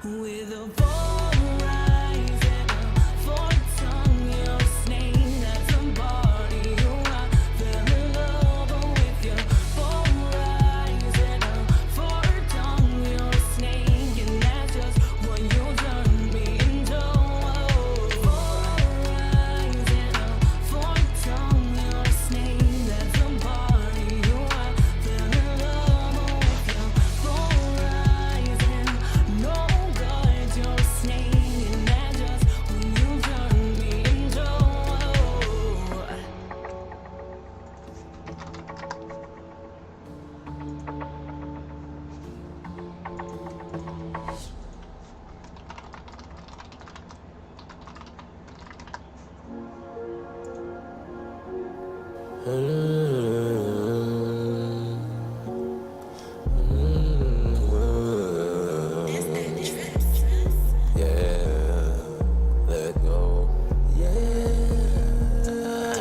With a bold rise and a forked tongue, you're a snake that's a body. I fell in love with your bold rise and a forked tongue, you're a snake, and that's just what you turn me into. Bold rise and a forked tongue, you're a snake that's a body. I fell in love with your bold rise and no guards, you're a snake, and that's just what you turn me into. Let go. Yeah,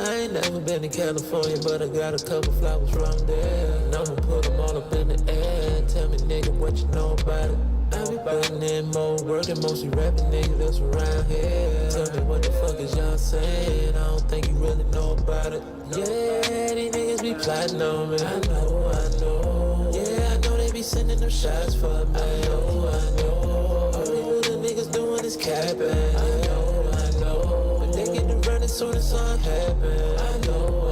I ain't never been to California, but I got a couple flowers from there. And I'ma put them all up in the air. Tell me, nigga, what you know about it? I be putting in more work and mostly rapping niggas that's around here. Tell me what the fuck is y'all saying? I don't think you really know about it. Yeah, these niggas be plotting on me. I know. Yeah, I know they be sending them shots for me. I know. All these little niggas doing is capping. I know. But they get to run as soon as something happen. I know. I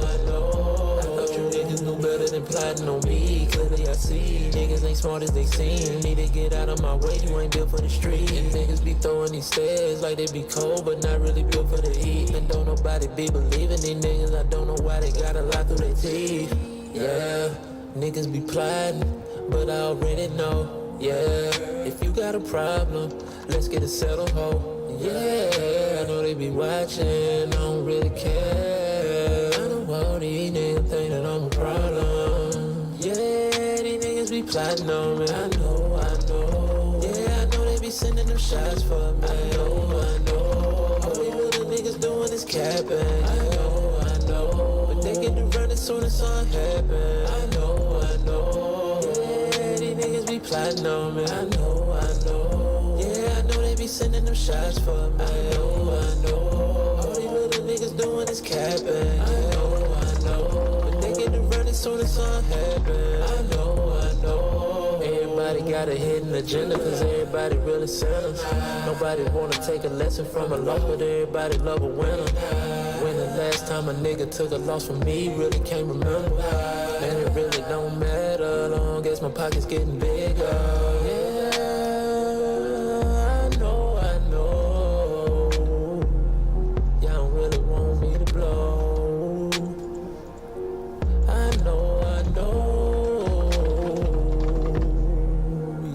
thought you niggas knew better than plotting on me. Clearly I see niggas ain't smart as they seem. Need to get out of my way, you ain't built for the street. And niggas be throwing these stairs like they be cold, but not really built for the heat. And don't nobody be believing these niggas. I don't know why they gotta lie through their teeth. Yeah, niggas be plotting, but I already know. Yeah, if you got a problem, let's get it settled, ho. Yeah, I know they be watching, I don't really care. I know all these niggas think that I'm a problem. Yeah, these niggas be plotting on me. I know. Yeah, I know they be sending them shots for me. I know. All these little niggas doing is capping. I know. But they get to run as soon as something happen. I know. Yeah, these niggas be plotting on me. I know. Yeah, I know they be sending them shots for me. I know. All these little niggas doing is capping. I know. But they get to run as soon as something happen. I know. Everybody got a hidden agenda, cause everybody really sinners. Nobody wanna take a lesson from a loss, but everybody love a winner. When the last time a nigga took a loss from me, really can't remember. And it really don't matter, long as my pocket's getting bigger. Yeah, I know. Y'all don't really want me to blow. I know.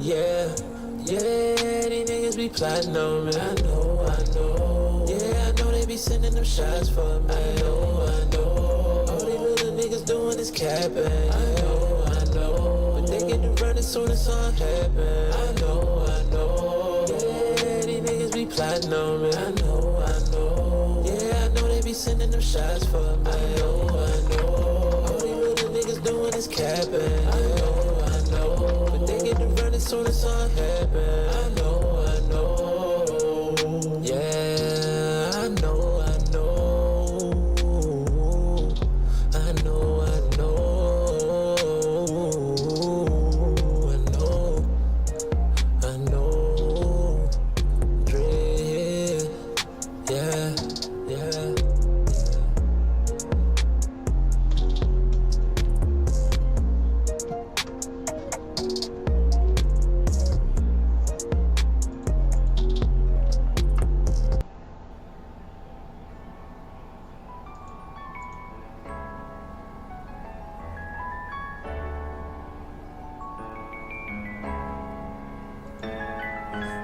Yeah, these niggas be plotting on me. I know. Yeah, I know they be sending them shots for me. I know. All these little niggas doing is capping. I know. But they get to run as soon as something happen. I know. Yeah, these niggas be plotting on me. I know. Yeah, I know they be sending them shots for me. I know. All these little niggas doing is capping. I know. But they get to run as soon as something happen. I know. Yeah, I know. Dread, yeah.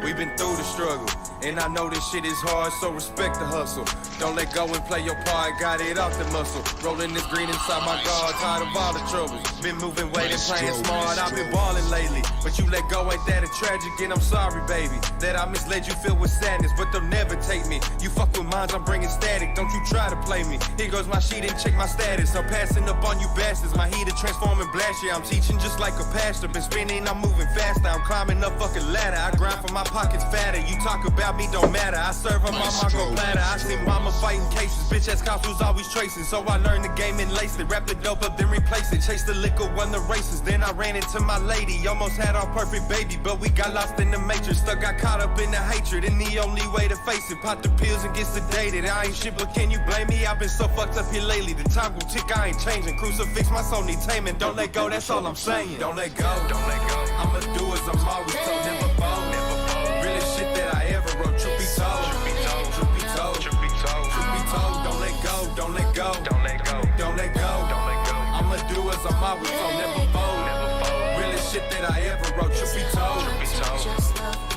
We've been through the struggle, and I know this shit is hard, so respect the hustle. Don't let go and play your part, got it off the muscle. Rolling this green inside my guard, tired of all the troubles. Been moving weight and playing smart, I've been balling lately. But you let go, ain't that a tragic? And I'm sorry, baby, that I misled you filled with sadness. But they'll never take me. You fuck with minds, I'm bringing static. Don't you try to play me. Here goes my sheet and check my status. I'm passing up on you bastards. My heater transforming blast, yeah, I'm teaching just like a pastor. Been spinning, I'm moving faster. I'm climbing up fucking ladder. I grind for my pockets fatter. You talk about me, don't matter. I serve up my Marco platter. I see mama fighting cases. Bitch ass cops was always tracing. So I learned the game and laced it. Wrap the dope up, then replace it. Chase the liquor, won the races. Then I ran into my lady. Almost had our perfect baby, but we got lost in the matrix. Stuck, got caught up in the hatred. And the only way to face it, pop the pills and get sedated. I ain't shit, but can you blame me? I've been so fucked up here lately. The time gon' tick, I ain't changing. Crucifix, my soul need taming. Don't let go, that's all I'm saying. Don't let go, don't let go. I'ma do as I'm always told, never fold, never fold. Realest shit that I ever wrote, truth be told, truth be told, truth be told, truth be told, truth be told. Don't let go, don't let go, don't let go, don't let go, don't let go. I'ma do as I'm always told, never fold, never fold. Realest shit that I ever wrote, truth be told, truth be told,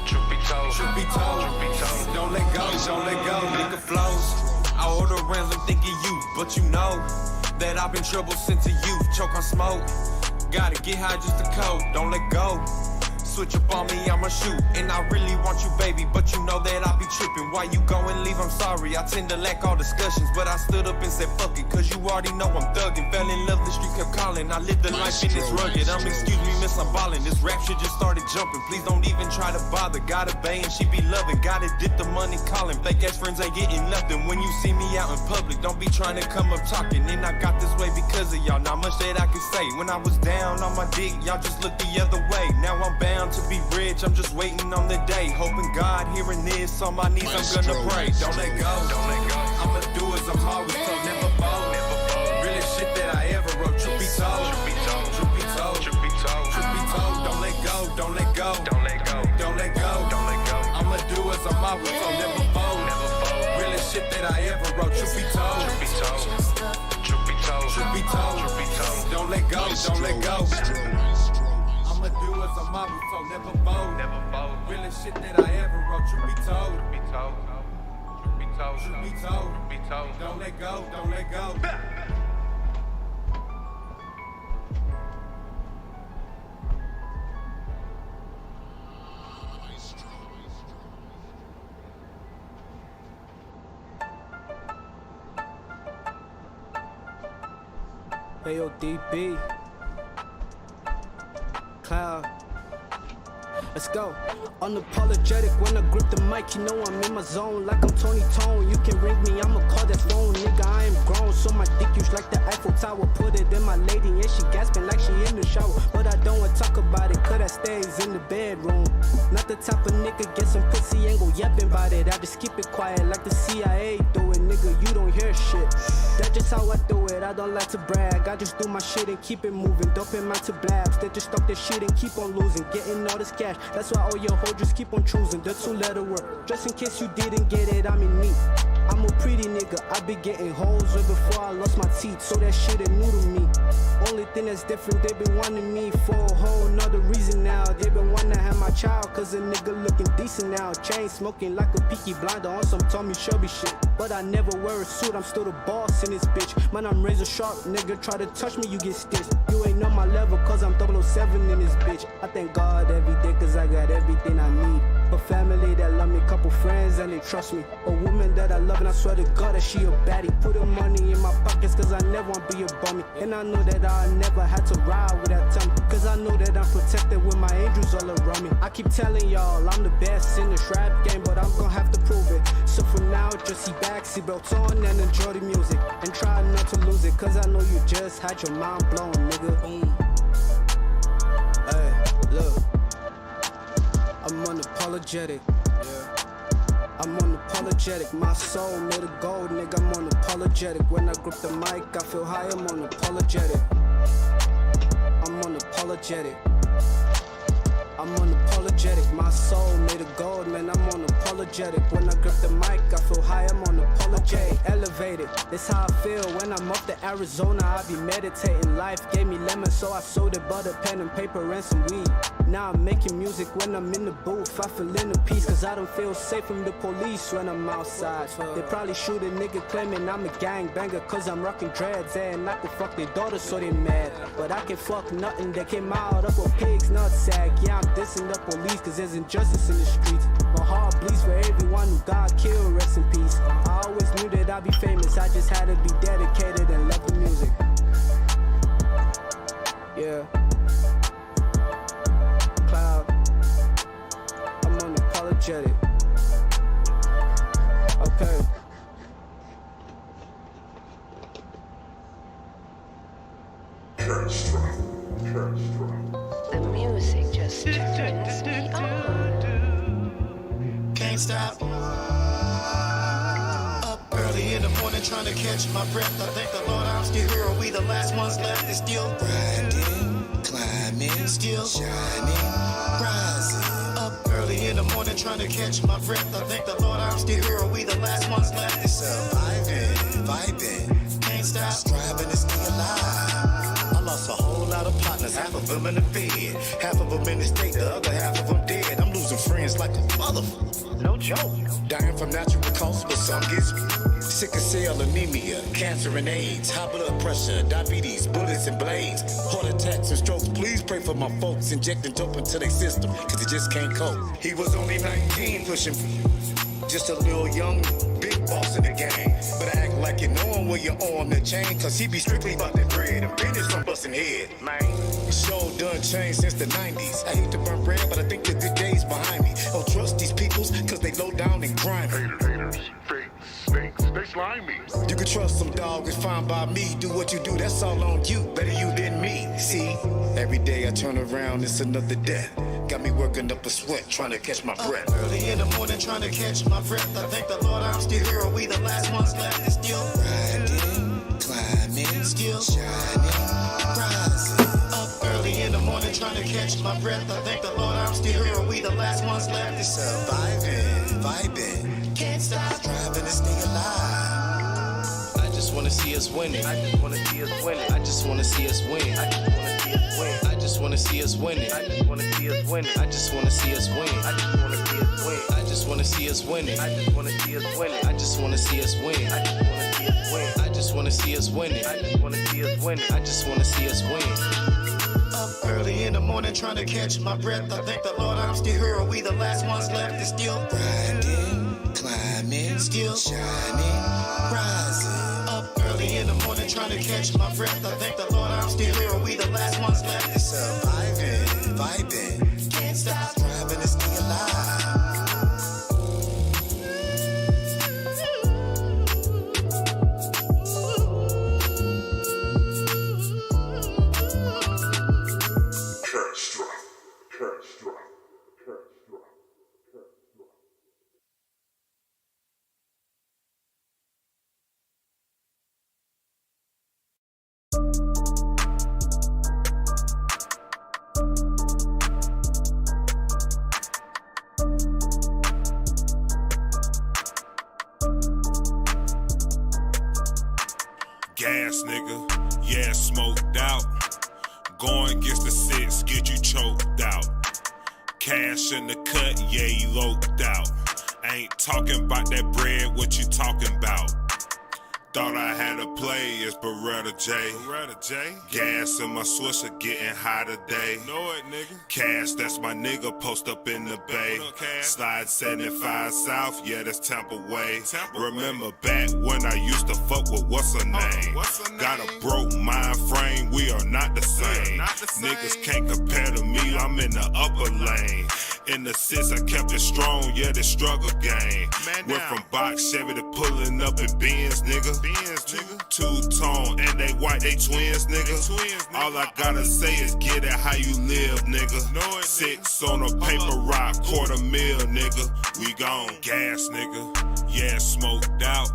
truth be told, truth be told, truth be told. Don't let go, don't let go. Nigga flows. I order rounds, I'm thinking you, but you know that I've been trouble since a youth. Choke on smoke, gotta get high just to cope. Don't let go. Switch up on me, I'ma shoot. And I really want you, baby, but you know that I be tripping. Why you go and leave, I'm sorry. I tend to lack all discussions, but I stood up and said fuck it, cause you already know I'm thugging. Fell in love, the street kept calling. I lived the life in this rugged. Excuse me, miss, I'm ballin'. This rap shit just started jumping. Please don't even try to bother. Gotta bay and she be loving. Gotta dip the money calling. Fake ass friends ain't getting nothing. When you see me out in public, don't be trying to come up talking. And I got this way because of y'all. Not much that I can say. When I was down on my dick, y'all just looked the other way. Now I'm bound to be rich, I'm just waiting on the day. Hoping God hearing this, on my knees I'm gonna pray. Don't let go, don't let go. I'ma do as I'm always told, never fold, never fold. Realest shit that I ever wrote, truth be told, truth be told, truth be told, truth be told, truth be told. Don't let go, don't let go, don't let go, don't let go, don't let go. I'ma do as I'm always told, never fold, never fold. Realest shit that I ever wrote, truth be told, truth be told, truth be told, truth be told, truth be told. Don't let go, don't let go. I'ma do as I'm always told, never fold, never fold. Realest shit that I ever wrote, truth be told, truth be told, truth be told, truth be told, truth be told. Don't let go, don't let go. Hey yo, DB Cloud, let's go. Unapologetic when I grip the mic, you know I'm in my zone. Like I'm Tony Tone, you can ring me, I'ma call that phone. Nigga, I am grown, so my dick used like the Eiffel Tower. Put it in my lady, and she gasping like she in the shower. But I don't wanna talk about it, cause that stays in the bedroom. Not the type of nigga, get some pussy, ain't go yapping about it. I just keep it quiet like the CIA do it. Nigga, you don't hear shit. That's just how I do it, I don't like to brag. I just do my shit and keep it moving. Doping my to blabs, they just stop this shit and keep on losing. Getting all this cash, that's why all your hoes just keep on choosing the 2-letter word. Just in case you didn't get it, I'm in me. I'm a pretty nigga, I be getting hoes way before I lost my teeth. So that shit ain't new to me. Only thing that's different, they been wanting me for a whole nother reason now. They been wanting to have my child, cause a nigga looking decent now. Chain smoking like a Peaky Blinder on some Tommy Shelby shit. But I never wear a suit, I'm still the boss in this bitch. Man, I'm razor sharp, nigga, try to touch me, you get stitched. You ain't on my level, cause I'm 007 in this bitch. I thank God every day, cause I got everything I need. A family that love me, couple friends and they trust me. A woman that I love and I swear to God that she a baddie. Put her money in my pockets cause I never want to be a bummy. And I know that I never had to ride with that tummy, cause I know that I'm protected with my angels all around me. I keep telling y'all I'm the best in this rap game, but I'm gonna have to prove it. So for now, just sit back, seatbelts on and enjoy the music. And try not to lose it, cause I know you just had your mind blown, nigga. Boom. Hey, look, I'm unapologetic. I'm unapologetic, my soul made of gold, nigga, I'm unapologetic. When I grip the mic, I feel high, I'm unapologetic. I'm unapologetic. I'm unapologetic, my soul made of gold, man, I'm unapologetic. When I grip the mic, I feel high, I'm unapologetic. Elevate faded. That's how I feel when I'm up to Arizona. I be meditating. Life gave me lemons, so I sold it, butter, pen and paper and some weed. Now I'm making music when I'm in the booth. I feel in the peace, cause I don't feel safe from the police when I'm outside. They probably shoot a nigga claiming I'm a gangbanger, cause I'm rocking dreads, and I can fuck their daughter so they mad. But I can fuck nothing that came out of a pig's nutsack. Yeah, I'm dissing the police, cause there's injustice in the streets. My heart bleeds for everyone who got killed, rest in peace. I always knew that I'd be famous, I just had to be dedicated and love the music. Yeah. Cloud, I'm unapologetic. Okay. The music just turns me on. Can't stop. Up early in the morning trying to catch my breath. I thank the Lord I'm still here. Are we the last ones left? It's still grinding, climbing, still shining, rising. Up early in the morning trying to catch my breath. I thank the Lord I'm still here. Are we the last ones left? It's surviving, vibing, can't stop, striving to stay alive. I lost a whole lot of partners, half of them in the bed, half of them in the state, the other half of them dead. I'm losing friends like a motherfucker, no joke. Dying from natural causes, but some gets me. Sickle cell anemia, cancer and AIDS, high blood pressure, diabetes, bullets and blades, heart attacks and strokes. Please pray for my folks, injecting dope into their system, cause they just can't cope. He was only 19 pushing, just a little young big boss in the game. But I act like you know him when you on the chain, cause he be strictly about that bread and business from busting head. Man, show done changed since the 90s. I hate to burn bread, but I think the good days behind me. Don't trust these peoples, cause they low down and grimy. Haters, fake snakes, they slimy. You can trust some dog, it's fine by me. Do what you do, that's all on you. Better you than me. See, every day I turn around, it's another death. Got me working up a sweat, trying to catch my breath. Early in the morning, trying to catch my breath. I thank the Lord I'm still here. Are we the last ones left? It's still riding, climbing, still shining, rising. Up early in the morning, trying to catch my breath. I thank the Lord I'm still here. Are we the last ones left? It's surviving, vibing, can't stop, striving to stay alive. I just wanna see us winning. I just wanna see us winning. I just wanna see us win. I just wanna see us win. I just wanna see us winning. I just wanna see us winning. I just wanna see us win. I just wanna see us win. I just wanna see us winning. I just wanna see us winning. I just wanna see us win. I just wanna see us win. I just wanna see us winning. I just wanna see us winning. I just wanna see us win. Up early in the morning trying to catch my breath. I thank the Lord I'm still here. Are we the last ones left? It's still grinding, climbing, still shining, rising. Up early in the morning trying to catch my breath. I thank the Lord I'm still here. Are we the last ones left? It's surviving, vibing, can't stop, striving to stay alive. Gas, nigga, yeah, smoked out. Going against the six, get you choked out. Cash in the cut, yeah, you loped out. Ain't talking about that bread, what you talking about? Thought I had a play, it's Beretta J. Beretta J. Gas in my Swisher, getting high today. Know it, nigga. Cash, that's my nigga, post up in the bay. Slide 75 South, yeah, that's Tampa Way. Remember back when I used to fuck with what's her name? Got a broke mind frame, we are not the same. Niggas can't compare to me, I'm in the upper lane. In the six, I kept it strong, yeah, the struggle game. Went from box Chevy to pulling up in Benz, nigga. Two-tone, and they white, they twins, nigga. All I gotta say is get it how you live, nigga. Six on a paper rock, $250,000, nigga. We gone. Gas, nigga. Yeah, smoked out.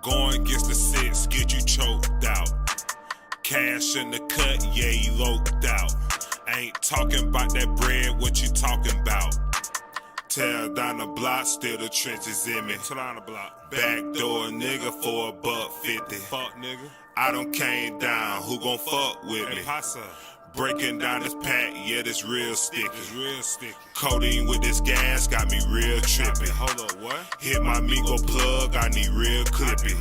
Going against the six, get you choked out. Cash in the cut, yeah, you loped out. Ain't talking about that bread, what you talking about? Tear down the block, still the trenches in me. Backdoor nigga for $1.50. Fuck nigga. I done came down, who gon' fuck with me? Breaking down this pack, yeah, this real sticky. Codeine with this gas got me real trippy. Hold up, what? Hit my Migo plug, I need real clippy.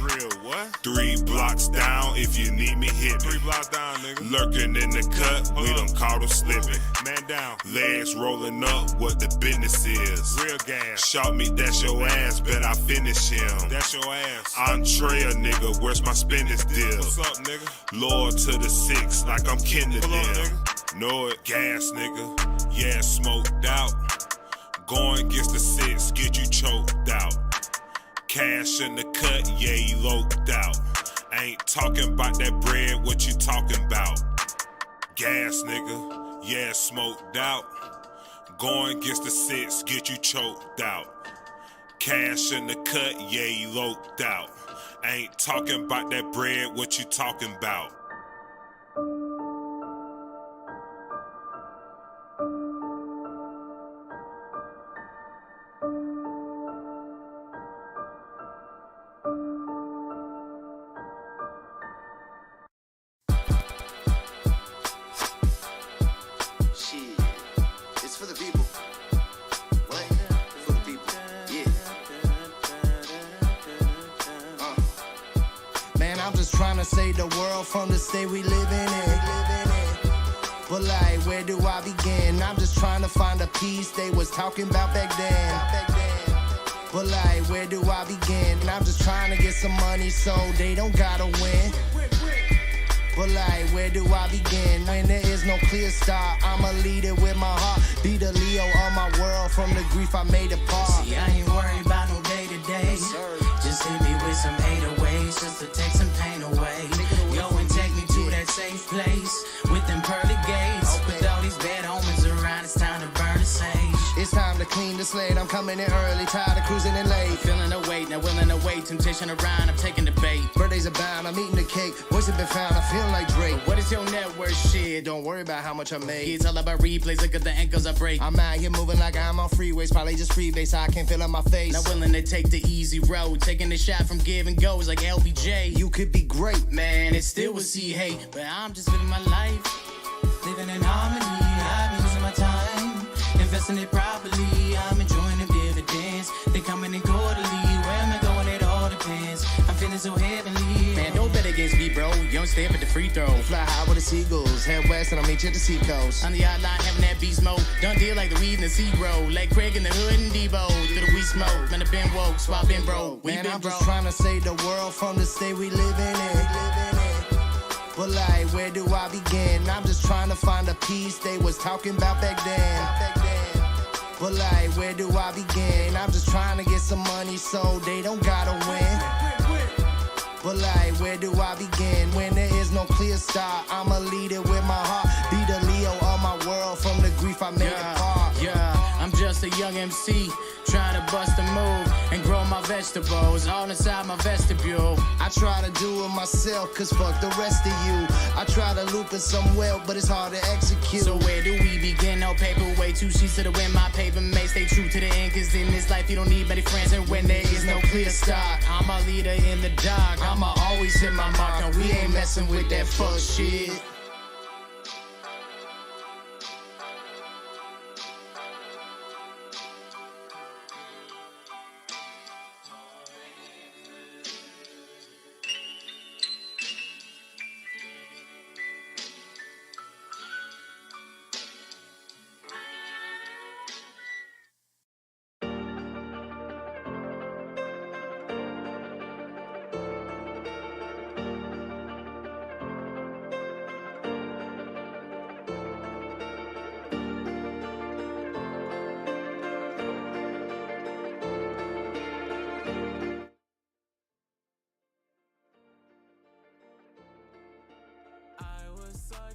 3 blocks down, if you need me, hit me. 3 blocks down, nigga. Lurking in the cut, we done caught him slipping. Man down. Legs rolling up, what the business is. Real gas. Shout me, that's your ass, bet I finish him. That's your ass. Entree a nigga, where's my spinach deal? What's up, nigga? Lord to the 6, like I'm kin to them. Know it, gas nigga, yeah, smoked out. Going against the 6, get you choked out. Cash in the cut, yeah, he loped out. Ain't talking about that bread, what you talking about? Gas nigga, yeah, smoked out. Going against the 6, get you choked out. Cash in the cut, yeah, he loped out. Ain't talking about that bread, what you talking about? Trying to save the world from the state we living in. But like, where do I begin? I'm just trying to find a peace they was talking about back then. But like, where do I begin? I'm just trying to get some money so they don't gotta win. But like, where do I begin? When there is no clear start, I'ma lead it with my heart. Be the Leo of my world from the grief I made apart. See, I ain't worried about no day to day. Just hit me with some 808s just to take some pain away. Yo, and take me to that safe place with them pearly gates. With all these bad omens around, it's time to burn the sage. It's time to clean the slate, I'm coming in early, tired of cruising in late. I'm feeling the weight, not willing to wait. Temptation around, I'm taking the bait. Birthdays abound, I'm eating the cake. Voice have been found, I feel like Drake. What is your net worth? Shit, Don't worry about how much I made. it's all about replays, look at the ankles I break. I'm out here moving like I'm on freeways, probably just freebase, I can't feel on my face. Not willing to take the easy road, taking the shot from give and goes like LBJ. You could be great, Man, it still would see hate, but I'm just living my life, living in harmony. I've been using my time, investing it properly. I'm enjoying the dividends, they coming in quarterly. Where am I going? It all depends. I'm feeling so heavenly. Man, don't bet against me, bro. You don't stay up at the free throw. Fly high with the seagulls, head west and I'll meet you at the seacoast. On the outline, having that beast mode. Done deal like the weed in the sea grow. Like Craig in the hood and Debo. Through the weed smoke, man, I been woke, so I been broke. We Man, been I'm broke. just trying to save the world from the state we living in. But like, where do I begin? I'm just trying to find a peace they was talking about back then. But like, where do I begin? I'm just trying to get some money so they don't gotta win. But like, where do I begin? When there is no clear start, I'ma lead it with my heart. Be the Leo of my world from the grief I made apart. Yeah, I'm just a young MC, trying to bust a move and grow my vegetables all inside my vestibule. I try to do it myself, cause fuck the rest of you. I try to loop in some well, but it's hard to execute. So where do we begin? No paperweight, 2 sheets to the wind. My paper may stay true to the end, cause in this life you don't need many friends. And when there is no clear start, I'm a leader in the dark. I'ma always hit my mark, and we ain't messing with that fuck shit.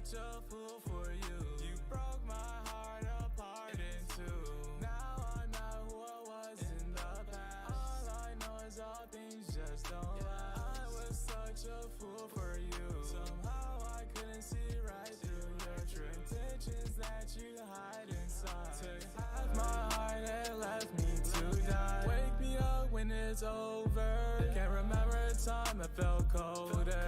such a fool for you. You broke my heart apart in two. Now I'm not who I was in the past. All I know is all things just don't last. I was such a fool for you. Somehow I couldn't see right through your true intentions that you hide inside. Took half my heart and left it's over. Can't remember a time I felt colder.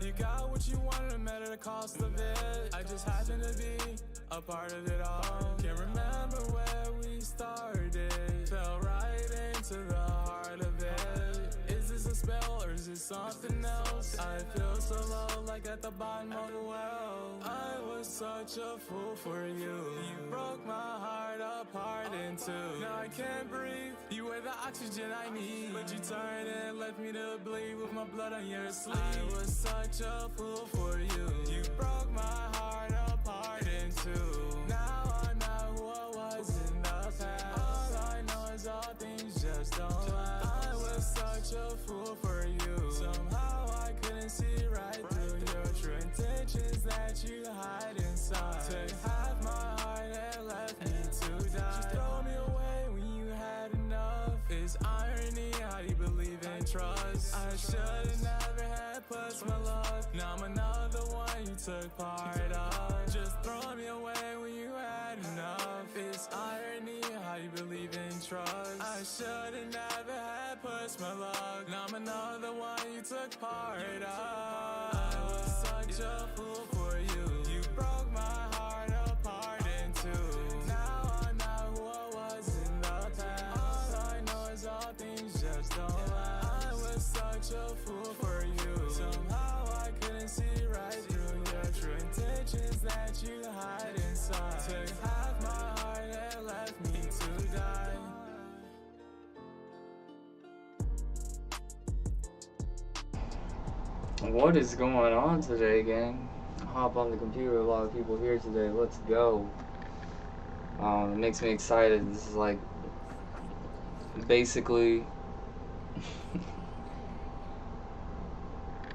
You got what you wanted, no matter the cost of it. I just happen to be a part of it all. Can't remember where we started. Fell right into the heart of it. Is this a spell or is it something else? I feel so low, like at the bottom of the well. I was such a fool for you. You broke my heart apart in two. Now I can't breathe. You were the oxygen I need, but you turned and left me to bleed with my blood on your sleeve. I was such a fool for you. You broke my heart apart in two. Now I'm not who I was in the past. All I know is all things just don't last. I was such a fool for you. Somehow I couldn't see right through your true intentions that you hide inside. Took half my heart and left me to die. Just throw me away when you had enough. It's irony how you believe in trust. I should've never had plus my love. Now I'm another one you took part of. Just throw me away when you had enough. It's irony how you believe in trust. I should've never had plus my luck. Now I'm another one you took part of. I was such a fool for you. You broke my heart apart in two. Now I'm not who I was in the past. All I know is all things just don't last. I was such a fool for you. Somehow I couldn't see right through your true intentions that you hide inside. Took half my heart and left me to die. What is going on today, gang? Hop on the computer, a lot of people here today. Let's go. It makes me excited. This is like basically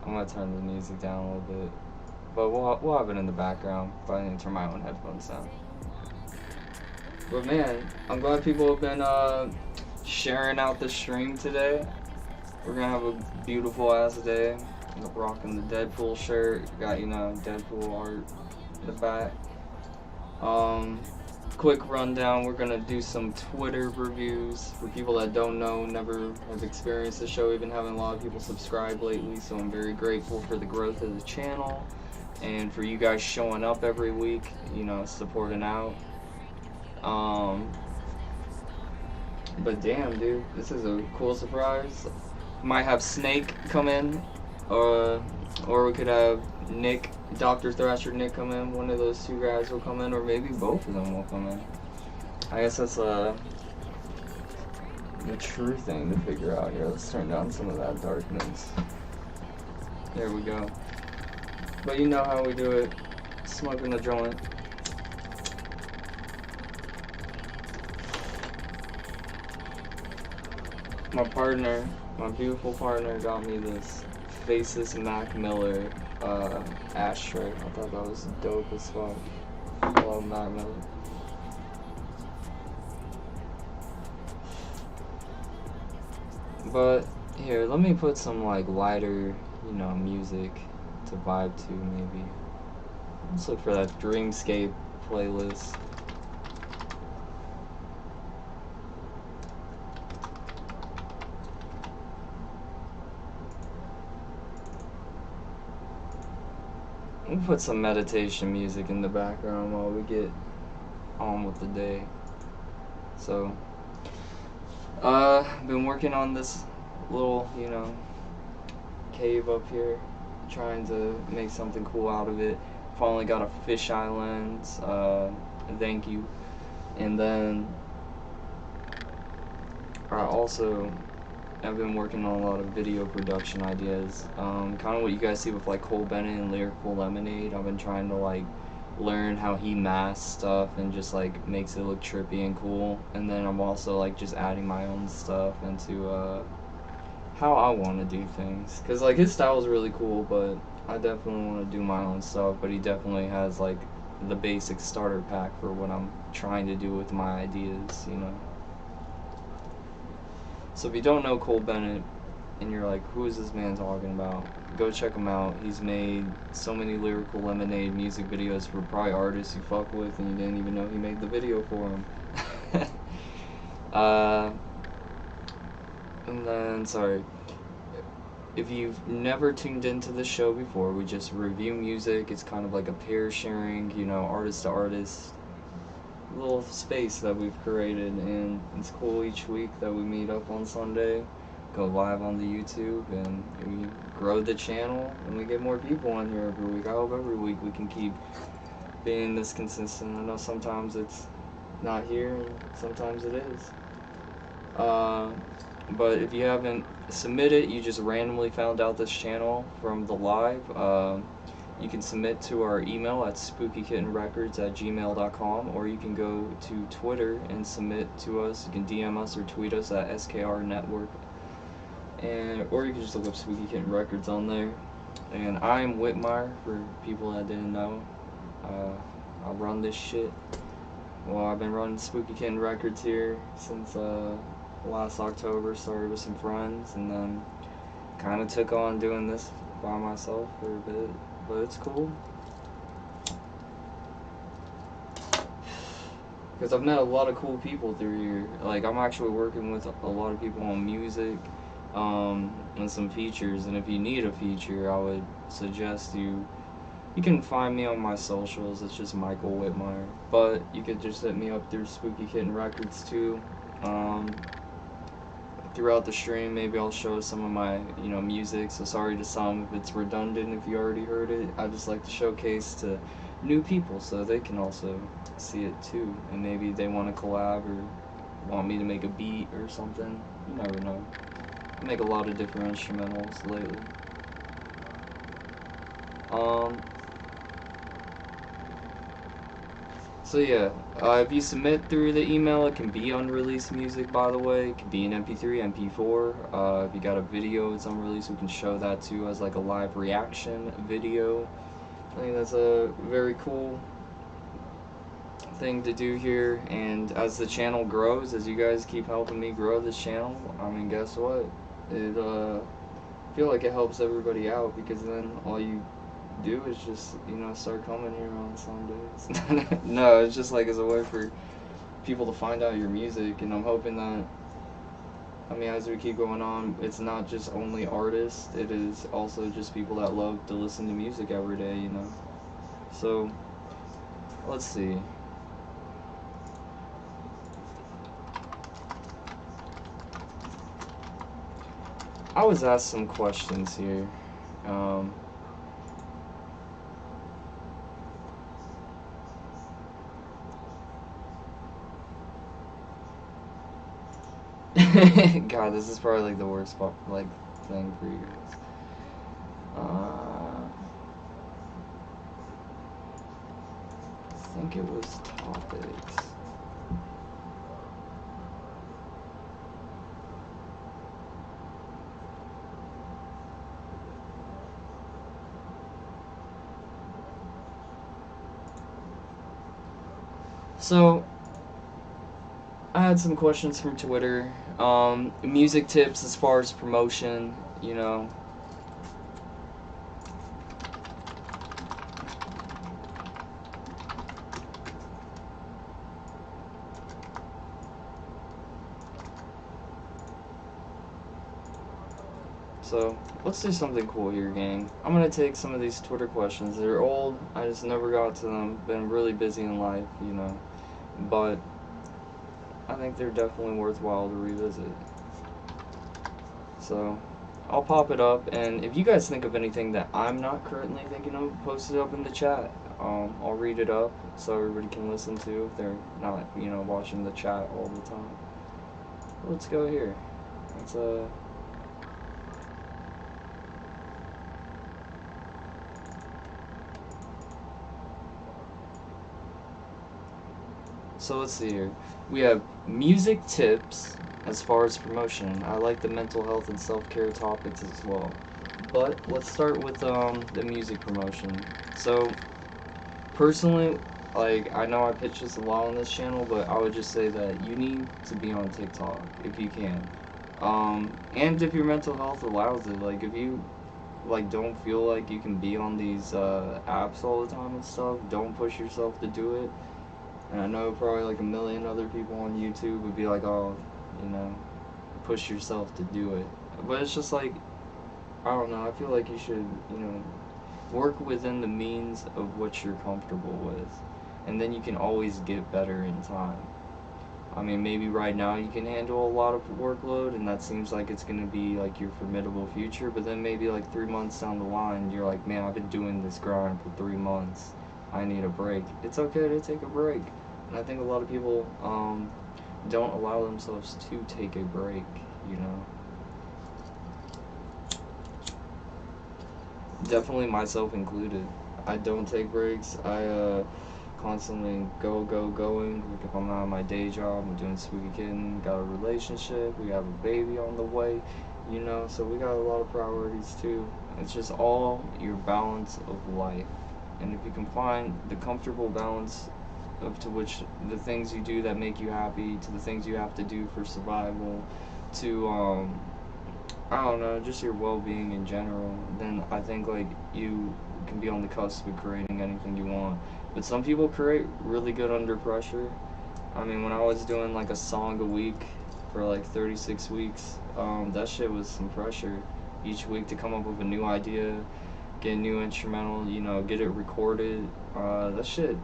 I'm gonna turn the music down a little bit, but we'll have it in the background. But I need to turn my own headphones down. But man, I'm glad people have been sharing out the stream today. We're gonna have a beautiful ass day. I'm rocking the Deadpool shirt. Got, you know, Deadpool art in the back. Quick rundown. We're gonna do some Twitter reviews for people that don't know, never have experienced the show. We've been having a lot of people subscribe lately, so I'm very grateful for the growth of the channel and for you guys showing up every week, you know, supporting out. But damn, dude, this is a cool surprise. Might have Snake come in, or we could have Nick, Dr. Thrasher Nick come in. One of those two guys will come in, or maybe both of them will come in. I guess that's the true thing to figure out here. Let's turn down some of that darkness. There we go. But you know how we do it. Smoking a joint. My partner, my beautiful partner, got me this Faces Mac Miller ashtray. I thought that was dope as fuck. I love Mac Miller. But here, let me put some like lighter, you know, music to vibe to maybe. Let's look for that Dreamscape playlist. We'll put some meditation music in the background while we get on with the day. So, been working on this little, you know, cave up here, trying to make something cool out of it. Finally got a fisheye lens, thank you. And then, I've been working on a lot of video production ideas. Kind of what you guys see with like Cole Bennett and Lyrical Lemonade. I've been trying to like learn how he masks stuff and just like makes it look trippy and cool. And then I'm also like just adding my own stuff into how I want to do things. Cause like his style is really cool, but I definitely want to do my own stuff. But he definitely has like the basic starter pack for what I'm trying to do with my ideas, you know. So if you don't know Cole Bennett and you're like, who is this man talking about? Go check him out. He's made so many Lyrical Lemonade music videos for probably artists you fuck with and you didn't even know he made the video for him. And then, sorry, if you've never tuned into the show before, we just review music. It's kind of like a pair sharing, you know, artist to artist little space that we've created, and it's cool each week that we meet up on Sunday, go live on the YouTube, and we grow the channel, and we get more people on here every week. I hope every week we can keep being this consistent. I know sometimes it's not here, and sometimes it is. But if you haven't submitted, you just randomly found out this channel from the live, you can submit to our email at spookykittenrecords@gmail.com, or you can go to Twitter and submit to us. You can DM us or tweet us at SKRNETWORK, or you can just look up Spooky Kitten Records on there. And I'm WHiTMiRE, for people that didn't know. I run this shit. Well, I've been running Spooky Kitten Records here since last October. Started with some friends, and then kind of took on doing this by myself for a bit, but it's cool. Because I've met a lot of cool people through here. Like, I'm actually working with a lot of people on music, and some features, and if you need a feature, I would suggest you can find me on my socials. It's just Michael WHiTMiRE, but you could just hit me up through Spooky Kitten Records too. Throughout the stream, maybe I'll show some of my, you know, music, so sorry to some if it's redundant if you already heard it. I just like to showcase to new people so they can also see it too, and maybe they want to collab or want me to make a beat or something. You never know. I make a lot of different instrumentals lately. So yeah, if you submit through the email, it can be unreleased music, by the way. It can be an MP3, MP4. If you got a video it's unreleased, we can show that too as like a live reaction video. I think that's a very cool thing to do here, and as the channel grows, as you guys keep helping me grow this channel, I mean, guess what? It I feel like it helps everybody out, because then all you do is just, you know, start coming here on Sundays. No, it's just like as a way for people to find out your music, and I'm hoping that, I mean, as we keep going on, it's not just only artists, it is also just people that love to listen to music every day, you know. So, let's see. I was asked some questions here. God, this is probably like the worst like thing for you guys. I think it was topics. So, I had some questions from Twitter. Music tips as far as promotion, you know. So, let's do something cool here, gang. I'm gonna take some of these Twitter questions. They're old, I just never got to them. Been really busy in life, you know. But I think they're definitely worthwhile to revisit. So, I'll pop it up, and if you guys think of anything that I'm not currently thinking of, post it up in the chat. I'll read it up so everybody can listen to if they're not, you know, watching the chat all the time. Let's go here. Let's So let's see here. We have music tips as far as promotion. I like the mental health and self-care topics as well. But let's start with the music promotion. So personally, like, I know I pitch this a lot on this channel, but I would just say that you need to be on TikTok if you can. And if your mental health allows it, like if you like don't feel like you can be on these apps all the time and stuff, don't push yourself to do it. And I know probably like a million other people on YouTube would be like, oh, you know, push yourself to do it. But it's just like, I don't know, I feel like you should, you know, work within the means of what you're comfortable with, and then you can always get better in time. I mean, maybe right now you can handle a lot of workload, and that seems like it's going to be like your formidable future, but then maybe like 3 months down the line, you're like, man, I've been doing this grind for 3 months. I need a break. It's okay to take a break. And I think a lot of people don't allow themselves to take a break, you know. Definitely myself included. I don't take breaks. I constantly going. Like if I'm not on my day job, I'm doing Spooky Kitten, got a relationship, we have a baby on the way, you know, so we got a lot of priorities too. It's just all your balance of life. And if you can find the comfortable balance of to which the things you do that make you happy, to the things you have to do for survival, to I don't know, just your well-being in general, then I think like you can be on the cusp of creating anything you want. But some people create really good under pressure. I mean, when I was doing like a song a week for like 36 weeks, that shit was some pressure each week to come up with a new idea, get a new instrumental, you know, get it recorded. That shit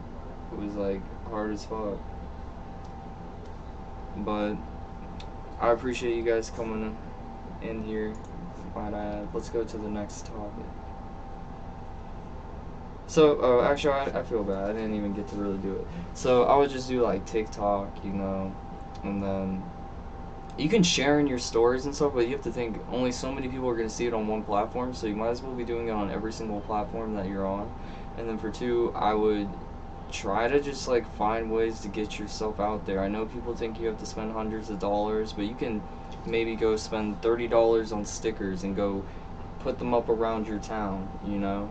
was like hard as fuck. But I appreciate you guys coming in here. Let's go to the next topic. So, actually, I feel bad. I didn't even get to really do it. So, I would just do, like, TikTok, you know, and then you can share in your stories and stuff, but you have to think only so many people are going to see it on one platform, so you might as well be doing it on every single platform that you're on. And then for 2, I would try to just, like, find ways to get yourself out there. I know people think you have to spend hundreds of dollars, but you can maybe go spend $30 on stickers and go put them up around your town, you know?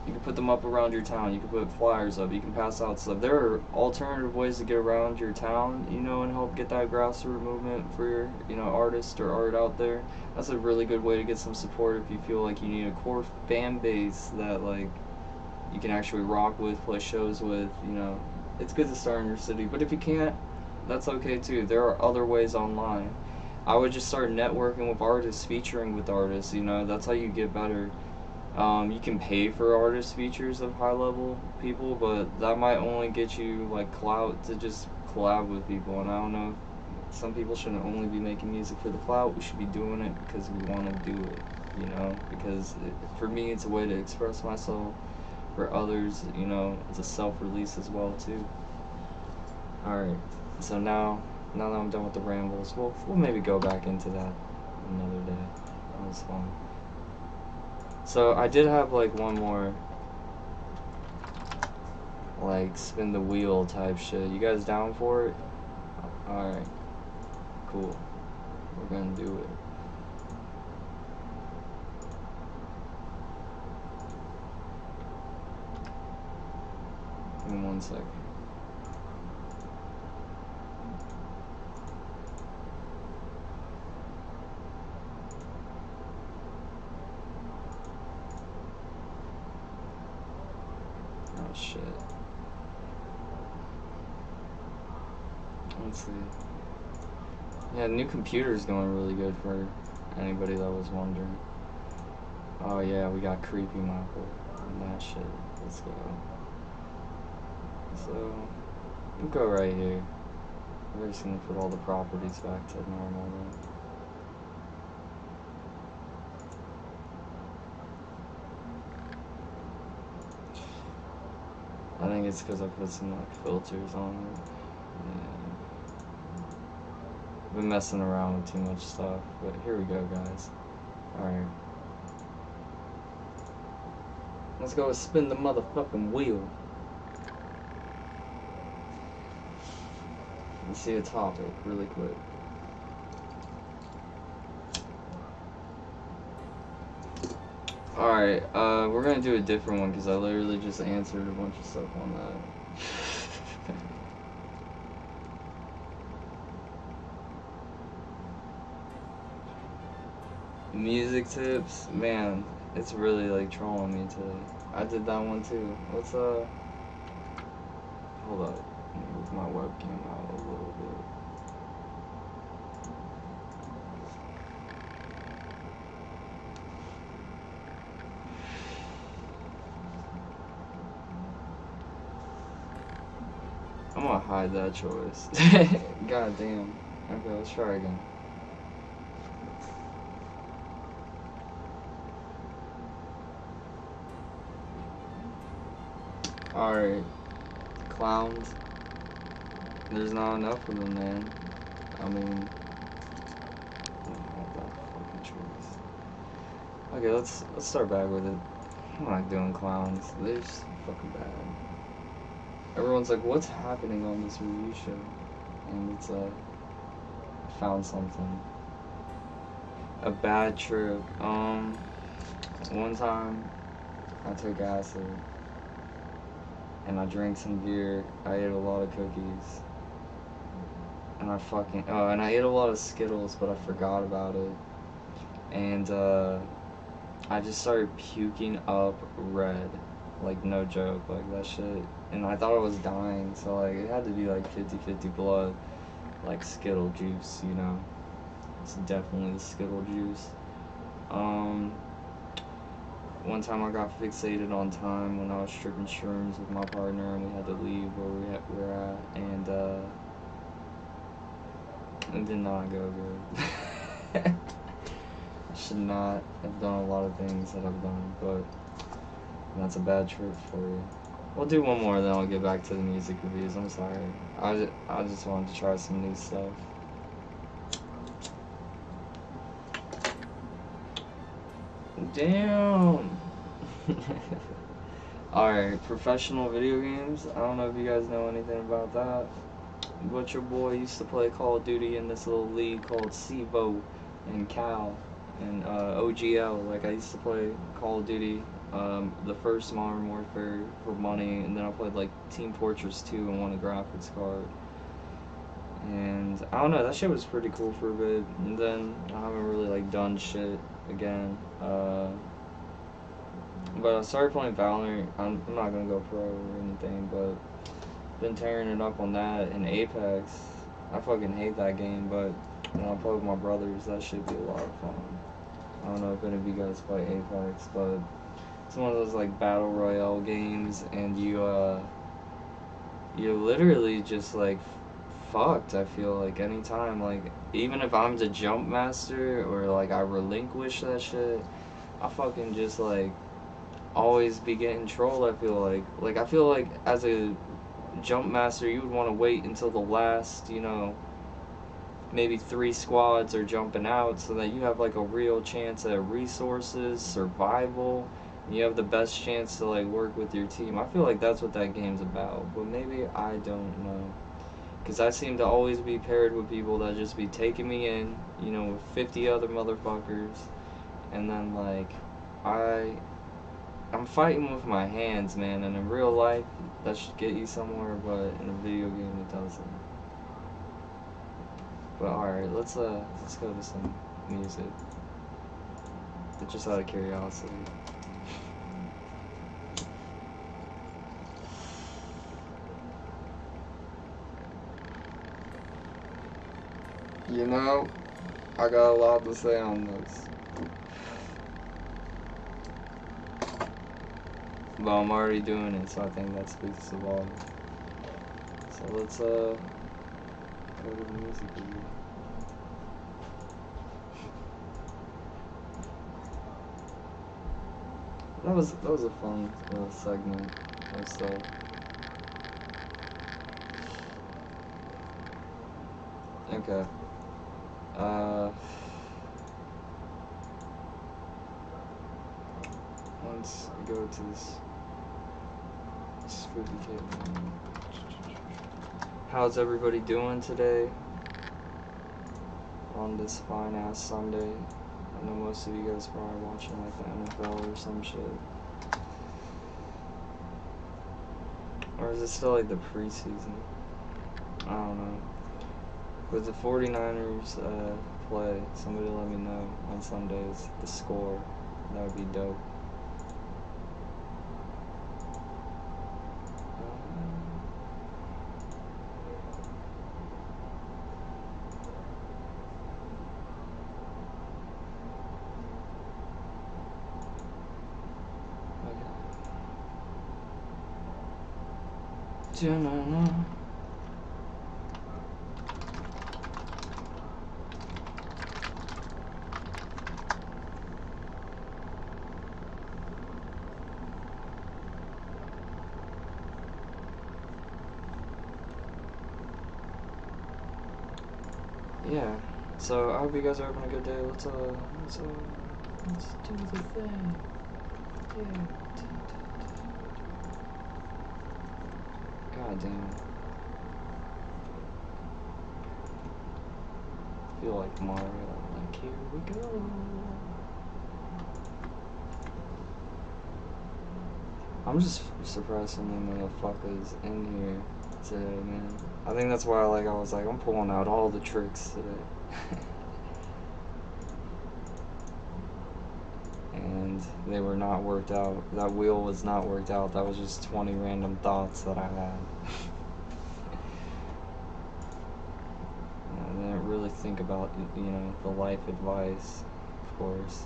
You can put them up around your town, you can put flyers up, you can pass out stuff. There are alternative ways to get around your town, you know, and help get that grassroots movement for your, you know, artist or art out there. That's a really good way to get some support if you feel like you need a core fan base that, like, you can actually rock with, play shows with, you know. It's good to start in your city, but if you can't, that's okay too. There are other ways online. I would just start networking with artists, featuring with artists, you know, that's how you get better. You can pay for artist features of high level people, but that might only get you like clout to just collab with people, and I don't know, some people shouldn't only be making music for the clout. We should be doing it because we want to do it, you know, because for me it's a way to express myself. For others, you know, it's a self-release as well too. Alright, so now that I'm done with the rambles, we'll maybe go back into that another day. That was fun. So I did have like one more like spin the wheel type shit. You guys down for it? Alright, cool. We're gonna do it. Give me 1 second. Oh shit. Let's see. Yeah, the new computer is going really good for anybody that was wondering. Oh yeah, we got Creepy Michael and that shit. Let's go. So, we'll go right here. We're just gonna put all the properties back to normal then. I think it's because I put some like filters on it. Yeah. Been messing around with too much stuff, but here we go, guys. Alright. Let's go spin the motherfucking wheel. Let's see a topic really quick. Alright, we're gonna do a different one because I literally just answered a bunch of stuff on that. Music tips, man, it's really like trolling me today. I did that one too. Let's hold up, let me move my webcam out a little bit. I'll hide that choice. God damn. Okay, let's try again. Alright. Clowns. There's not enough of them, man. I mean, okay, let's start back with it. I'm not doing clowns. They're just fucking bad. Everyone's like, what's happening on this review show? And it's I found something. A bad trip. One time I took acid and I drank some beer. I ate a lot of cookies. And I fucking and I ate a lot of Skittles, but I forgot about it. And I just started puking up red, like no joke, like that shit. And I thought I was dying, so like it had to be like 50-50 blood, like Skittle juice, you know. It's definitely the Skittle juice. One time I got fixated on time when I was stripping shrooms with my partner, and we had to leave where we were at, and it did not go good. I should not have done a lot of things that I've done, but that's a bad trip for you. We'll do one more, then I'll get back to the music reviews. I'm sorry. I just wanted to try some new stuff. Damn. Alright, professional video games. I don't know if you guys know anything about that, but your boy used to play Call of Duty in this little league called CVO and Cal and OGL. Like, I used to play Call of Duty, the first Modern Warfare for money, and then I played like Team Fortress 2 and won a graphics card. And I don't know, that shit was pretty cool for a bit, and then I haven't really like done shit again. But I started playing Valorant. I'm not gonna go pro or anything, but been tearing it up on that. And Apex, I fucking hate that game, but when I play with my brothers, that should be a lot of fun. I don't know if any of you guys play Apex, but it's one of those like battle royale games, and you're literally just like fucked. I feel like anytime, like even if I'm the jump master or like I relinquish that shit, I fucking just like always be getting trolled. I feel like as a jump master, you would want to wait until the last, you know, maybe 3 squads are jumping out, so that you have like a real chance at resources, survival, and you have the best chance to like work with your team. I feel like that's what that game's about, but maybe I don't know, because I seem to always be paired with people that just be taking me in, you know, with 50 other motherfuckers, and then like I'm fighting with my hands, man, and in real life that should get you somewhere, but in a video game it doesn't. But alright, let's go to some music. Just out of curiosity. You know, I got a lot to say on this, but I'm already doing it, so I think that speaks to volume. So let's go to the music review. That was a fun little segment or so. Okay. Let's go to this spooky Kitten. How's everybody doing today? On this fine ass Sunday. I know most of you guys are probably watching like the NFL or some shit. Or is it still like the preseason? I don't know. With the 49ers play, somebody let me know on Sundays the score. That would be dope. yeah. So I hope you guys are having a good day. Let's do the thing. Yeah. God damn. I feel like Mario. Like, here we go. I'm just surprised so many motherfuckers in here today, man. I think that's why I was like, I'm pulling out all the tricks today. And they were not worked out. That wheel was not worked out. That was just 20 random thoughts that I had. I didn't really think about, you know, the life advice, of course.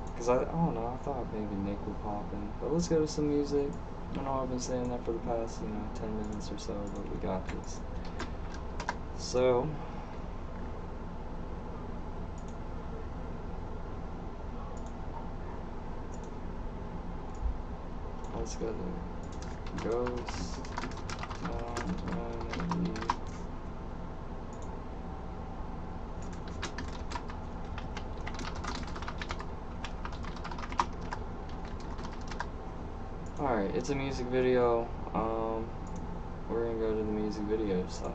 Because I don't know, I thought maybe Nick would pop in. But let's go to some music. I know I've been saying that for the past, 10 minutes or so, but we got this. So, let's go to Ghost Town. Alright, it's a music video. We're gonna go to the music video side.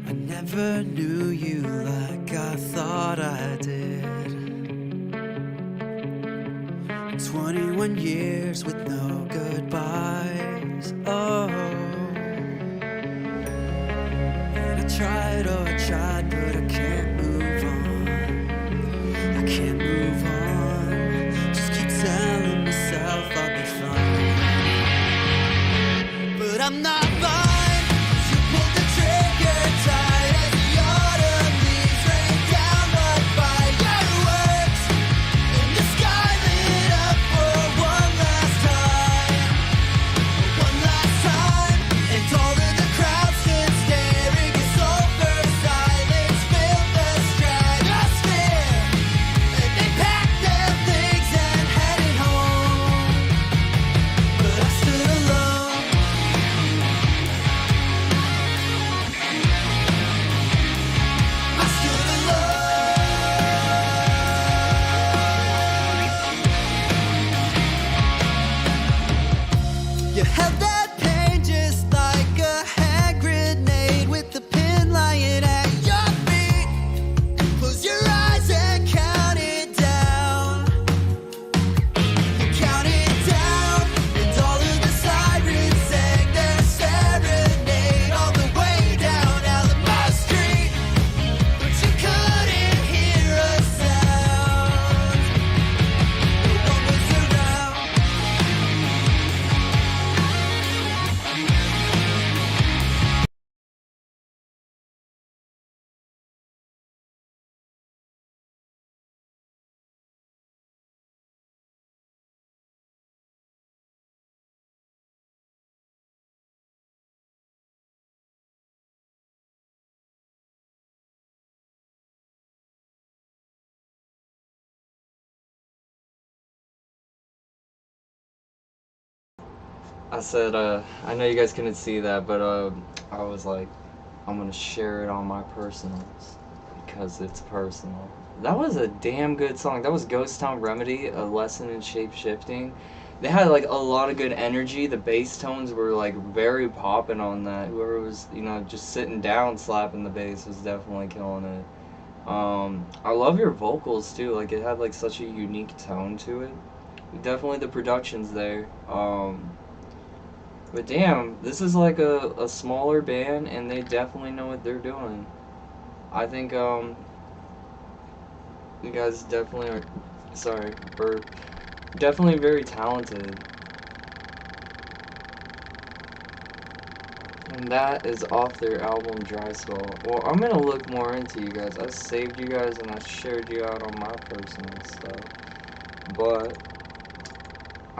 I never knew you like I thought I did. 21 years with no goodbyes. Oh, and I tried, but I can't move on. I can't move on. Just keep telling myself I'll be fine, but I'm not fine. You held that pain just like a hand grenade with the pin lying at your feet. Close your eyes and count it down. Count it down, and all of the sirens sang their serenade all the way down Alamo Street. But you couldn't hear a sound. No one was around. I said, I know you guys couldn't see that, but I was like, I'm gonna share it on my personals because it's personal. That was a damn good song. That was Ghost Town Remedy, A Lesson in Shape Shifting. They had like a lot of good energy. The bass tones were like very popping on that. Whoever was, just sitting down slapping the bass was definitely killing it. I love your vocals too. Like it had like such a unique tone to it. Definitely the production's there. But damn, this is like a smaller band, and they definitely know what they're doing. I think, you guys definitely are, sorry, burp, definitely very talented. And that is off their album, Dry Spell. Well, I'm gonna look more into you guys. I saved you guys, and I shared you out on my personal stuff. But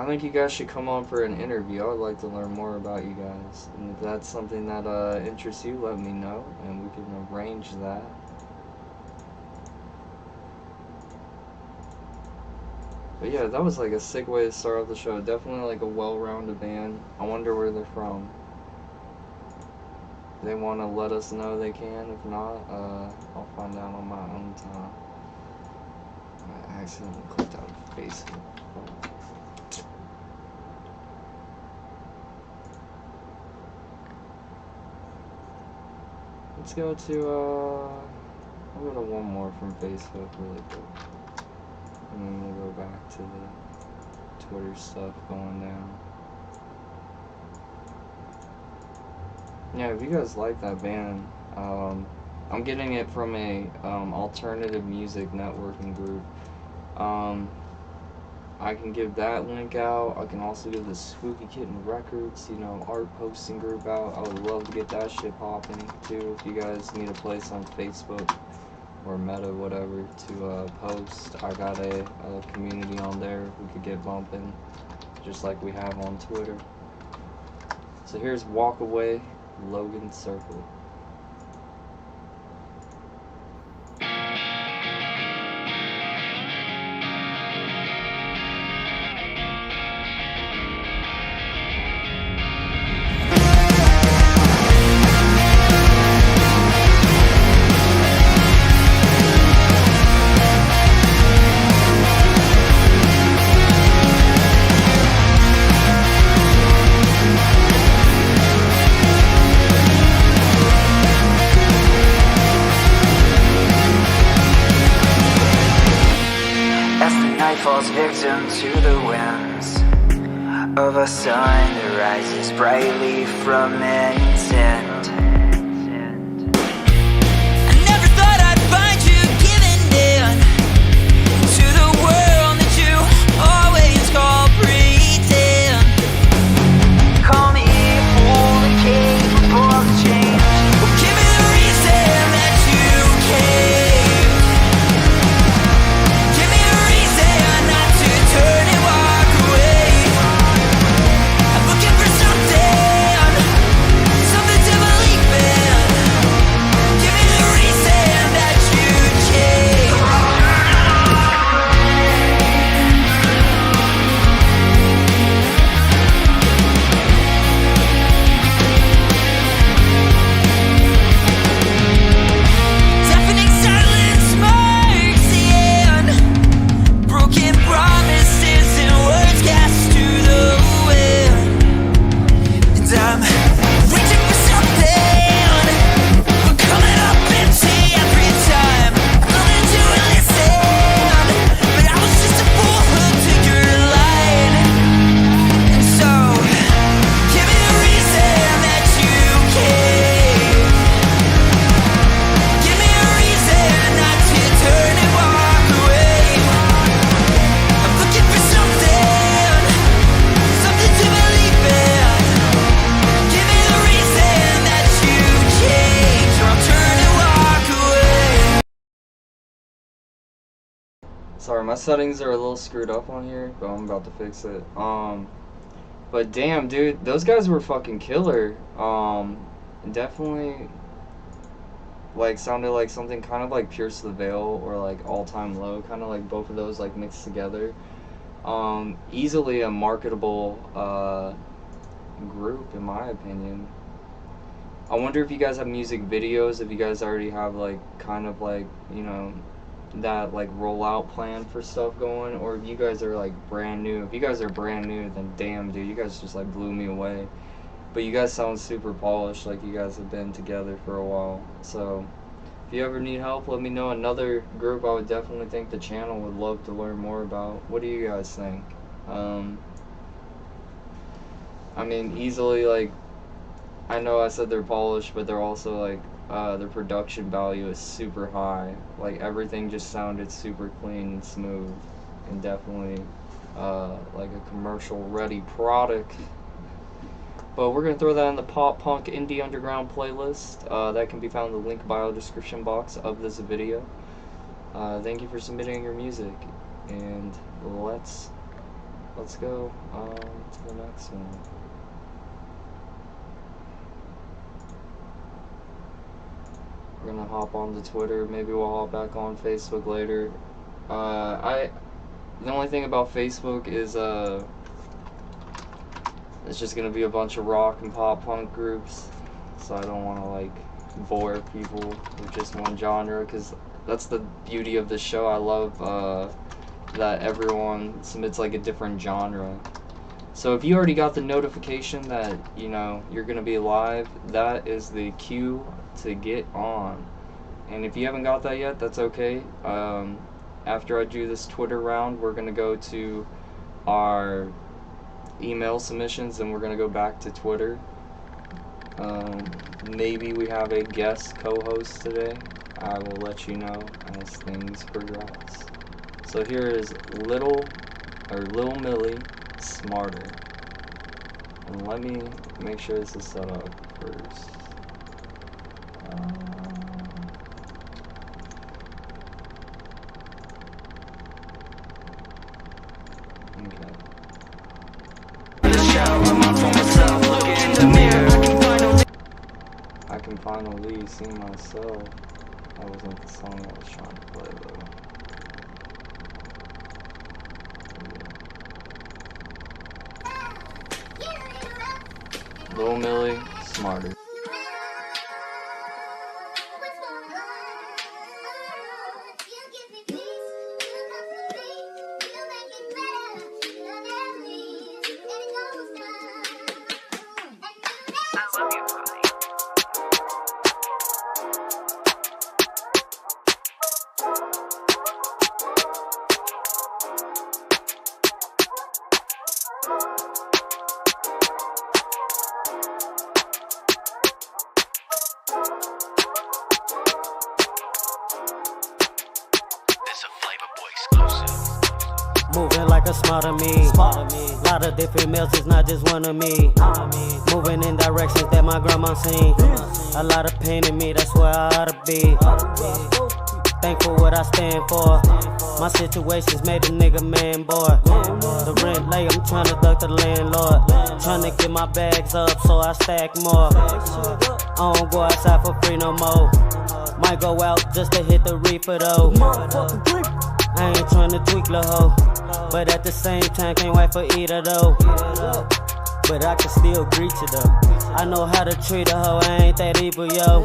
I think you guys should come on for an interview. I would like to learn more about you guys. And if that's something that interests you, let me know, and we can arrange that. But yeah, that was like a sick way to start off the show. Definitely like a well-rounded band. I wonder where they're from. If they want to let us know, they can. If not, I'll find out on my own time. I accidentally clicked out of Facebook. Let's go to, I'll go to one more from Facebook really quick. And then we'll go back to the Twitter stuff going down. Yeah, if you guys like that band, I'm getting it from a alternative music networking group. I can give that link out. I can also give the Spooky Kitten Records, you know, art posting group out. I would love to get that shit popping too. If you guys need a place on Facebook or Meta, whatever, to post, I got a community on there we could get bumping, just like we have on Twitter. So here's Walk Away, Logan Circle. Falls victim to the whims of a sun that rises brightly from intent. I never thought I'd find you giving in to the world that you always call pretend. Call me fool and capable of change. Well, give me the reason that you came. Turn and walk away. I'm looking for something to believe in. Give me the reason that you came. Deafening silence marks the end. Broken promises and words cast to the wind. And I'm reaching for something, but coming up empty every time. I learned to listen, but I was just a fool hooked to your line. And so, give me the reason that you came. Give me a reason not to turn and walk away. I'm looking for something to believe in. Give me the reason that you change, or I'll turn and walk away. Sorry, my settings are a little screwed up on here, but I'm about to fix it. But damn, dude, those guys were fucking killer. Definitely, like, sounded like something kind of like Pierce the Veil or like All Time Low, kind of like both of those like mixed together. Easily a marketable group, in my opinion. I wonder if you guys have music videos, if you guys already have like kind of like, you know, that like rollout plan for stuff going, or if you guys are like brand new. If you guys are brand new, then damn, dude, you guys just like blew me away. But you guys sound super polished, like you guys have been together for a while. So if you ever need help, let me know. Another group I would definitely think the channel would love to learn more about. What do you guys think? I mean, easily, like, I know I said they're polished, but they're also like their production value is super high. Like, everything just sounded super clean and smooth, and definitely like a commercial ready product. But we're gonna throw that in the pop punk indie underground playlist. That can be found in the link bio description box of this video. Thank you for submitting your music, and let's let's go to the next one. We're gonna hop on to Twitter. Maybe we'll hop back on Facebook later. The only thing about Facebook is it's just gonna be a bunch of rock and pop punk groups. So I don't want to like bore people with just one genre, because that's the beauty of this show. I love that everyone submits like a different genre. So if you already got the notification that, you know, you're gonna be live, that is the cue to get on. And if you haven't got that yet, that's okay. After I do this Twitter round, we're gonna go to our email submissions, and we're gonna go back to Twitter. Maybe we have a guest co-host today. I will let you know as things progress. So here is Lil Millie, Smarter. And let me make sure this is set up first. Okay. I can finally see myself. That wasn't the song I was trying to play though. Lil Millie, Smarter. Moving like a smarter me. Lot of different meals, it's not just one of me. Moving in directions that my grandma seen. A lot of pain in me, that's where I ought to be. Thankful what I stand for. My situations made a nigga man boy. The rent lay, I'm tryna duck the landlord. Tryna get my bags up so I stack more. I don't go outside for free no more. Might go out just to hit the reefer though. I ain't tryna tweak the hoe, but at the same time can't wait for either though. But I can still greet you though. I know how to treat a hoe, I ain't that evil yo.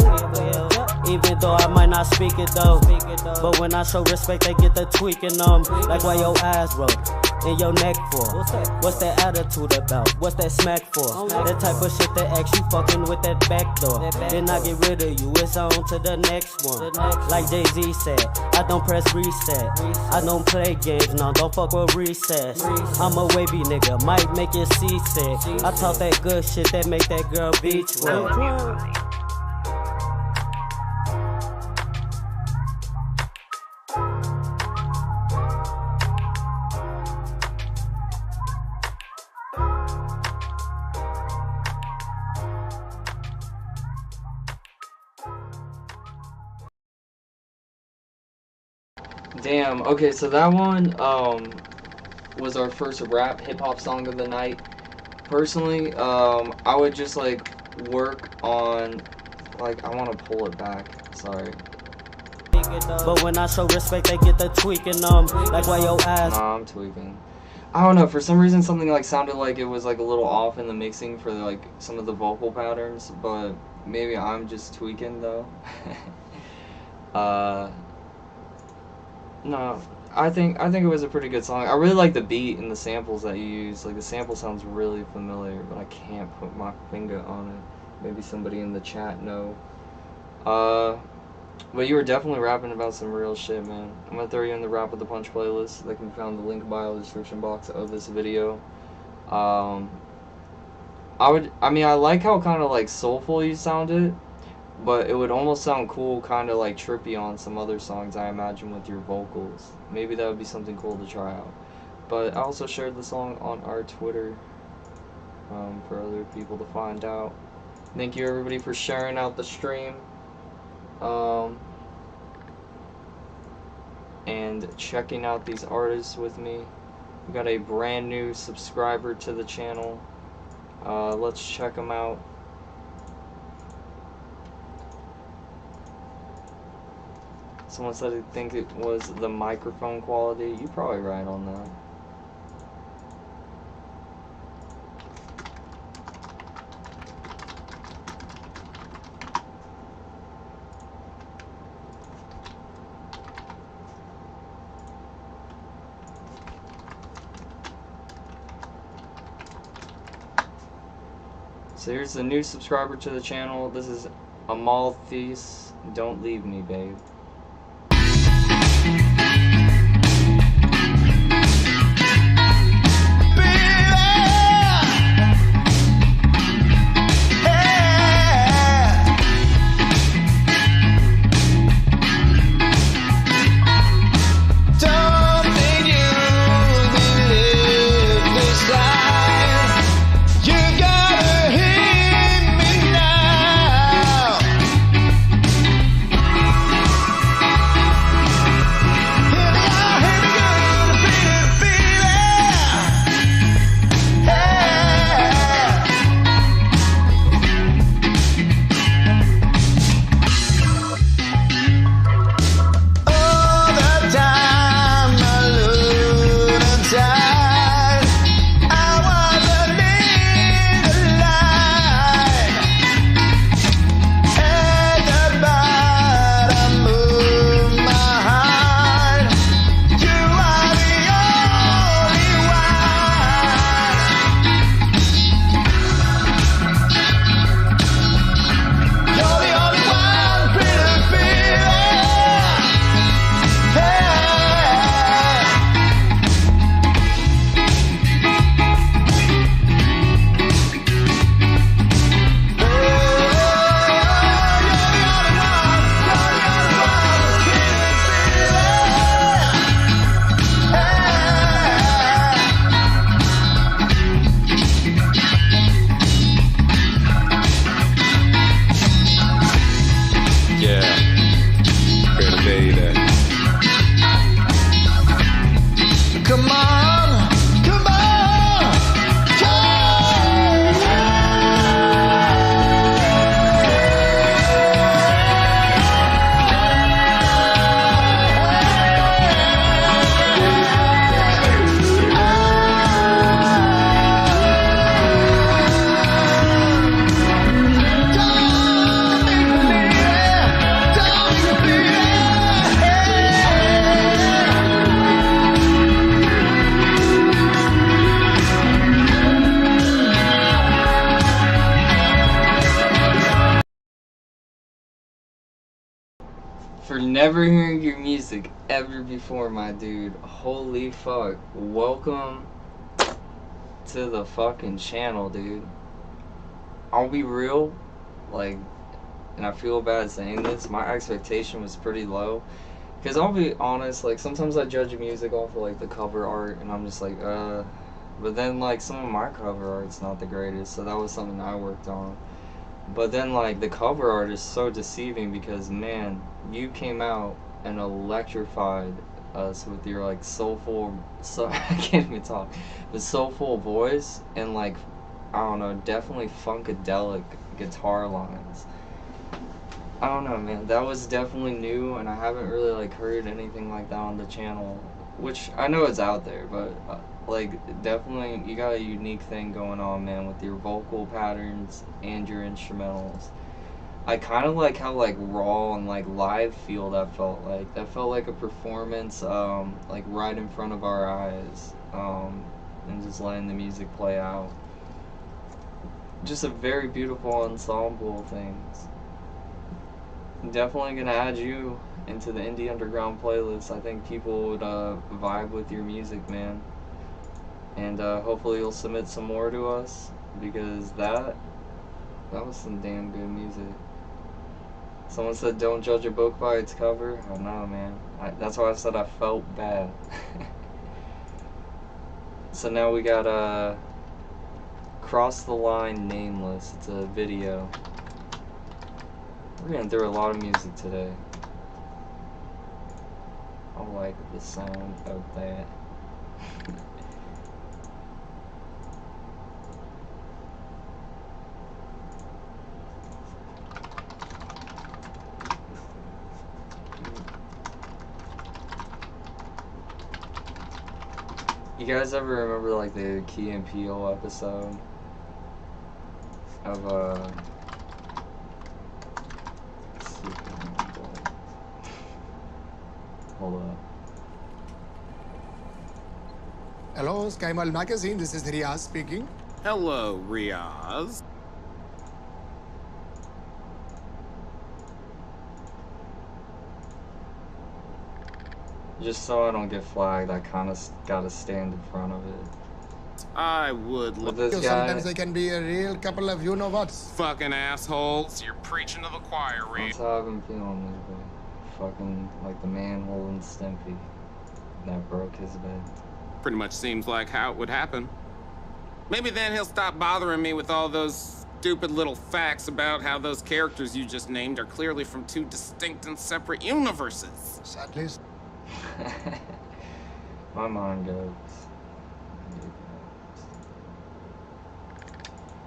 Even though I might not speak it though, but when I show respect they get the tweaking on. Like why your eyes roll and your neck for? What's that attitude about? What's that smack for? That type of shit that acts you fucking with that back door. Then I get rid of you, it's on to the next one. Like Jay-Z said, I don't press reset. I don't play games, no, don't fuck with recess. I'm a wavy nigga, might make you seasick. I talk that good shit that make that girl beach wet. Damn, okay, so that one was our first rap hip-hop song of the night. Personally, I would just like work on, like, I want to pull it back, sorry. But when I show respect they get the tweaking like why your eyes. Nah, I'm tweaking. I don't know, for some reason something like sounded like it was like a little off in the mixing for like some of the vocal patterns, but maybe I'm just tweaking though. No, I think it was a pretty good song. I really like the beat and the samples that you use. Like the sample sounds really familiar, but I can't put my finger on it. Maybe somebody in the chat know. But you were definitely rapping about some real shit, man. I'm gonna throw you in the Rap with the Punch playlist. That can be found in the link bio description box of this video. I like how kind of like soulful you sounded, but it would almost sound cool, kind of like trippy on some other songs, I imagine, with your vocals. Maybe that would be something cool to try out. But I also shared the song on our Twitter for other people to find out. Thank you everybody for sharing out the stream and checking out these artists with me. We got a brand new subscriber to the channel. Let's check him out. Someone said they think it was the microphone quality. You're probably right on that. So here's the new subscriber to the channel. This is Amalthus. Don't leave me, babe. For never hearing your music ever before, my dude. Holy fuck. Welcome to the fucking channel, dude. I'll be real, like, and I feel bad saying this, my expectation was pretty low. Because I'll be honest, like, sometimes I judge music off of, like, the cover art, and I'm just like, but then, like, some of my cover art's not the greatest, so that was something I worked on. But then, like, the cover art is so deceiving because, man, you came out and electrified us with your, like, soulful, I can't even talk, the soulful voice and, like, I don't know, definitely funkadelic guitar lines. I don't know, man, that was definitely new, and I haven't really, like, heard anything like that on the channel, which I know it's out there, but, like, definitely, you got a unique thing going on, man, with your vocal patterns and your instrumentals. I kind of like how, like, raw and, like, live feel that felt like. That felt like a performance, like, right in front of our eyes, and just letting the music play out. Just a very beautiful ensemble of things. Definitely gonna add you into the Indie Underground playlist. I think people would vibe with your music, man. And hopefully you'll submit some more to us, because that was some damn good music. Someone said don't judge a book by its cover. I know, man. That's why I said I felt bad. So now we got Cross the Line Nameless. It's a video. We're getting through a lot of music today. I like the sound of that. You guys ever remember like the Key and Peele episode of let's see if I can remember it. Hold up. Hello, SKRNETWORK magazine. This is Riaz speaking. Hello, Riaz. Just so I don't get flagged, I kind of gotta stand in front of it. I would With this guy, Sometimes they can be a real couple of you-know-what. fucking assholes. You're preaching to the choir, Riaz. that's how I've been feeling lately. Fucking like the man holding Stimpy that broke his bed. Pretty much seems like how it would happen. Maybe then he'll stop bothering me with all those stupid little facts about how those characters you just named are clearly from two distinct and separate universes. Sadly. My mind goes.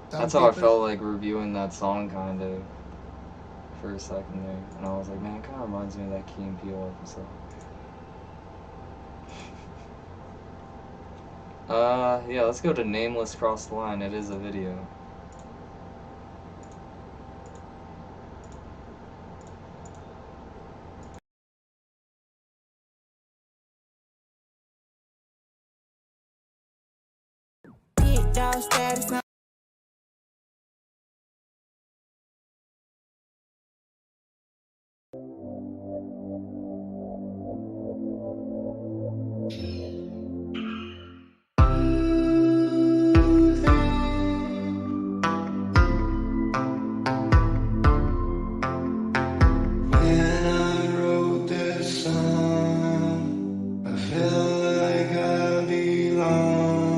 That's how I felt like reviewing that song kind of for a second there. And I was like, man, it kind of reminds me of that Key and Peele episode. Yeah, let's go to Nameless Cross the Line. It is a video. When I wrote this song, I felt like I belong,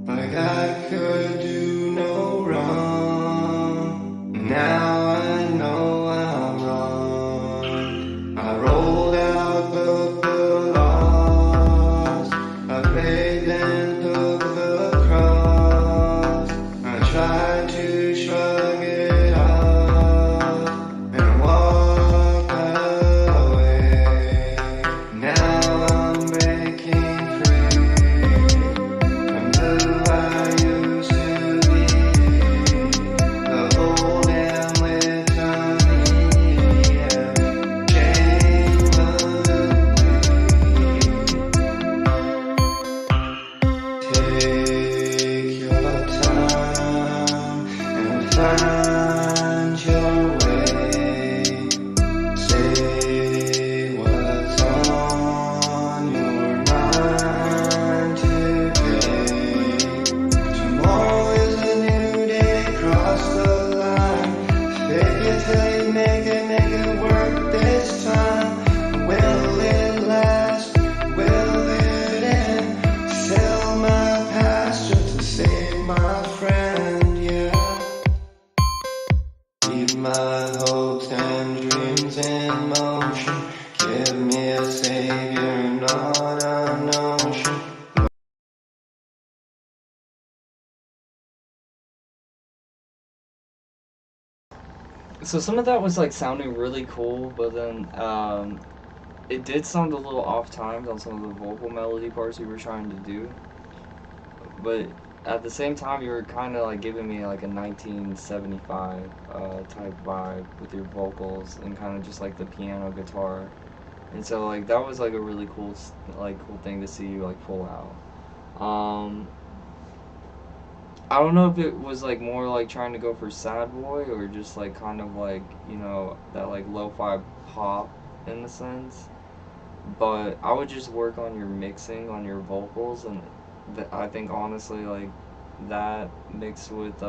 like I could do no wrong. Now I know I'm wrong. I rolled out the loss, I begged and took the cross. I tried to shrug it off and walk away. Now I'm breaking free from who I used to be. The whole damn list on me and take your time and find your way. Say what's on your mind today. Tomorrow is a new day, cross the line. Fake it till you make it work this time. Will it last? Will it end? Sell my past just to save my friend, yeah. Keep my hopes and dreams in motion. Give me a savior, not a notion. So some of that was like sounding really cool, but then it did sound a little off timed on some of the vocal melody parts we were trying to do. But at the same time, you were kind of like giving me like a 1975 type vibe with your vocals and kind of just like the piano guitar. And so like that was like a really cool thing to see you like pull out. I don't know if it was like more like trying to go for sad boy or just like kind of like, you know, that like lo-fi pop in the sense. But I would just work on your mixing on your vocals, and I think honestly like that mixed with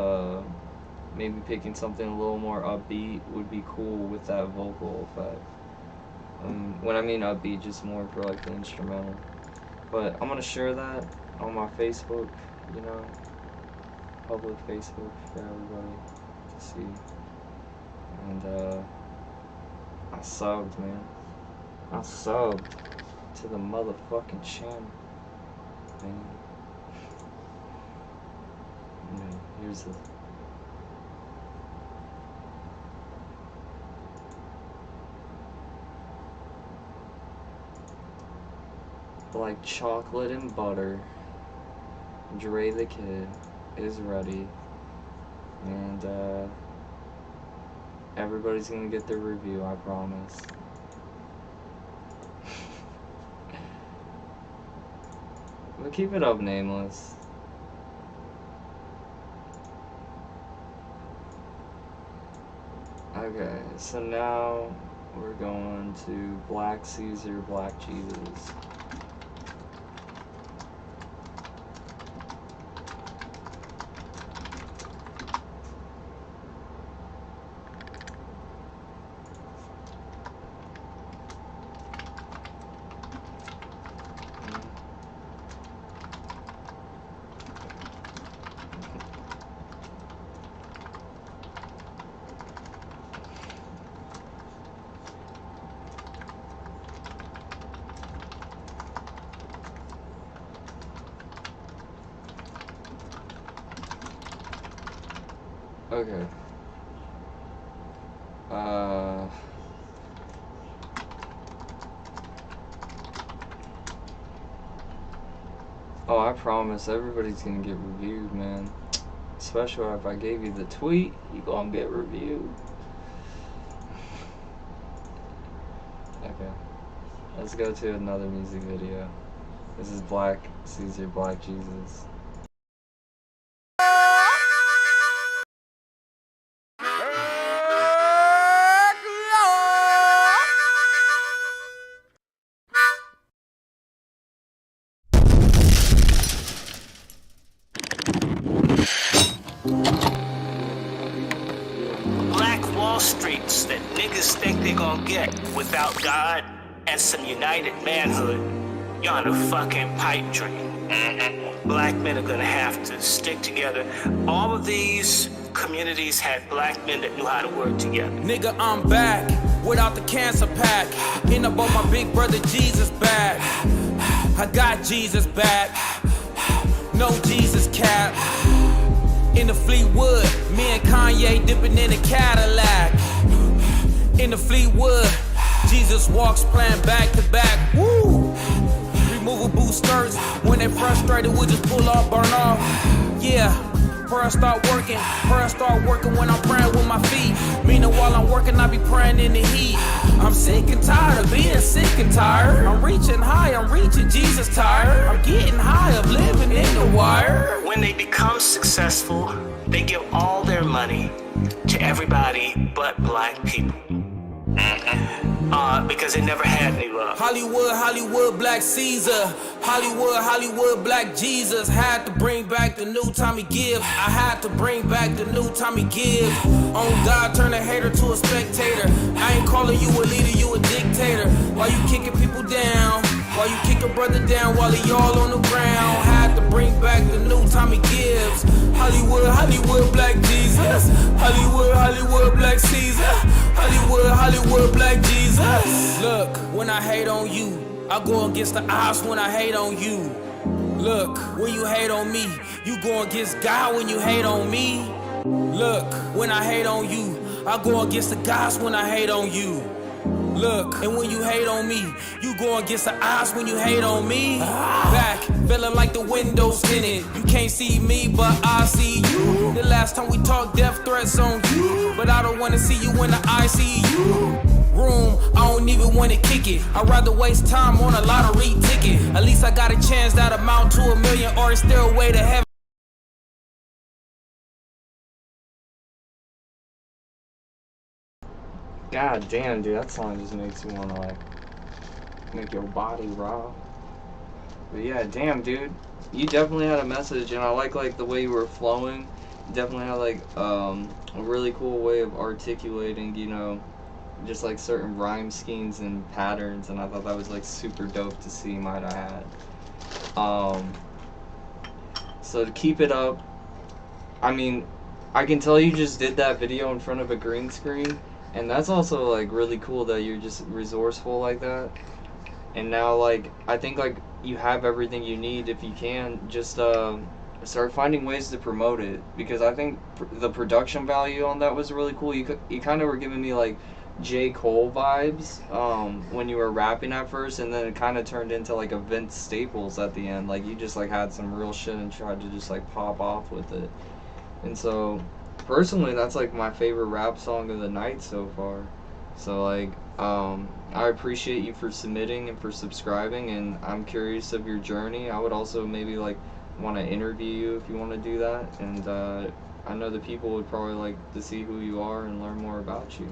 maybe picking something a little more upbeat would be cool with that vocal effect. When I mean upbeat, just more for like the instrumental. But I'm gonna share that on my Facebook, you know, public Facebook for everybody to see. And I subbed, man. I subbed to the motherfucking channel, man. Yeah, here's the. like chocolate and butter. Dre the Kid is ready, and everybody's gonna get their review, I promise. But keep it up, Nameless. Okay, so now we're going to Black Caesar, Black Jesus. Okay. Oh, I promise everybody's gonna get reviewed, man. Especially if I gave you the tweet, you gonna get reviewed. Okay. Let's go to another music video. This is Black Caesar, Black Jesus. Black Wall Streets that niggas think they gon' get without God and some united manhood, you're on a fucking pipe dream. Black men are gonna have to stick together. All of these communities had black men that knew how to work together. Nigga, I'm back without the cancer pack. End up on my big brother Jesus back. I got Jesus back. No Jesus cap. In the Fleetwood, me and Kanye dipping in a Cadillac. In the Fleetwood, Jesus walks playing back to back. Woo! Removable skirts, when they frustrated, we just pull off, burn off. Yeah, prayer start working when I'm praying with my feet. Meaning while I'm working, I be praying in the heat. I'm sick and tired of being sick and tired. I'm reaching high, I'm reaching Jesus tired. I'm getting high of living in the wire. When they become successful, they give all their money to everybody but black people. Because they never had any love. Hollywood, Black Caesar. Hollywood, Black Jesus. Had to bring back the new Tommy Gibbs. I had to bring back the new Tommy Gibbs. On God, turn a hater to a spectator. I ain't calling you a leader, you a dictator. Why you kicking people down? Why you kick a brother down while he all on the ground? Had to bring back the new Tommy Gibbs. Hollywood, Black Jesus. Hollywood, Black Caesar. Hollywood, Black Jesus. Look, when I hate on you, I go against the odds when I hate on you. Look, when you hate on me, you go against God when you hate on me. Look, when I hate on you, I go against the gods when I hate on you. Look, and when you hate on me, you go against the odds when you hate on me. Back, feeling like the window's tinted. You can't see me, but I see you. The last time we talked, death threats on you, but I don't wanna see you in the ICU room. I don't even wanna kick it. I'd rather waste time on a lottery ticket. At least I got a chance that amount to $1 million, or it's still a way to heaven. God damn, dude, that song just makes you wanna like make your body raw. But yeah, damn, dude, you definitely had a message, and I like the way you were flowing. You definitely had like a really cool way of articulating, you know, just like certain rhyme schemes and patterns, and I thought that was like super dope to see. Might I add. So to keep it up, I mean, I can tell you just did that video in front of a green screen. And that's also like really cool that you're just resourceful like that. And now like I think like you have everything you need. If you can just start finding ways to promote it, because I think the production value on that was really cool. You kind of were giving me like J. Cole vibes when you were rapping at first, and then it kind of turned into like a Vince Staples at the end. Like you just like had some real shit and tried to just like pop off with it. And so personally, that's like my favorite rap song of the night so far. So like I appreciate you for submitting and for subscribing, and I'm curious of your journey. I would also maybe like want to interview you if you want to do that, and I know the people would probably like to see who you are and learn more about you.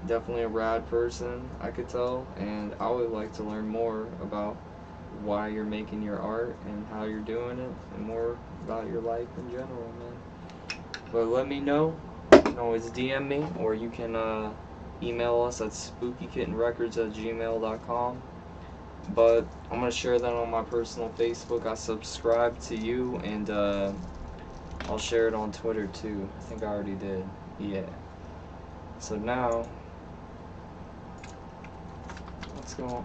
Definitely a rad person, I could tell, and I would like to learn more about why you're making your art and how you're doing it, and more about your life in general, man. But let me know. You can always DM me, or you can email us at spookykittenrecords@gmail.com. But I'm going to share that on my personal Facebook. I subscribe to you, and I'll share it on Twitter too. I think I already did. Yeah. So now, let's go.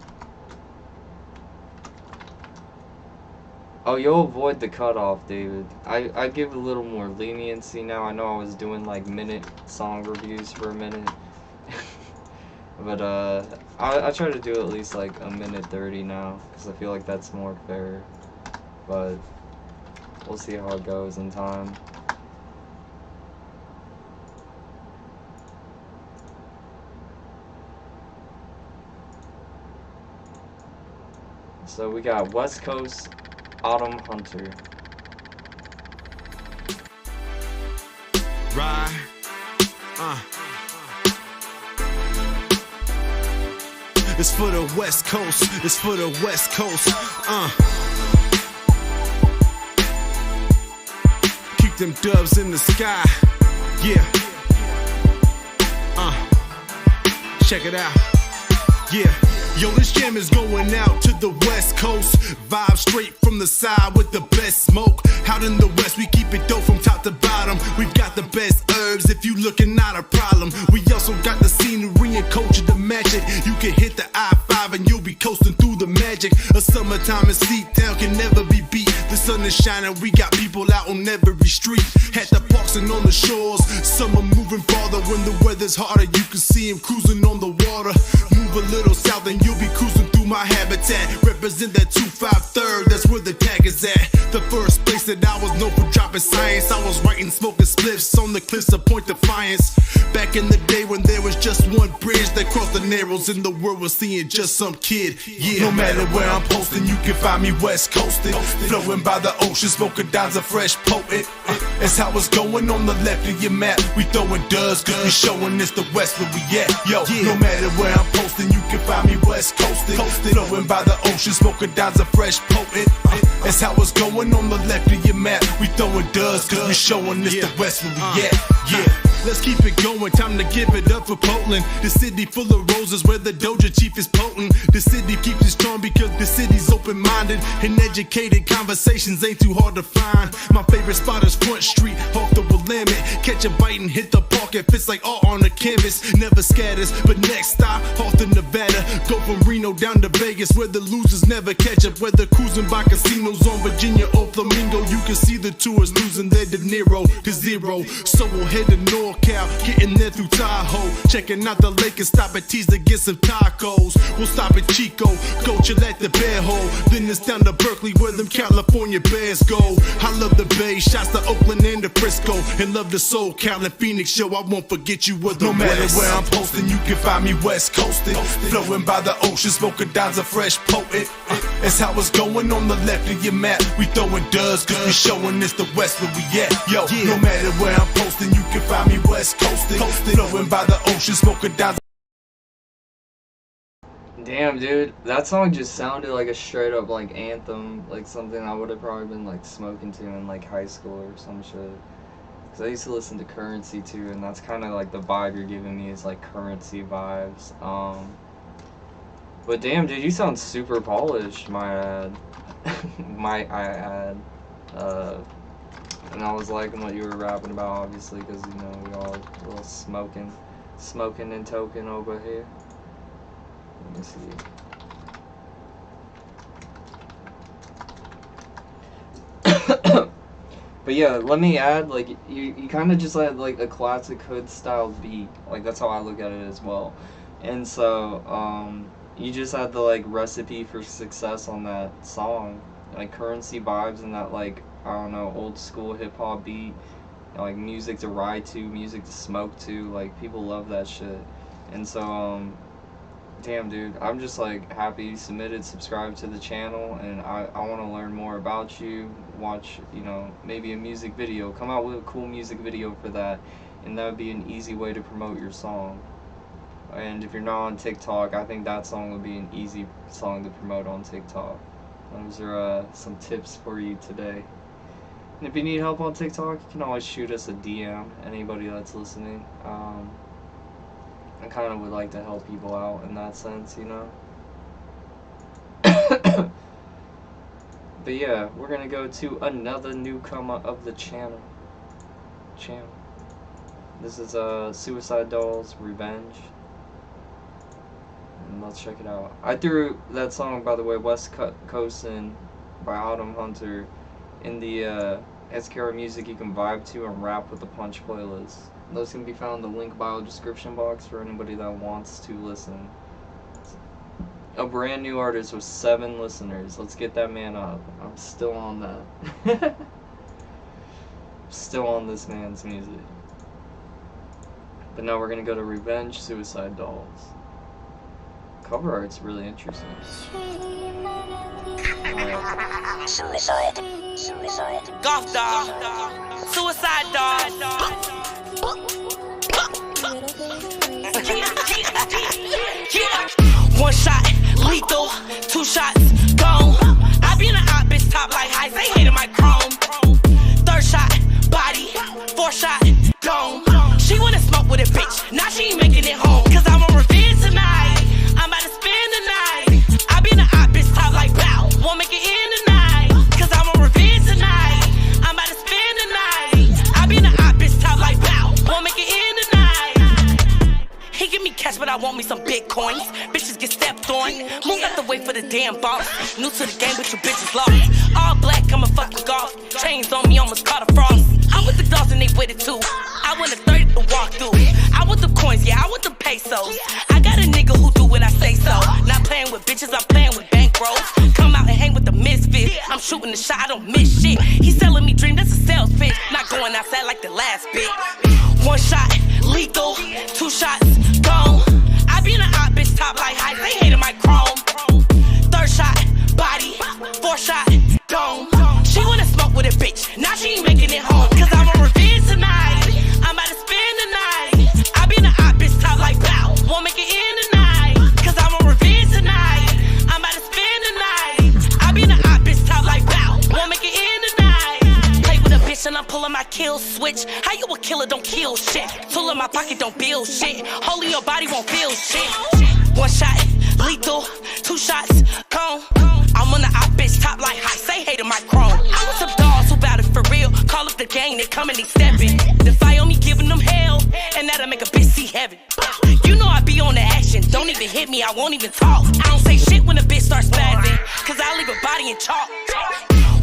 Oh, you'll avoid the cutoff, David. I give a little more leniency now. I know I was doing like minute song reviews for a minute. But I try to do at least like a minute 30 now, because I feel like that's more fair. But we'll see how it goes in time. So we got West Coast Autumn Hunter. Right. It's for the West Coast. It's for the West Coast. Keep them doves in the sky. Yeah. Check it out. Yeah. Yo, this jam is going out to the West Coast. Vibe straight from the side with the best smoke. Out in the West, we keep it dope from top to bottom. We've got the best herbs if you looking, not a problem. We also got the scenery and culture to match it. You can hit the I-5 and you'll be coasting through the magic. A summertime in Seatown can never be beat. The sun is shining, we got people out on every street. At the parks and on the shores, some are moving farther. When the weather's harder, you can see them cruising on the water. Move a little south and you'll be cruising through my habitat. Represent that 253rd, that's where the tag is at. The first place that I was known for dropping science. I was writing smoking spliffs on the cliffs of Point Defiance. Back in the day when there was just one bridge that crossed the narrows and the world was seeing just some kid. Yeah. No matter where I'm posting, you can find me West Coastin'. Flowing by the ocean, smoking downs a fresh potent. That's how it's going on the left of your map. We throwing doves, good and showing it's the West where we at. Yo, no matter where I'm posting, you can find me West Coastin'. Flowing by the ocean, smoking downs a fresh potent. That's how it's going on the left of your map. We throwing doves, good and showing it's the West where we at. Yeah. Let's keep it going, time to give it up for Portland. The city full of roses where the Doja Chief is potent. The city keeps it strong because the city's open-minded, and educated conversations ain't too hard to find. My favorite spot is Front Street, off the Willamette. Catch a bite and hit the park, it fits like art on the canvas. Never scatters, but next stop, off to Nevada. Go from Reno down to Vegas, where the losers never catch up. Whether cruising by casinos on Virginia or Flamingo, you can see the tourists losing their De Niro to zero. So we'll head to NorCal, getting there through Tahoe. Checking out the lake and stop at T's to get some tacos. We'll stop at Chico, go chill at the Bear Hole. Then it's down to Berkeley where them California Bears go. I love the Bay, shots to Oakland and to Frisco. And love the Soul, Cal and Phoenix show. I won't forget you with the West. No matter where I'm posting, you can find me West Coastin'. Flowing by the ocean, smoking downs a fresh potent. That's how it's going on the left of your map. We throwing doves, good and showing it's the West where we at. Yo, no matter where I'm posting, you can find me West Coastin'. Flowing by the ocean, smoking downs. Damn, dude, that song just sounded like a straight up like anthem, like something I would have probably been like smoking to in like high school or some shit. Cause I used to listen to Currency too, and that's kind of like the vibe you're giving me is like Currency vibes. But damn, dude, you sound super polished, might I add. And I was liking what you were rapping about, obviously, because you know we all a little smoking and token over here. Let me see. But yeah, let me add, like, you kind of just had, like, a classic hood style beat. Like, that's how I look at it as well. And so, you just had the, like, recipe for success on that song. Like, Currency vibes and that, like, I don't know, old school hip-hop beat. Like, music to ride to, music to smoke to. Like, people love that shit. And so, damn, dude, I'm just, like, happy you submitted, subscribed to the channel, and I want to learn more about you, watch, you know, maybe a music video, come out with a cool music video for that, and that would be an easy way to promote your song. And if you're not on TikTok, I think that song would be an easy song to promote on TikTok. Those are some tips for you today. And if you need help on TikTok, you can always shoot us a DM, anybody that's listening. I kind of would like to help people out in that sense, you know? But yeah, we're gonna go to another newcomer of the channel. This is Suicide Dolls, Revenge. And let's check it out. I threw that song, by the way, West Coastin' by Autumn Hunter, in the SKR Music You Can Vibe to and Rap with the Punch playlist. Those can be found in the link bio description box for anybody that wants to listen. A brand new artist with 7 listeners. Let's get that man up. I'm still on that. Still on this man's music. But now we're gonna go to Revenge, Suicide Dolls. Cover art's really interesting. Right. Suicide. Golf dog. Suicide dog. One shot, lethal. 2 shots, gone. I be in the hot bitch top like high. They hated my chrome. 3rd shot, body. 4th shot, gone. She wanna smoke with a bitch. Now she ain't making it home. Cause I'm on revenge tonight. I'm about to spend the night. I be in the hot bitch top like bow. Won't make it in tonight. Cause I'm on revenge tonight. I'm about to spend the night. I be in the hot bitch top like bow. Won't make it in tonight. He give me cash, but I want me some bitcoins. Bitches get stepped on. Move out the way for the damn boss. New to the game, but you bitches lost. All black, I'm a fucking golf. Chains on me, almost caught a frost. I want the dogs and they with it too. I want a 30 to walk through. I want the coins, yeah, I want the pesos. I got a nigga who do what I say so. Not playing with bitches, I'm playing with bankrolls. Come out and hang with the misfits. I'm shooting the shot, I don't miss shit. He's selling me dream, that's a sales pitch. Not going outside like the last bit. 1 shot, lethal. 2 shots, gone. I be in a hot bitch top like high. They hated my chrome. 3rd shot, body. 4th shot, gone. She wanna smoke with a bitch. Now she ain't making it home. Cause I'm on revenge tonight. I'm about to spend the night. I be in a hot bitch top like bow. Won't make it in tonight. Cause I'm on revenge tonight. I'm about to spend the night. I be in a hot bitch top like bow. Won't make it in tonight. Play with a bitch and I'm pulling my kill switch. How you a killer don't kill shit? Tool in my pocket don't build shit. Hole in your body won't feel shit. 1 shot, lethal. 2 shots, gone. I'm on the hot bitch top like high. Say hey to my chrome. I want some dogs who bout it for real. Call up the gang, they come and they steppin'. The fire on me giving them hell. And that'll make a bitch see heaven. You know I be on the action. Don't even hit me, I won't even talk. I don't say shit when a bitch starts spazzing. Cause I leave a body in chalk.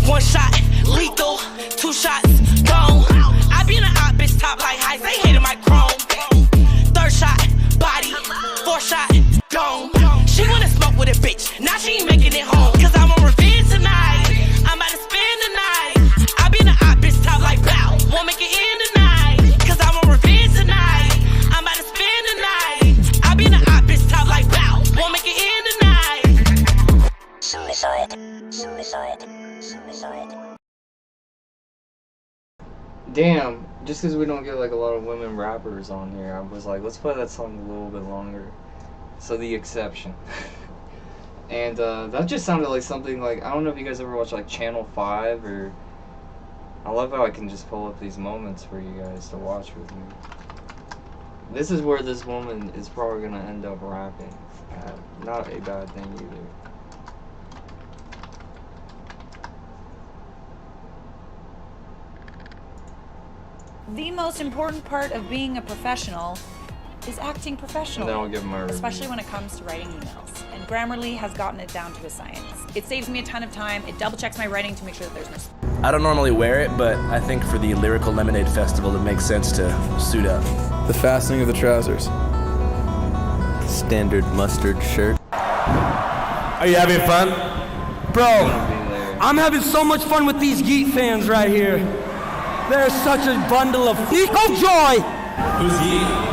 1 shot, lethal. 2 shots, gone. I be in a hot bitch top like high. They hated my chrome. 3rd shot, body. 4th shot, gone. She wanna smoke with a bitch. Now she ain't making it home. Cause I'm on revenge tonight. I'm about to spend the night. I be in a hot bitch top like bow. Won't make it in tonight. Cause I'm on revenge tonight. I'm about to spend the night. I be in a hot bitch top like bow. Won't make it in tonight. Suicide. Damn, just because we don't get like a lot of women rappers on here, I was like, let's play that song a little bit longer. So the exception. And that just sounded like something like, I don't know if you guys ever watch like Channel 5 or... I love how I can just pull up these moments for you guys to watch with me. This is where this woman is probably going to end up rapping. Not a bad thing either. The most important part of being a professional is acting professional. And then I'll give my review. Especially when it comes to writing emails. And Grammarly has gotten it down to a science. It saves me a ton of time. It double checks my writing to make sure that there's no. I don't normally wear it, but I think for the Lyrical Lemonade Festival, it makes sense to suit up. The fastening of the trousers. Standard mustard shirt. Are you having fun? Bro, I'm having so much fun with these Yeet fans right here. They're such a bundle of joy. Who's Yeet?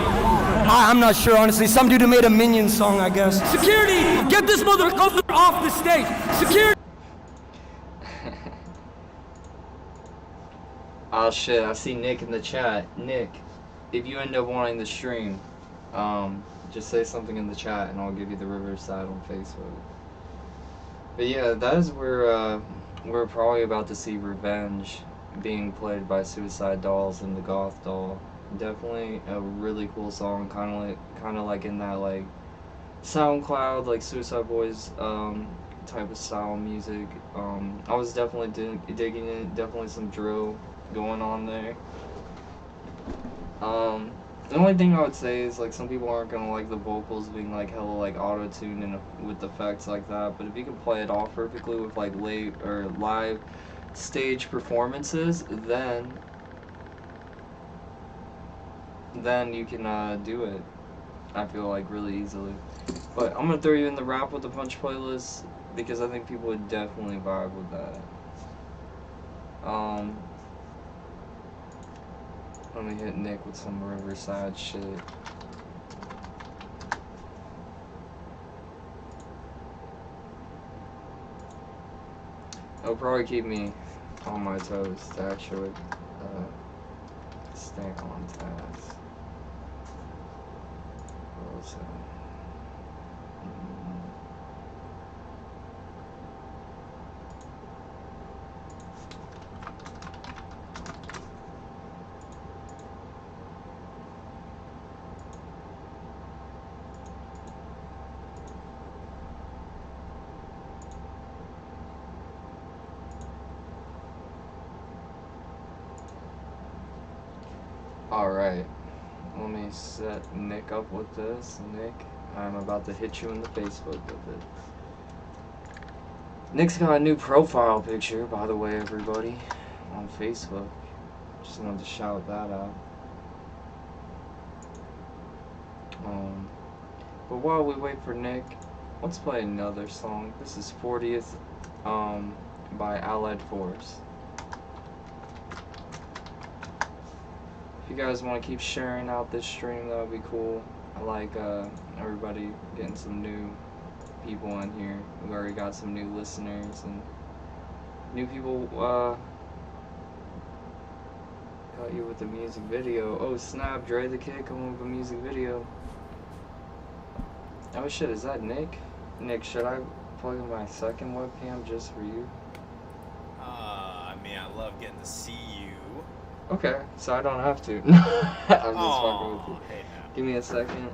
I'm not sure, honestly. Some dude who made a Minion song, I guess. Security, get this motherfucker off the stage. Security. Oh shit, I see Nick in the chat. Nick, if you end up wanting the stream, just say something in the chat and I'll give you the Riverside on Facebook. But yeah, that is where we're probably about to see Revenge being played by Suicide Dolls and the Goth Doll. Definitely a really cool song, kind of like in that like SoundCloud, like Suicide Boys type of style music. I was definitely digging it. Definitely some drill going on there. The only thing I would say is like some people aren't gonna like the vocals being like hella like auto-tuned and with effects like that. But if you can play it off perfectly with like live stage performances, then you can do it. I feel like really easily. But I'm gonna throw you in the Rap with the Punch playlist because I think people would definitely vibe with that. Let me hit Nick with some Riverside shit. It'll probably keep me on my toes to actually stay on task. What was that? Alright, let me set Nick up with this. Nick, I'm about to hit you in the Facebook with it. Nick's got a new profile picture, by the way, everybody, on Facebook. Just wanted to shout that out. But while we wait for Nick, let's play another song. This is 40th by Allied Force. If you guys want to keep sharing out this stream, that would be cool. I like everybody getting some new people in here. We've already got some new listeners and new people got you with the music video. Oh snap, Dre the Kid coming with a music video. Oh shit, is that Nick? Nick, should I plug in my second webcam just for you? I mean, I love getting to see you. Okay, so I don't have to. I'm just fucking with you. Hey, now. Give me a second.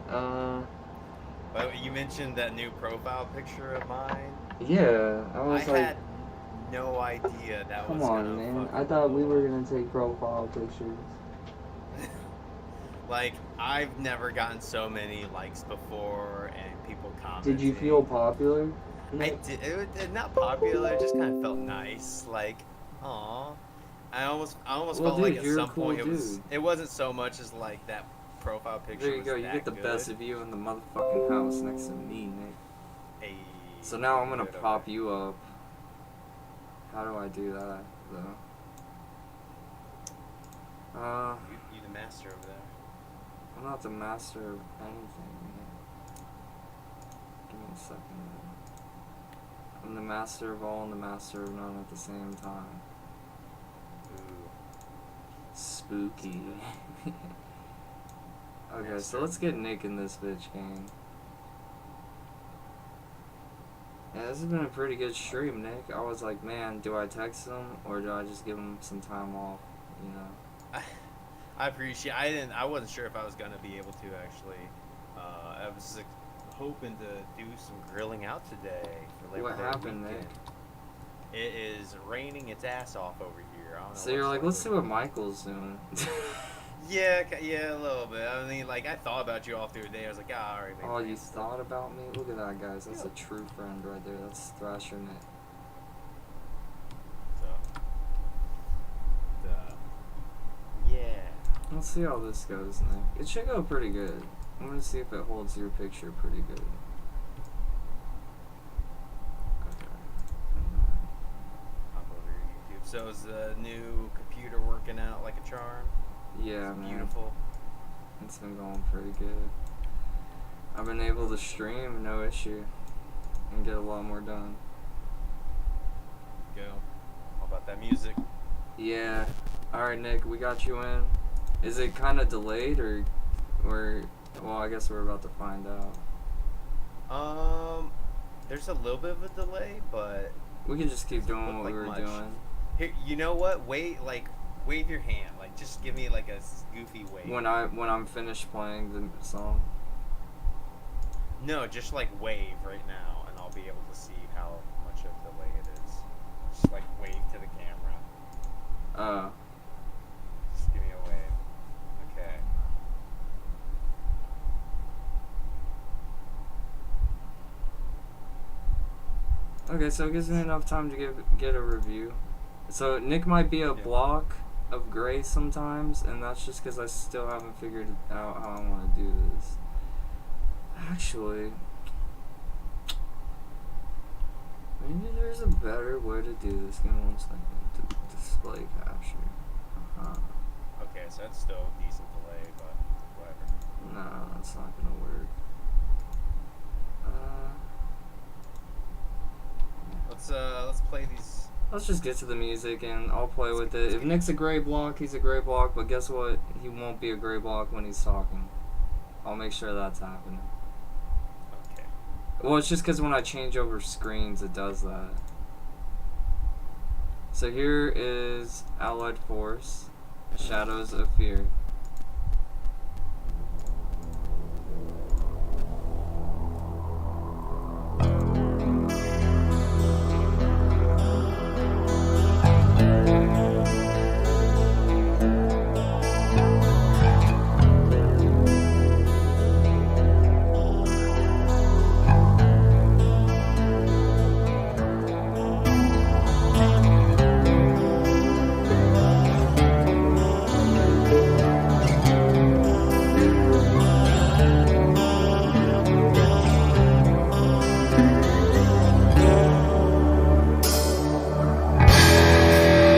But you mentioned that new profile picture of mine. Yeah, I was like, had no idea that come was on, gonna man. fucking I thought we were gonna take profile pictures. Like, I've never gotten so many likes before and people commenting. Did you feel popular? I did. It not popular. It just kind of felt nice. Like, aw. I almost felt like at some point it wasn't so much as like that profile picture. There you go. You get the best of you in the motherfucking house next to me, Nick. Hey, so now I'm gonna pop you up. How do I do that, though? You the master over there. I'm not the master of anything, man. Give me a second. I'm the master of all and the master of none at the same time. Ooh. Spooky. Okay, so let's get Nick in this bitch game. Yeah, this has been a pretty good stream, Nick. I was like, man, do I text him or do I just give him some time off? You know. I appreciate. I wasn't sure if I was gonna be able to actually. I was hoping to do some grilling out today for Labor What Day happened, weekend. Nick? It is raining its ass off over here. I don't know. So you're like, let's see what Michael's doing. Yeah, a little bit. I mean, like, I thought about you all through the day. I was like, ah, alright. Oh, you thought about me? Look at that, guys. That's a true friend right there. That's Thrasher Nick. Let's see how this goes, Nick. It should go pretty good. I'm gonna see if it holds your picture pretty good. Hop over to YouTube. So is the new computer working out like a charm? Yeah, It's man. beautiful. It's been going pretty good. I've been able to stream, no issue, and get a lot more done. Go. How about that music? Yeah. Alright, Nick, we got you in. Is it kind of delayed, or well, I guess we're about to find out. There's a little bit of a delay, but We can just keep doing what we were doing. Here, you know what? Wave your hand. Like, just give me like a goofy wave. When I'm finished playing the song. No, just like wave right now, and I'll be able to see how much of a delay it is. Just like wave to the camera. Just give me a wave. Okay. Okay, so it gives me enough time to get a review. So Nick might be a block of gray sometimes, and that's just because I still haven't figured out how I want to do this. Actually, maybe there's a better way to do this. Give me 1 second. Display capture. Okay, so that's still a decent delay, but whatever. No, that's not gonna work. Let's play these. Let's just get to the music and I'll play with it. If Nick's a gray block, he's a gray block, but guess what? He won't be a gray block when he's talking. I'll make sure that's happening. Okay. Well, it's just because when I change over screens, it does that. So here is Allied Force, Shadows of Fear.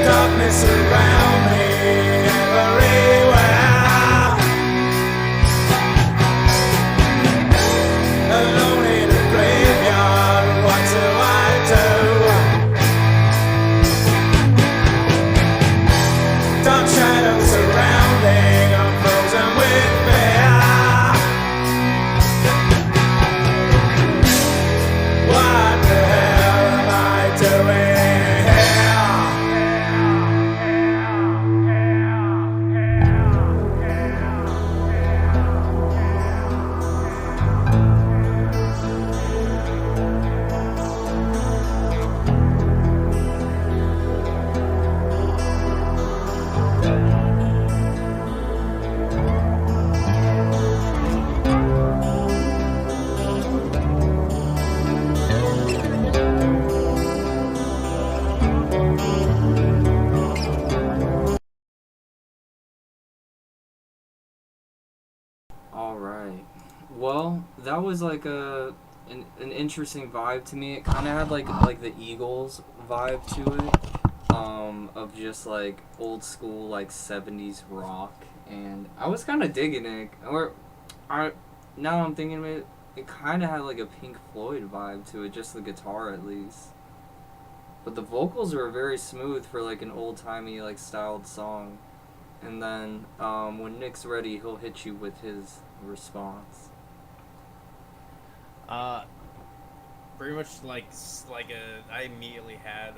Darkness around me everywhere. Alone in a graveyard, what do I do? Dark shadows surrounding, I'm frozen with fear. What the hell am I doing? Alright. Well, that was like an interesting vibe to me. It kind of had like the Eagles vibe to it. Of just like old school like 70s rock, and I was kind of digging it. Now I'm thinking of it, it kind of had like a Pink Floyd vibe to it, just the guitar at least. But the vocals were very smooth for like an old-timey like styled song. And then when Nick's ready, he'll hit you with his response. Pretty much I immediately had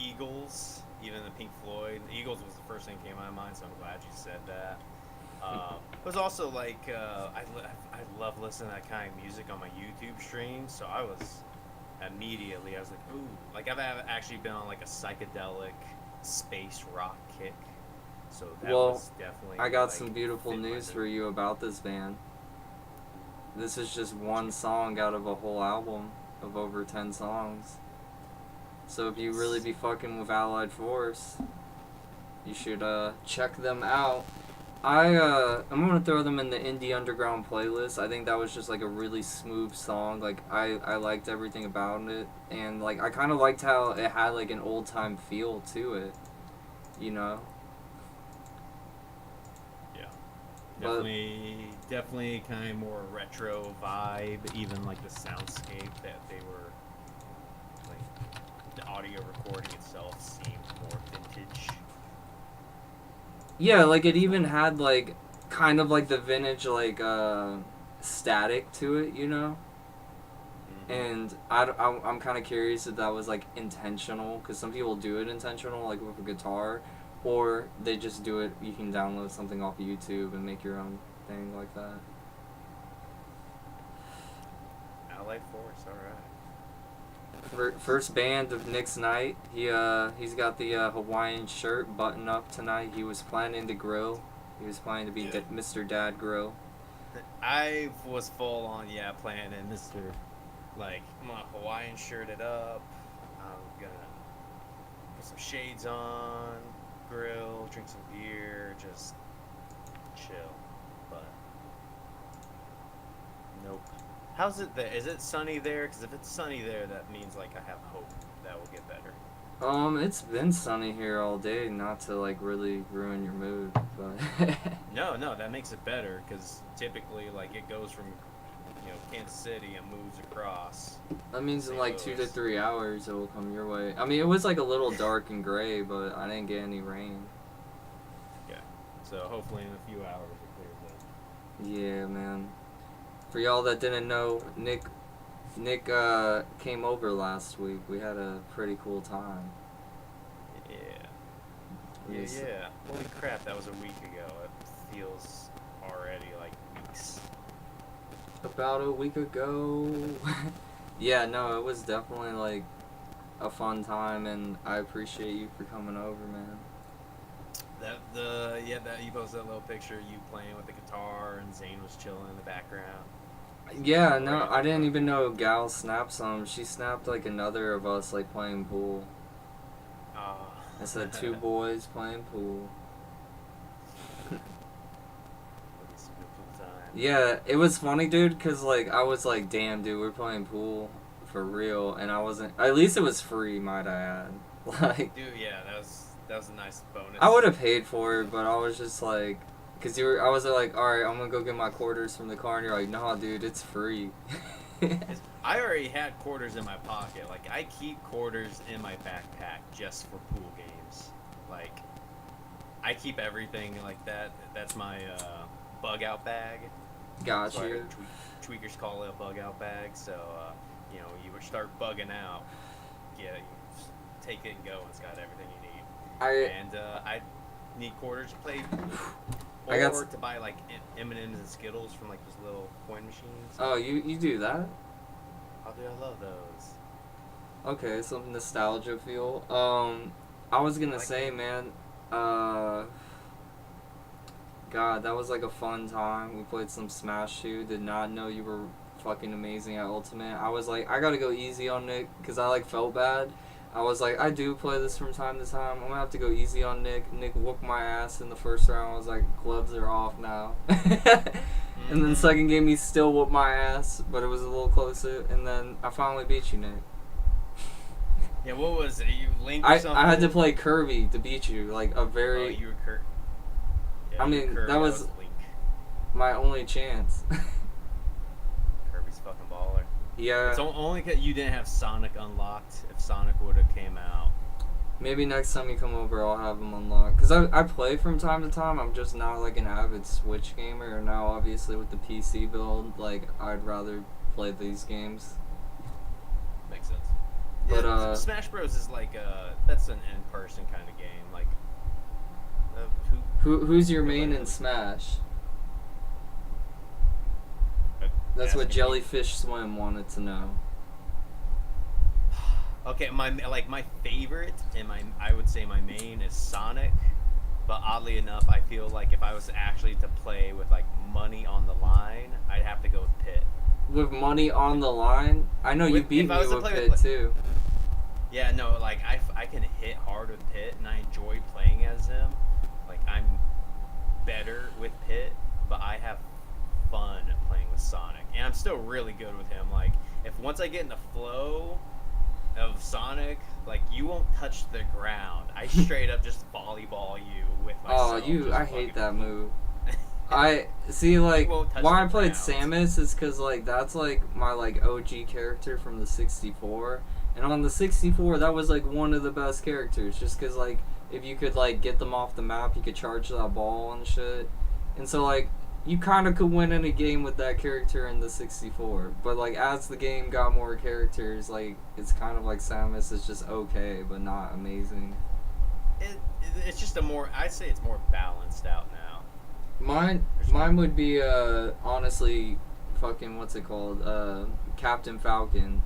Eagles, even the Pink Floyd. Eagles was the first thing that came to my mind, so I'm glad you said that. It was also like I love listening to that kind of music on my YouTube stream, so I was like, ooh, like I've actually been on like a psychedelic space rock kick. So that was definitely. I got some beautiful news for you about this band. This is just one song out of a whole album of over 10 songs. So if you really be fucking with Allied Force, you should check them out. I'm gonna throw them in the indie underground playlist. I think that was just like a really smooth song. Like I liked everything about it, and like I kind of liked how it had like an old time feel to it, you know. Yeah, But- definitely kind of more retro vibe. Even like the soundscape that they were like, the audio recording itself seemed more vintage. Yeah, like it even had like kind of like the vintage like static to it, you know. And I'm kind of curious if that was like intentional, because some people do it intentional, like with a guitar, or they just do it. You can download something off of YouTube and make your own thing like that. Allied Force, all right. First band of Nick's night. He's got the Hawaiian shirt button up tonight. He was planning to grill. He was planning to be Mr. Dad Grill. I was full on planning Mr. Like, I'm gonna Hawaiian shirt it up. I'm gonna put some shades on, grill, drink some beer, just chill. But nope. How's it there? Is it sunny there? Because if it's sunny there, that means like I have hope that will get better. It's been sunny here all day. Not to like really ruin your mood, but No, that makes it better, because typically like it goes from Kansas City and moves across. that means in like 2 to 3 hours it will come your way. I mean, it was like a little dark and gray, but I didn't get any rain. Yeah. So hopefully in a few hours it clears up. Yeah, man. For y'all that didn't know, Nick came over last week. We had a pretty cool time. Yeah. Holy crap, that was a week ago. It feels already like weeks. About a week ago. Yeah, no, it was definitely like a fun time, and I appreciate you for coming over, man. That you posted that little picture of you playing with the guitar and Zane was chilling in the background. Yeah, no, I didn't even know Gal snapped some. She snapped like another of us like playing pool. I said 2 boys playing pool. Yeah, it was funny, dude, because like I was like, damn, dude, we're playing pool for real, and I wasn't. At least it was free, might I add. Like, Dude, yeah, that was a nice bonus. I would have paid for it, but I was just like, cause I was like, all right, I'm gonna go get my quarters from the car, and you're like, nah, dude, it's free. I already had quarters in my pocket. Like, I keep quarters in my backpack just for pool games. Like, I keep everything like that. That's my bug out bag. Got So you. Tweakers call it a bug out bag. So, you would start bugging out. Yeah, you just take it and go. And it's got everything you need. I need quarters to play, or to buy like M&Ms and Skittles from like those little coin machines. Oh, you do that? Oh, dude, I love those. Okay, some nostalgia feel. I was gonna say, man, God, that was like a fun time. We played some Smash 2. Did not know you were fucking amazing at Ultimate. I was like, I gotta go easy on Nick, because I like felt bad. I was like, I do play this from time to time. I'm gonna have to go easy on Nick. Nick whooped my ass in the first round. I was like, gloves are off now. And then second game, he still whooped my ass, but it was a little closer. And then I finally beat you, Nick. Yeah, what was it? You Link or something? I had to play Kirby to beat you. Like a very. Oh, you were Kirby. Yeah, I you were mean, Kirby, that was Link. my only chance. Kirby's fucking baller. Yeah. It's only because you didn't have Sonic unlocked. If Sonic would have came out. Maybe next time you come over, I'll have them unlocked. Because I play from time to time. I'm just not like an avid Switch gamer. And now, obviously, with the PC build, like, I'd rather play these games. Makes sense. But, Yeah, Smash Bros. Is like that's an in-person kind of game. Like, who's your main in Smash? That's what Jellyfish Swim wanted to know. Okay, my favorite and I would say my main is Sonic, but oddly enough, I feel like if I was actually to play with like money on the line, I'd have to go with Pit. With money on the line? I know you beat me with Pit too. Yeah, no, like I can hit hard with Pit, and I enjoy playing as him. Like better with Pit, but I have fun playing with Sonic, and I'm still really good with him. Like, if once I get in the flow of Sonic, like, you won't touch the ground. I straight up just volleyball you with myself. I hate that move. I see, like, why I played Samus is because, like, that's like my like OG character from the 64, and on the 64 that was like one of the best characters, just because, like, if you could like get them off the map, you could charge that ball and shit, and so like you kind of could win any game with that character in the 64. But like as the game got more characters, like it's kind of like Samus is just okay, but not amazing. It's just I'd say it's more balanced out now. Mine would be honestly fucking what's it called? Captain Falcon.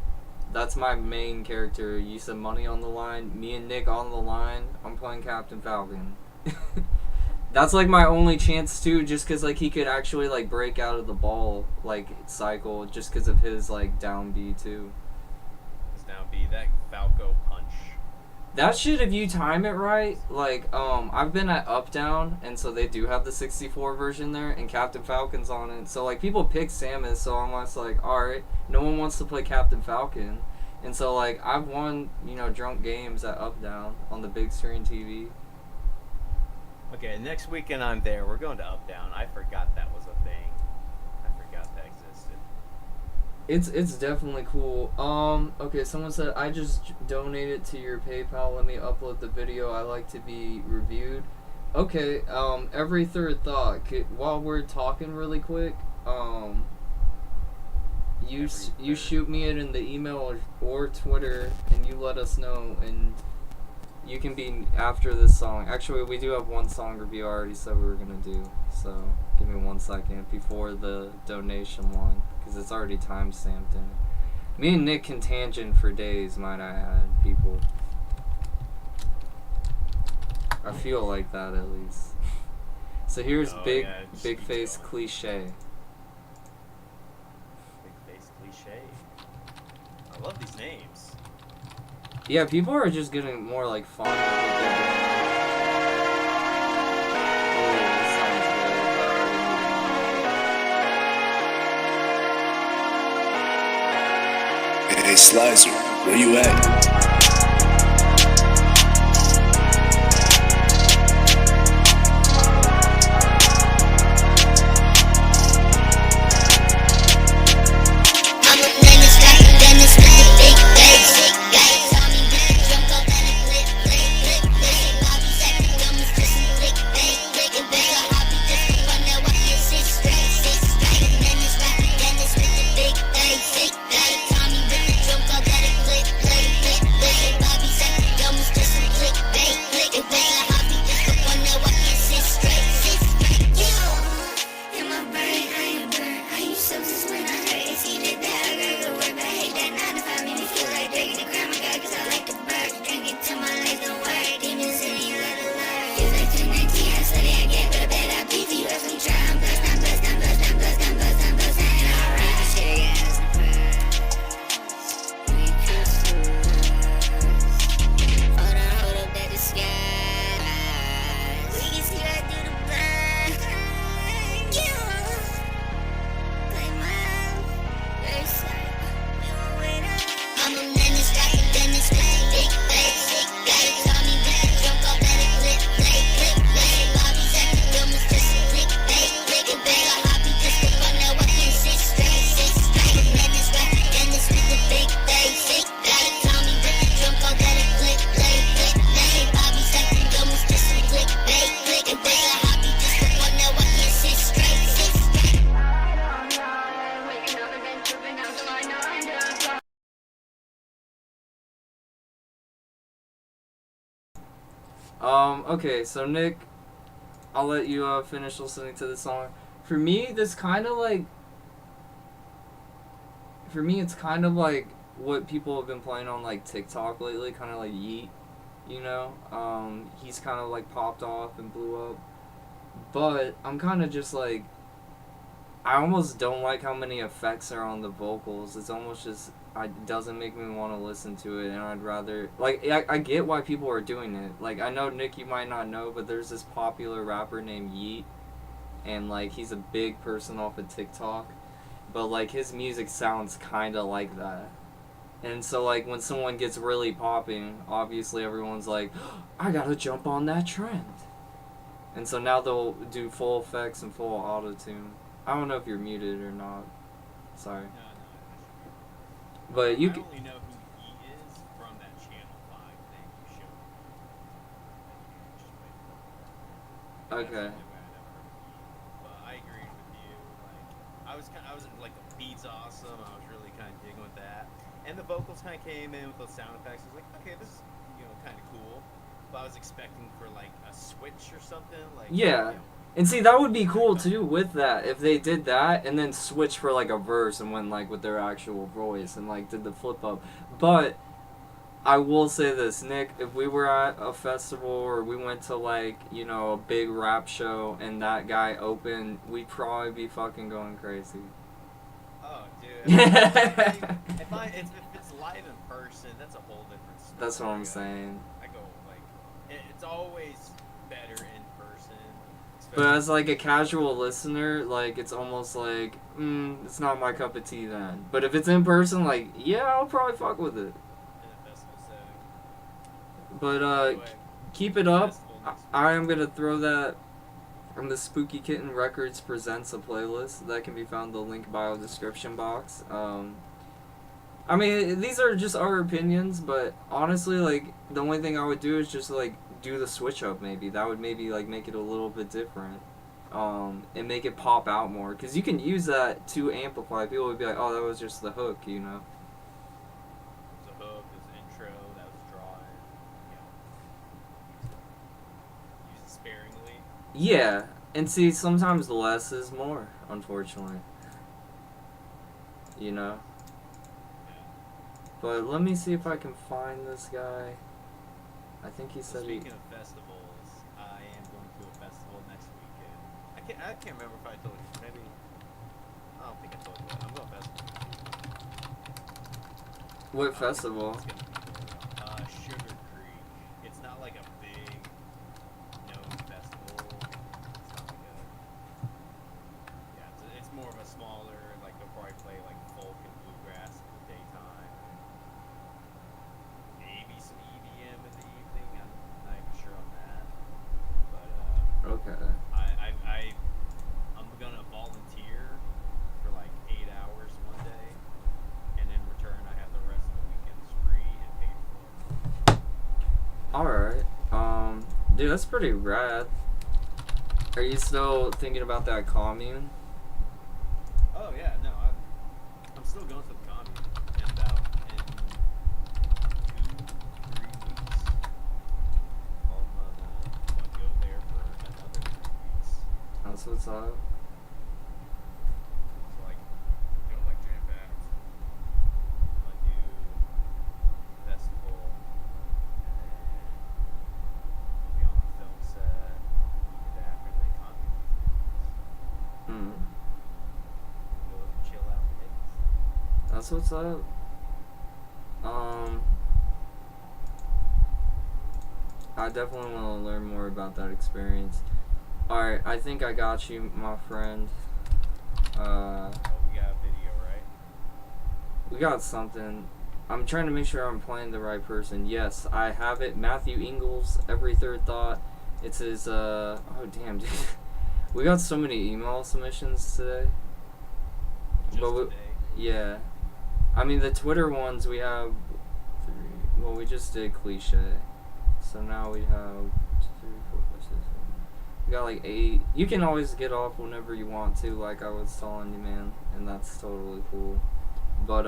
That's my main character. You said money on the line, me and Nick on the line. I'm playing Captain Falcon. That's like my only chance too, just cause like he could actually like break out of the ball like cycle, just cause of his like down B too. His down B, that Falco punch. That shit, if you time it right, like, I've been at Up Down, and so they do have the 64 version there, and Captain Falcon's on it. So, like, people pick Samus, so I'm just like, alright, no one wants to play Captain Falcon. And so, like, I've won, you know, drunk games at Up Down on the big screen TV. Okay, next weekend I'm there. We're going to Up Down. I forgot that was a thing. I forgot that existed. It's definitely cool. Okay, someone said, I just donated to your PayPal. Let me upload the video. I like to be reviewed. Okay, every third thought. While we're talking really quick, you shoot me it in the email or Twitter, and you let us know, and you can be after this song. Actually, we do have one song review I already said we were gonna do, so give me 1 second before the donation one, because it's already time stamped in. Me and Nick can tangent for days, might I add, people. I feel like that at least. So here's Big Face Cliche. Big Face Cliche. I love these names. Yeah, people are just getting more like fun with what they're doing. Ooh, this sounds good. Hey Slicer, where you at? Okay, so Nick, I'll let you finish listening to the song. For me, this kind of like, it's kind of like what people have been playing on like TikTok lately, kind of like Yeet, you know? He's kind of like popped off and blew up. But I'm kind of just like, I almost don't like how many effects are on the vocals. It's almost just, it doesn't make me want to listen to it, and I'd rather, like, I get why people are doing it. Like, I know, Nick, you might not know, but there's this popular rapper named Yeet, and like he's a big person off of TikTok, but like his music sounds kind of like that. And so like when someone gets really popping, obviously everyone's like, I gotta jump on that trend. And so now they'll do full effects and full auto-tune. I don't know if you're muted or not. Sorry. But you I can... only know who he is from that Channel 5 thing you showed me. Okay. But I agree with you. Like, I was like, the beat's awesome. I was really kind of digging with that, and the vocals kind of came in with those sound effects. I was like, okay, this is kind of cool. But I was expecting for like a switch or something. Like Yeah. And see, that would be cool too with that, if they did that and then switch for like a verse and went like with their actual voice and like did the flip up. But I will say this, Nick, if we were at a festival or we went to like, a big rap show and that guy opened, we'd probably be fucking going crazy. Oh, dude. if it's live in person, that's a whole different story. That's what I'm saying. I go like, it's always better in person. But as like a casual listener, like it's almost like, it's not my cup of tea then. But if it's in person, like, yeah, I'll probably fuck with it. But keep it up. I am gonna throw that on the Spooky Kitten Records Presents a playlist that can be found in the link bio description box. I mean, these are just our opinions, but honestly, like the only thing I would do is just like do the switch up. Maybe that would maybe like make it a little bit different, and make it pop out more. Cause you can use that to amplify. People would be like, oh, that was just the hook, There's a hook, there's an intro, that was drawing. Use it sparingly. Yeah, and see, sometimes less is more, unfortunately. But let me see if I can find this guy. I think he said Speaking of festivals, I am going to a festival next weekend. I can't remember if I told you. Maybe I don't think I told you that. I'm going to a festival. What festival? Sugar Creek. It's not like a big known festival. It's not like it's more of a smaller. Like they'll probably play like folk and bluegrass in the daytime. Maybe some EDM in the evening. I'm not even sure on that. But okay. I'm gonna volunteer for like 8 hours one day, and in return I have the rest of the weekends free and paid for. Alright. Dude, that's pretty rad. Are you still thinking about that commune? Oh yeah, no, I'm still going to the commune in 2-3 weeks. I'm gonna go there for another 3 weeks. That's what's up. It's like, jam packed. I'm gonna do festival, and then be on a film set, get after the commune. Go chill out for days. That's what's up. I definitely want to learn more about that experience. Alright, I think I got you, my friend. We got a video, right? We got something. I'm trying to make sure I'm playing the right person. Yes, I have it. Matthew Ingalls, Every Third Thought. It's his, oh damn, dude. We got so many email submissions today. Yeah. I mean, the Twitter ones, we have 3. Well, we just did Cliche. So now we have 2, 3, 4, 5, 6, 7. We got like 8. You can always get off whenever you want to, like I was telling you, man. And that's totally cool. But,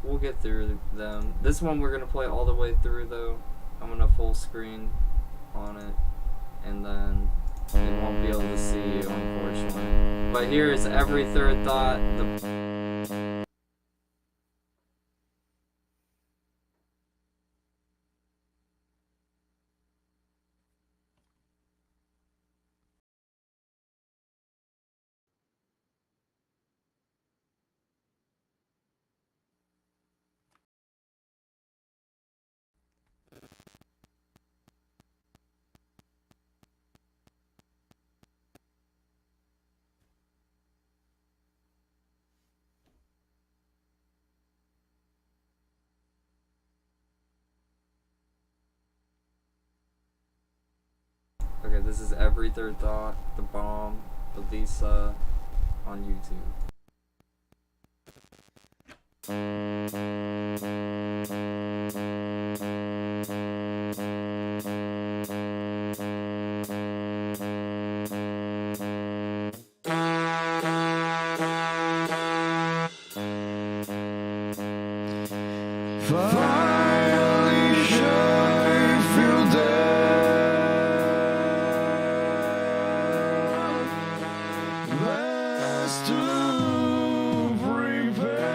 we'll get through them. This one we're gonna play all the way through, though. I'm gonna full screen on it. And then they won't be able to see you, unfortunately. But here is Every Third Thought. This is Every Third Thought, The Bomb, Elisa on YouTube. Finally, sure feel dead. Best to prepare,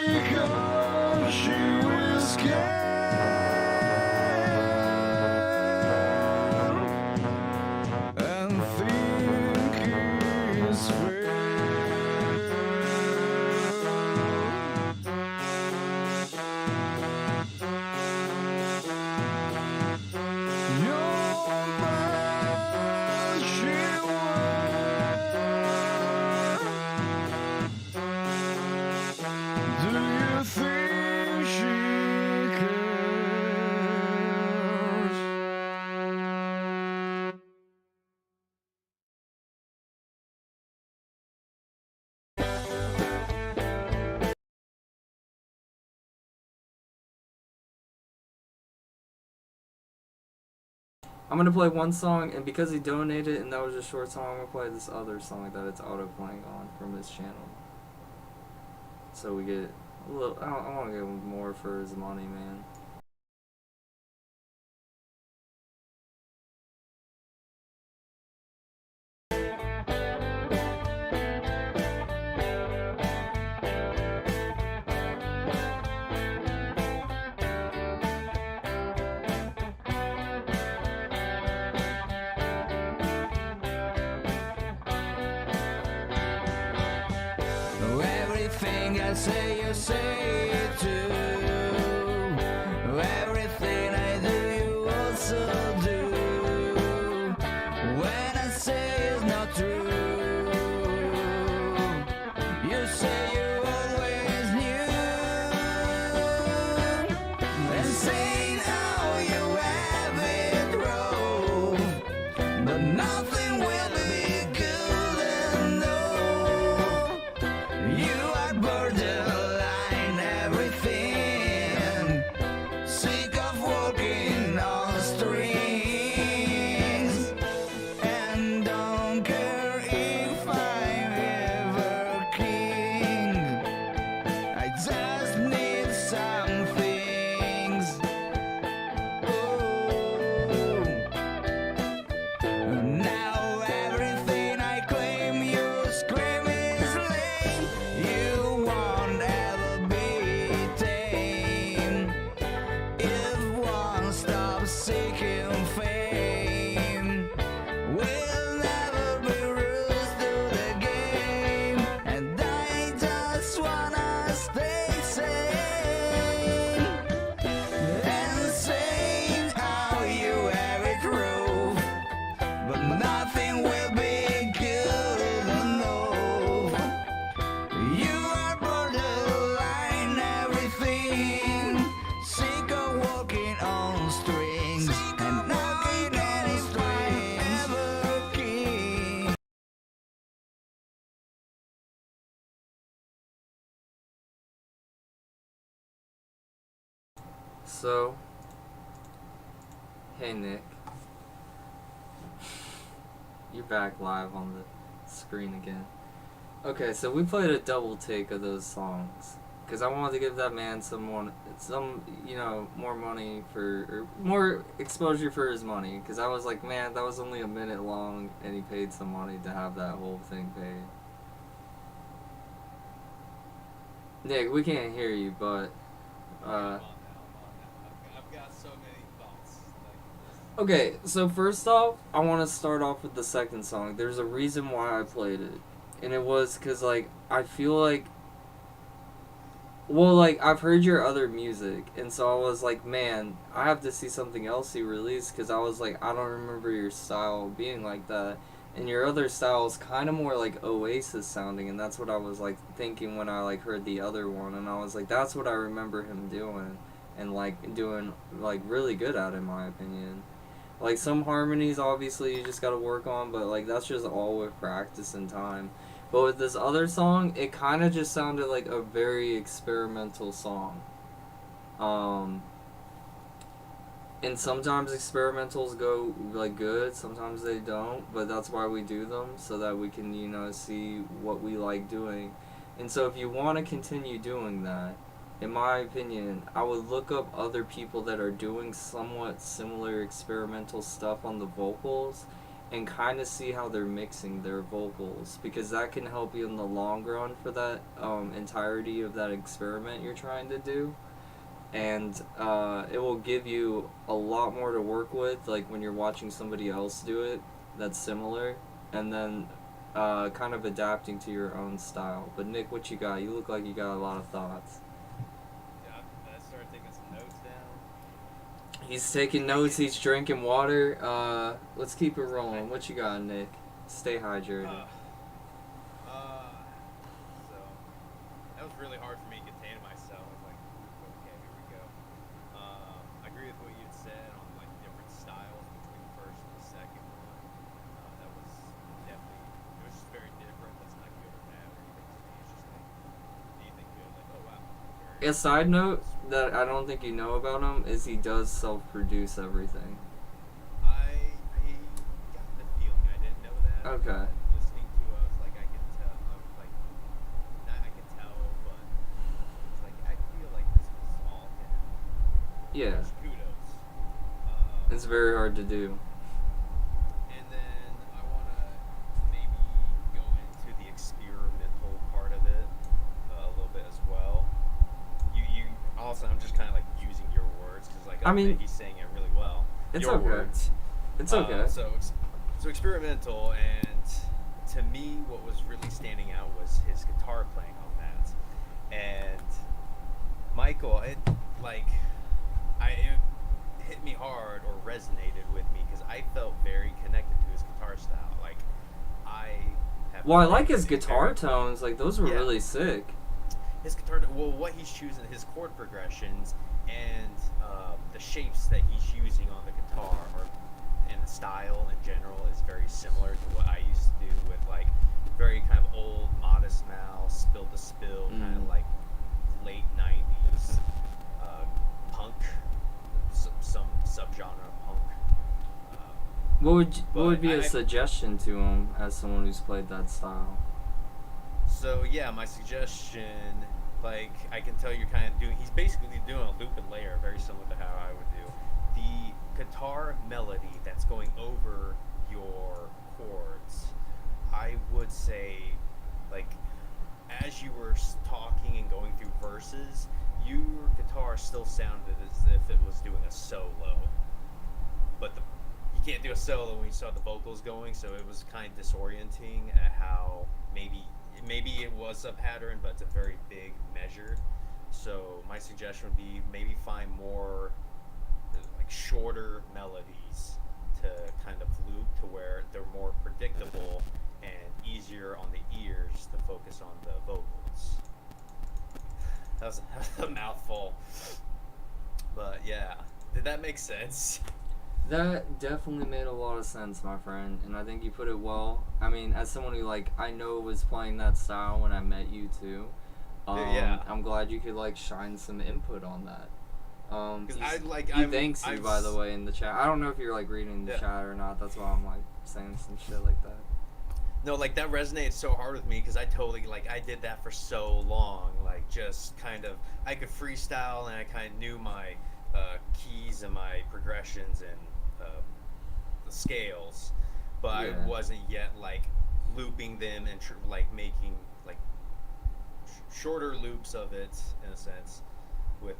because she was scared and think it's fair. Do you think she cares? I'm gonna play one song, and because he donated and that was a short song, I'm gonna play this other song that it's auto playing on from his channel. So we get a little. I want to give him more for his money, man. Everything I say, you say it too. Everything I do, you also do. When I say it's not true, you say you always knew. And saying how you have it wrong, but nothing will be good enough. You are borderline everything, sick of walking on strings, and don't care if I'm ever king. I just need some things. Now everything I claim, you scream is lame. You won't ever be tame if one stops seeking fame. We'll never be rules to the game, and I just wanna stay sane and saying how you have it rough, but nothing will be good enough. You are borderline everything, sick of walking on strings, and knocking any strings. Ever king. So, hey Nick, you're back live on the screen again. Okay, so we played a double take of those songs because I wanted to give that man some more money or more exposure for his money. Because I was like, man, that was only a minute long, and he paid some money to have that whole thing paid. Nick, we can't hear you, but I've got so many thoughts. okay, so first off, I want to start off with the second song. There's a reason why I played it. And it was because, like, I feel like... Well, like, I've heard your other music. And so I was like, man, I have to see something else you released. Because I was like, I don't remember your style being like that. And your other style is kind of more, like, Oasis sounding. And that's what I was, like, thinking when I, like, heard the other one. And I was like, that's what I remember him doing. and like doing like really good at, in my opinion. Like some harmonies, obviously you just gotta work on, but like that's just all with practice and time. But with this other song, it kind of just sounded like a very experimental song. And sometimes experimentals go like good, sometimes they don't, but that's why we do them, so that we can, you know, see what we like doing. And so if you want to continue doing that, in my opinion, I would look up other people that are doing somewhat similar experimental stuff on the vocals and kind of see how they're mixing their vocals, because that can help you in the long run for that entirety of that experiment you're trying to do. And it will give you a lot more to work with, like when you're watching somebody else do it that's similar, and then kind of adapting to your own style. But Nick, what you got? You look like you got a lot of thoughts. Yeah, I started taking some notes down. He's taking notes, he's drinking water. Let's keep it rolling. What you got, Nick? Stay hydrated. So that was really hard for me to contain myself. I was like, okay, here we go. I agree with what you had said on like different styles between the first and the second one. That was definitely, it was just very different. That's not good or bad or anything to me. It's just like anything good. Like, oh wow. A side note that I don't think you know about him is he does self-produce everything. I got the feeling. I didn't know that. Okay. Listening to it, I was like, I can tell. I was like, not I can tell, but it's like I feel like this was all him. Yeah. Which kudos. It's very hard to do. And then I want to maybe go into the experimental part of it a little bit as well. You also, I'm just kind of like using your words because like I mean, he's saying it really well. It's your okay. words. It's okay. So experimental, and to me, what was really standing out was his guitar playing on that. And Michael, it hit me hard or resonated with me because I felt very connected to his guitar style. Like I have. Well, I like his guitar tones. Like those were Yeah. really sick. His guitar, well, what he's choosing, his chord progressions, and the shapes that he's using on the guitar, and the style in general, is very similar to what I used to do with like very kind of old Modest Mouse, Spill to Spill, kind of like late '90s punk, some subgenre of punk. What would be a suggestion to him as someone who's played that style? So yeah, my suggestion, like I can tell you're kind of doing, he's basically doing a loop and layer, very similar to how I would do. The guitar melody that's going over your chords, I would say, like, as you were talking and going through verses, your guitar still sounded as if it was doing a solo. But you can't do a solo when you saw the vocals going, so it was kind of disorienting at how maybe it was a pattern, but it's a very big measure. So my suggestion would be maybe find more like shorter melodies to kind of loop to where they're more predictable and easier on the ears to focus on the vocals. That was a mouthful. But yeah, did that make sense? That definitely made a lot of sense, my friend, and I think you put it well. I mean, as someone who, like, I know was playing that style when I met you, too. Yeah. I'm glad you could, like, shine some input on that. He thanks you, by the way, in the chat. I don't know if you're, like, reading the chat or not. That's why I'm, like, saying some shit like that. No, like, that resonated so hard with me because I totally, like, I did that for so long. Like, just kind of, I could freestyle and I kind of knew my keys and my progressions and the scales, but I wasn't yet like looping them and like making like shorter loops of it in a sense with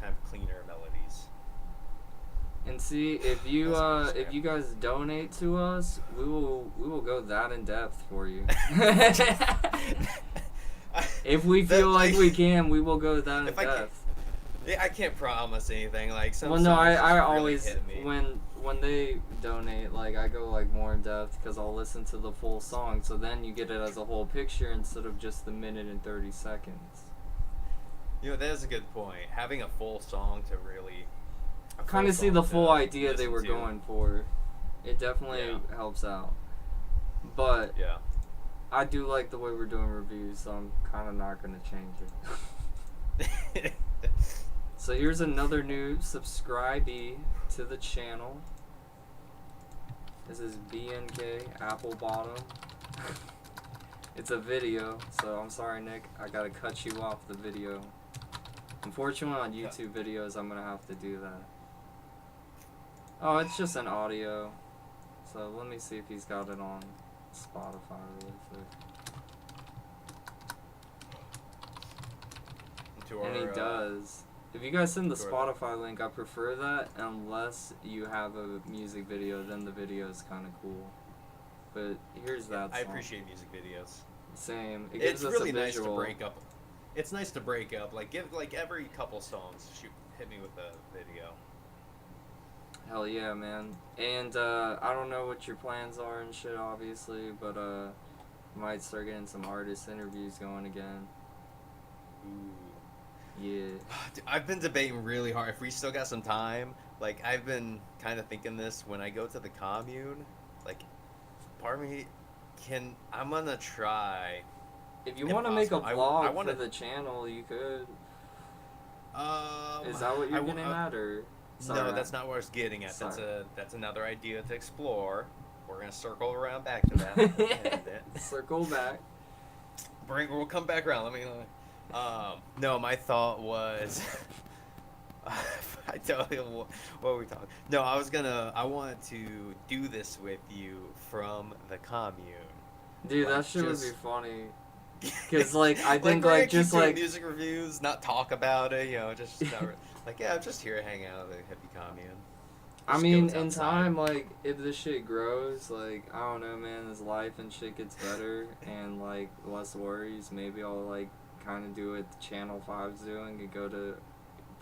kind of cleaner melodies. And see, if you guys donate to us, we will go that in depth for you. If we feel like we can, we will go that in depth. I can't promise anything. Like some. Well, no, I really always hit me. when they donate, like I go like more in depth because I'll listen to the full song. So then you get it as a whole picture instead of just the minute and 30 seconds. You know, that is a good point. Having a full song to really Kind of see the full idea they were going for. It definitely helps out. But yeah, I do like the way we're doing reviews, so I'm kind of not going to change it. So here's another new subscribee to the channel. This is BNK Apple Bottom. It's a video, so I'm sorry, Nick. I gotta cut you off the video. Unfortunately, on YouTube videos, I'm gonna have to do that. Oh, it's just an audio. So let me see if he's got it on Spotify really quick. And he does. If you guys send the Spotify link, I prefer that unless you have a music video, then the video is kind of cool. But here's that song. I appreciate music videos. Same. It gives us really a visual. nice to break up. It's nice to break up. Like give like every couple songs, hit me with a video. Hell yeah, man. And I don't know what your plans are and shit, obviously, but might start getting some artist interviews going again. Ooh. Yeah. I've been debating really hard. If we still got some time, like I've been kind of thinking this when I go to the commune. Like, part of me I'm gonna try. If you want to make a vlog for the channel, you could. Is that what you're getting at, or? Sorry, no, that's not what I was getting at. Sorry. That's another idea to explore. We're gonna circle around back to that. Circle back. We'll come back around. Let me. No, my thought was. I tell you what we talking. No, I wanted to do this with you from the commune. Dude, like, that shit would be funny. Cause like I think like just like music reviews, not talk about it. You know, just like I'm just here hanging out at the hippie commune. I mean, in time, like if this shit grows, like I don't know, man, as life and shit gets better and like less worries, maybe I'll like kind of do what Channel 5's doing and go to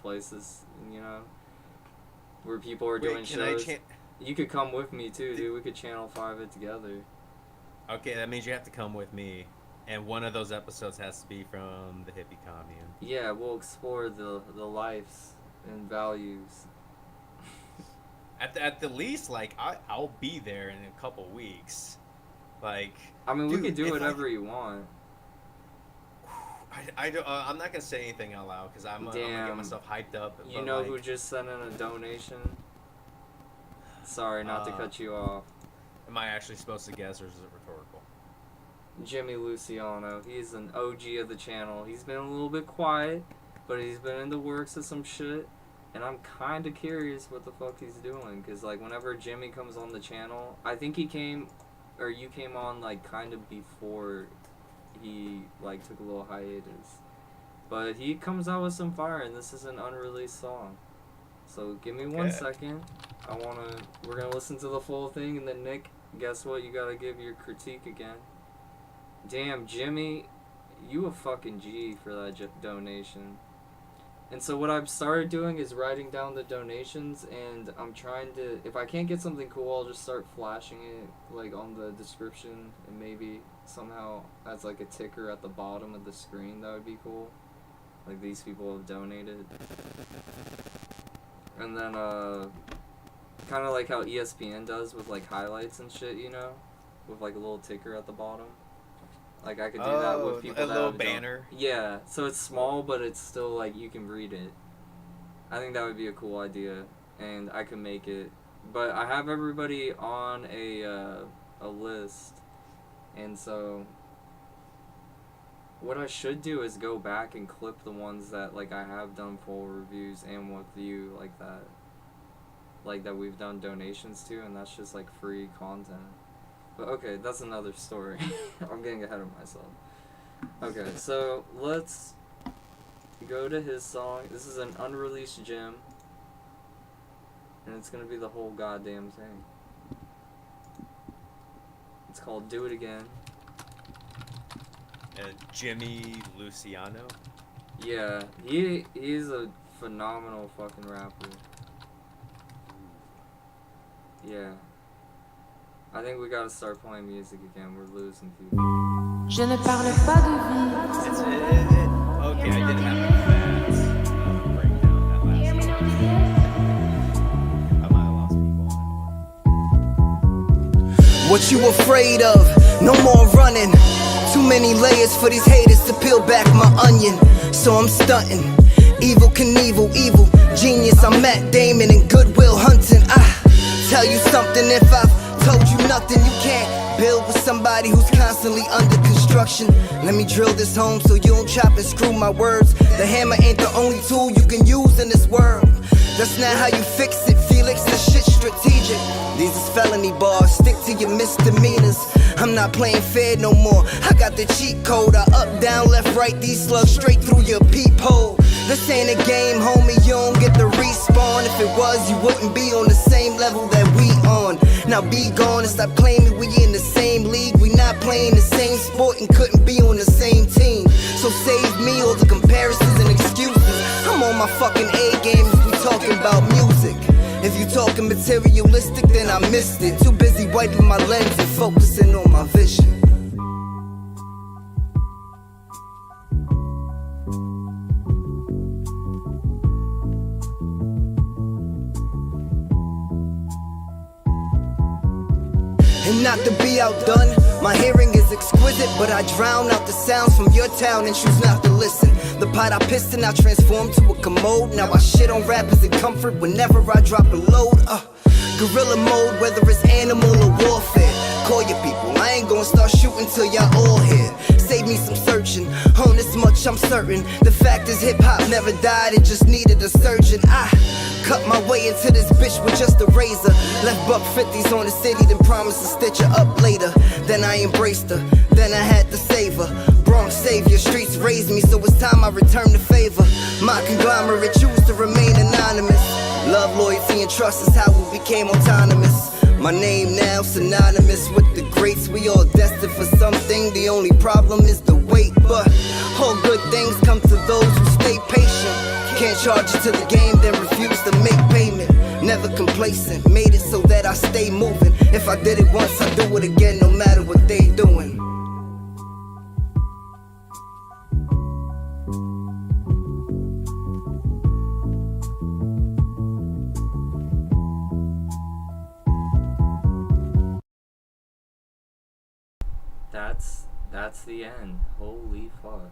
places, you know, where people are doing shows. You could come with me too, dude. We could Channel 5 it together. Okay, that means you have to come with me, and one of those episodes has to be from the hippie commune. Yeah, we'll explore the lives and values. At the least, like I'll be there in a couple weeks. Like, I mean, we could do whatever you want. I'm not gonna say anything out loud because I'm gonna get myself hyped up. You know who just sent in a donation? Sorry, not to cut you off. Am I actually supposed to guess, or is it rhetorical? Jimmy Luciano. He's an OG of the channel. He's been a little bit quiet, but he's been in the works of some shit, and I'm kind of curious what the fuck he's doing. Cause like whenever Jimmy comes on the channel, I think he came, or you came on like kind of before he like took a little hiatus, but he comes out with some fire, and this is an unreleased song. So give me 1 second. We're gonna listen to the full thing, and then Nick, guess what? You gotta give your critique again. Damn, Jimmy, you a fucking G for that donation. And so what I've started doing is writing down the donations, and I'm trying to, if I can't get something cool, I'll just start flashing it like on the description, and maybe somehow as like a ticker at the bottom of the screen. That would be cool. Like these people have donated. And then kind of like how ESPN does with like highlights and shit, you know, with like a little ticker at the bottom. Like I could do that with people. A little banner. Yeah, so it's small, but it's still like you can read it. I think that would be a cool idea, and I could make it. But I have everybody on a list, and so what I should do is go back and clip the ones that like I have done full reviews and with you like that we've done donations to, and that's just like free content. But okay, that's another story. I'm getting ahead of myself. Okay, so let's go to his song. This is an unreleased gem, and it's gonna be the whole goddamn thing. It's called Do It Again. Jimmy Luciano? Yeah, he's a phenomenal fucking rapper. Yeah. I think we gotta start playing music again. We're losing people. Je ne parle pas de vie. Okay, I did have a bad breakdown that last one. I might have lost people on that one. What you afraid of? No more running. Too many layers for these haters to peel back my onion. So I'm stunting. Evil Knievel, evil genius. I'm Matt Damon and Goodwill Hunting. I tell you something, if I've told you nothing, you can't build with somebody who's constantly under construction. Let me drill this home so you don't chop and screw my words. The hammer ain't the only tool you can use in this world. That's not how you fix it, Felix, this shit's strategic. These is felony bars, stick to your misdemeanors. I'm not playing fair no more, I got the cheat code. I up, down, left, right, these slugs straight through your peephole. This ain't a game, homie, you don't get the respawn. If it was, you wouldn't be on the same level that we on. Now be gone and stop claiming we in the same league. We not playing the same sport and couldn't be on the same team. So save me all the comparisons and excuses. I'm on my fucking A game if we talking about music. If you talking materialistic, then I missed it. Too busy wiping my lens and focusing on my vision. And not to be outdone, my hearing is exquisite, but I drown out the sounds from your town and choose not to listen. The pot I pissed in, I transformed to a commode. Now I shit on rappers in comfort whenever I drop a load. Guerrilla mode, whether it's animal or warfare. Call your people, I ain't gonna start shooting till y'all all here. Save me some searching, on this much I'm certain. The fact is hip-hop never died, it just needed a surgeon. I cut my way into this bitch with just a razor. Left buck 50s on the city, then promised to stitch her up later. Then I embraced her, then I had to save her. Bronx savior, streets raised me, so it's time I return the favor. My conglomerate choose to remain anonymous. Love, loyalty, and trust is how we became autonomous. My name now synonymous with the greats. We all destined for something, the only problem is the wait. But all good things come to those who stay patient. Can't charge it to the game, then refuse to make payment. Never complacent, made it so that I stay moving. If I did it once, I do it again, no matter what they doing. That's the end. Holy fuck.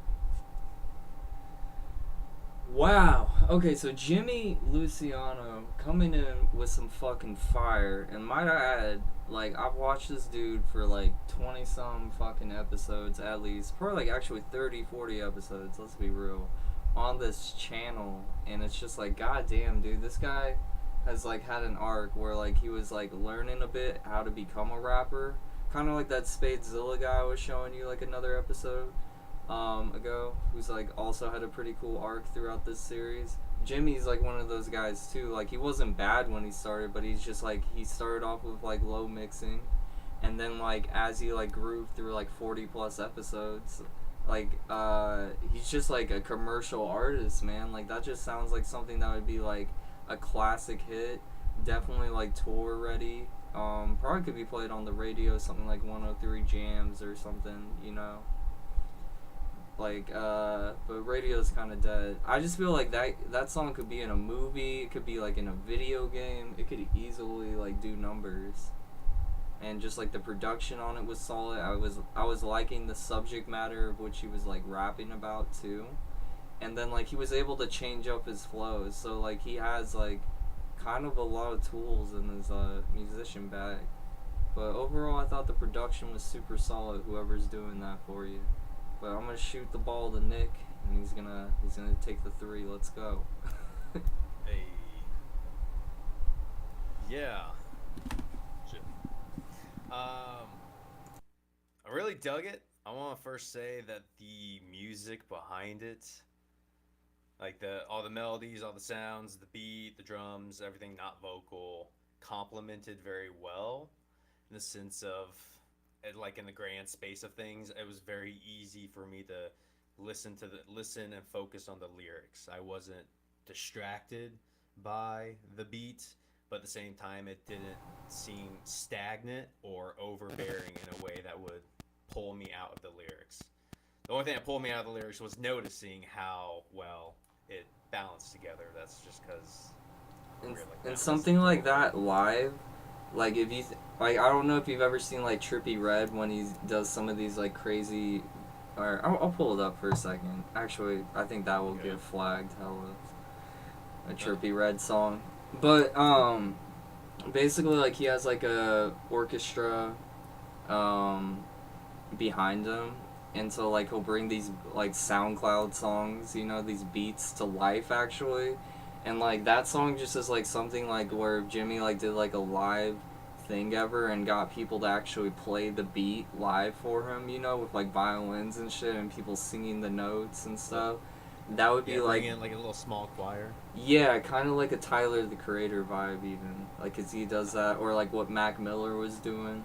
Wow. Okay, so Jimmy Luciano coming in with some fucking fire. And might I add, like, I've watched this dude for like 20 some fucking episodes at least. Probably like actually 30, 40 episodes, let's be real, on this channel. And it's just like, goddamn, dude, this guy has like had an arc where like he was like learning a bit how to become a rapper. Kind of like that Spadezilla guy I was showing you like another episode ago, who's like also had a pretty cool arc throughout this series. Jimmy's like one of those guys too. Like he wasn't bad when he started, but he's just like, he started off with like low mixing, and then like as he like grew through like 40 plus episodes, like he's just like a commercial artist, man. Like that just sounds like something that would be like a classic hit, definitely like tour ready. Probably could be played on the radio, something like 103 Jams or something, you know. Like, but radio's kind of dead. I just feel like that song could be in a movie, it could be like in a video game, it could easily like do numbers. And just like the production on it was solid. I was liking the subject matter of which he was like rapping about too. And then like he was able to change up his flows, so like he has like kind of a lot of tools in his musician bag. But overall I thought the production was super solid, whoever's doing that for you. But I'm gonna shoot the ball to Nick, and he's gonna take the 3. Let's go. Hey. Yeah. Shit. I really dug it. I want to first say that the music behind it, like all the melodies, all the sounds, the beat, the drums, everything not vocal, complemented very well, in the sense of, like in the grand space of things, it was very easy for me to listen and focus on the lyrics. I wasn't distracted by the beat, but at the same time it didn't seem stagnant or overbearing in a way that would pull me out of the lyrics. The only thing that pulled me out of the lyrics was noticing how well it balanced together. That's just because. And something like that live, like if you like, I don't know if you've ever seen like Trippie Redd when he does some of these like crazy. Or I'll pull it up for a second. Actually, I think that will get flagged. Hella a Trippie Redd song, but basically like he has like a orchestra, behind him. And so, like, he'll bring these, like, SoundCloud songs, you know, these beats to life, actually. And, like, that song just is, like, something, like, where Jimmy, like, did, like, a live thing ever and got people to actually play the beat live for him, you know, with, like, violins and shit and people singing the notes and stuff. That would be, like... bring in, like, a little small choir. Yeah, kind of like a Tyler, the Creator vibe, even. Like, 'cause he does that, or, like, what Mac Miller was doing.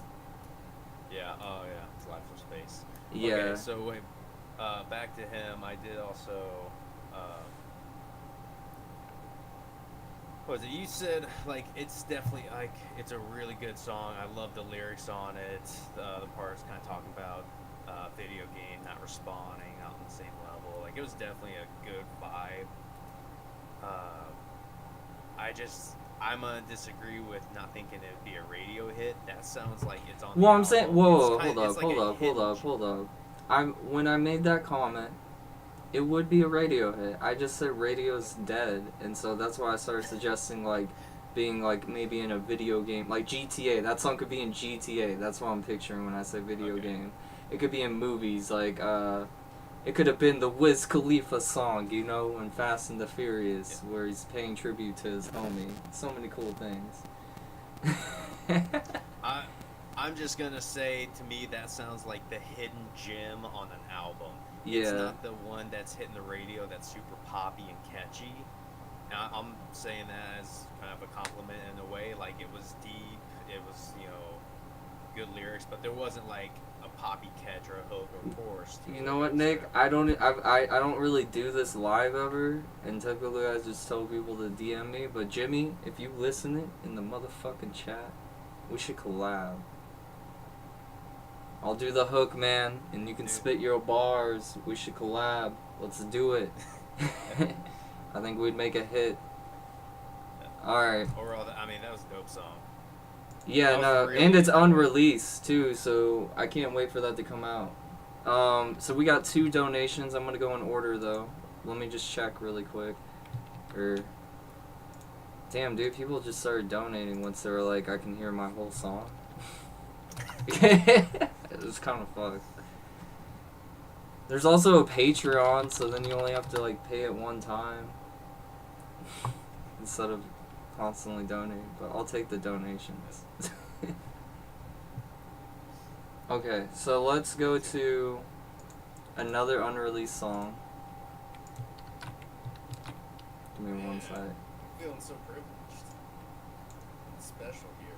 Yeah, oh, yeah. It's Live from Space. Yeah. Okay, so wait, back to him. I did also. What was it? You said like it's definitely like it's a really good song. I love the lyrics on it. The parts kind of talking about video game not responding, not on the same level. Like it was definitely a good vibe. I'm gonna disagree with not thinking it'd be a radio hit. That sounds like it's on. Well, I'm saying, whoa, hold up. When I made that comment, it would be a radio hit. I just said radio's dead, and so that's why I started suggesting like being like maybe in a video game, like GTA. That song could be in GTA. That's what I'm picturing when I say video game. It could be in movies, like it could have been the Wiz Khalifa song, you know, in Fast and the Furious, where he's paying tribute to his homie. So many cool things. I'm just gonna say, to me, that sounds like the hidden gem on an album. Yeah. It's not the one that's hitting the radio that's super poppy and catchy. Now, I'm saying that as kind of a compliment in a way. Like, it was deep, it was, you know, good lyrics, but there wasn't like a poppy catch or a hook or chorus. You know what, Nick? I don't really do this live ever, and typically I just tell people to DM me. But Jimmy, if you listen it in the motherfucking chat, we should collab. I'll do the hook, man, and you can spit your bars. We should collab. Let's do it. I think we'd make a hit. Alright. Overall, I mean, that was a dope song. Yeah, no, and it's unreleased too, so I can't wait for that to come out. So we got 2 donations. I'm gonna go in order though. Let me just check really quick. Damn, dude, people just started donating once they were like, I can hear my whole song. It was kind of fucked. There's also a Patreon, so then you only have to like pay it one time instead of constantly donating. But I'll take the donations. Okay, so let's go to another unreleased song. Give me one sec. I'm feeling so privileged. It's special here.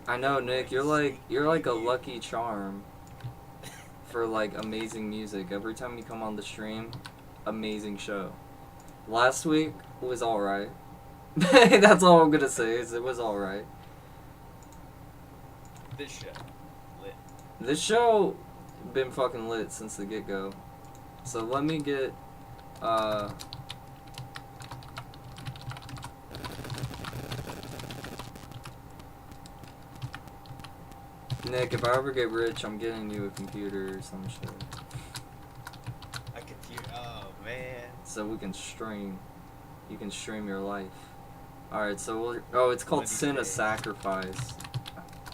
I know, Nick. You're like a lucky charm for like amazing music. Every time you come on the stream, amazing show. Last week was alright. That's all I'm gonna say. Is it was alright. This show, lit. This show been fucking lit since the get-go. So let me get Nick, if I ever get rich, I'm getting you a computer or some shit. A computer? Oh, man. So we can stream. You can stream your life. Alright, so we'll... Oh, it's called Sin of Sacrifice.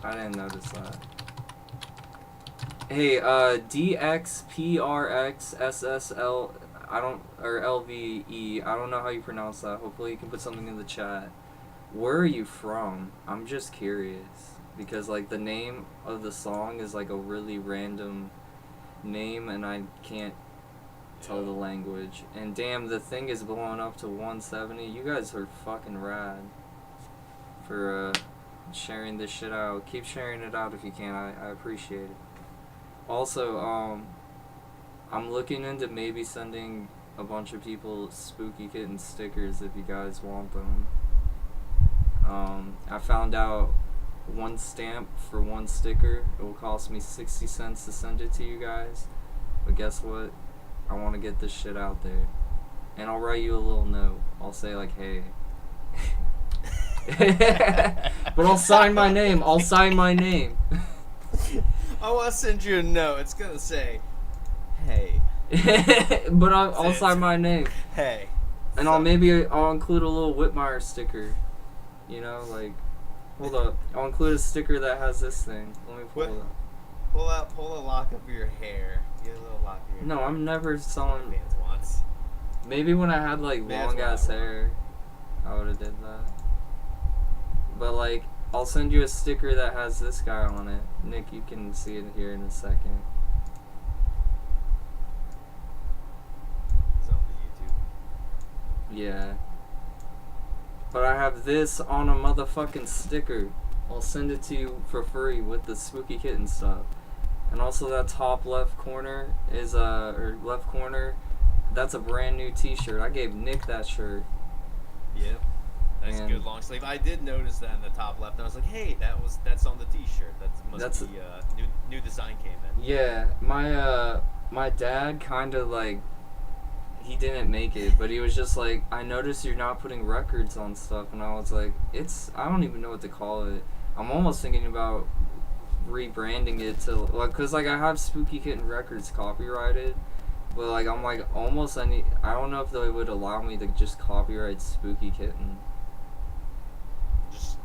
I didn't notice that. Hey, DXPRXSSL... or LVE, I don't know how you pronounce that. Hopefully you can put something in the chat. Where are you from? I'm just curious. Because, like, the name of the song is, like, a really random name, and I can't tell the language. And, damn, the thing is blowing up to 170. You guys are fucking rad for, sharing this shit out. Keep sharing it out if you can. I appreciate it. Also, I'm looking into maybe sending a bunch of people Spooky Kitten stickers if you guys want them. I found out 1 stamp for 1 sticker, it will cost me 60 cents to send it to you guys. But guess what? I want to get this shit out there. And I'll write you a little note. I'll say like, hey. But I'll sign my name. I'll sign my name. I want to send you a note. It's going to say, hey. But I'll sign my name. Hey. And I'll include a little WHiTMiRE sticker. You know, like, hold up. I'll include a sticker that has this thing. Let me pull it up. Pull a lock of your hair. Get a little lock of your hair. No, I'm never selling. Fans wants. Maybe when I had like long ass hair, I would have did that. But like, I'll send you a sticker that has this guy on it. Nick, you can see it here in a second. It's on the YouTube. Yeah. But I have this on a motherfucking sticker. I'll send it to you for free with the Spooky Kitten stuff. And also that top left corner is or left corner, that's a brand new t-shirt. I gave Nick that shirt. Yep. That's a good long sleeve. I did notice that in the top left. And I was like, hey, that's on the t-shirt. That's be new design came in. Yeah, my dad kind of like, he didn't make it, but he was just like, I noticed you're not putting records on stuff, and I was like, I don't even know what to call it. I'm almost thinking about rebranding it to, like, cause like I have Spooky Kitten Records copyrighted, but like I'm like almost I don't know if they would allow me to just copyright Spooky Kitten.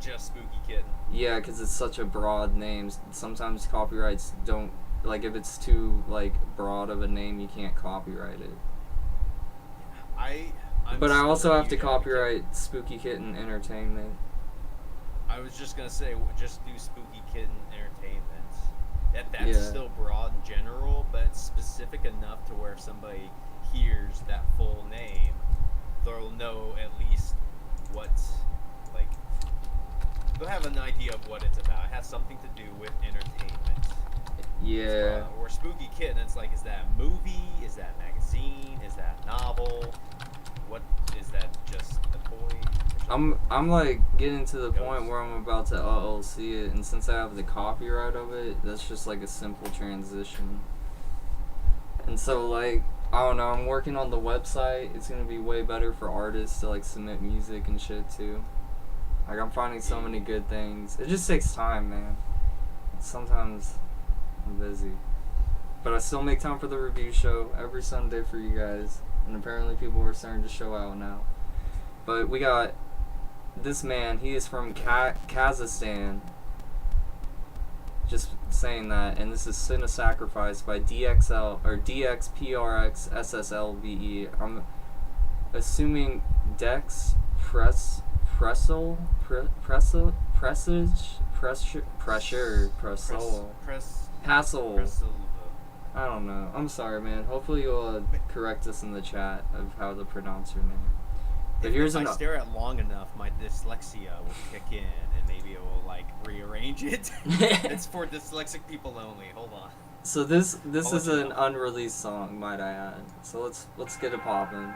Just Spooky Kitten. Yeah, cause it's such a broad name. Sometimes copyrights don't, like, if it's too like broad of a name, you can't copyright it. But I also have to copyright Spooky Kitten Entertainment. I was just gonna say, just do Spooky Kitten Entertainment. That's still broad in general, but it's specific enough to where if somebody hears that full name, they'll know at least what's, like, they'll have an idea of what it's about. It has something to do with entertainment. Yeah. Or Spooky Kitten, it's like, is that a movie? Is that a magazine? Is that a novel? What is that? Just a toy? I'm like getting to the point where I'm about to LLC it, and since I have the copyright of it, that's just like a simple transition. And so like, I don't know, I'm working on the website. It's gonna be way better for artists to like submit music and shit too. Like, I'm finding so many good things. It just takes time, man. Sometimes I'm busy, but I still make time for the review show every Sunday for you guys, and apparently people are starting to show out now. But we got this man, he is from Kazakhstan. Just saying that, and this is Sin of Sacrifice by DXL or DXPRXSSLVE. I'm assuming Dex Pressure. I don't know. I'm sorry, man. Hopefully you'll correct us in the chat of how to pronounce your name. But if I stare at long enough, my dyslexia will kick in, and maybe it will like rearrange it. It's for dyslexic people only. Hold on. So this is an unreleased song, might I add. So let's get it poppin'.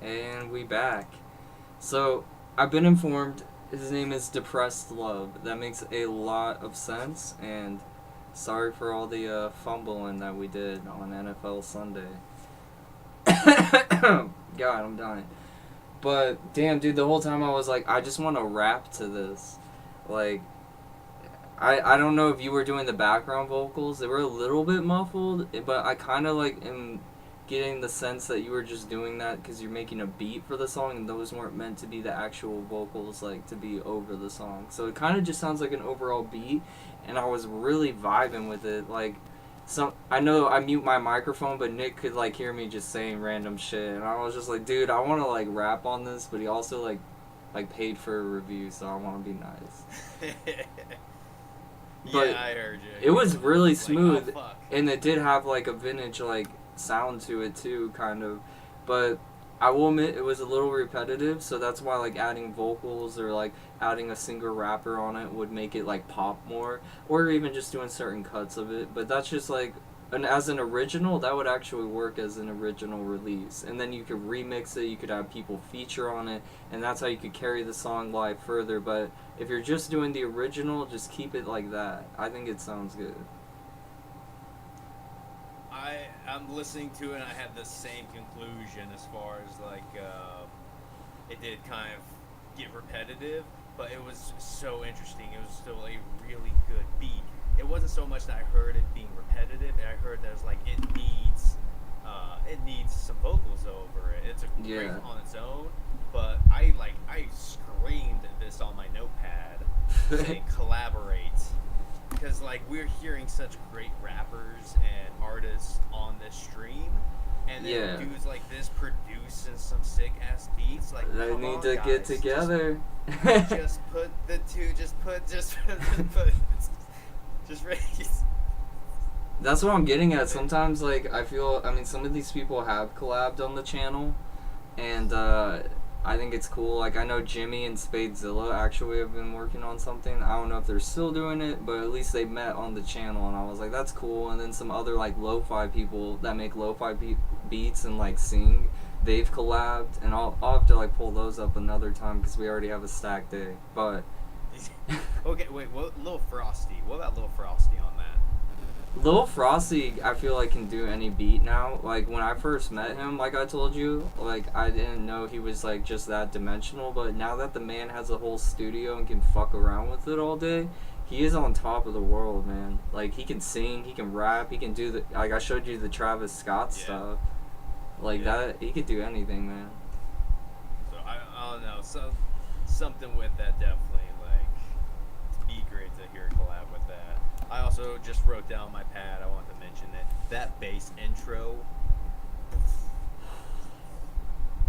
And we back. So, I've been informed his name is Depressed Love. That makes a lot of sense, and sorry for all the fumbling that we did on NFL Sunday. God, I'm dying. But, damn, dude, the whole time I was like, I just want to rap to this. Like, I don't know if you were doing the background vocals. They were a little bit muffled, but I kind of, like, am getting the sense that you were just doing that because you're making a beat for the song, and those weren't meant to be the actual vocals, like, to be over the song. So it kind of just sounds like an overall beat, and I was really vibing with it. Like, I know I mute my microphone, but Nick could, like, hear me just saying random shit, and I was just like, dude, I want to, like, rap on this, but he also, like paid for a review, so I want to be nice. But yeah, I heard you. It was really smooth, like, oh, fuck. and it did have, like, a vintage, like, sound to it, too, kind of. But I will admit, it was a little repetitive, so that's why, like, adding vocals or, like, adding a singer rapper on it would make it, like, pop more, or even just doing certain cuts of it. But that's just, like, as an original, that would actually work as an original release. And then you could remix it, you could have people feature on it, and that's how you could carry the song live further. But if you're just doing the original, just keep it like that. I think it sounds good. I'm listening to it, and I had the same conclusion as far as, like, it did kind of get repetitive, but it was so interesting. It was still a really good beat. It wasn't so much that I heard it being repetitive, and I heard that it was like, it needs some vocals over it. It's a great on its own, but I screamed this on my notepad saying collaborate. Because, like, we're hearing such great rappers and artists on this stream, and then dudes like this producing some sick-ass beats. Like, they need to get together. Just put the two, just raise. That's what I'm getting at. Sometimes, like, I mean, some of these people have collabed on the channel, and I think it's cool. Like, I know Jimmy and Spadezilla actually have been working on something. I don't know if they're still doing it, but at least they met on the channel, and I was like, that's cool. And then some other, like, lo-fi people that make lo-fi beats and, like, sing, they've collabed, and I'll have to, like, pull those up another time because we already have a stacked day. But okay, wait, Lil Frosty. What about Lil Frosty on that? Lil Frosty, I feel like, can do any beat now. Like, when I first met him, like I told you, like, I didn't know he was, like, just that dimensional, but now that the man has a whole studio and can fuck around with it all day, he is on top of the world, man. Like, he can sing, he can rap, he can do the, like, I showed you the Travis Scott stuff. Like, that, he could do anything, man. So, I don't know, so, something with that definitely, like, it'd be great to hear a collab with that. I also just wrote down on my pad, I wanted to mention it, that bass intro.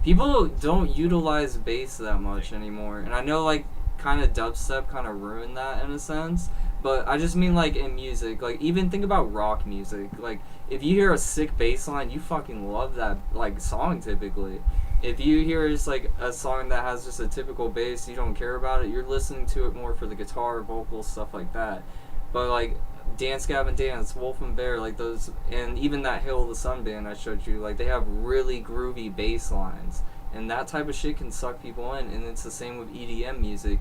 People don't utilize bass that much anymore, and I know, like, kind of dubstep kind of ruined that in a sense, but I just mean, like, in music. Like, even think about rock music. Like, if you hear a sick bass line, you fucking love that, like, song typically. If you hear just, like, a song that has just a typical bass, you don't care about it, you're listening to it more for the guitar, vocals, stuff like that. But, like, Dance Gavin Dance, Wolf and Bear, like those, and even that Hail of the Sun band I showed you, like, they have really groovy bass lines, and that type of shit can suck people in. And it's the same with EDM music.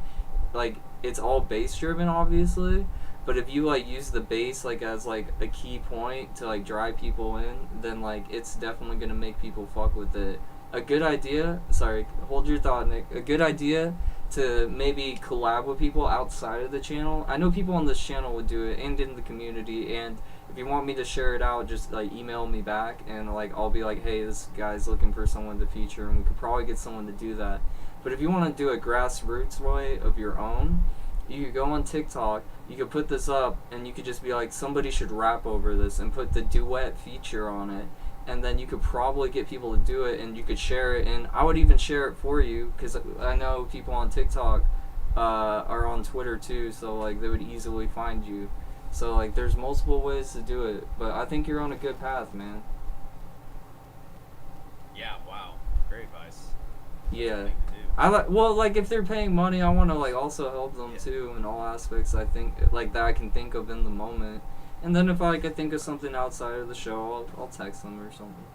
Like, it's all bass driven, obviously, but if you, like, use the bass, like, as, like, a key point to, like, drive people in, then, like, it's definitely gonna make people fuck with it. A good idea, sorry, hold your thought, Nick, a good idea to maybe collab with people outside of the channel. I know people on this channel would do it, and in the community, and if you want me to share it out, just, like, email me back, and, like, I'll be like, hey, this guy's looking for someone to feature, and we could probably get someone to do that. But if you want to do a grassroots way of your own, you could go on TikTok, you could put this up, and you could just be like, somebody should rap over this, and put the duet feature on it, and then you could probably get people to do it, and you could share it, and I would even share it for you, because I know people on TikTok are on Twitter too, so, like, they would easily find you. So, like, there's multiple ways to do it, but I think you're on a good path, man. Yeah, wow, great advice. Yeah, well, like, if they're paying money, I want to, like, also help them too in all aspects. I think, like, that I can think of in the moment. And then if I could think of something outside of the show, I'll text them or something.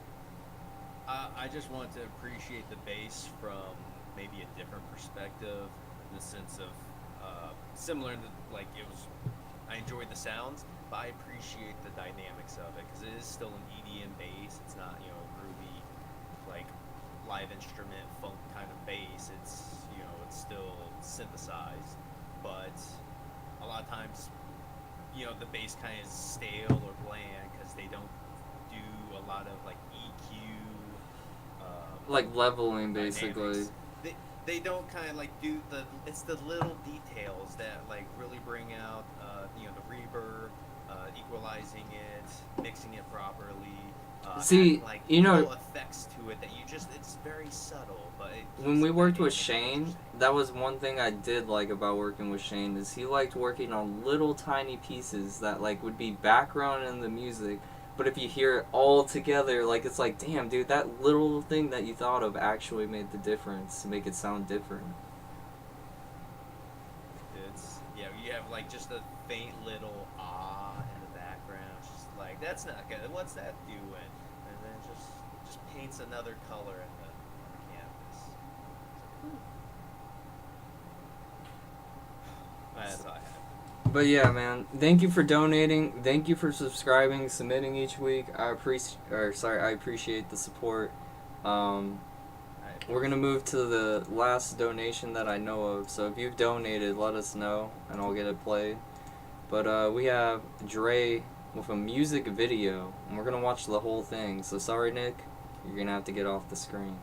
I just want to appreciate the bass from maybe a different perspective, in the sense of similar to, like, it was. I enjoyed the sounds, but I appreciate the dynamics of it because it is still an EDM bass. It's not, you know, groovy, like live instrument funk kind of bass. It's, you know, it's still synthesized, but a lot of times, you know, the bass kind of is stale or bland because they don't do a lot of like EQ, like leveling basically. They don't kind of like do it's the little details that like really bring out, you know, the reverb, equalizing it, mixing it properly. See, like you know, little effects to it that you just, it's very subtle, but when we worked with Shane, that was one thing I did like about working with Shane, is he liked working on little tiny pieces that like would be background in the music, but if you hear it all together, like, it's like, damn, dude, that little thing that you thought of actually made the difference to make it sound different. it's, yeah, you have like just a faint little ah in the background. It's just like, that's not good. What's that doing? And then just paints another color on the canvas. That's all I have. But yeah, man, thank you for donating. Thank you for subscribing, submitting each week. I appreciate the support. We're gonna move to the last donation that I know of. So if you've donated, let us know, and I'll get it played. But we have Dre with a music video, and we're gonna watch the whole thing. So sorry, Nick, you're gonna have to get off the screen.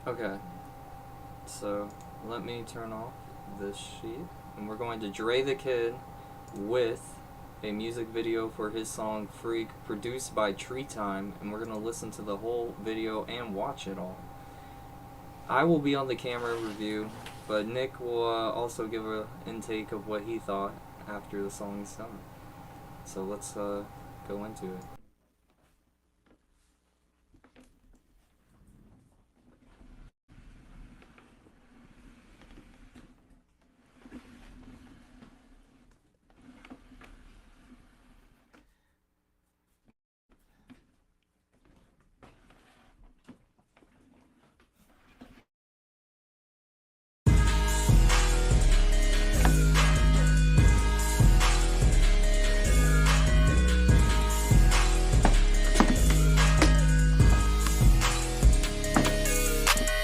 Okay, so let me turn off this sheet, and we're going to Dre the Kid with a music video for his song Freak, produced by Tree Time, and we're going to listen to the whole video and watch it all. I will be on the camera review, but Nick will also give an intake of what he thought after the song is done. So let's go into it.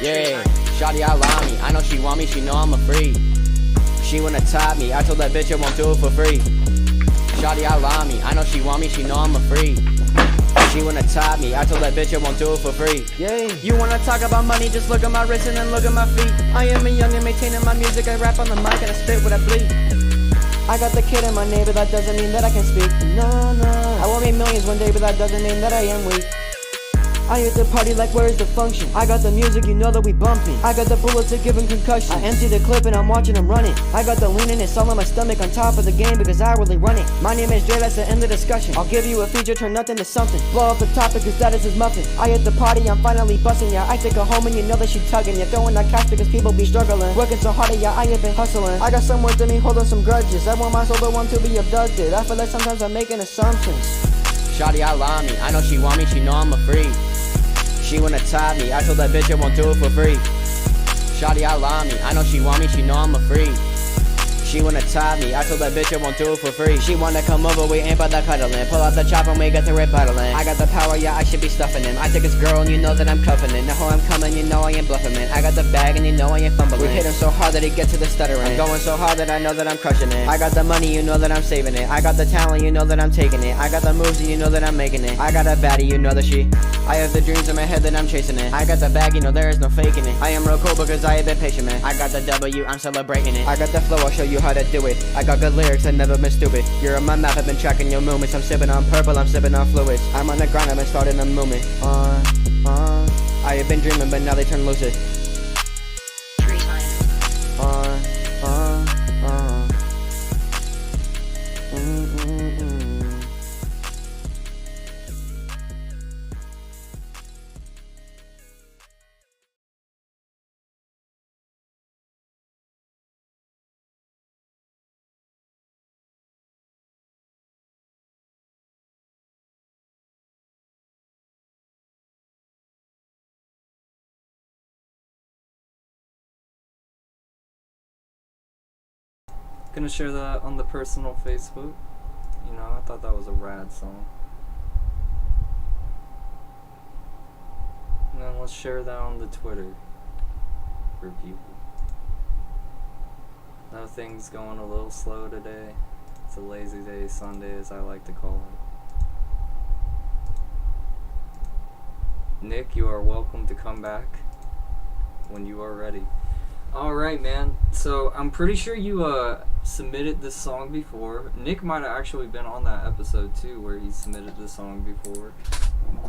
Yeah, shawty outline me. I know she want me, she know I'm a freak. She wanna top me, I told that bitch I won't do it for free. Shawty outline me. I know she want me, she know I'm a freak. She wanna top me, I told that bitch I won't do it for free. Yeah. You wanna talk about money, just look at my wrist and then look at my feet. I am a youngin' maintaining my music, I rap on the mic and I spit what I bleed. I got the kid in my name, but that doesn't mean that I can speak. No, no. I will make millions one day, but that doesn't mean that I am weak. I hit the party like where's the function? I got the music, you know that we bumping. I got the bullets to give him concussion. I empty the clip and I'm watching him running. I got the leaning, it's all on my stomach on top of the game because I really run it. My name is Dre, that's the end of the discussion. I'll give you a feature, turn nothing to something. Blow up the topic cause that is his muffin. I hit the party, I'm finally busting ya. I take her home and you know that she tugging ya. Throwing that cash because people be struggling. Working so hard, yeah, I have been hustling. I got some worth in me holding some grudges. I want my soul but want to be abducted. I feel like sometimes I'm making assumptions. Shawty outline me, I know she want me, she know I'm a freak. She wanna top me, I told that bitch I won't do it for free. Shawty outline me, I know she want me, she know I'm a freak. She wanna top me, I told that bitch I won't do it for free. She wanna come over, we ain't about that cuddling. Pull out the chop and we get the red puddling. I got the power, yeah, I should be stuffing him. I take his girl and you know that I'm cuffing it. Now I'm coming, you know I ain't bluffing, man. I got the bag and you know I ain't fumbling. We hit him so hard that he gets to the stuttering. I'm going so hard that I know that I'm crushing it. I got the money, you know that I'm saving it. I got the talent, you know that I'm taking it. I got the moves and you know that I'm making it. I got a baddie, you know that she. I have the dreams in my head that I'm chasing it. I got the bag, you know there is no faking it. I am real cool because I have been patient, man. I got the W, I'm celebrating it. I got the flow, I'll show you how to do it. I got good lyrics, I never been stupid. You're on my map, I've been tracking your movements. I'm sipping on purple, I'm sipping on fluids. I'm on the grind, I've been starting a movement. I have been dreaming, but now they turn lucid. Gonna share that on the personal Facebook. You know, I thought that was a rad song. And then let's share that on the Twitter for people. Now things going a little slow today. It's a lazy day, Sunday as I like to call it. Nick, you are welcome to come back when you are ready. Alright, man. So I'm pretty sure you submitted this song before. Nick might have actually been on that episode too where he submitted this song before.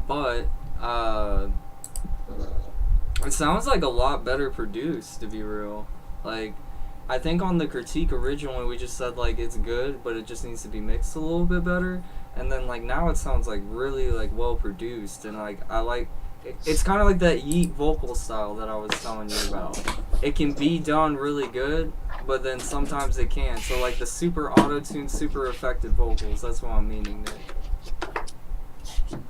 But it sounds like a lot better produced, to be real. Like, I think on the critique originally we just said like it's good, but it just needs to be mixed a little bit better. And then like now it sounds like really like well produced, and like I like it's kind of like that Yeet vocal style that I was telling you about. It can be done really good, but then sometimes it can't. So like the super auto-tuned, super effective vocals, that's what I'm meaning there.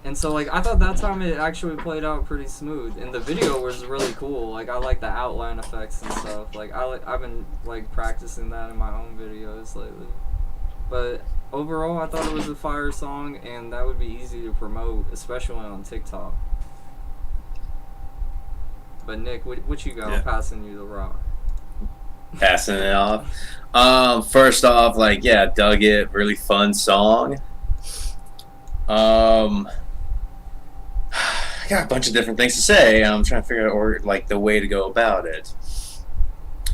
And so like I thought that time it actually played out pretty smooth, and the video was really cool. Like I like the outline effects and stuff. Like I've been like practicing that in my own videos lately. But overall I thought it was a fire song, and that would be easy to promote, especially on TikTok. But Nick, what you got? Yeah. I'm passing you the rock. Passing it off. First off, like, yeah, dug it. Really fun song. I got a bunch of different things to say. I'm trying to figure out like the way to go about it.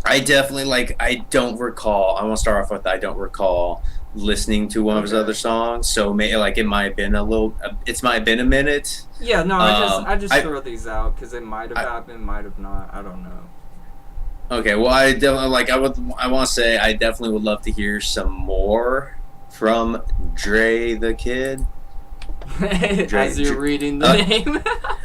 I definitely I don't recall. I want to start off with I don't recall listening to one of his other songs. So it might have been it might have been a minute. Yeah, no, I just throw these out because it might have happened, might have not. I don't know. Okay, well, I definitely I want to say I definitely would love to hear some more from Dre the Kid. As you're reading the name.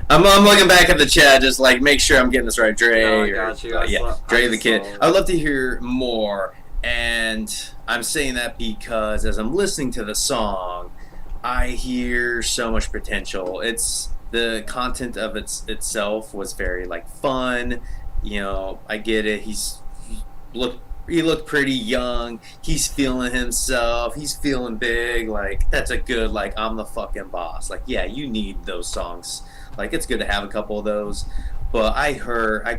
I'm looking back at the chat, just like make sure I'm getting this right. Dre, No, I got you. Dre the Kid. I'd love to hear more, and I'm saying that because as I'm listening to the song, I hear so much potential. It's the content of itself was very like fun. You know, I get it. He looked pretty young. He's feeling himself. He's feeling big. Like, that's a good, like, I'm the fucking boss. Like, yeah, you need those songs. Like, it's good to have a couple of those. But I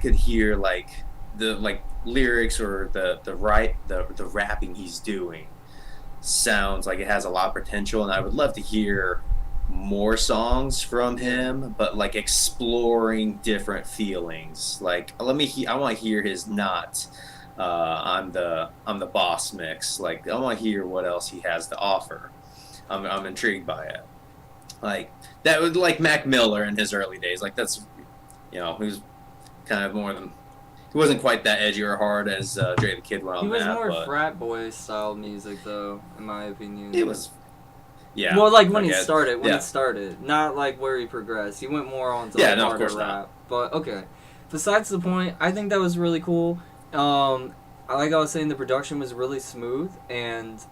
could hear, like, the lyrics or the rapping he's doing sounds like it has a lot of potential, and I would love to hear more songs from him, but like exploring different feelings. Like, I want to hear his not I'm the boss mix. Like, I want to hear what else he has to offer. I'm intrigued by it. Like, that was like Mac Miller in his early days. Like, that's, he was kind of more than, he wasn't quite that edgy or hard as Dre the Kid went on that. He was more frat boy style music, though, in my opinion. It was, yeah. Well, like when he started, not like where he progressed. He went more on to harder rap. But okay, besides the point, I think that was really cool. Like I was saying, the production was really smooth, and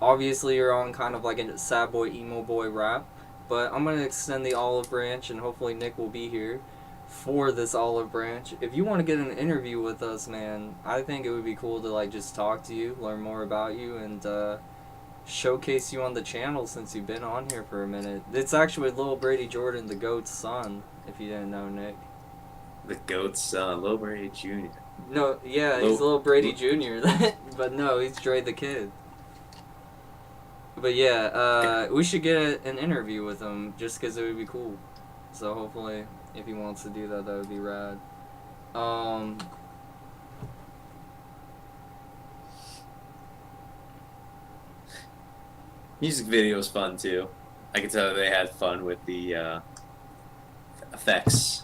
obviously you're on kind of like a sad boy, emo boy rap. But I'm gonna extend the olive branch, and hopefully Nick will be here for this olive branch. If you want to get an interview with us, man, I think it would be cool to like just talk to you, learn more about you, and showcase you on the channel since you've been on here for a minute. It's actually Lil Brady Jordan, the GOAT's son, if you didn't know, Nick. The GOAT's son, Lil Brady Jr. No, yeah, he's Lil Brady Jr., but no, he's Dre the Kid. But yeah, we should get an interview with him just because it would be cool. So hopefully, if he wants to do that, that would be rad. Music video was fun too. I could tell they had fun with the effects.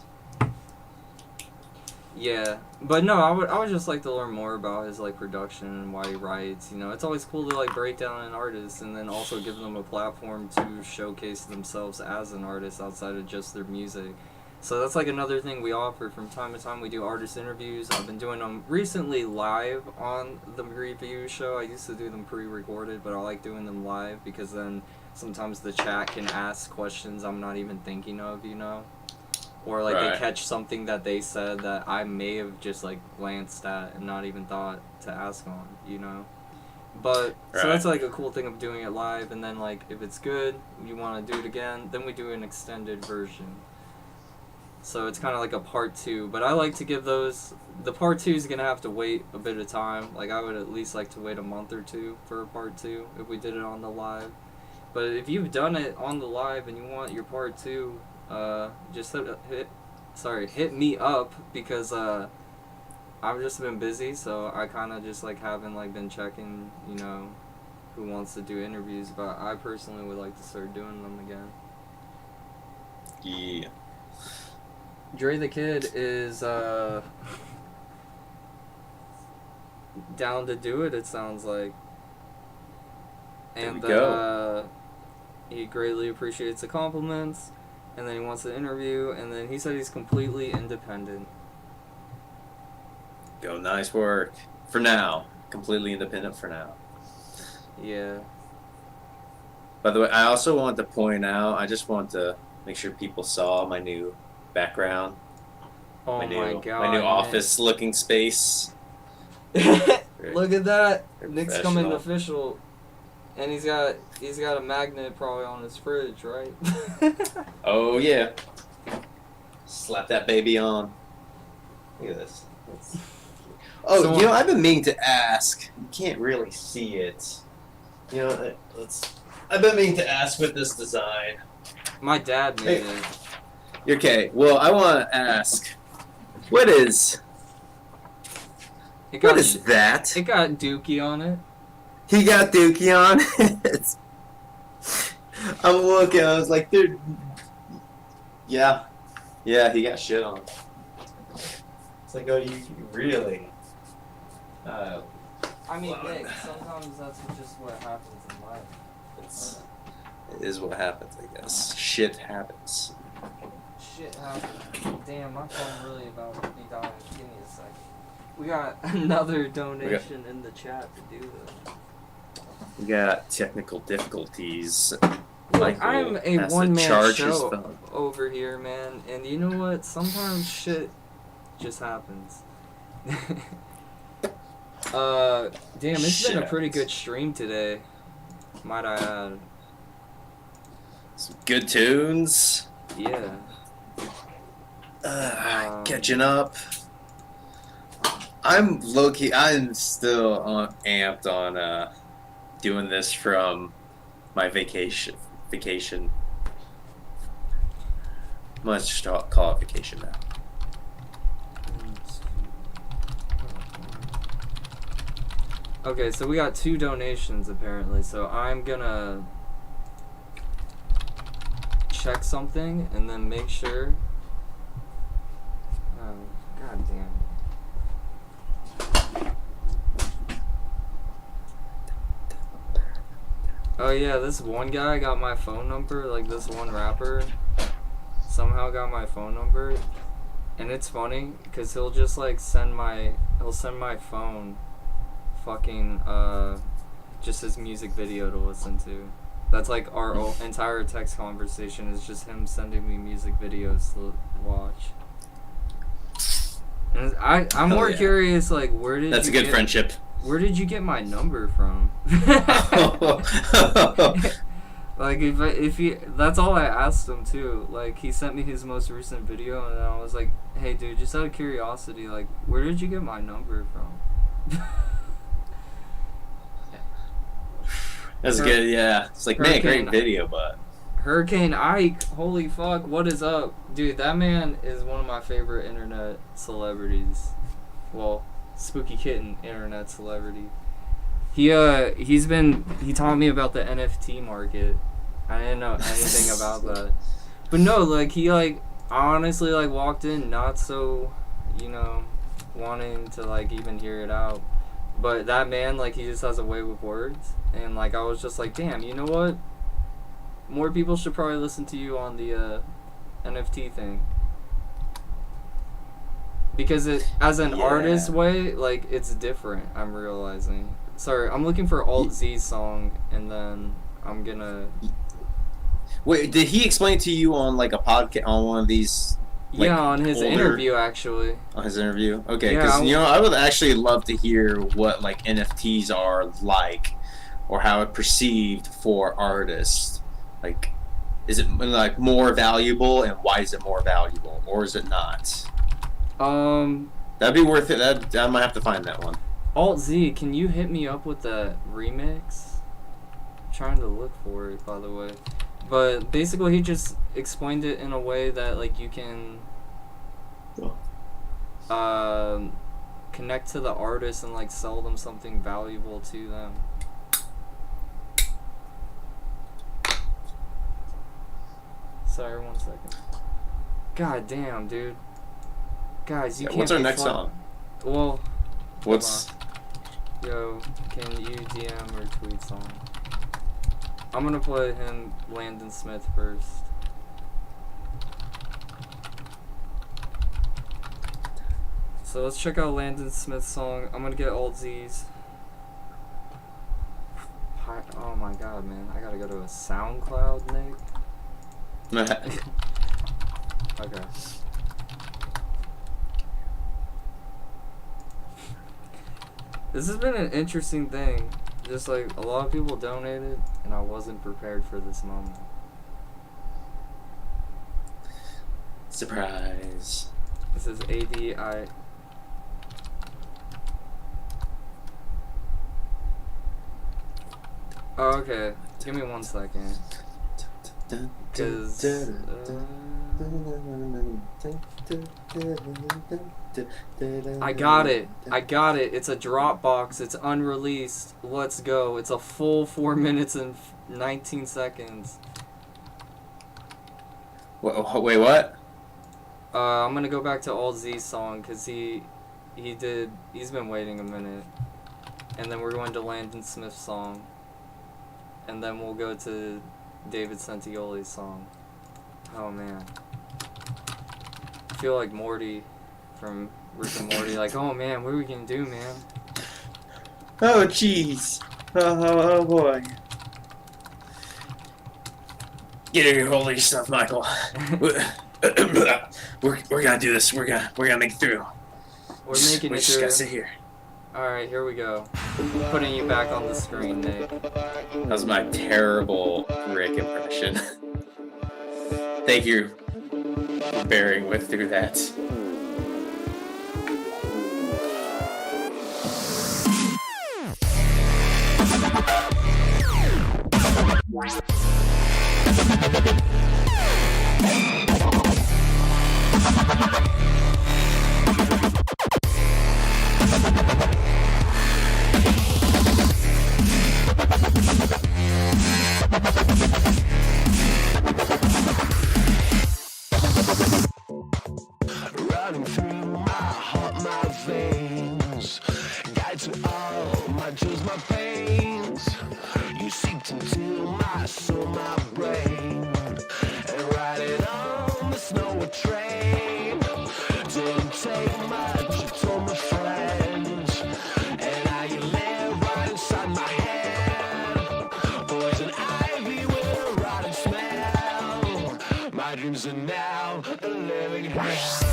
Yeah, but no, I would just like to learn more about his like production and why he writes. You know, it's always cool to like break down an artist and then also give them a platform to showcase themselves as an artist outside of just their music. So that's like another thing we offer from time to time. We do artist interviews. I've been doing them recently live on the review show. I used to do them pre-recorded, but I like doing them live because then sometimes the chat can ask questions I'm not even thinking of, you know? Or like they catch something that they said that I may have just like glanced at and not even thought to ask on, you know? But so Right. that's like a cool thing of doing it live, and then like if it's good, you want to do it again, then we do an extended version. So it's kind of like a part 2, but I like to give those. The part 2 is gonna have to wait a bit of time. Like I would at least like to wait a month or 2 for a part 2 if we did it on the live. But if you've done it on the live and you want your part 2, just hit me up, because I've just been busy, so I kind of just like haven't like been checking, you know, who wants to do interviews. But I personally would like to start doing them again. Yeah. Dre the Kid is down to do it. It sounds like, and There we go. He greatly appreciates the compliments, and then he wants to interview, and then he said he's completely independent. Go, nice work. For now. Completely independent for now. Yeah. By the way, I also want to point out, I just want to make sure people saw my new background. Oh my God! new man. office looking space. Look at that! Very Nick's coming professional. official, and he's got a magnet probably on his fridge, right? Oh yeah. Slap that baby on. Look at this. Oh, So- you know, I've been meaning to ask. You can't really see it. You know, I've been meaning to ask with this design. My dad made it. Okay, well, I want to ask, what is that? It got Dookie on it. He got Dookie on it. I'm looking, I was like, dude. Yeah, he got shit on. It's like, oh, you really? I mean, Nick, sometimes that's just what happens in life. It is what happens, I guess. Shit happens. Shit happens. Damn, my phone really about to be dying. Give me a second. We got another donation in the chat to do this. We got technical difficulties. Look, Michael I'm a has to one-man charge his show phone. over here, man, and you know what? Sometimes shit just happens. Damn, it's been a pretty good stream today, might I add. Some good tunes. Yeah. Catching up. I'm still amped on doing this from my vacation. I'm gonna just call it vacation now. Okay, so we got 2 donations apparently, so I'm gonna check something and then make sure. Oh, god damn. Oh yeah, this one guy got my phone number, like this one rapper somehow got my phone number, and it's funny because he'll just like send my phone fucking just his music video to listen to. That's like our entire text conversation is just him sending me music videos to watch. And I'm more curious, like, where did That's you a good get, friendship. Where did you get my number from? Like, if he, that's all I asked him too. Like, he sent me his most recent video, and I was like, hey, dude, just out of curiosity, like, where did you get my number from? That's good, yeah. It's like, man, great Hurricane- video, but Hurricane Ike, holy fuck, what is up? Dude, that man is one of my favorite internet celebrities. Well, Spooky Kitten internet celebrity. He taught me about the NFT market. I didn't know anything about that. But no, like, he, like, honestly, like, walked in not so, you know, wanting to, like, even hear it out. But that man, like, he just has a way with words. And, like, I was just like, damn, you know what? More people should probably listen to you on the NFT thing. Because it, as an artist way, like, it's different, I'm realizing. Sorry, I'm looking for Alt Z's song, and then I'm gonna... Wait, did he explain to you on, like, a podcast, on one of these Like, yeah, on his older- interview actually. On his interview, okay, Yeah, because I would actually love to hear what like NFTs are like, or how it's perceived for artists. Like, is it like more valuable, and why is it more valuable, or is it not? That'd be worth it. I might have to find that one. Alt Z, can you hit me up with that remix? I'm trying to look for it, by the way. But basically, he just explained it in a way that like you can connect to the artist and like sell them something valuable to them. Sorry, 1 second. God damn, dude. Guys, you can't. What's our be next fly- song? Well, What's yo, can you DM or tweet song? I'm gonna play him, Landon Smith, first. So let's check out Landon Smith's song. I'm gonna get Alt Z's. Oh my god, man. I gotta go to a SoundCloud, Nick. Okay. This has been an interesting thing. Just like a lot of people donated, and I wasn't prepared for this moment. Surprise. This is ADI. Oh, okay. Give me 1 second. Cause, I got it. I got it. It's a Dropbox. It's unreleased. Let's go. It's a full 4 minutes and 19 seconds. Wait, what? I'm gonna go back to Alt Z's song because he's been waiting a minute, and then we're going to Landon Smith's song, and then we'll go to David Sentioli's song. Oh man, I feel like Morty from Rick and Morty. Like, oh man, what are we gonna do, man? Oh jeez. Oh boy. Get in here, hold your stuff, Michael. We're gonna do this. We're gonna make it through. We're making we it just through. gotta sit here. All right, here we go. Putting you back on the screen, Nick. That was my terrible Rick impression. Thank you for bearing with through that. Running through my heart, my veins, guide to all my joys, my pains. You seeped into my soul, my brain, and riding on the snowy train. Didn't take much, you told my friends, and now you live right inside my head. Poison ivy with a rotten smell. My dreams are now a living hell.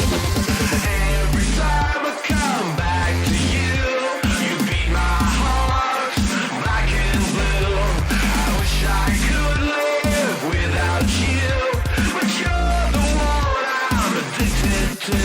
Every time I come back to you, you beat my heart black and blue. I wish I could live without you, but you're the one I'm addicted to.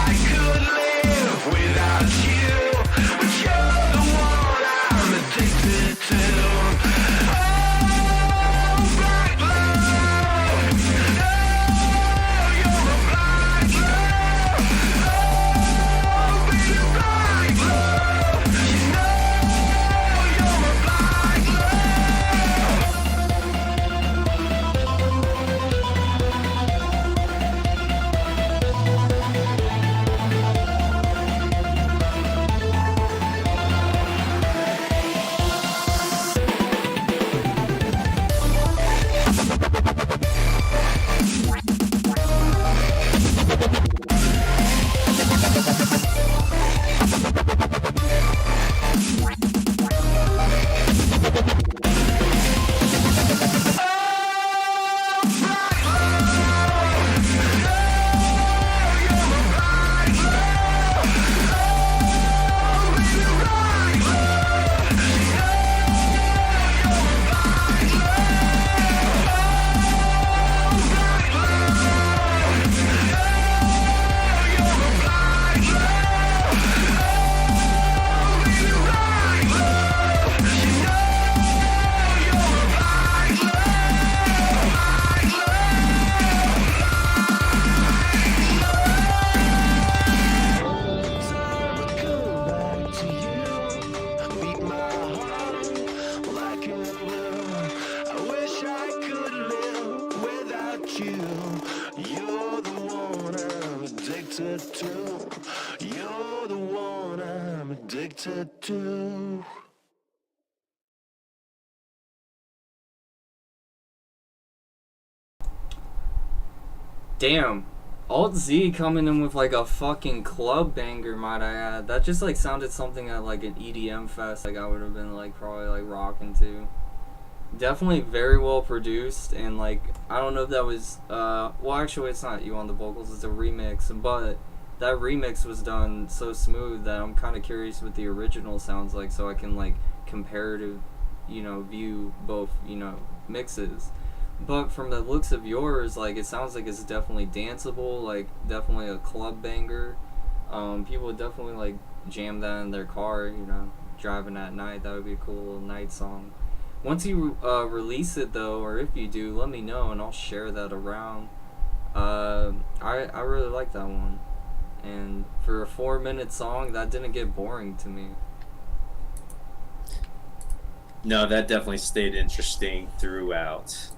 I could live without you, but you're the one I'm addicted to. Oh, black love. Oh, you're a black love. Oh, baby, black love. You know you're a black You're the one I'm addicted to. Damn. Alt Z coming in with like a fucking club banger, might I add. That just like sounded something at like an EDM fest like I would have been like probably like rocking to. Definitely very well produced, and like I don't know if that was well actually it's not you on the vocals, it's a remix, but that remix was done so smooth that I'm kind of curious what the original sounds like, so I can like comparative, you know, view both, you know, mixes. But from the looks of yours, like it sounds like it's definitely danceable, like definitely a club banger. People would definitely like jam that in their car, you know, driving at night. That would be a cool little night song. Once you release it though, or if you do, let me know and I'll share that around. I really like that one. And for a 4-minute song, that didn't get boring to me. No, that definitely stayed interesting throughout.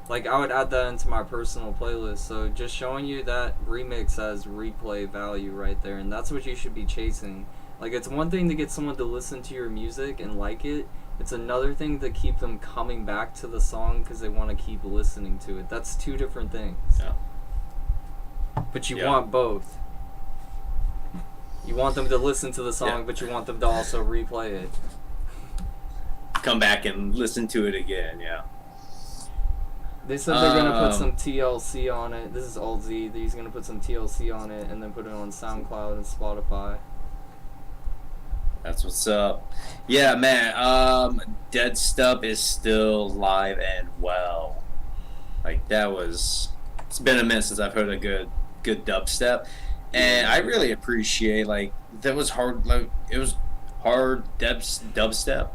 Like, I would add that into my personal playlist. So just showing you that remix has replay value right there. And that's what you should be chasing. Like, it's one thing to get someone to listen to your music and like it. It's another thing to keep them coming back to the song because they want to keep listening to it. That's two different things. Yeah. But you want both. You want them to listen to the song, but you want them to also replay it. Come back and listen to it again, yeah. They said they're going to put some TLC on it. This is Alt Z. He's going to put some TLC on it and then put it on SoundCloud and Spotify. That's what's up. Yeah, man, Dead Stuff is still live and well. Like, that was... It's been a minute since I've heard a good dubstep. And I really appreciate, like, that was hard, like, it was hard dubstep,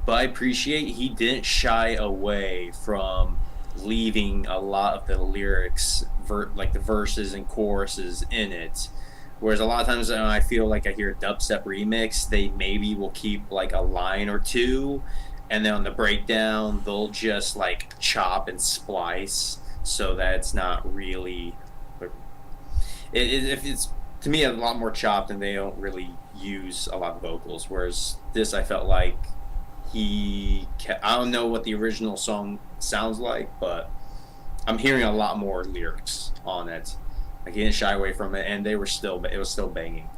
but I appreciate he didn't shy away from leaving a lot of the lyrics, like the verses and choruses in it. Whereas a lot of times when I feel like I hear a dubstep remix, they maybe will keep like a line or two, and then on the breakdown, they'll just like chop and splice so that it's not really... If it's, to me, a lot more chopped and they don't really use a lot of vocals. Whereas this, I felt like I don't know what the original song sounds like, but I'm hearing a lot more lyrics on it. Like, he didn't shy away from it, and it was still banging.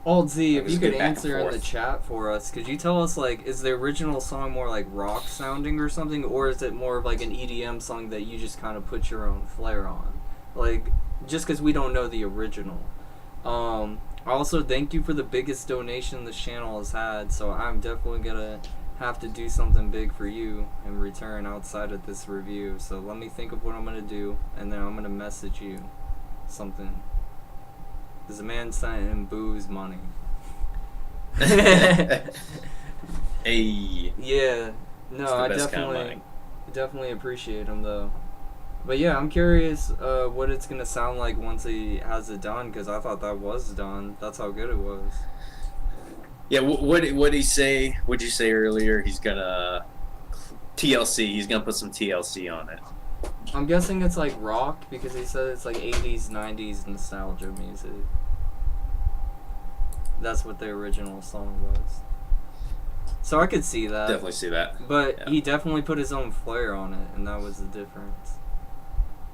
Alt Z, if you could answer in the chat for us, could you tell us, like, is the original song more like rock sounding or something, or is it more of like an EDM song that you just kind of put your own flair on? Like, just because we don't know the original. Also, thank you for the biggest donation this channel has had, so I'm definitely gonna have to do something big for you in return outside of this review. So let me think of what I'm gonna do, and then I'm gonna message you something. Because the man sent him booze money. Hey. Yeah. No, It's the I best kind of definitely appreciate him though. But yeah, I'm curious what it's gonna sound like once he has it done, because I thought that was done. That's how good it was. Yeah, what did he say? What'd you say earlier? He's gonna TLC. He's gonna put some TLC on it. I'm guessing it's like rock, because he said it's like 80s, 90s nostalgia music. That's what the original song was. So I could see that. Definitely see that. But Yeah. he definitely put his own flair on it, and that was the difference.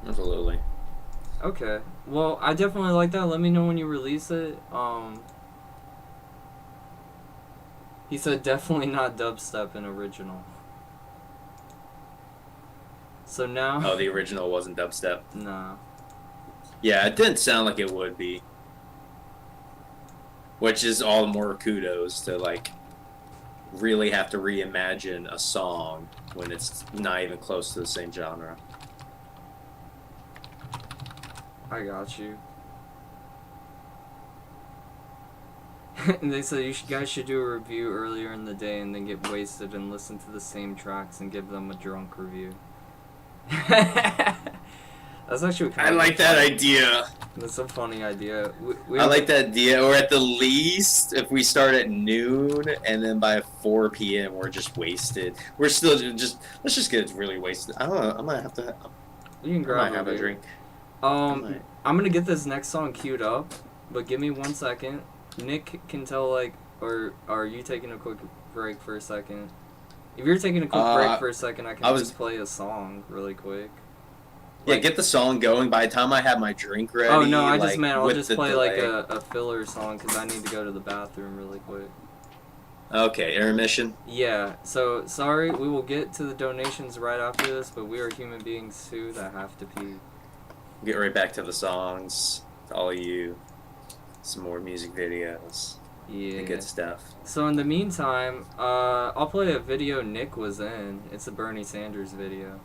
Absolutely. Okay. Well, I definitely like that. Let me know when you release it. He said definitely not dubstep in original. So now... Oh, the original wasn't dubstep? Nah. Yeah, it didn't sound like it would be. Which is all the more kudos to, like, really have to reimagine a song when it's not even close to the same genre. I got you. And they said you guys should do a review earlier in the day and then get wasted and listen to the same tracks and give them a drunk review. That's actually kind I of like that idea. That's a funny idea. I like that idea. Or at the least, if we start at noon and then by 4 p.m. we're just wasted. We're still just, let's just get really wasted. I don't know. I might have to. You can grab have a drink. I'm gonna get this next song queued up, but give me 1 second. Nick can tell, like, or are you taking a quick break for a second? If you're taking a quick break for a second, I can just play a song really quick. Yeah, get the song going. By the time I have my drink ready. Oh no, I just like, meant I'll with just the play delay. like a filler song because I need to go to the bathroom really quick. Okay, intermission. Yeah, so sorry, we will get to the donations right after this, but we are human beings too that have to pee. Get right back to the songs. To all of you. Some more music videos. Yeah. The good stuff. So in the meantime, I'll play a video Nick was in. It's a Bernie Sanders video.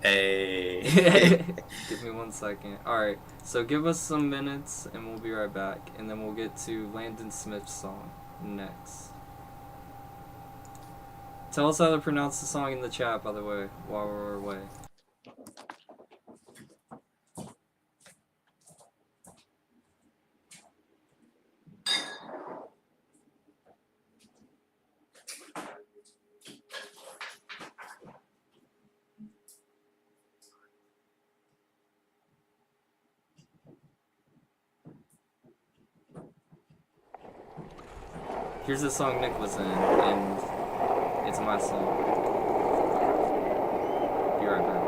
Hey. Give me 1 second. Alright, so give us some minutes and we'll be right back. And then we'll get to Landon Smith's song next. Tell us how to pronounce the song in the chat, by the way, while we're away. Here's the song Nick was in, and it's my song. Be right back.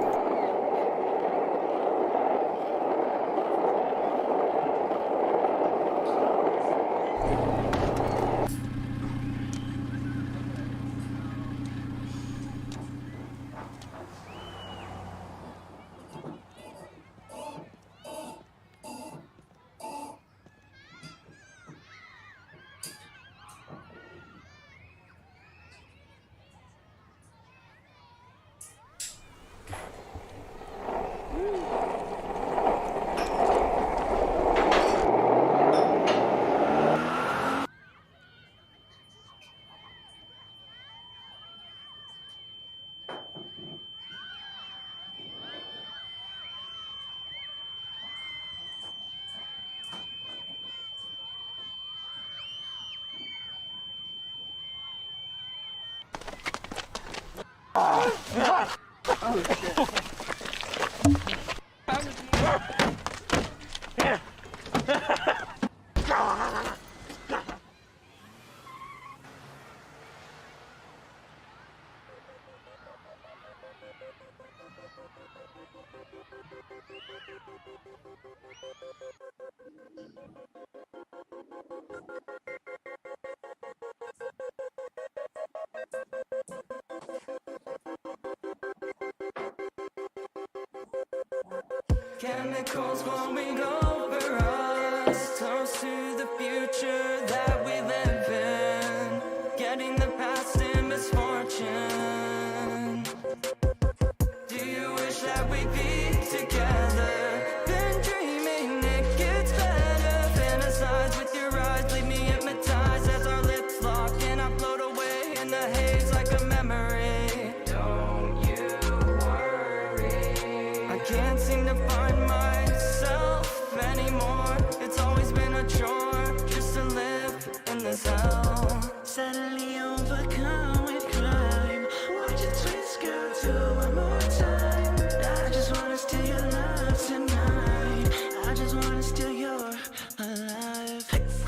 Chemicals blowing over us. Toast to the future that we live in. Getting the past in misfortune. Do you wish that we'd be together? Been dreaming it gets better. Fantasy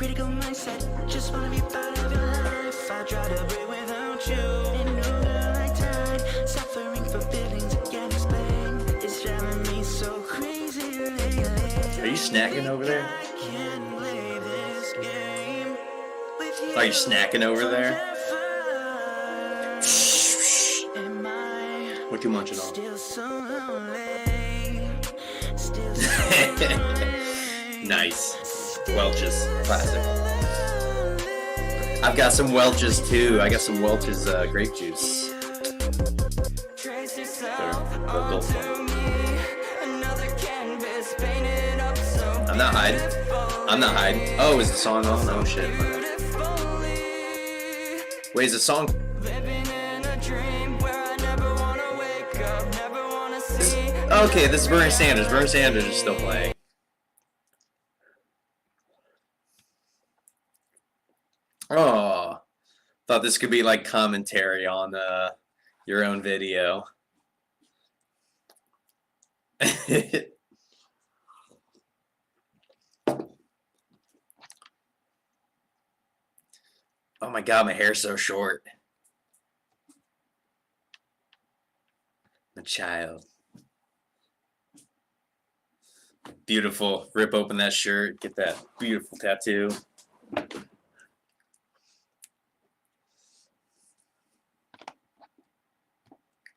Critical mindset, just wanna be part of your life. I try to breathe without you. And know that I died, suffering for feelings I can't explain. It's driving me so crazy lately. Are you snacking over there? I can't play this game with you. Are you snacking over there? Am I What you munching on? still so lonely? Still so Nice. Welch's. Classic. I've got some Welch's too. I got some Welch's grape juice. trace They're yourself local. onto me. Another canvas painted up so I'm not hiding. I'm not hiding. Oh, is the song on? Oh shit. Wait, is the song? living in a dream where I never wanna wake up, never wanna see. Okay, this is Bernie Sanders. Bernie Sanders is still playing. Oh, thought this could be like commentary on your own video. Oh my god, my hair's so short. A child. Beautiful. Rip open that shirt. Get that beautiful tattoo.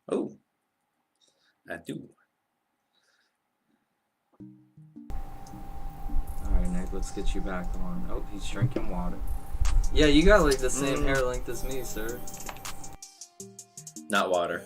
Oh, I do. Alright, Nick, let's get you back on. Oh, he's drinking water. Yeah, you got like the same hair length as me, sir. Not water.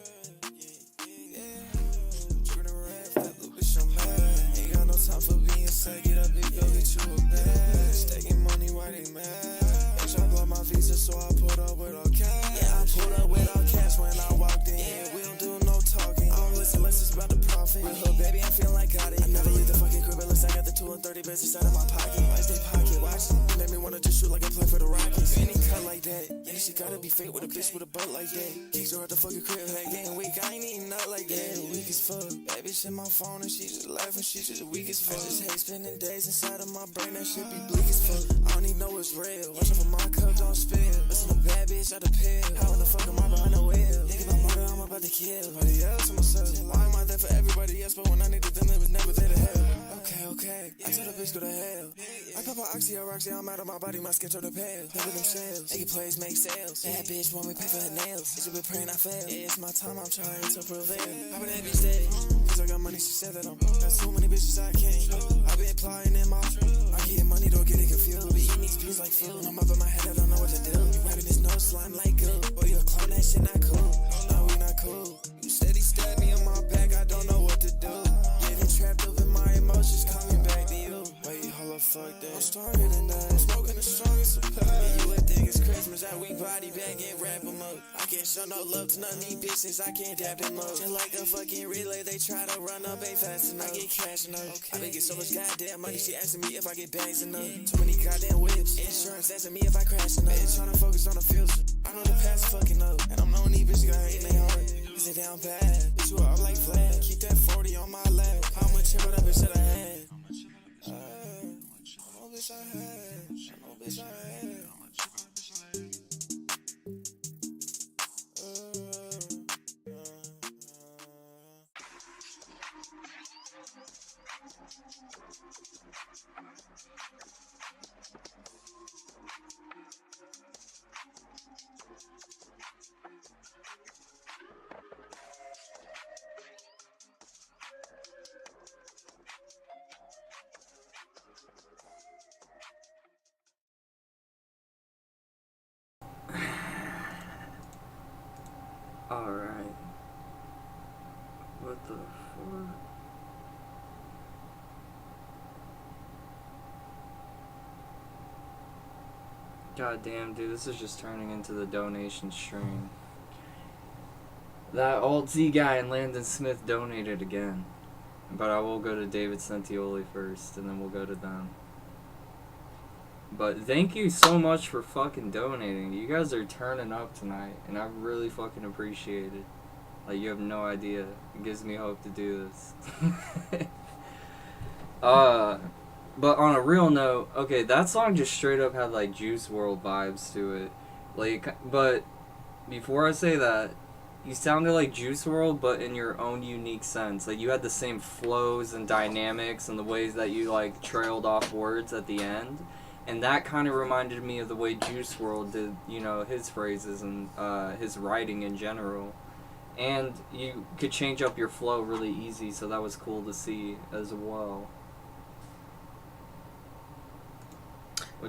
Ain't got no time for being sad. Get up and go get you a bag. Stacking money while they mad. Bitch, I bought my visa, so I put up with all cash. Yeah, I put up with all cash when I walked in. We don't do no talking. I don't listen unless it's about the profit. With her baby, I'm feeling like got it. I never leave the fucking crib unless I got the 2 and 30 bits inside of my pocket. Why they pocket watching? Made me wanna just shoot like I play for the Rockets. Any cut like that. Yeah, she gotta be fake with a bitch with a butt like that. Kicks her at the fucking crib, hey, getting weak. I ain't eating nothing like that. Weak as fuck. Baby, shit my phone and she just laughing. She just weak as fuck. I just hate spending days inside of my brain. That shit be bleak as fuck. I don't even know it's real. Watch out for my cup, don't spill. Listen to bad bitch out the pill. How in the fuck am I behind the wheel? Niggas my mother, I'm about to kill. Everybody else and myself. Why am I there for everybody else? But when I needed them, it was never there to help. Okay. I told the bitch go to hell. I pop a oxy or roxy, I'm out of my body, my skin turn to pale. Play with them shells. Make plays, make sales. That bitch want me pay for her nails. Bitch, been praying I fail. Yeah, it's my time, I'm trying to prevail. I been that bitch dead. Cause I got money, she said that I'm. Got so many bitches I can't. I been plotting in my. I get money, don't get it confused. Be eating these beats like food. I'm up in my head, I don't know what to do. You rapping this no slime like goo. Boy, you a clone, that shit not cool. No, we not cool. You steady stab me on my back, I don't know what to do. Getting trapped up in my emotions, coming back to you. Wait, hold up, fuck that. I'm stronger than that. I'm smoking the strongest supply. You would think it's Christmas, how we body back and rap them up. I can't show no love to none of these bitches, I can't dap them up. Just like a fucking relay, they try to run up, ain't fast enough. I get cash enough. I been get so much goddamn money, she asking me if I get bags enough. Too many goddamn whips. Insurance asking me if I crash enough. Bitch, trying to focus on the future. I know the past fucking up. And I'm knowing these bitches got hate in their heart. Is it down bad? Bitch, you up like flag. Keep that 40 on my lap. How much of that bitch that I had? I know bitch I had. I know bitch I had. Alright. What the fuck? God damn, dude, this is just turning into the donation stream. That Alt Z guy and Landon Smith donated again. But I will go to David Sentioli first, and then we'll go to them. But thank you so much for fucking donating. You guys are turning up tonight, and I really fucking appreciate it. Like, you have no idea. It gives me hope to do this. But on a real note, okay, that song just straight up had like Juice WRLD vibes to it. Like, but before I say that, you sounded like Juice WRLD, but in your own unique sense. Like, you had the same flows and dynamics and the ways that you like trailed off words at the end. And that kind of reminded me of the way Juice WRLD did, you know, his phrases and his writing in general. And you could change up your flow really easy, so that was cool to see as well.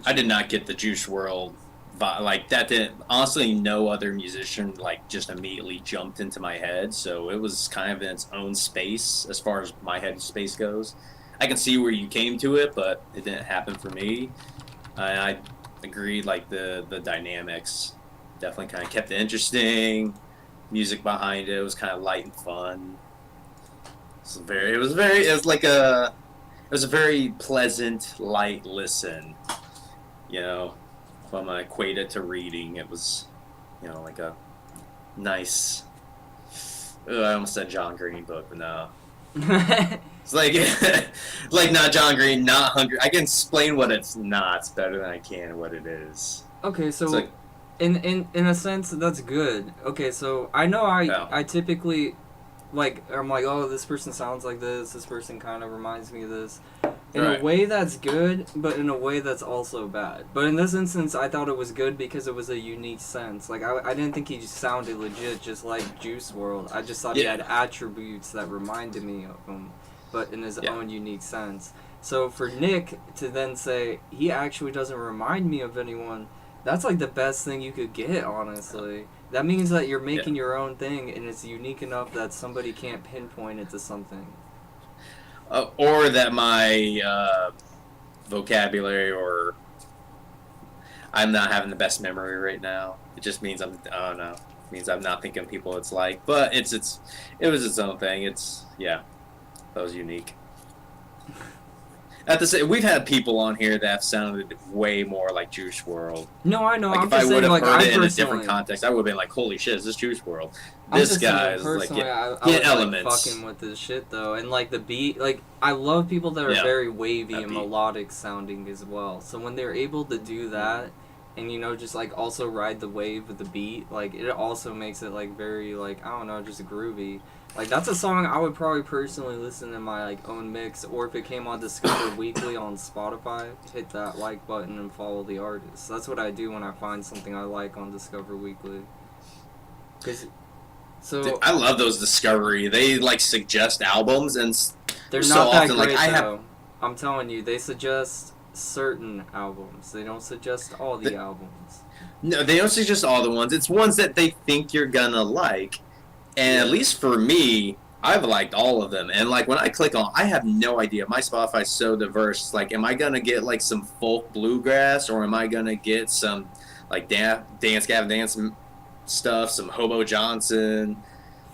I did not get the Juice WRLD vibe. Like, that didn't... Honestly, no other musician, like, just immediately jumped into my head, so it was kind of in its own space as far as my head space goes. I can see where you came to it, but it didn't happen for me. I agreed, like, the dynamics definitely kind of kept it interesting. Music behind it was kind of light and fun. It was a very pleasant, light listen. You know, if I'm gonna equate it to reading, it was, you know, like a nice. I almost said John Green book, but no. It's like, like not John Green, not Hungry. I can explain what it's not better than I can what it is. Okay, so like, in a sense, that's good. Okay, so I know I typically, like, I'm like, oh, this person sounds like this person kind of reminds me of this. In a way that's good, but in a way that's also bad. But in this instance, I thought it was good because it was a unique sense. Like, I didn't think he sounded legit just like Juice WRLD. I just thought he had attributes that reminded me of him, but in his own unique sense. So for Nick to then say, he actually doesn't remind me of anyone, that's like the best thing you could get, honestly. That means that you're making your own thing, and it's unique enough that somebody can't pinpoint it to something. Or that my vocabulary, or I'm not having the best memory right now. It just means I don't know. It means I'm not thinking of people it's like. But it was its own thing. That was unique. At the same, we've had people on here that have sounded way more like Juice WRLD. No, I know. Like, I'm if I would have like, heard it in a different context, I would have been like, "Holy shit, is this Juice WRLD?" This guy is like, I get was, elements. Like, fucking with this shit though, and like the beat. Like, I love people that are very wavy and melodic sounding as well. So when they're able to do that, and you know, just like also ride the wave with the beat, like it also makes it like very like, I don't know, just groovy. Like, that's a song I would probably personally listen in my like own mix, or if it came on Discover Weekly on Spotify, hit that like button and follow the artist. That's what I do when I find something I like on Discover Weekly. Dude, I love those Discovery. They like suggest albums, and they're so not that often great, like though. I'm telling you, they suggest certain albums. They don't suggest all the albums. No, they don't suggest all the ones. It's ones that they think you're gonna like. And at least for me, I've liked all of them. And like when I click on, I have no idea. My Spotify's so diverse. Like, am I gonna get like some folk bluegrass, or am I gonna get some like Dance Gavin Dance stuff, some Hobo Johnson?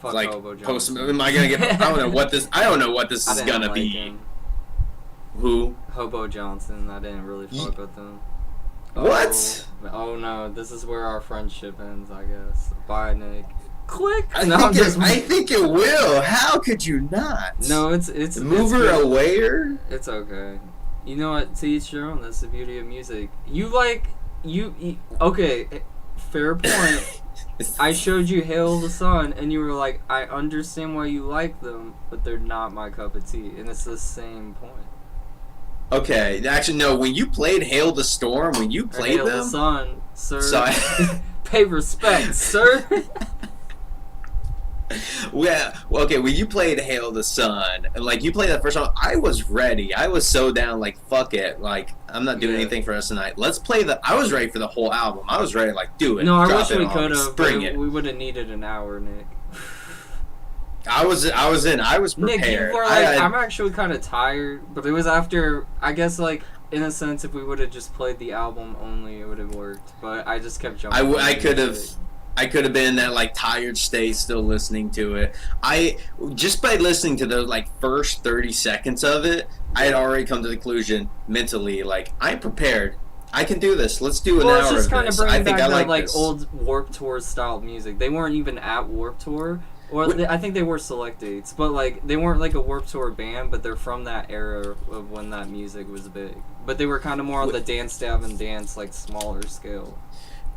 Fuck like Hobo Johnson. Am I gonna get? I don't know what this is gonna be. Him. Who? Hobo Johnson. I didn't really fuck with them. What? Oh no, this is where our friendship ends, I guess. Bye, Nick. Click. I think it will. How could you not? No, it's mover aware. It's okay. You know what? To each your own. That's the beauty of music. Okay. Fair point. I showed you Hail the Sun, and you were like, I understand why you like them, but they're not my cup of tea, and it's the same point. Okay, actually, no. When you played Hail the Storm, when you played Hail them, the Sun, sir. Pay respect, sir. Well, okay, when you played Hail the Sun, and like you played that first song, I was ready. I was so down, like, fuck it. Like, I'm not doing anything for us tonight. Let's play I was ready for the whole album. I was ready to, like, do it. No, I wish we could have, but we would have needed an hour, Nick. I was prepared. Nick, you were like, I'm actually kind of tired, but it was after, I guess, like, in a sense, if we would have just played the album only, it would have worked. But I just kept jumping. I could have been in that like tired state, still listening to it. Just by listening to the like first 30 seconds of it, I had already come to the conclusion mentally, like, I'm prepared. I can do this. Let's do an hour of this. It's just kind of bringing back I that like like this. old Warped Tour style music. They weren't even at Warped Tour, Or I think they were select dates, but like they weren't like a Warped Tour band, but they're from that era of when that music was big. But they were kind of more on the dance stab and dance, like smaller scale.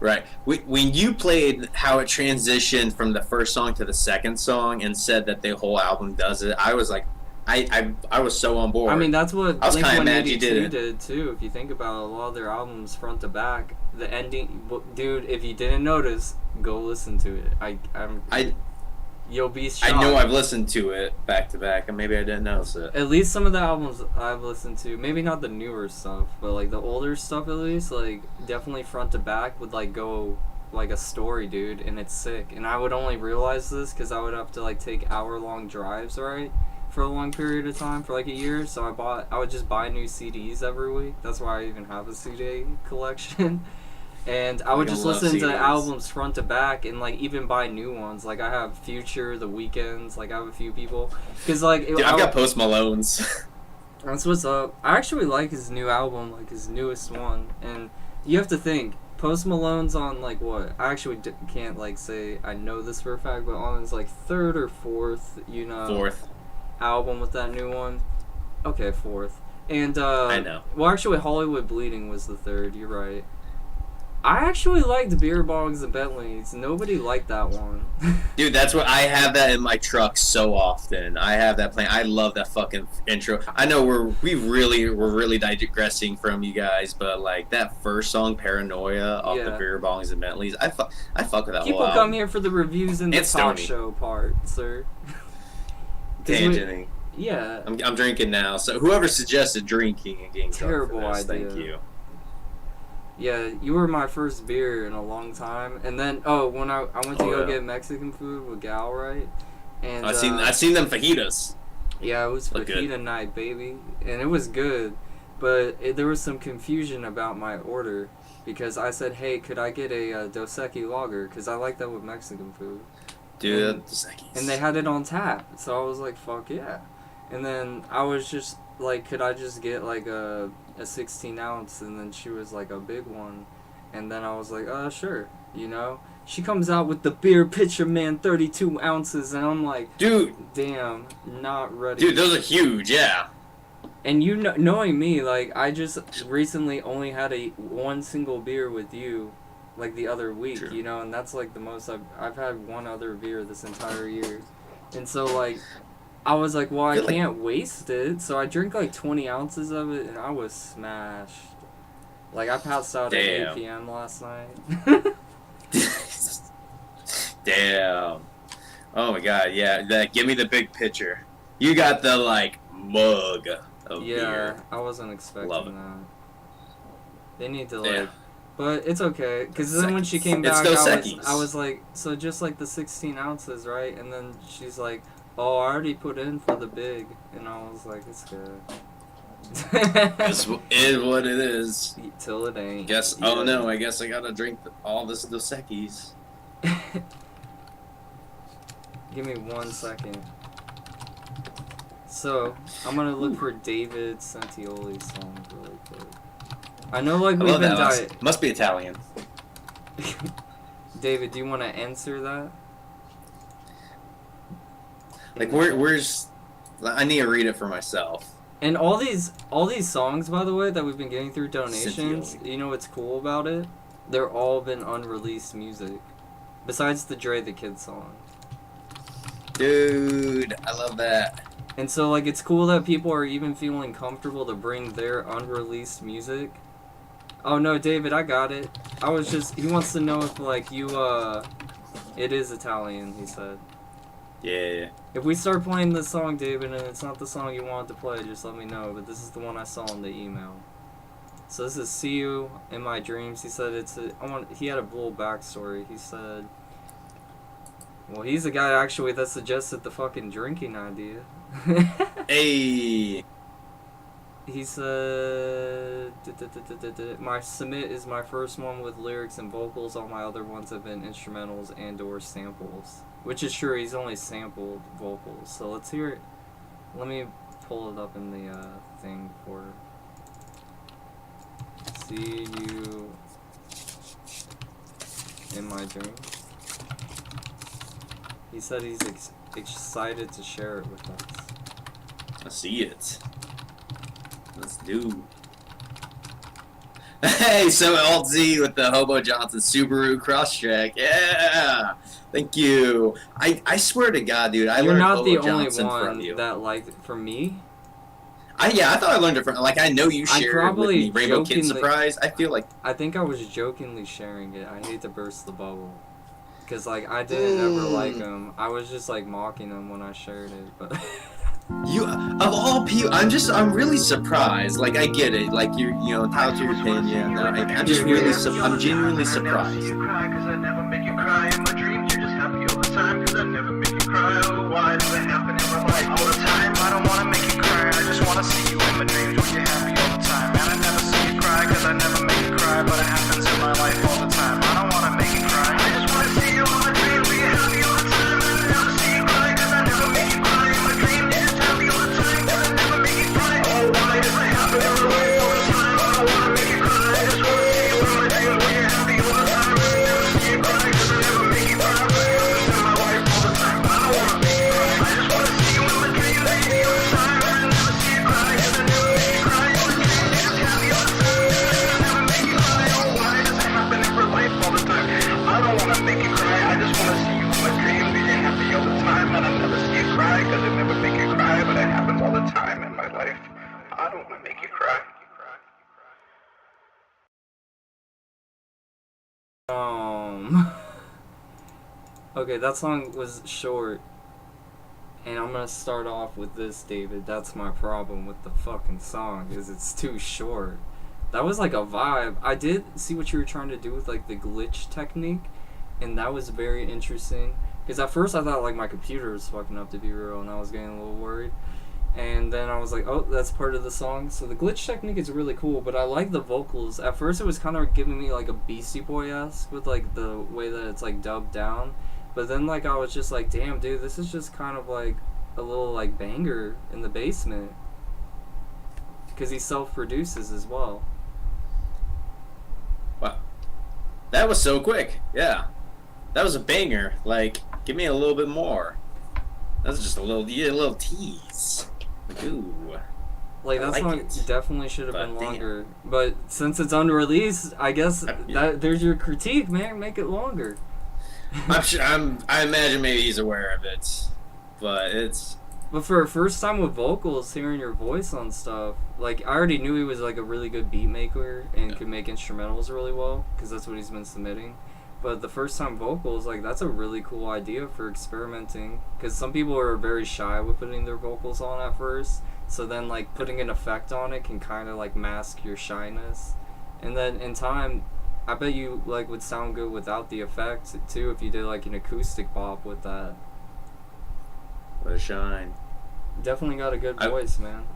Right. When you played how it transitioned from the first song to the second song and said that the whole album does it, I was like, I was so on board. I mean, that's what I was kind of mad you 182 did it. too. If you think about it, a lot of their albums front to back, the ending, dude. If you didn't notice, go listen to it. You'll be shocked. I know I've listened to it back to back, and maybe I didn't notice it. At least some of the albums I've listened to, maybe not the newer stuff, but like the older stuff at least, like definitely front to back would like go like a story, dude, and it's sick. And I would only realize this because I would have to like take hour-long drives, right, for a long period of time, for like a year. So I would just buy new CDs every week. That's why I even have a CD collection. And I would just listen to albums front to back and like even buy new ones. Like I have Future, The Weeknd's, like I have a few people. Cause like Dude, I've got Post Malone's. That's what's up. I actually like his new album, like his newest one. And you have to think, Post Malone's on like what? I actually can't like say I know this for a fact, but on his like third or fourth, Fourth album with that new one. Okay, fourth. And I know. Well, actually, Hollywood Bleeding was the third. You're right. I actually liked Beer Bongs and Bentleys. Nobody liked that one. Dude, that's what I have that in my truck so often. I have that playing. I love that fucking intro. I know we're really digressing from you guys, but like that first song, Paranoia, off the Beer Bongs and Bentleys, I fuck with that People whole come album. here for the reviews and the talk show part, sir. Tangenting. Yeah. I'm drinking now. So whoever suggested drinking and getting drunk Terrible for this, idea. thank you. Yeah, you were my first beer in a long time, and then when I went to go get Mexican food with Gal, right? And I've seen them fajitas. Yeah, it was Look fajita good. night, baby, and it was good, but there was some confusion about my order because I said, "Hey, could I get a Dos Equis lager?" Because I like that with Mexican food. Dude, Dos Equis. And they had it on tap, so I was like, "Fuck yeah!" And then I was just like, "Could I just get like a 16 ounce?" And then she was like, "A big one." And then I was like, sure, She comes out with the beer pitcher, man, 32 ounces, and I'm like, dude, damn, not ready. Dude, those are huge, yeah. And knowing me, like, I just recently only had one single beer with you, like the other week, and that's like the most I've had one other beer this entire year. And so like, I was like, well, I can't waste it, so I drank like 20 ounces of it, and I was smashed. Like, I passed out at 8 p.m. last night. Damn. Oh my god, yeah. Give me the big picture. You got the, like, mug of beer. I wasn't expecting Love it. that. They need to, like... But it's okay, because then when she came It's back, Dos I Equis. was like, so just like the 16 ounces, right? And then she's like, oh, I already put in for the big. And I was like, it's good. It is what it is. Till it ain't. Oh no, I guess I gotta drink all this Dos Equis. Give me 1 second. So, I'm gonna look for David Sentioli's song really quick. I know, like, we've been Must be Italian. David, do you want to answer that? Like, where's... I need to read it for myself. And all these songs, by the way, that we've been getting through donations, you know what's cool about it? They're all been unreleased music. Besides the Dre the Kid song. Dude, I love that. And so, like, it's cool that people are even feeling comfortable to bring their unreleased music. Oh, no, David, I got it. He wants to know if, like, it is Italian, he said. Yeah. If we start playing this song, David, and it's not the song you wanted to play, just let me know. But this is the one I saw in the email. So this is "See You in My Dreams." He said he had a little backstory. He said, well, he's the guy actually that suggested the fucking drinking idea. Hey. He said, my submit is my first one with lyrics and vocals. All my other ones have been instrumentals and/or samples. Which is true, he's only sampled vocals. So let's hear it. Let me pull it up in the thing for "See You in My Dreams." He said he's excited to share it with us. I see it. Let's do. Hey, so Alt Z with the Hobo Johnson Subaru Crosstrek. Yeah, thank you. I swear to God, dude, I You're learned not Hobo the only Johnson from one you. that liked it from me. I thought I learned it from, like, I know you shared it with me. Rainbow Kid Surprise. I feel like I think I was jokingly sharing it. I hate to burst the bubble, cause like I didn't ever like him. I was just like mocking him when I shared it, but. you, of all people, I'm really surprised. Like, I get it. Like, you know, entitled to your opinion. I'm just really, I'm genuinely surprised. Why does it happen in my life all the time? I don't wanna make you cry, I just wanna see you in my dreams when you're happy all the time. And I never see you cry, cause I never make you cry, but it happens in my life all the time. I don't wanna make you cry, I just wanna see you in my dreams when you're happy all the time. And I never see you cry, cause I never make you cry in my dreams. You're just happy all the time, cause I never make you cry. Oh, why does it happen in my life all the time? I don't wanna make you cry, I just wanna see you in my dreams when you're happy all the time. And I never see you cry, cause I never make you cry, but it happens in my life all the time. I don't wanna make you cry, I just wanna see you in my dreams, baby, all the time. And I never see you cry, cause I never make you cry in my dreams. You're just happy all the time, cause I never make you cry. Oh, why does it happen in real life all the time? I don't wanna make you cry, I just wanna see you in my dreams, being happy all the time. And I never see you cry, cause I never make you cry, but it happens all the time in my life. I don't wanna make you cry. Okay, that song was short, and I'm gonna start off with this, David. That's my problem with the fucking song, is it's too short. That was like a vibe. I did see what you were trying to do with like the glitch technique, and that was very interesting. Because at first I thought like my computer was fucking up, to be real, and I was getting a little worried. And then I was like, oh, that's part of the song. So the glitch technique is really cool, but I like the vocals. At first it was kind of giving me like a Beastie Boy-esque with like the way that it's like dubbed down. But then like I was just like, damn, dude, this is just kind of like a little like banger in the basement. Because he self-produces as well. Wow. That was so quick. Yeah. That was a banger. Like, give me a little bit more. That's just a little tease. Like, ooh. Like, that I like song it. definitely should have But been damn. longer. But since it's unreleased, I guess that there's your critique, man. Make it longer. I'm sure. I imagine maybe he's aware of it, but it's. But for a first time with vocals, hearing your voice on stuff, like, I already knew he was like a really good beat maker and could make instrumentals really well, because that's what he's been submitting. But the first time vocals, like, that's a really cool idea for experimenting, because some people are very shy with putting their vocals on at first, so then like putting an effect on it can kind of like mask your shyness, and then in time I bet you like would sound good without the effect too if you did like an acoustic pop with that. What a shine. Definitely got a good voice, man.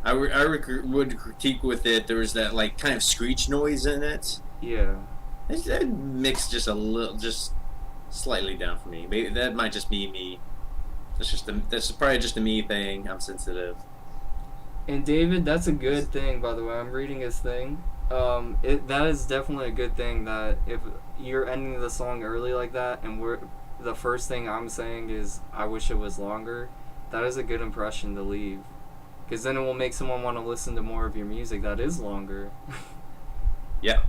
I would critique with it. There was that like kind of screech noise in it. Yeah. That mixed just a little, just slightly down for me. Maybe that might just be me. That's probably just a me thing. I'm sensitive. And David, that's a good thing, by the way. I'm reading his thing. That is definitely a good thing that if you're ending the song early like that, and the first thing I'm saying is I wish it was longer. That is a good impression to leave, because then it will make someone want to listen to more of your music that is longer. Yeah.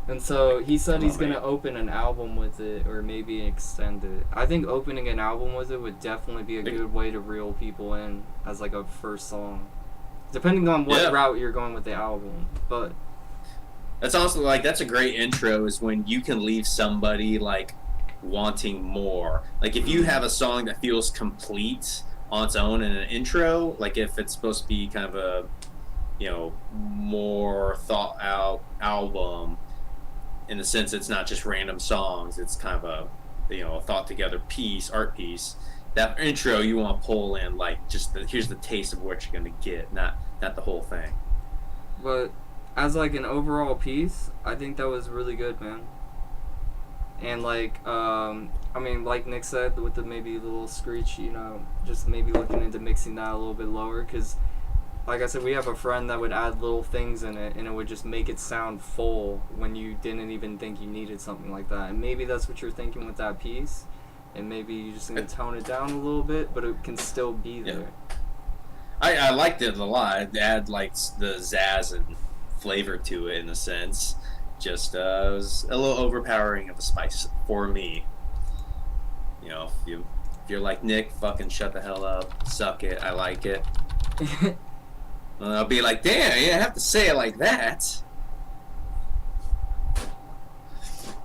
And so he said he's gonna open an album with it, or maybe extend it. I think opening an album with it would definitely be a good way to reel people in as like a first song, depending on what route you're going with the album. But that's also like, that's a great intro, is when you can leave somebody like wanting more. Like if you have a song that feels complete on its own in an intro, like if it's supposed to be kind of a, you know, more thought out album, in the sense it's not just random songs, it's kind of a, you know, a thought together piece, art piece. That intro you want to pull in like just here's the taste of what you're gonna get, not the whole thing. But as like an overall piece, I think that was really good, man. And like, I mean, like Nick said, with the maybe little screech, you know, just maybe looking into mixing that a little bit lower, because like I said, we have a friend that would add little things in it, and it would just make it sound full when you didn't even think you needed something like that. And maybe that's what you're thinking with that piece. and maybe you just need to tone it down a little bit, but it can still be there. I liked it a lot. It had like the zazz and flavor to it in a sense. Just it was a little overpowering of a spice for me. You know, if you're like Nick, fucking shut the hell up, suck it. I like it. And I'll be like, damn, you have to say it like that.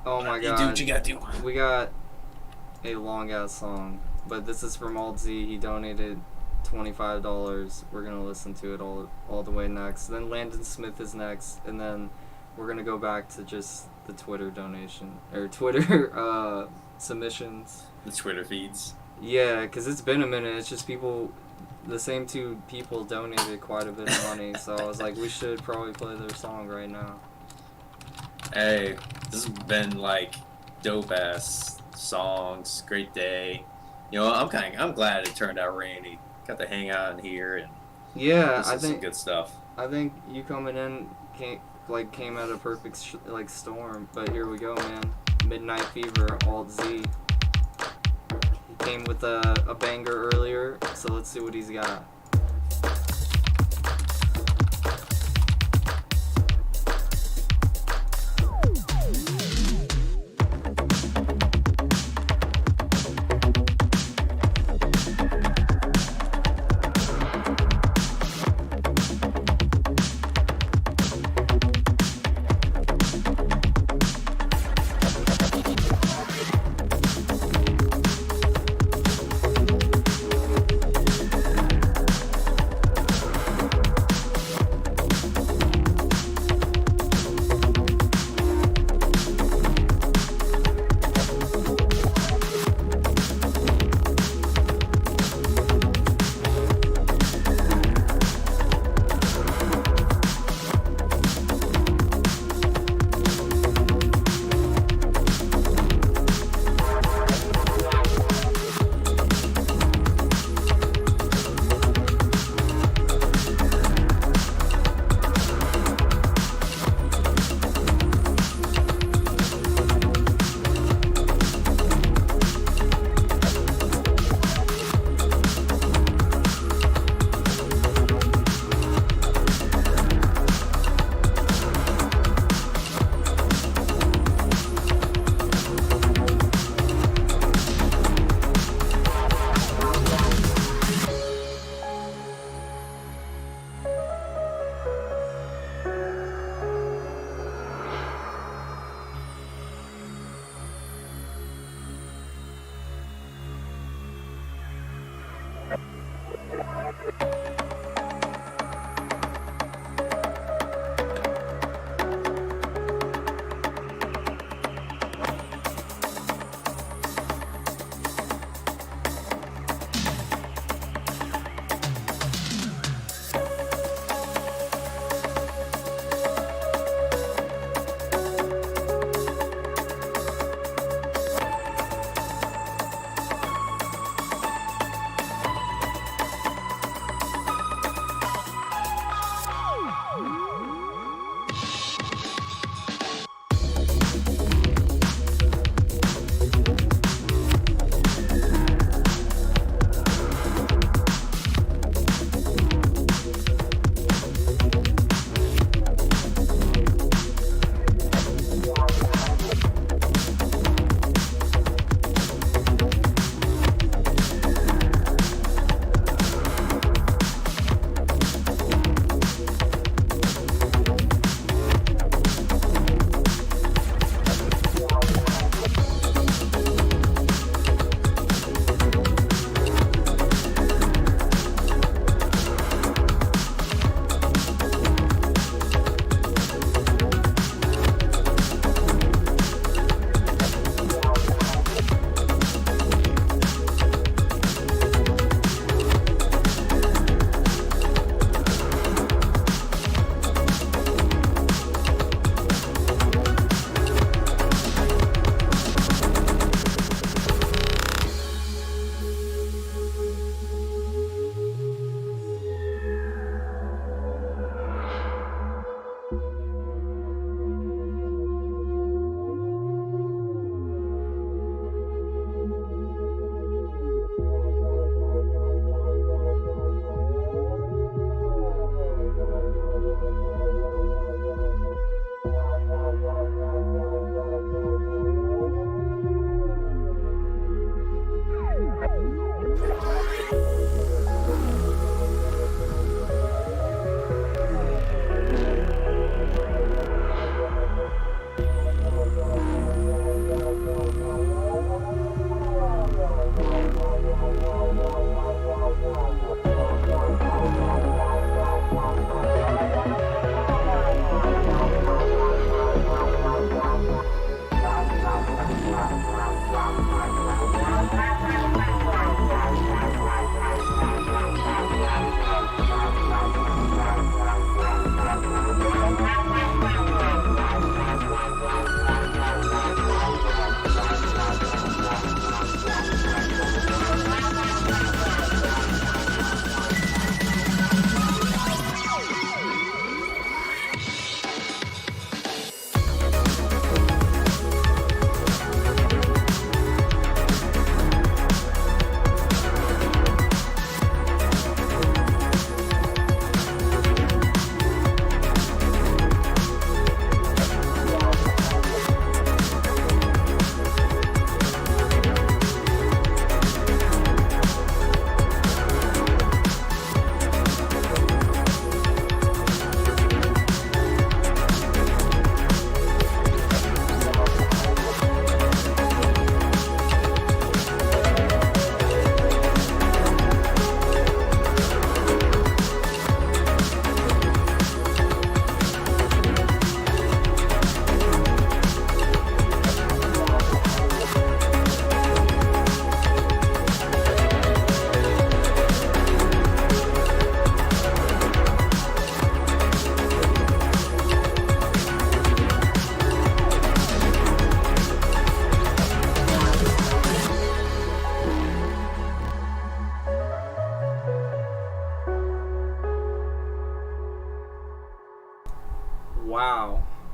Oh my You god. do what you gotta do. We got a long ass song, but this is from Alt Z. He donated $25. We're gonna listen to it all the way next. Then Landon Smith is next, and then we're gonna go back to just the Twitter donation or Twitter submissions. The Twitter feeds. Yeah, because it's been a minute. It's just people, the same two people donated quite a bit of money, so I was like, we should probably play their song right now. Hey, this has been like dope ass songs. Great day. You know, I'm glad it turned out rainy. Got to hang out in here and Yeah, listen to some good stuff. I think you coming in came at a perfect storm. But here we go, man. Midnight Fever, Alt Z. He came with a banger earlier, so let's see what he's got.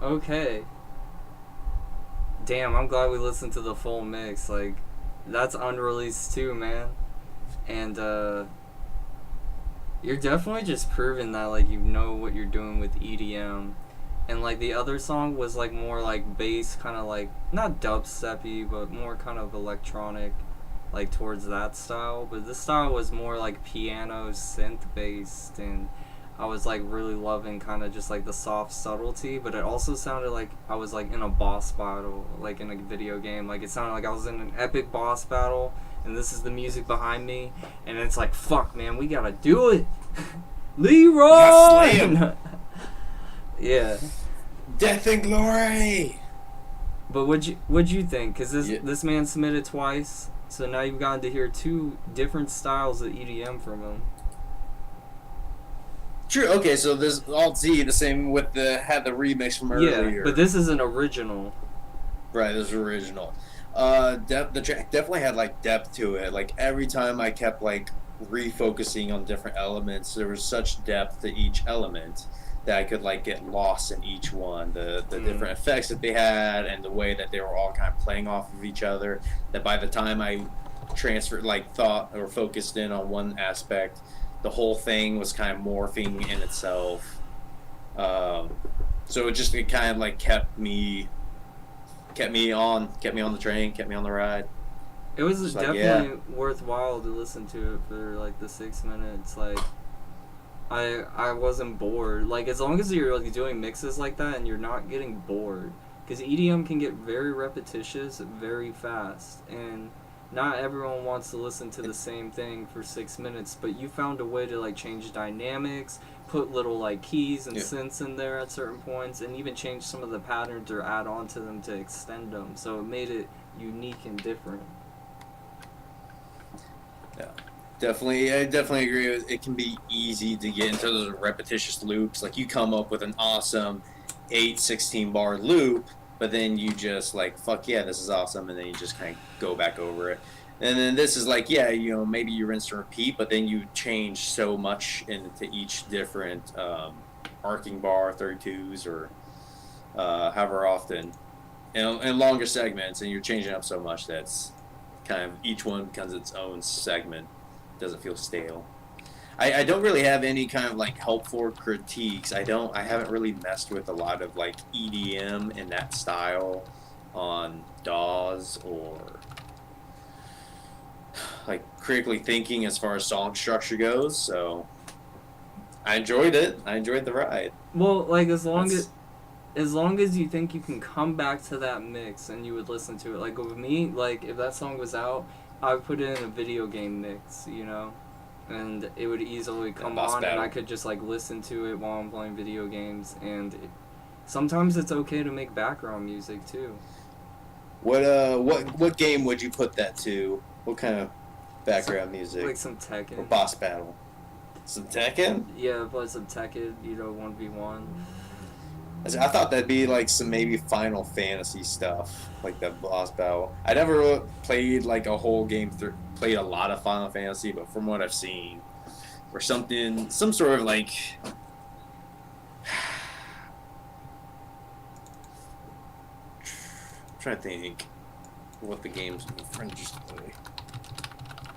Okay. Damn, I'm glad we listened to the full mix. Like, that's unreleased too, man. And you're definitely just proving that like you know what you're doing with EDM. And like the other song was like more like bass, kind of like not dubsteppy, but more kind of electronic, like towards that style. But this style was more like piano synth based, and I was like really loving kind of just like the soft subtlety. But it also sounded like I was like in a boss battle, like in a video game. Like it sounded like I was in an epic boss battle, and this is the music behind me, and it's like, fuck, man, we gotta do it, Leroy. Yeah. Death and glory. But what'd you think? Cause this man submitted twice, so now you've gotten to hear two different styles of EDM from him. True. Okay, so this Alt Z the same with had the remix from earlier. Yeah, but this is an original. Right, this is original. The track definitely had like depth to it. Like every time I kept like refocusing on different elements, there was such depth to each element that I could like get lost in each one. The different effects that they had and the way that they were all kind of playing off of each other. That by the time I transferred, like thought or focused in on one aspect, the whole thing was kind of morphing in itself. So it kind of like kept me on the train, kept me on the ride. It was Just definitely worthwhile to listen to it for like the 6 minutes. Like I wasn't bored. Like as long as you're like doing mixes like that and you're not getting bored, because EDM can get very repetitious very fast, and not everyone wants to listen to the same thing for 6 minutes. But you found a way to like change dynamics, put little like keys and synths in there at certain points, and even change some of the patterns or add on to them to extend them. So it made it unique and different. Yeah, definitely. I definitely agree with it. Can be easy to get into those repetitious loops. Like you come up with an awesome 8-16 bar loop, but then you just like, fuck yeah, this is awesome, and then you just kind of go back over it. And then this is like, yeah, you know, maybe you rinse and repeat, but then you change so much into each different arcing bar, 32s, or however often, in longer segments, and you're changing up so much that's kind of each one becomes its own segment. Doesn't feel stale. I don't really have any kind of like helpful critiques. I haven't really messed with a lot of like EDM in that style on DAWs or like critically thinking as far as song structure goes. So I enjoyed it. I enjoyed the ride. Well, like as long as you think you can come back to that mix and you would listen to it. Like with me, like if that song was out, I would put it in a video game mix, you know, and it would easily come on, and I could just like listen to it while I'm playing video games. And sometimes it's okay to make background music too. What game would you put that to? What kind of background music? Like some Tekken. Or boss battle. Some Tekken? Yeah, play some Tekken, you know, 1v1. I thought that'd be like some maybe Final Fantasy stuff, like the boss battle. I never played like a whole game played a lot of Final Fantasy, but from what I've seen, or some sort of like I'm trying to think what the games my friend used to play.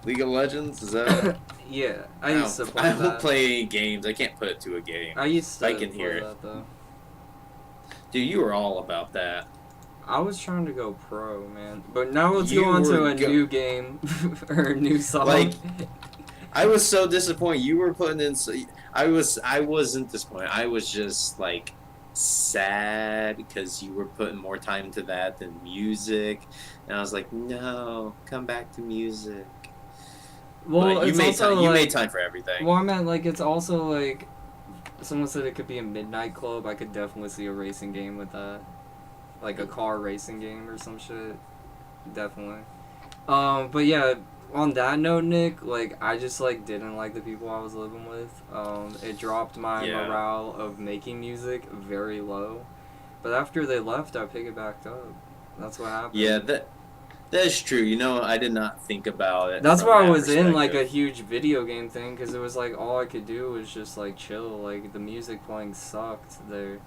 League of Legends, is that? Yeah, I used to play that. I don't play any games. I can't put it to a game. I used to I can hear that, though. Dude, you were all about that. I was trying to go pro, man. But now let's go on to a new game or a new song. Like, I was so disappointed. You were putting in. I wasn't disappointed. I was just like sad because you were putting more time into that than music, and I was like, no, come back to music. Well, but you it's made also time. You made time for everything. Well, I meant like it's also like someone said it could be a midnight club. I could definitely see a racing game with that, like a car racing game or some shit. Definitely. But yeah, on that note, Nick, like I just like didn't like the people I was living with. It dropped my morale of making music very low. But after they left, I picked it back up. That's what happened. Yeah, that's true. You know, I did not think about it. That's why I was in like a huge video game thing, because it was like all I could do was just like chill. Like the music playing sucked there.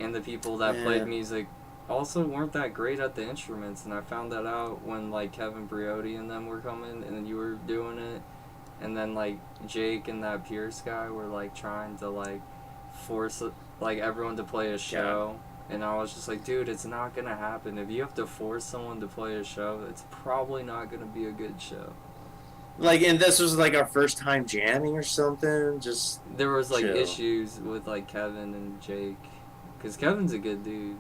and the people that played music also weren't that great at the instruments, and I found that out when like Kevin Briotti and them were coming and you were doing it, and then like Jake and that Pierce guy were like trying to like force like everyone to play a show, and I was just like, dude, it's not gonna happen. If you have to force someone to play a show, it's probably not gonna be a good show. Like, and this was like our first time jamming or something. Just there was like chill. issues with like Kevin and Jake, because Kevin's a good dude.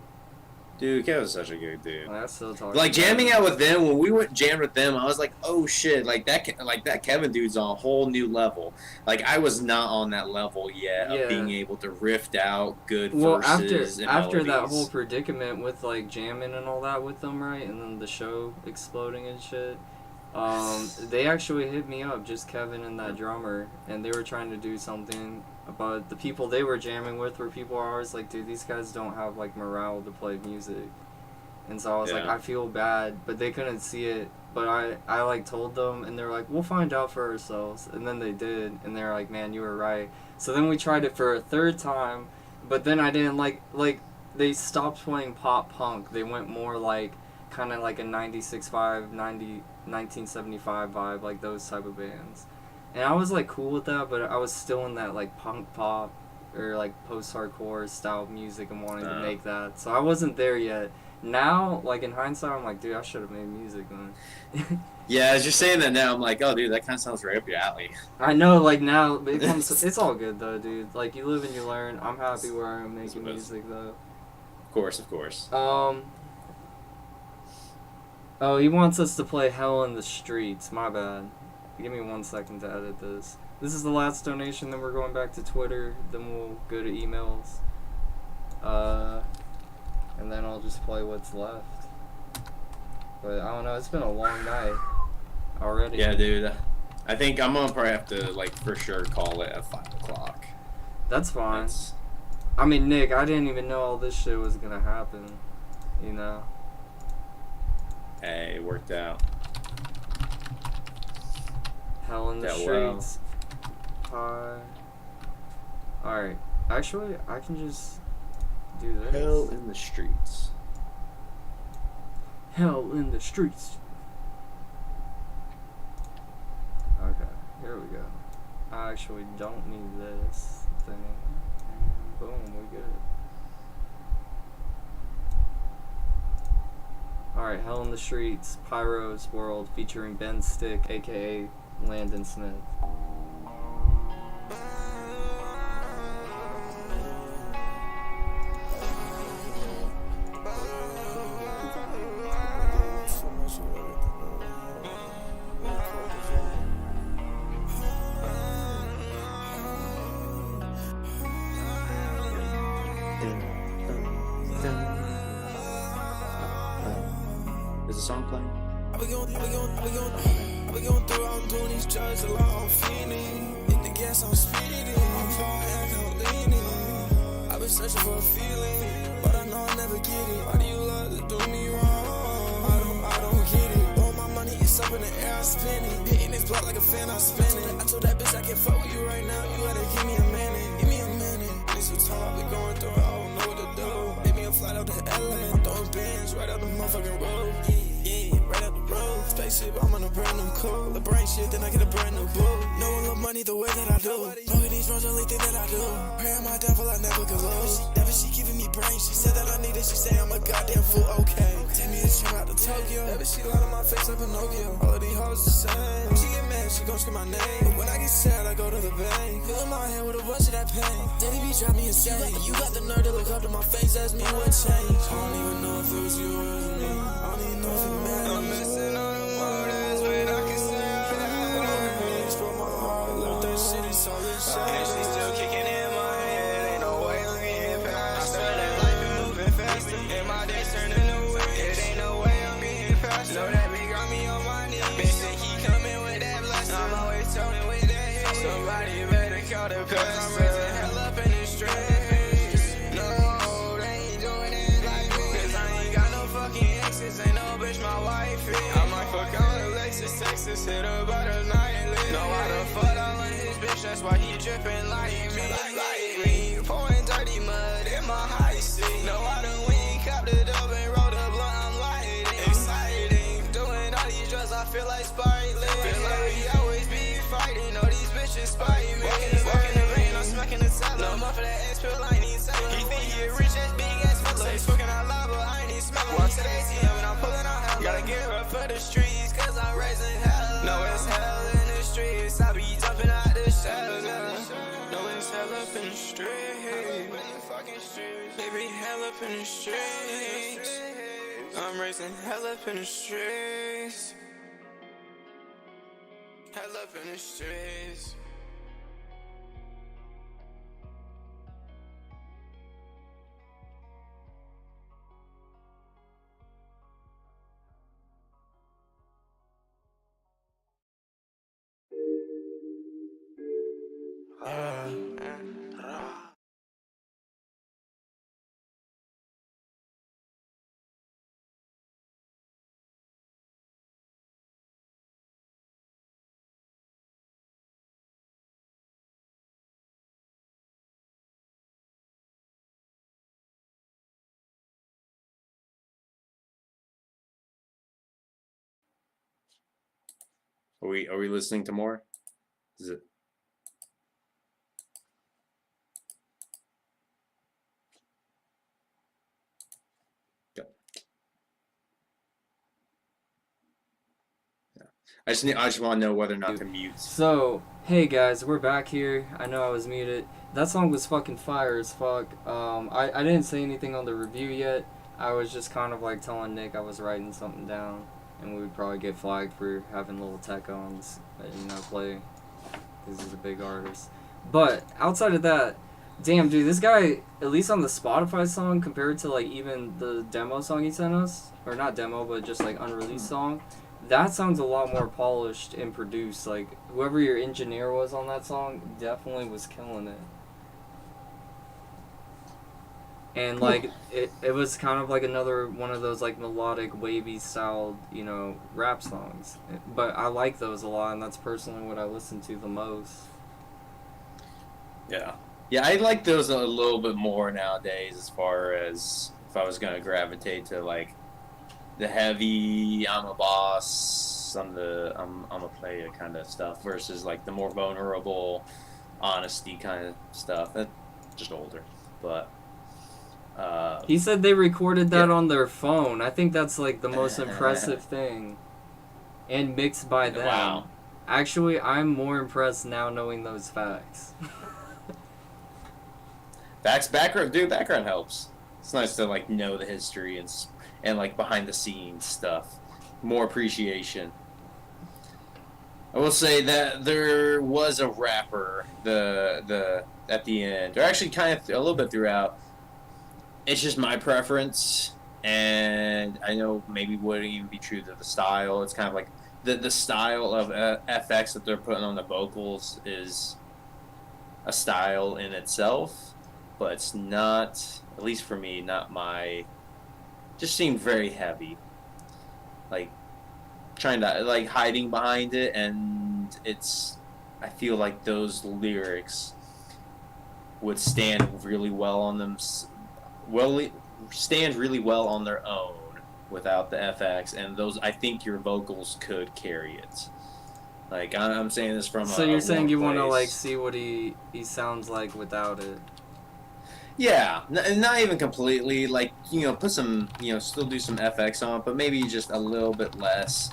Dude, Kevin's such a good dude. I still talk. Like jamming out with them, when we went jammed with them, I was like, oh shit, like that Kevin dude's on a whole new level. Like I was not on that level yet of being able to riff out good verses. After that whole predicament with like jamming and all that with them, right, and then the show exploding and shit. They actually hit me up, just Kevin and that drummer, and they were trying to do something about the people they were jamming with were people are always like, dude, these guys don't have like morale to play music. And so I was like, I feel bad, but they couldn't see it. But I like told them, and they were like, we'll find out for ourselves. And then they did, and they were like, man, you were right. So then we tried it for a third time, but then I didn't like they stopped playing pop punk. They went more like kind of like a 1975 vibe, like those type of bands. And I was like cool with that, but I was still in that like punk pop or like post-hardcore style music and wanting to make that. So I wasn't there yet. Now, like in hindsight, I'm like, dude, I should have made music then. Yeah, as you're saying that now, I'm like, oh, dude, that kind of sounds right up your alley. I know, like now, it's all good though, dude. Like you live and you learn. I'm happy where I am making music though. Of course, of course. Oh, he wants us to play Hell in the Streets. My bad. Give me 1 second to edit this. This is the last donation, then we're going back to Twitter, then we'll go to emails. And then I'll just play what's left. But I don't know, it's been a long night already. Yeah, dude. I think I'm gonna probably have to, like, for sure call it at 5 o'clock. That's fine. I mean, Nick, I didn't even know all this shit was gonna happen, you know? Hey, it worked out. Hell in the Streets. Hi. Alright. Actually, I can just do this. Hell in the Streets. Hell in the Streets. Okay, here we go. I actually don't need this thing. And boom, we're good. Alright, Hell in the Streets, Pyro's World, featuring Ben Stick, aka Landon Smith. Is the song playing? I be going through, I'm doing these drugs a lot, I'm feeling. Hit the gas, I'm speeding. I'm flying, I'm leaning. I've been searching for a feeling, but I know I'll never get it. Why do you love to do me wrong? I don't get it. All my money is up in the air, I spin it. Hitting this block like a fan, I spin it. I told that bitch I can't fuck with you right now, you gotta give me a minute. Give me a minute. This is time I be going through, I don't know what to do. Make me a flight out to LA. I'm throwing bands right out the motherfucking road. Yeah, right out the road. Spaceship, I'm on a brand new cool. The brain shit, then I get a brand new boo. No one love money the way that I do. Smoking these runs, only thing that I do. Pray on my devil, I never could lose. Never she giving me brain. She said that I need it. She say I'm a goddamn fool. Okay, take me a trip out to Tokyo. Never she lied on my face like Pinocchio. All of these hoes the same. When she get mad, she gon' scream my name. But when I get sad, I go to the bank. Fill my head with a bunch of that pain. Daddy be drive me insane. You got the nerve to look up to my face, ask me what changed. I don't even know if it was you or it was me. I don't even know if it matters. I'm missing all the motives, but I can say I had. From my heart, look, that shit is so rich. And she still kicking in my head. Ain't no way I'm getting past. I swear that life been moving faster, and my days turning to waste. It ain't no way I'm getting past. Know that big got me on my knees. Bitch think he coming with that blessing. I'm always toting with that hate. Somebody better call the pest. I'm raising hell up in the streets. No, they ain't doing it like me. 'Cause I ain't got no fucking exes. Ain't no bitch my wifey. I might fuck on a Lexus, Texas. Hit her by the night and leave. Know why the fuck all in his bitch. That's why he dripping like me. Pouring dirty mud in my high seat. seat. No, I done win, copped it up and rolled a blunt, I'm lighting. Exciting, doing all these drugs, I feel like Spike-Lee. Feel like we always be fighting, all these bitches spite me. Walking the rain, I'm smacking the salad. No more for that ass pill, I ain't selling. He think he rich ass, big ass fella. Say fucking out loud, but I ain't even smelling. Walk to the ATM and I'm pulling out hell. Gotta get up for the streets, cause I'm raising hell. No, it's hell in the streets, I be jumping out the shadows. No, it's hell up in the streets. They be hell up in the streets. I'm raising hell up in the streets. Hell up in the streets. Are we listening to more? Is it? I just want to know whether or not to mute. So, hey guys, we're back here. I know I was muted. That song was fucking fire as fuck. I didn't say anything on the review yet. I was just kind of like telling Nick I was writing something down, and we would probably get flagged for having little tech on, play, because he's a big artist. But outside of that, damn dude, this guy, at least on the Spotify song, compared to like even the demo song he sent us, or not demo, but just like unreleased song, that sounds a lot more polished and produced. Like, whoever your engineer was on that song definitely was killing it. And, like, it was kind of like another one of those, like, melodic, wavy styled, you know, rap songs. But I like those a lot, and that's personally what I listen to the most. Yeah. Yeah, I like those a little bit more nowadays, as far as if I was going to gravitate to, like, the heavy, I'm a boss, I'm a player kind of stuff, versus like the more vulnerable, honesty kind of stuff. That's just older, but he said they recorded that on their phone. I think that's like the most impressive thing, and mixed by them. Wow. Actually, I'm more impressed now knowing those facts. Background helps. It's nice to like know the history and like behind the scenes stuff. More appreciation. I will say that there was a rapper the at the end, or actually kind of a little bit throughout. It's just my preference, and I know maybe wouldn't even be true to the style. It's kind of like the style of FX that they're putting on the vocals is a style in itself, but it's not, at least for me, not my. Just seemed very heavy, like trying to like hiding behind it, and I feel like those lyrics would stand really well on really well on their own without the FX, and those, I think your vocals could carry it. Like I'm saying this from so you're saying you want to like see what he sounds like without it. Yeah, not even completely, like, you know, put some, you know, still do some FX on it, but maybe just a little bit less,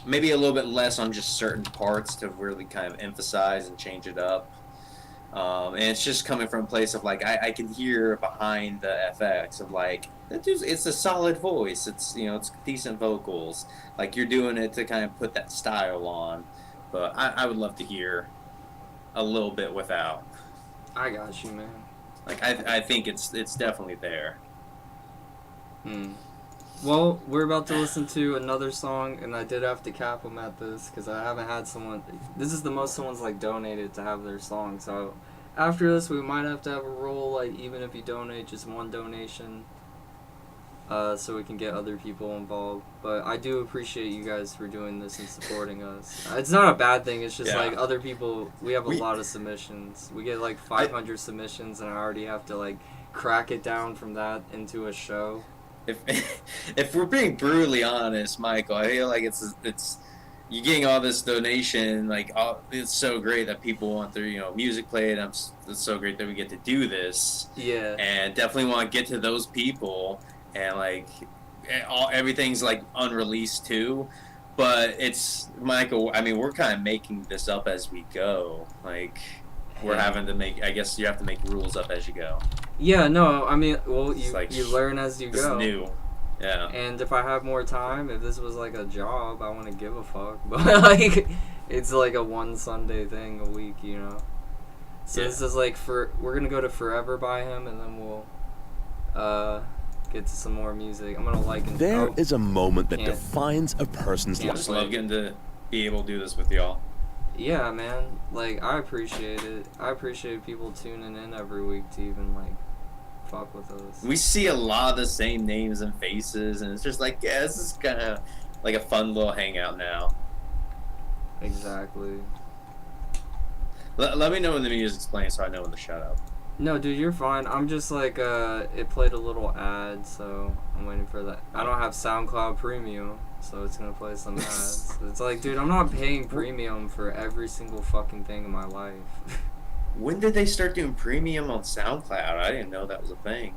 maybe a little bit less on just certain parts to really kind of emphasize and change it up. And it's just coming from a place of, like, I can hear behind the FX of, like, that dude's, it's a solid voice, it's, you know, it's decent vocals, like, you're doing it to kind of put that style on, but I would love to hear a little bit without. I got you, man. Like, I think it's definitely there. Well, we're about to listen to another song, and I did have to cap them at this, because I haven't had someone. This is the most someone's, like, donated to have their song, so after this, we might have to have a rule, like, even if you donate just one donation, so we can get other people involved. But I do appreciate you guys for doing this and supporting us. It's not a bad thing. It's just like other people. We have a lot of submissions. We get like 500 submissions, and I already have to like crack it down from that into a show. If we're being brutally honest, Michael, I feel like it's you getting all this donation, like it's so great that people want their music played. It's so great that we get to do this. Yeah. And definitely want to get to those people, and like everything's like unreleased too. But it's Michael. I mean, we're kind of making this up as we go. Like we're having to make. I guess you have to make rules up as you go. Yeah. No. I mean, well, you like, you learn as you go. It's new. Yeah. And if I have more time, if this was like a job, I wouldn't give a fuck. But like, it's like a one Sunday thing a week, So this is like we're gonna go to Forever by him, and then we'll get to some more music. I'm gonna There is a moment that defines a person's life. I just love getting to be able to do this with y'all. Yeah, man. Like I appreciate it. I appreciate people tuning in every week to even like fuck with us. We see a lot of the same names and faces, and it's just like, yeah, this is kind of like a fun little hangout now. Exactly. Let me know when the music's playing so I know when to shut up. No, dude, you're fine. I'm just like, it played a little ad, so I'm waiting for that. I don't have SoundCloud Premium, so it's gonna play some ads. It's like, dude, I'm not paying premium for every single fucking thing in my life. When did they start doing premium on SoundCloud? I didn't know that was a thing.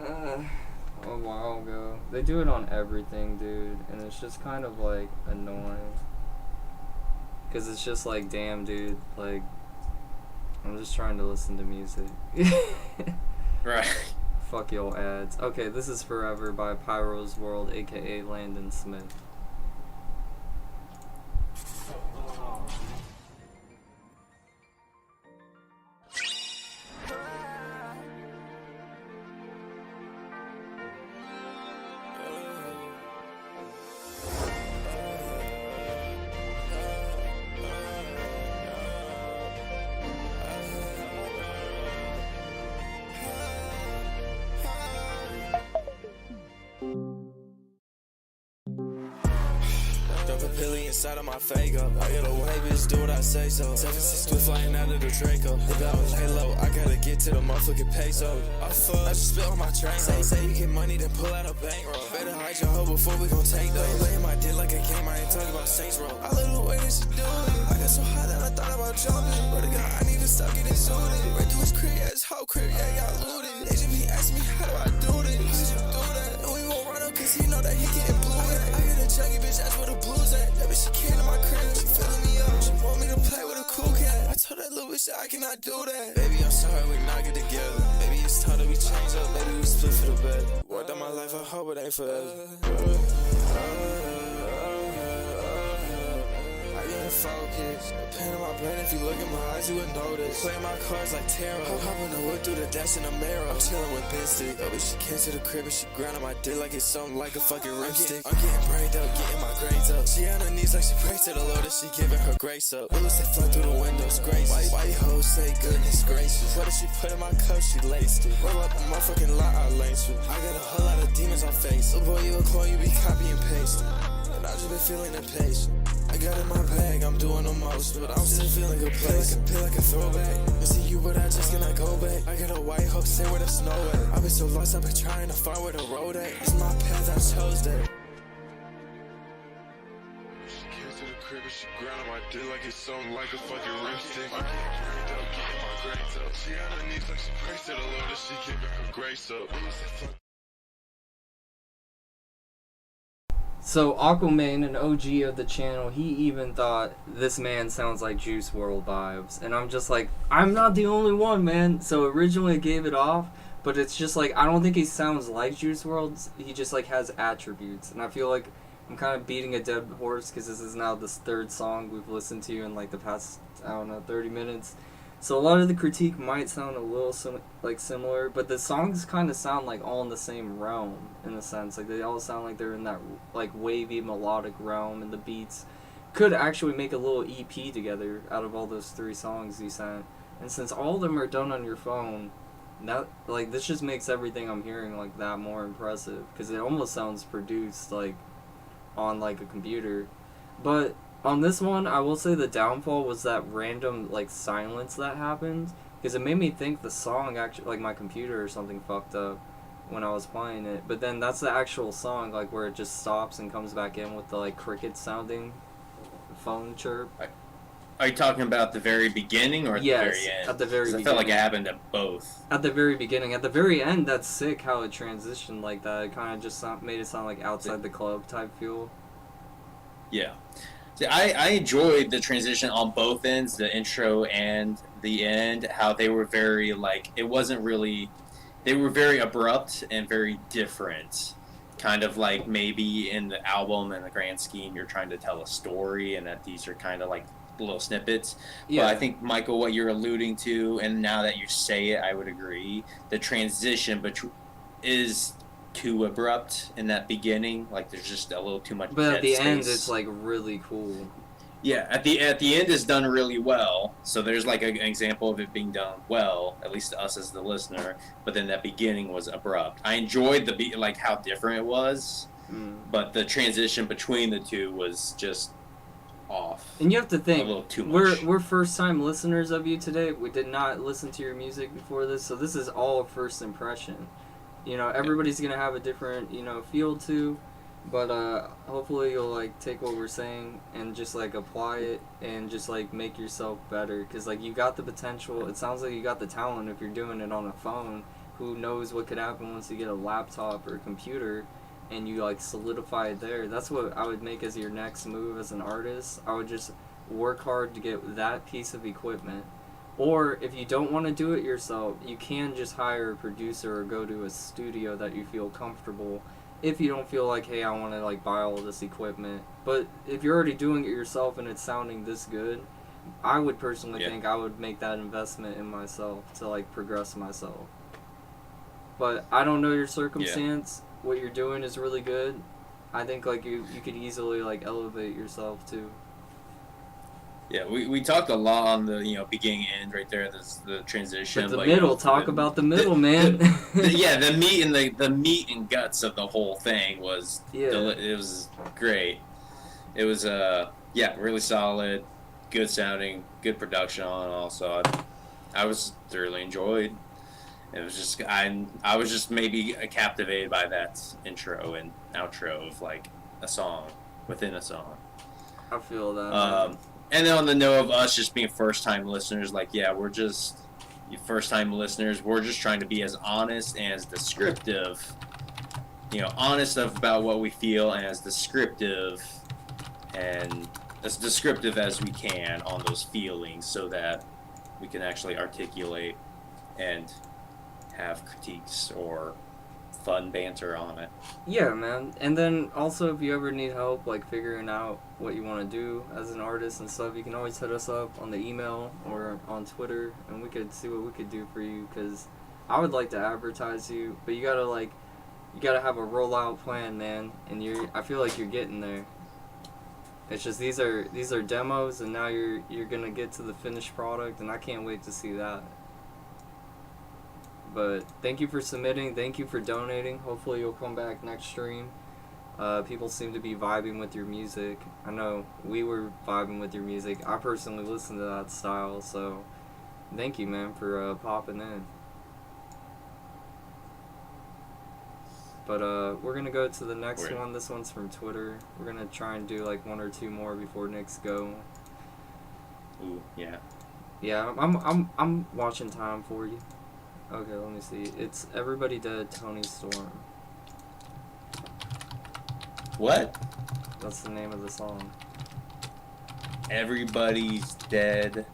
A while ago. They do it on everything, dude, and it's just kind of like annoying. Cause it's just like, damn, dude, like, I'm just trying to listen to music. Right. Fuck y'all ads. Okay, this is Forever by Pyro's World, aka Landon Smith. Inside of my Fago, I got a way, bitch, do what I say so. 7-6 twin flying out of the Draco. If I was lay low, I gotta get to the motherfucking peso. I just spit on my train. Say you get money, then pull out a bankroll. Better hide your hoe before we gon' take those. Laying my dick like a game, I ain't talking about Saints Row. I love the way that she do it. I got so high that I thought about jumping. But God, I need to stop getting zooted. Right through his crib, yeah, his whole crib, yeah, got looted. Agent P asked me, how do I do this? How did you do that? And we won't run up, cause he know that he getting blue. I got a junkie, bitch, that's where the blues at. That bitch, she came to my crib, she filling me up. She want me to play with a cool cat. I told that little bitch that I cannot do that. Baby, I'm sorry, we not get together. Baby, it's time that we change up. Baby, we split for the bed. Worked on my life, I hope it ain't forever. I get focused. The pain in my brain, if you look in my eyes, you would notice. Playing my cards like tarot. I'm hopping the wood through the dash in the mirror. I'm chilling with Pistic. Oh, but she came to the crib and she grind on my dick like it's something like a fucking ripstick. I'm getting brained up, getting my grades up. She on her knees like she prays to the Lord and she giving her grace up. Bullets that fly through the windows, grace. White hoes say goodness gracious. What did she put in my cup? She laced it. Roll up the motherfucking lot I laced with. I got a whole lot of demons on face. Little boy, you a clone, you be copy and paste. And I just been feeling impatient. I got in my bag, I'm doing the most, but I'm still feeling good place. Feel like a throwback. I see you, but I just cannot go back. I got a white hoe, say where the snow at. I've been so lost, I've been trying to find where the road at. It's my path, I chose that. She came to the crib and she grind on my dick like it's something like a fucking ripstick. I get brained up, getting my grades up. She on her knees like she prays to the Lord and she giving her grace up. So Aquaman, an OG of the channel, he even thought this man sounds like Juice WRLD vibes, and I'm just like, I'm not the only one, man. So originally I gave it off, but it's just like, I don't think he sounds like Juice WRLD. He just like has attributes, and I feel like I'm kind of beating a dead horse because this is now the third song we've listened to in like the past, I don't know, 30 minutes. So a lot of the critique might sound a little similar, but the songs kind of sound like all in the same realm in a sense. Like they all sound like they're in that like wavy melodic realm, and the beats could actually make a little EP together out of all those 3 songs he sent. And since all of them are done on your phone, that, like, this just makes everything I'm hearing, like, that more impressive, because it almost sounds produced, like, on, like, a computer. But on this one, I will say the downfall was that random, like, silence that happened, because it made me think the song actually, like, my computer or something fucked up when I was playing it. But then that's the actual song, like, where it just stops and comes back in with the, like, cricket sounding phone chirp. Are you talking about the very beginning or at the very end? At the very beginning. I felt like it happened at both. At the very beginning. At the very end, that's sick how it transitioned like that. It kind of just made it sound like outside the club type feel. Yeah. See, I enjoyed the transition on both ends, the intro and the end, how they were very, like, it wasn't really, they were very abrupt and very different. Kind of like maybe in the album and the grand scheme, you're trying to tell a story, and that these are kind of like little snippets. Yeah. But I think, Michael, what you're alluding to, and now that you say it, I would agree, the transition is too abrupt in that beginning. Like, there's just a little too much. But at the end, space. it's like really cool. Yeah, at the end is done really well. So there's like an example of it being done well, at least to us as the listener. But then that beginning was abrupt. I enjoyed like how different it was, but the transition between the two was just off. And you have to think, a little too much. we're first time listeners of you today. We did not listen to your music before this, so this is all first impression. You know, everybody's gonna have a different, you know, feel to, but hopefully you'll like take what we're saying and just like apply it and just like make yourself better, because like you got the potential. It sounds like you got the talent if you're doing it on a phone. Who knows what could happen once you get a laptop or a computer and you like solidify it there. That's what I would make as your next move as an artist. I would just work hard to get that piece of equipment. Or if you don't want to do it yourself, you can just hire a producer or go to a studio that you feel comfortable. If you don't feel like, hey, I want to like buy all this equipment. But if you're already doing it yourself and it's sounding this good, I would personally think I would make that investment in myself to like progress myself. But I don't know your circumstance. What you're doing is really good. I think like you could easily like elevate yourself too. Yeah, we talked a lot on the beginning end right there. The transition. But the middle, talk about the middle, man. The meat and the meat and guts of the whole thing was it was great. It was really solid, good sounding, good production on it also. I was thoroughly enjoyed. It was just I was just maybe captivated by that intro and outro of like a song within a song. I feel that. And then on the note of us just being first-time listeners, like, yeah, we're just first-time listeners. We're just trying to be as honest and as descriptive, honest about what we feel and as descriptive as we can on those feelings so that we can actually articulate and have critiques or fun banter on it. Yeah, man. And then also if you ever need help like figuring out what you want to do as an artist and stuff, you can always hit us up on the email or on Twitter and we could see what we could do for you, because I would like to advertise you, but you gotta have a rollout plan, man, and I feel like you're getting there. It's just these are demos and now you're gonna get to the finished product, and I can't wait to see that. But thank you for submitting. Thank you for donating. Hopefully you'll come back next stream. People seem to be vibing with your music. I know we were vibing with your music. I personally listen to that style, so thank you, man, for popping in. But we're going to go to the next one. This one's from Twitter. We're going to try and do like one or two more before Nick's go. Ooh, yeah. Yeah, I'm watching time for you. Okay, let me see. It's Everybody Dead, Tony Storm. What? That's the name of the song. Everybody's Dead,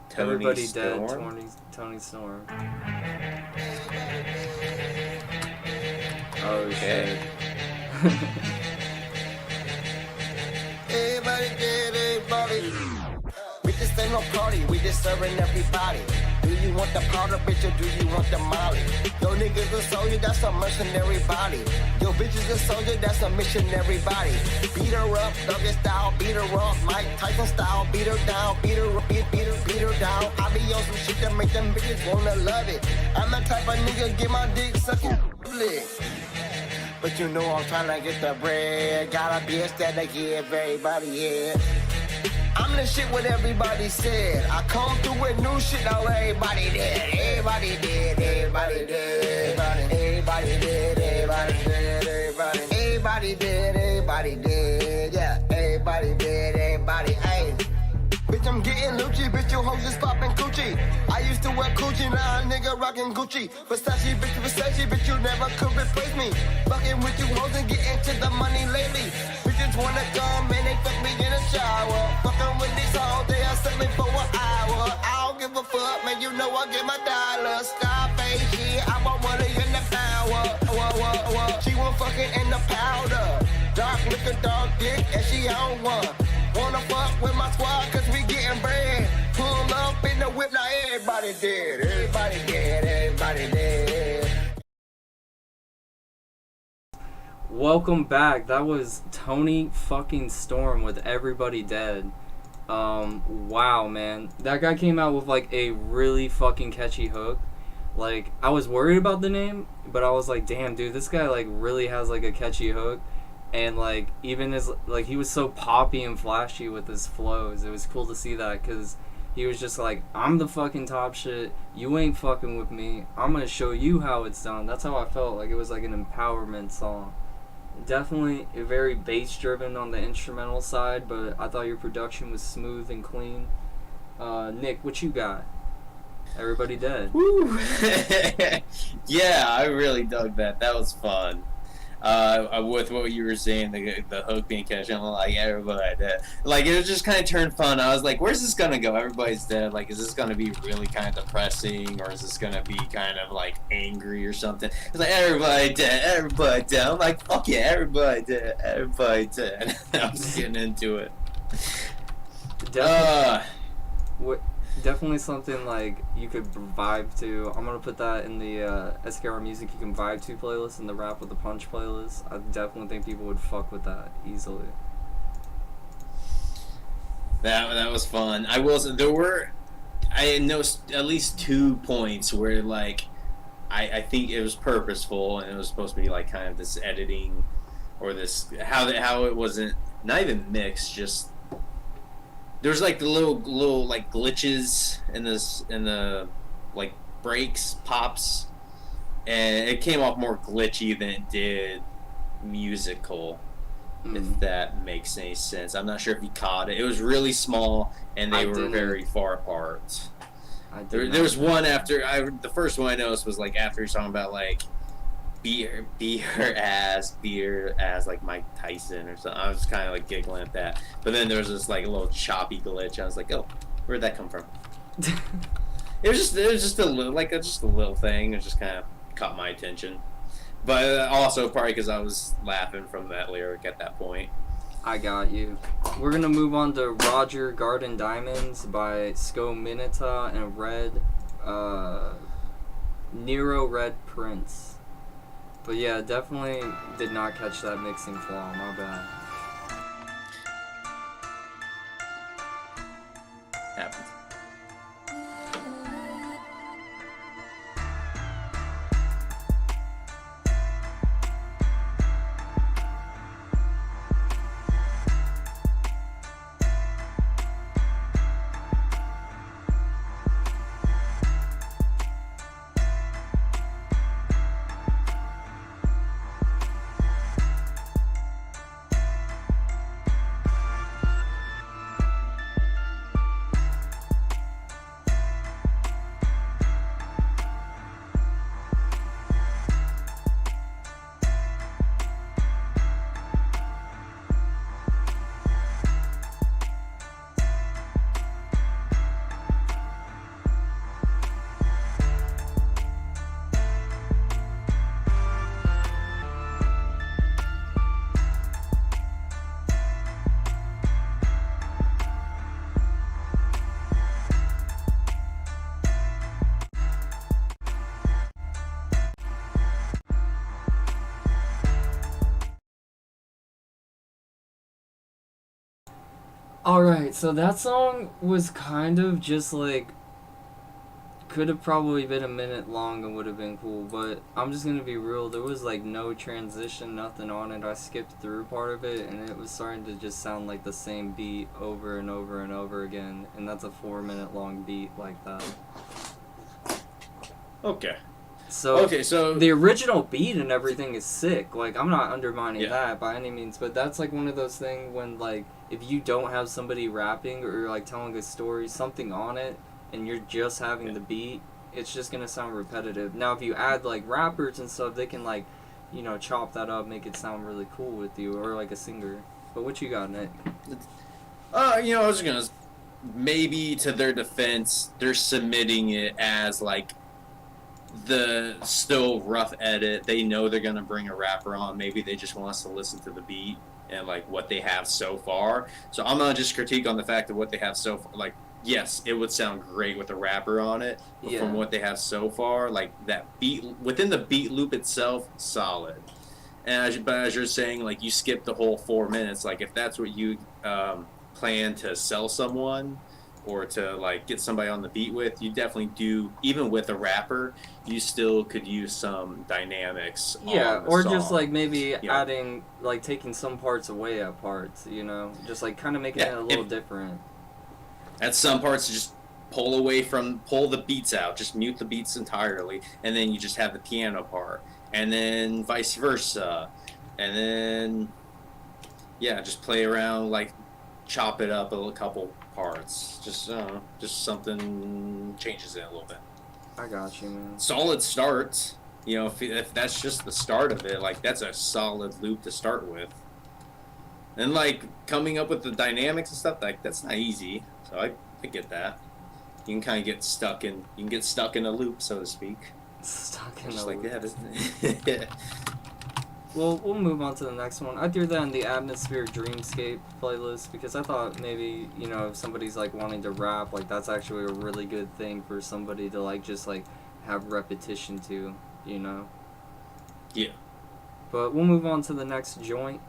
Tony Everybody Storm? Dead, Tony Storm. Oh, shit. Everybody dead, everybody. We just ain't no party, we just serving everybody. Do you want the powder, bitch, or do you want the molly? Yo, niggas a soldier, that's a mercenary body. Yo, bitches a soldier, that's a missionary body. Beat her up, Duggan style, beat her up, Mike Tyson style, beat her down, beat her down. I be on some shit that make them bitches wanna love it. I'm the type of nigga get my dick sucking lick. But you know I'm tryna get the bread. Got a bitch that I give everybody head. I'm the shit what everybody said. I come through with new shit, now everybody did. Everybody did, everybody did. Everybody did, everybody did, everybody. Everybody did, everybody did. Yeah, everybody did, everybody. Hey. Bitch, I'm getting Lucci, bitch, your hoes just poppin' coochie. I used to wear Gucci, now a nigga rockin' Gucci. Versace, bitch, you never could replace me. Fucking with you hoes and getting to the money lately. Bitches wanna come and they fuck me in the shower. Fucking with these hoes, they are set me for an hour. I don't give a fuck, man, you know I get my dollar. Scarface shit, I want money in the power. She want fucking in the powder. Dark liquor, dark dick, and she on one. Wanna fuck with my squad cause we getting bread. Pull up in the whip, now everybody dead. Everybody dead, everybody dead. Welcome back. That was Tony fucking Storm with Everybody Dead. Wow, man. That guy came out with like a really fucking catchy hook. Like, I was worried about the name, but I was like, damn, dude, this guy like really has like a catchy hook. And like even his like he was so poppy and flashy with his flows. It was cool to see that because he was just like, I'm the fucking top shit, you ain't fucking with me, I'm gonna show you how it's done. That's how I felt. Like it was like an empowerment song. Definitely very bass driven on the instrumental side, but I thought your production was smooth and clean. Nick, what you got? Everybody Dead. Woo. Yeah, I really dug that. That was fun. With what you were saying, the hook being catchy, I'm like, everybody dead. Like, it was just kind of turned fun. I was like, where's this gonna go? Everybody's dead. Like, is this gonna be really kind of depressing, or is this gonna be kind of like angry or something? It's like, everybody dead, everybody dead. I'm like, fuck yeah, everybody dead, everybody dead. I was getting into it. Definitely something like you could vibe to. I'm gonna put that in the SKR Music You Can Vibe To playlist and the Rap with the Punch playlist. I definitely think people would fuck with that easily. That was fun. I noticed at least 2 points where like I think it was purposeful and it was supposed to be like kind of this editing or this how it wasn't not even mixed, just there's like the little like glitches in the like breaks, pops, and it came off more glitchy than it did musical. If that makes any sense. I'm not sure if you caught it. It was really small and they were very far apart. There was one after the first one I noticed was like after he's talking about like beat her ass like Mike Tyson or something. I was kind of like giggling at that, but then there was this like a little choppy glitch. I was like, oh, where'd that come from? it was just a little thing. It just kind of caught my attention, but also probably because I was laughing from that lyric at that point. I got you. We're gonna move on to Roger Garden Diamonds by Sko Mineta and Nero Red Prince. But yeah, definitely did not catch that mixing flaw, my bad. Happens. Alright, so that song was kind of just like, could have probably been a minute long and would have been cool, but I'm just gonna be real, there was like no transition, nothing on it. I skipped through part of it and it was starting to just sound like the same beat over and over and over again, and that's a 4-minute long beat like that. Okay. So so the original beat and everything is sick. Like, I'm not undermining Yeah. that by any means, but that's like one of those things when like if you don't have somebody rapping or like telling a story, something on it, and you're just having the beat, it's just gonna sound repetitive. Now if you add like rappers and stuff, they can like, you know, chop that up, make it sound really cool with you, or like a singer. But what you got, Nick? You know, I was gonna, maybe to their defense, they're submitting it as like the still rough edit. They know they're gonna bring a rapper on. Maybe they just want us to listen to the beat and like what they have so far. So I'm gonna just critique on the fact of what they have so far. Like, yes, it would sound great with a rapper on it, but Yeah. from what they have so far, like that beat within the beat loop itself, solid. And but as you're saying, like you skipped the whole 4 minutes. Like if that's what you plan to sell someone or to like get somebody on the beat with, you definitely do. Even with a rapper, you still could use some dynamics. Yeah, on the or song. just like maybe Yeah. adding, like taking some parts away at parts, you know, just like kind of making it a little different. At some parts, just pull the beats out, just mute the beats entirely, and then you just have the piano part, and then vice versa, and then yeah, just play around, like chop it up a couple parts, just something changes it a little bit. I got you, man. Solid start, you know, if that's just the start of it, like that's a solid loop to start with. And like coming up with the dynamics and stuff, like that's not easy. So I get that. You can kind of get stuck in a loop, so to speak. Stuck in just a like loop. that, isn't it? Well, we'll move on to the next one. I threw that in the Atmosphere Dreamscape playlist because I thought maybe, you know, if somebody's like wanting to rap, like that's actually a really good thing for somebody to like just like have repetition to, you know. Yeah. But we'll move on to the next joint,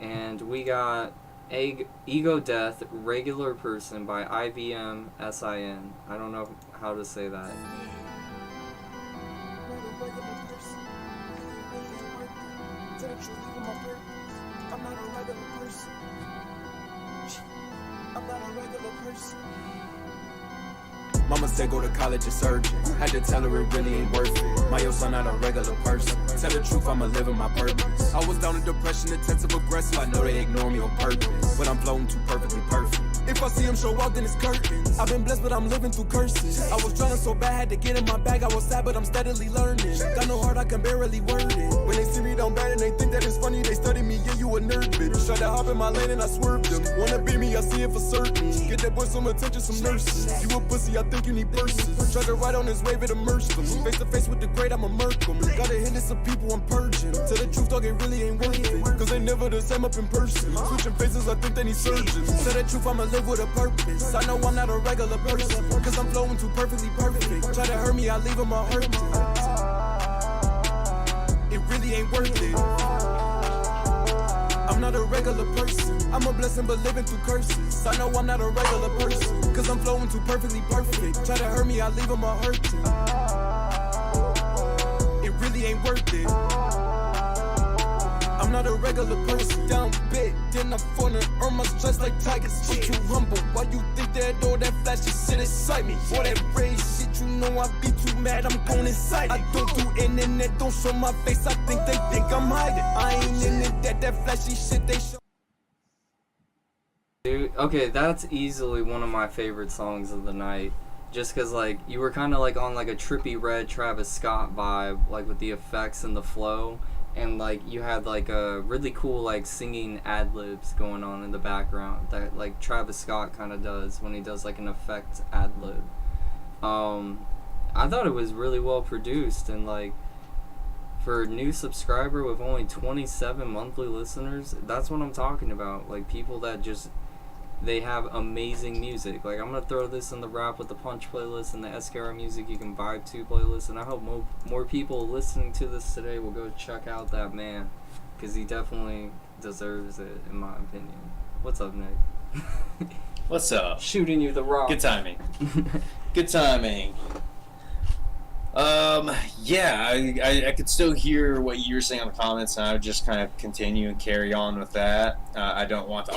and we got Ego Death, Regular Person by IBM SIN. I don't know how to say that. I'm not a regular person. I'm not a regular person. Mama said go to college and surgeon. Had to tell her it really ain't worth it. My yo son not a regular person. Tell the truth, I'ma live in my purpose. I was down in depression, intensive aggressive. I know they ignore me on purpose, but I'm floating too perfectly perfect. If I see him show out, then it's curtains. I've been blessed, but I'm living through curses. I was drowning so bad, had to get in my bag. I was sad, but I'm steadily learning. Got no heart, I can barely word it. When they see me down bad and they think that it's funny, they study me. Yeah, you a nerd, bitch. Try to hop in my lane and I swerved them. Wanna be me, I see it for certain. Get that boy some attention, some nurses. You a pussy, I think you need purses. Try to ride on his wave, it immerse them. Face to face with the great, I'ma murk them. Got a hit list of people I'm purging. Tell the truth, dog, it really ain't worth it. Cause they never the same up in person. Switching faces, I think they need surgeons. Tell the truth, I'ma live with a purpose. I know I'm not a regular person. Cause I'm flowing too perfectly perfect. Try to hurt me, I leave them all hurting. It really ain't worth it. I'm not a regular person. I'm a blessing but living through curses. I know I'm not a regular person. Cause I'm flowing too perfectly perfect. Try to hurt me, I leave them all hurting. It really ain't worth it. I'm not a regular person. Down big, then I'm falling, earn my stress like tigers. I'm too humble. Why you think that all that flashy shit excite me? All that rage shit, you know I be too mad, I'm going inside it. I don't do internet, don't show my face, I think they think I'm hiding. I ain't in it, that flashy shit they show. Dude, okay, that's easily one of my favorite songs of the night. Just cause like, you were kinda like on like a Trippie Redd Travis Scott vibe, like with the effects and the flow. And like you had like a really cool like singing ad-libs going on in the background that like Travis Scott kind of does when he does like an effect ad-lib. I thought it was really well produced, and like for a new subscriber with only 27 monthly listeners, that's what I'm talking about. Like people that just, they have amazing music. Like I'm gonna throw this in the Rap with the Punch playlist and the SKR Music You Can Vibe to playlist, and I hope more people listening to this today will go check out that man, because he definitely deserves it in my opinion. What's up, Nick? What's up? Shooting you the rock. Good timing. Good timing. Yeah, I could still hear what you were saying on the comments, and I would just kind of continue and carry on with that. I don't want to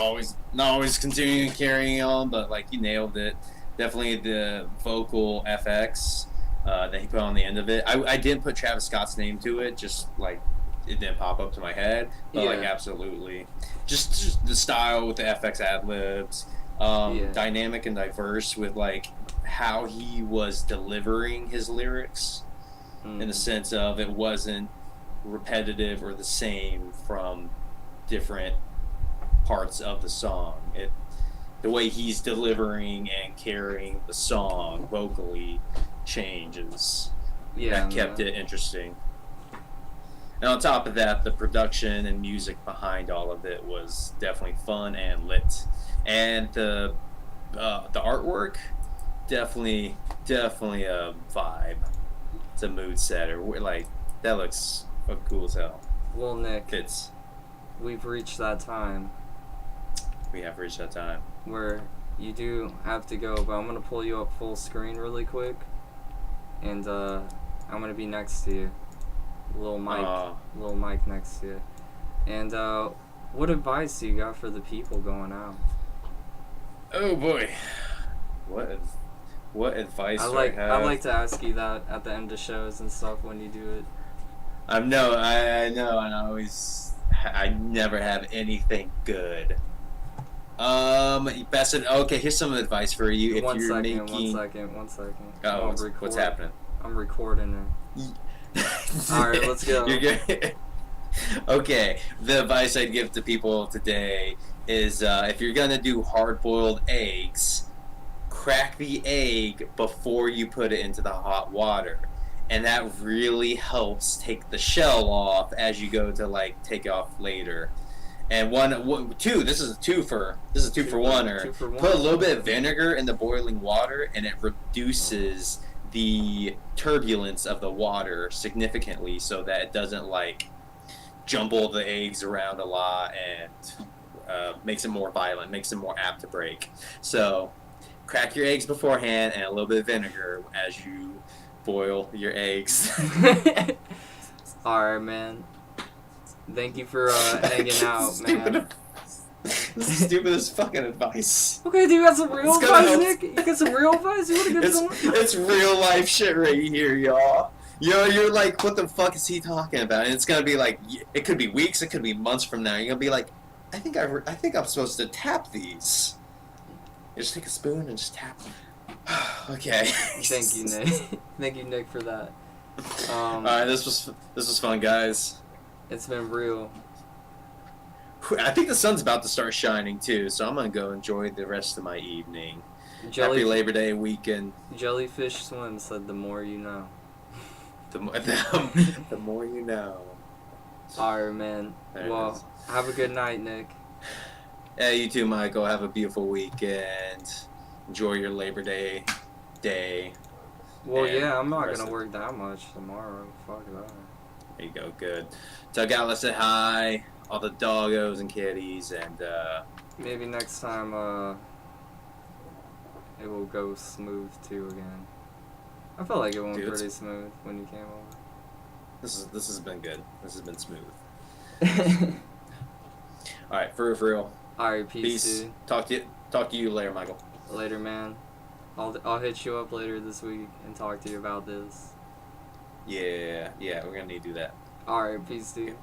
not always continue and carrying on, but like you nailed it. Definitely the vocal FX that he put on the end of it. I didn't put Travis Scott's name to it, just like it didn't pop up to my head, but like absolutely, just the style with the FX ad libs, dynamic and diverse with like how he was delivering his lyrics, in the sense of it wasn't repetitive or the same from different parts of the song. The way he's delivering and carrying the song vocally changes. That kept it interesting. And on top of that, the production and music behind all of it was definitely fun and lit. And the artwork, definitely a vibe. It's a mood setter. Like, that looks fucking cool as hell. Well, Nick, we've reached that time. We have reached that time. Where you do have to go, but I'm going to pull you up full screen really quick. And I'm going to be next to you. Little mic next to you. And what advice do you got for the people going out? Oh boy. What advice do I have? I like to ask you that at the end of shows and stuff when you do it. I know, and I never have anything good. Okay, here's some advice for you. If One you're second. Oh, what's happening? I'm recording it. Alright, let's go. You're good. Okay, the advice I'd give to people today is if you're gonna do hard-boiled eggs, crack the egg before you put it into the hot water, and that really helps take the shell off as you go to like take it off later. And this is a two for one. Put a little bit of vinegar in the boiling water, and it reduces the turbulence of the water significantly, so that it doesn't like jumble the eggs around a lot and makes it more violent, makes it more apt to break. So crack your eggs beforehand and a little bit of vinegar as you boil your eggs. Alright, man. Thank you for hanging out, man. This is stupidest fucking advice. Okay, do you got some real advice, Nick? You got some real advice? You want to get some? It's real life shit right here, y'all. You're like, what the fuck is he talking about? And it's gonna be like, it could be weeks, it could be months from now. You're gonna be like, I think I'm supposed to tap these. You just take a spoon and just tap them. Okay. Thank you, Nick. Thank you, Nick, for that. Alright, this was fun, guys. It's been real. I think the sun's about to start shining too, so I'm gonna go enjoy the rest of my evening. Happy Labor Day weekend. Jellyfish Swim said, "The more you know." The more you know. Alright, man. Well, have a good night, Nick. Yeah, you too, Michael. Have a beautiful weekend. Enjoy your Labor Day. Well, yeah, I'm not gonna work that much tomorrow. Fuck that. There you go. Good. Tug out, let's say hi. All the doggos and kitties, and maybe next time it will go smooth too again. I felt like it went pretty smooth when you came over. This has been good. This has been smooth. All right, for real. All right, peace. Dude. Talk to you later, Michael. Later, man. I'll hit you up later this week and talk to you about this. Yeah, we're gonna need to do that. All right, peace, dude.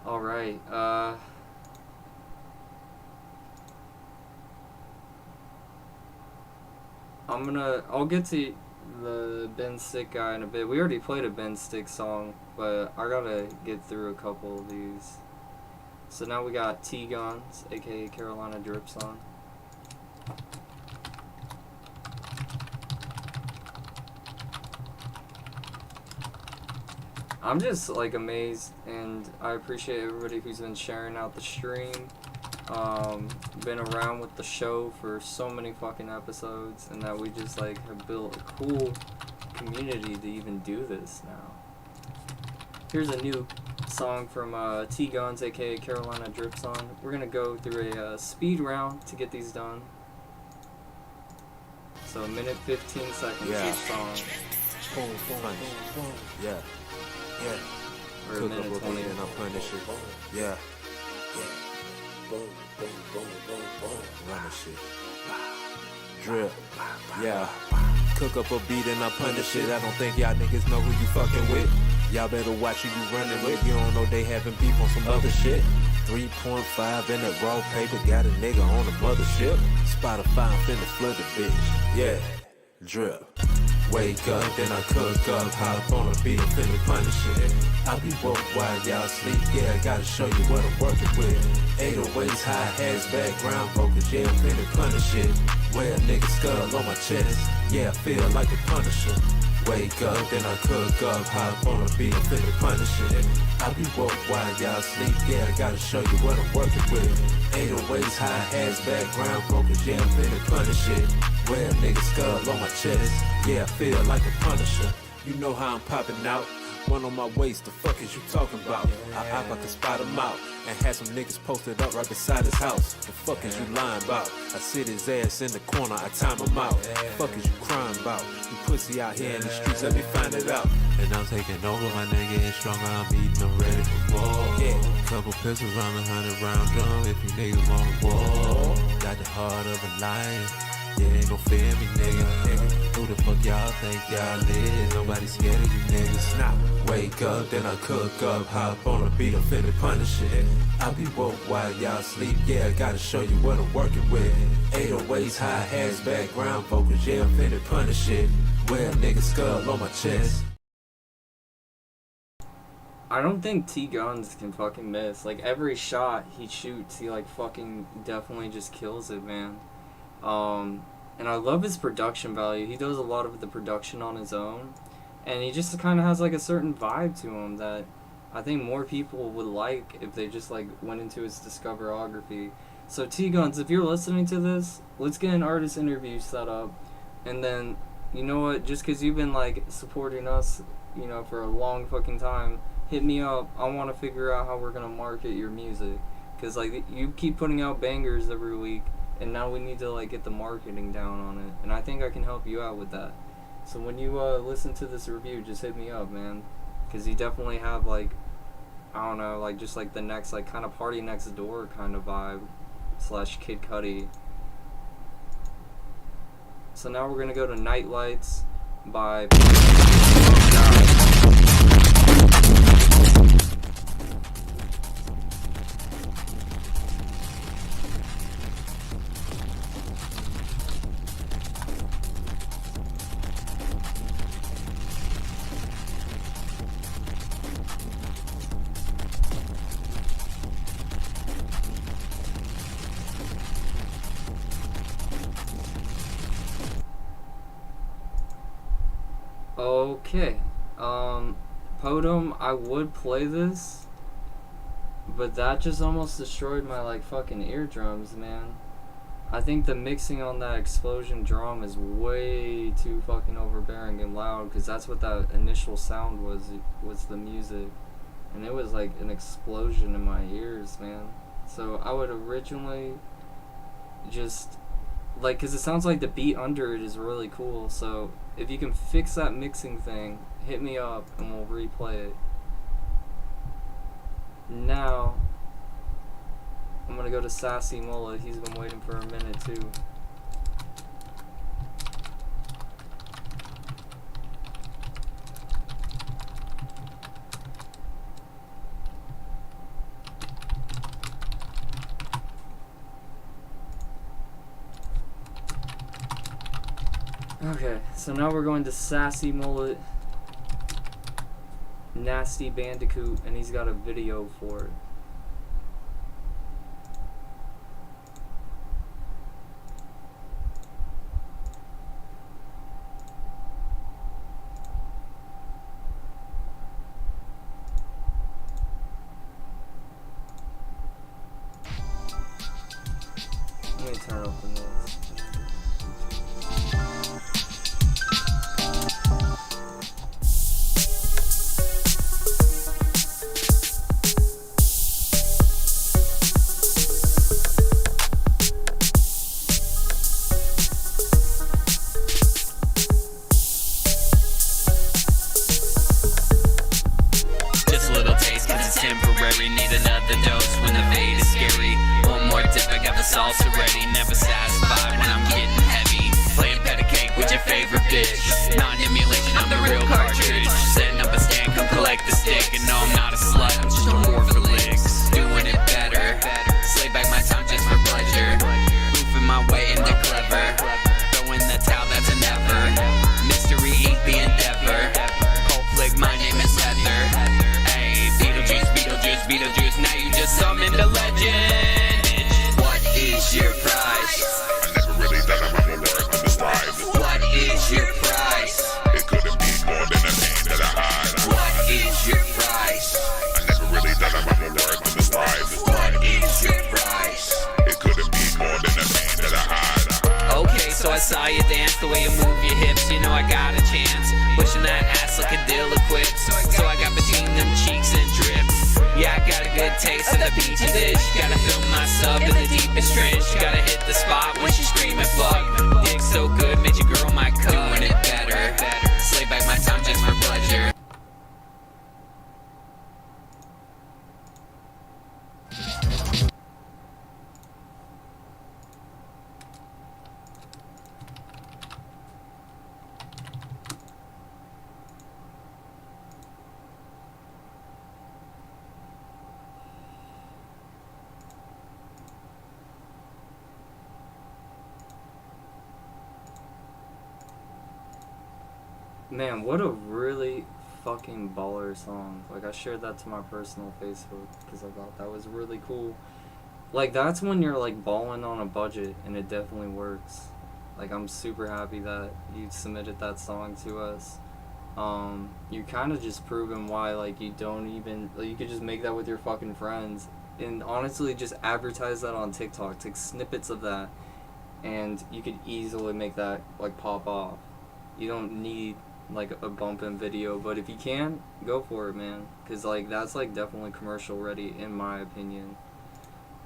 All right, I'll get to the Ben Stick guy in a bit. We already played a Ben Stick song, but I gotta get through a couple of these. So now we got T-Guns, aka Carolina Drip Song. I'm just like amazed, and I appreciate everybody who's been sharing out the stream, been around with the show for so many fucking episodes, and that we just like have built a cool community to even do this now. Here's a new song from T Guns, aka Carolina Drip Song. We're gonna go through a speed round to get these done. So a minute 15 seconds each song. Boom, boom, boom, boom. Yeah. Yeah. Or a Cook minute up a 20. beat and I punish it. Yeah. Yeah. Boom, boom, boom, boom, boom. Run the shit. Drip. Yeah. Cook up a beat and I punish it. I don't think y'all niggas know who you fucking with. Y'all better watch who you running with. You don't know they having beef on some other shit. 3.5 in that raw paper. Got a nigga on the mothership. Spotify, I'm finna flood the bitch. Yeah. Drip. Wake up, then I cook up, hop on a beat, I'm finna punish it. I be woke while y'all sleep, yeah, I gotta show you what I'm working with. 808s, hi-hats, background vocals, yeah, I'm finna punish it. Wear a nigga skull on my chest, yeah, I feel like the Punisher. Wake up, then I cook up, hop on a beat, I'm finna punish it. I be woke while y'all sleep, yeah, I gotta show you what I'm working with. 808s, hi-hats, background vocals, yeah, I'm finna punish it. Wear a nigga skull on my chest, yeah, I feel like a Punisher. You know how I'm popping out. One on my waist, the fuck is you talking about? I can spot him out and had some niggas posted up right beside his house. The fuck is you lying about? I sit his ass in the corner, I time him out. The fuck is you crying about? You pussy out here in the streets, let me find it out. And I'm taking over, my nigga is stronger, I'm eating, I'm ready for war. Yeah. Couple pistols round 100 round drum if you niggas want war. Got the heart of a lion. Yeah, ain't no fear in me, nigga. Who the fuck y'all think y'all is? Nobody scared of you niggas. Nah, wake up, then I cook up, hop on a beat, I'm finna punish it. I be woke while y'all sleep, yeah, I gotta show you what I'm working with. 808s, hi-hats, background vocals, yeah, I'm finna punish it. Wear a nigga skull on my chest. I don't think T Guns can fucking miss. Like, every shot he shoots, he like fucking definitely just kills it, man. And I love his production value. He does a lot of the production on his own, and he just kind of has like a certain vibe to him that I think more people would like if they just like went into his discography. So T Guns, if you're listening to this, let's get an artist interview set up, and then, you know what, just because you've been like supporting us, you know, for a long fucking time, hit me up. I want to figure out how we're gonna market your music, because like you keep putting out bangers every week, and now we need to like get the marketing down on it, and I think I can help you out with that. So when you listen to this review, just hit me up, man, because you definitely have like, I don't know, like just like the next like kind of Party Next Door kind of vibe / Kid Cudi. So now we're gonna go to Night Lights by Okay, Podum, I would play this, but that just almost destroyed my like fucking eardrums, man. I think the mixing on that explosion drum is way too fucking overbearing and loud, because that's what that initial sound was the music, and it was like an explosion in my ears, man. So I would originally just like, because it sounds like the beat under it is really cool, so if you can fix that mixing thing, hit me up and we'll replay it. Now I'm gonna go to Sassy Mullet. He's been waiting for a minute too. Okay, so now we're going to Sassy Mullet, Nasty Bandicoot, and he's got a video for it. Let me turn up the noise. temporary. Need another dose when the fade is scary. One more dip, I got the salsa ready. Never satisfied when I'm getting heavy. Playing patty cake with your favorite bitch. Non-emulation, I'm the real cartridge. Setting up a stand, come collect the stick. And no, I'm not a slut, I'm just a whore for licks. Doing it better. Slay back my time just for pleasure. Moving my way into clever. Throwing the towel, that's a never. Mystery ink the endeavor. Cold flick, my name is Heather. Hey, Beetlejuice, Beetlejuice, Beetlejuice. Now you just summoned a legend. What is your price? I never really thought about my words on the strive. What is your price? It couldn't be more than a pain that I hide. What is your price? I never really thought about my words on the strive. What is your price? It couldn't be more than a pain that I hide. Okay, so I saw you dance, the way you move your hips, you know I got a chance. Pushing that ass like a deal equipped. So I got between them cheeks and drip. Yeah, I got a good taste of the peachy dish. Gotta fill my sub in the deepest trench. Gotta hit the spot when she screaming fuck. Dick so good, made your girl my cup. Doing it better. Slay back my time just for pleasure. Man, what a really fucking baller song. Like, I shared that to my personal Facebook because I thought that was really cool. Like, that's when you're, like, balling on a budget, and it definitely works. Like, I'm super happy that you submitted that song to us. You kind of just proven why, like, you don't even, like, you could just make that with your fucking friends. And honestly, just advertise that on TikTok. Take snippets of that, and you could easily make that, like, pop off. You don't need like a bump in video, but if you can, go for it, man, because like that's like definitely commercial ready in my opinion.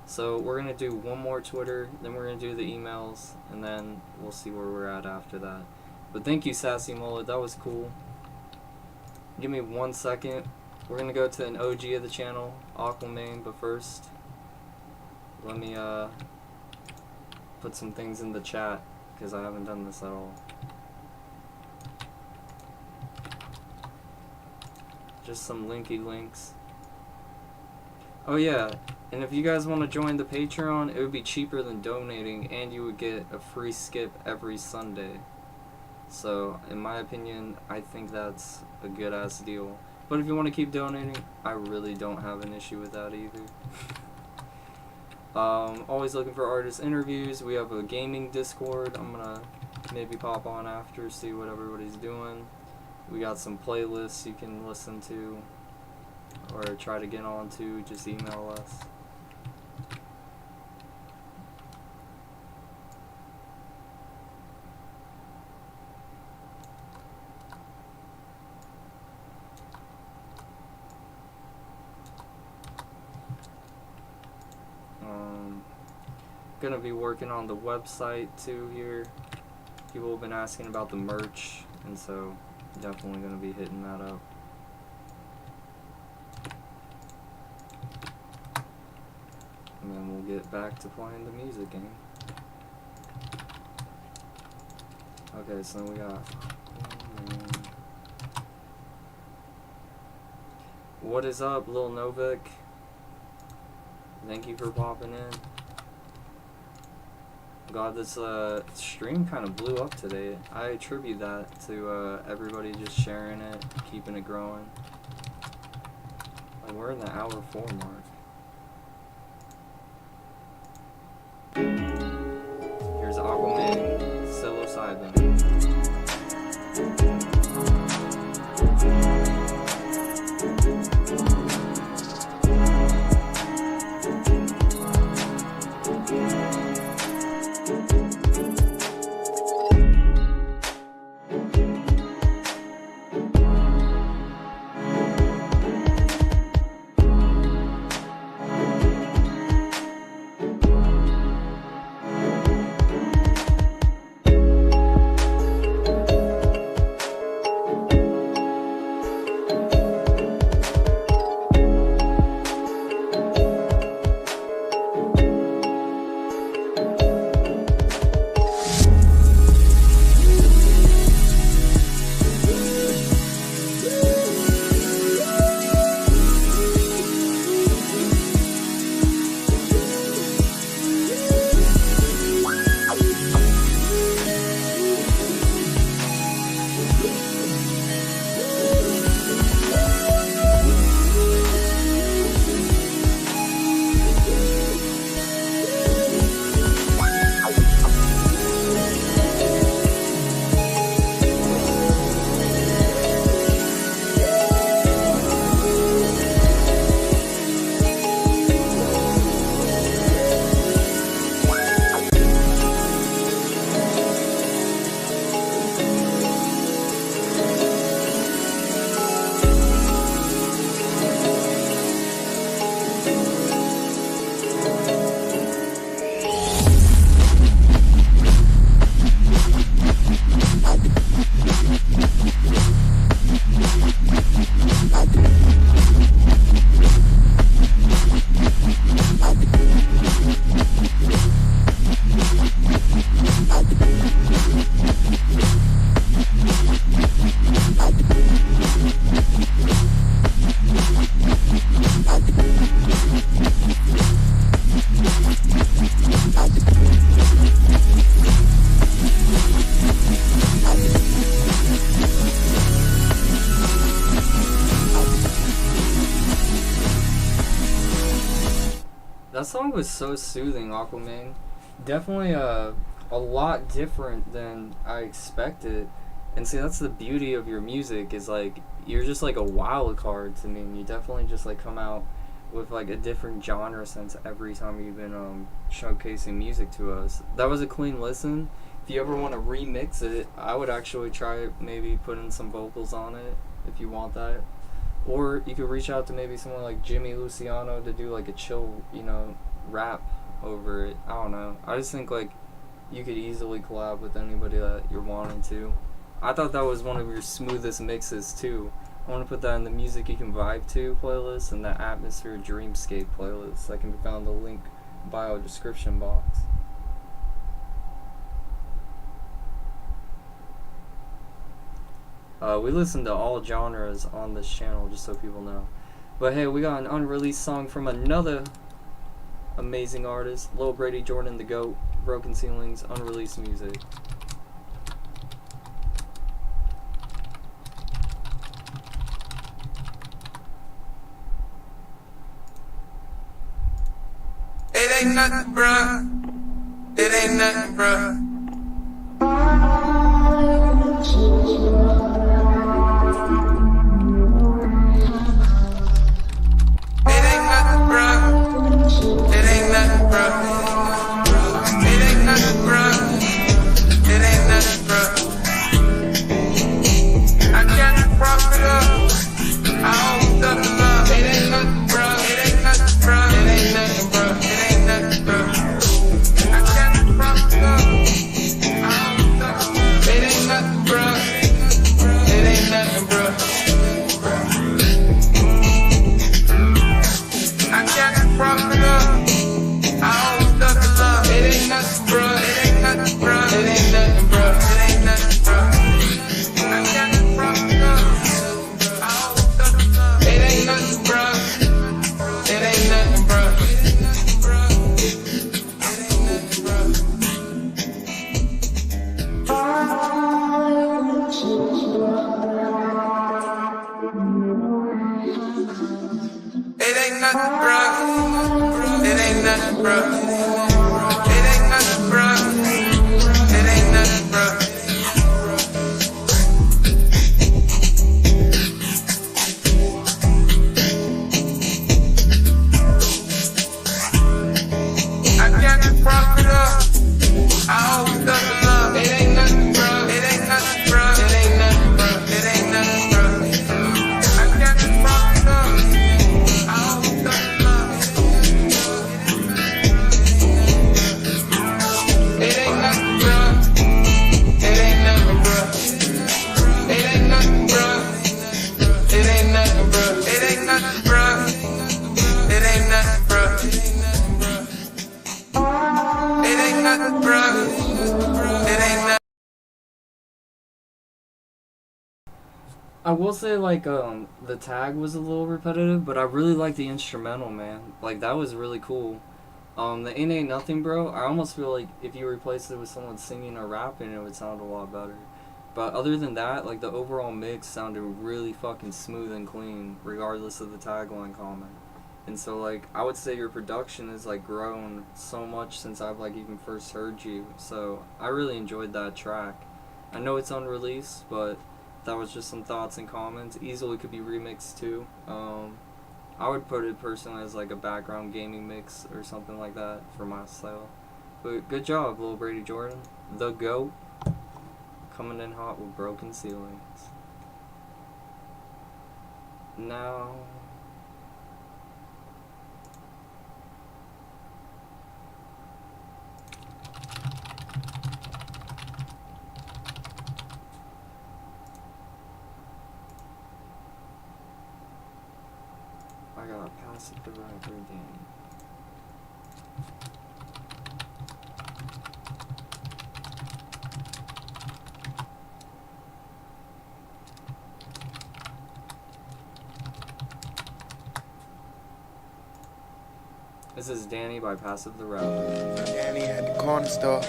So we're gonna do one more Twitter, then we're gonna do the emails, and then we'll see where we're at after that. But thank you, Sassy Mullet, that was cool. Give me 1 second. We're gonna go to an OG of the channel, Aquaman, but first let me put some things in the chat because I haven't done this at all. Just some linky links. Oh yeah, and if you guys want to join the Patreon, it would be cheaper than donating, and you would get a free skip every Sunday. So, in my opinion, I think that's a good ass deal. But if you want to keep donating, I really don't have an issue with that either. Always looking for artist interviews. We have a gaming Discord. I'm gonna maybe pop on after, see what everybody's doing. We got some playlists you can listen to or try to get on to. Just email us. Gonna be working on the website too here. People have been asking about the merch, and so definitely gonna be hitting that up. And then we'll get back to playing the music game. Okay, so then we got what is up, Lil Novik? Thank you for popping in. God, this stream kind of blew up today. I attribute that to everybody just sharing it, keeping it growing. Like, we're in the hour 4 mark. Here's Aquaman, psilocybin. That song was so soothing, Aquaman. Definitely a lot different than I expected. And see, that's the beauty of your music, is like you're just like a wild card to me. And you definitely just like come out with like a different genre sense every time you've been showcasing music to us. That was a clean listen. If you ever want to remix it, I would actually try maybe putting some vocals on it if you want that. Or you could reach out to maybe someone like Jimmy Luciano to do like a chill, rap over it. I don't know. I just think like you could easily collab with anybody that you're wanting to. I thought that was one of your smoothest mixes too. I want to put that in the Music You Can Vibe To playlist and the Atmosphere Dreamscape playlist that can be found in the link bio description box. We listen to all genres on this channel, just so people know. But hey, we got an unreleased song from another amazing artist, Lil Brady Jordan, the GOAT, Broken Ceilings, unreleased music. It ain't nothing, bruh. It ain't nothing, bruh. I will say, like, the tag was a little repetitive, but I really like the instrumental, man. Like, that was really cool. The Ain't Nothing, bro, I almost feel like if you replaced it with someone singing or rapping, it would sound a lot better. But other than that, like, the overall mix sounded really fucking smooth and clean, regardless of the tagline comment. And so, like, I would say your production has, like, grown so much since I've, like, even first heard you. So, I really enjoyed that track. I know it's unreleased, but that was just some thoughts and comments. Easily could be remixed too. I would put it personally as like a background gaming mix or something like that for my style. But good job, Lil Brady Jordan, the GOAT, coming in hot with Broken Ceilings. Now, I gotta pass it the record game. This is Danny by Passive the Rapper. Danny at the corner store.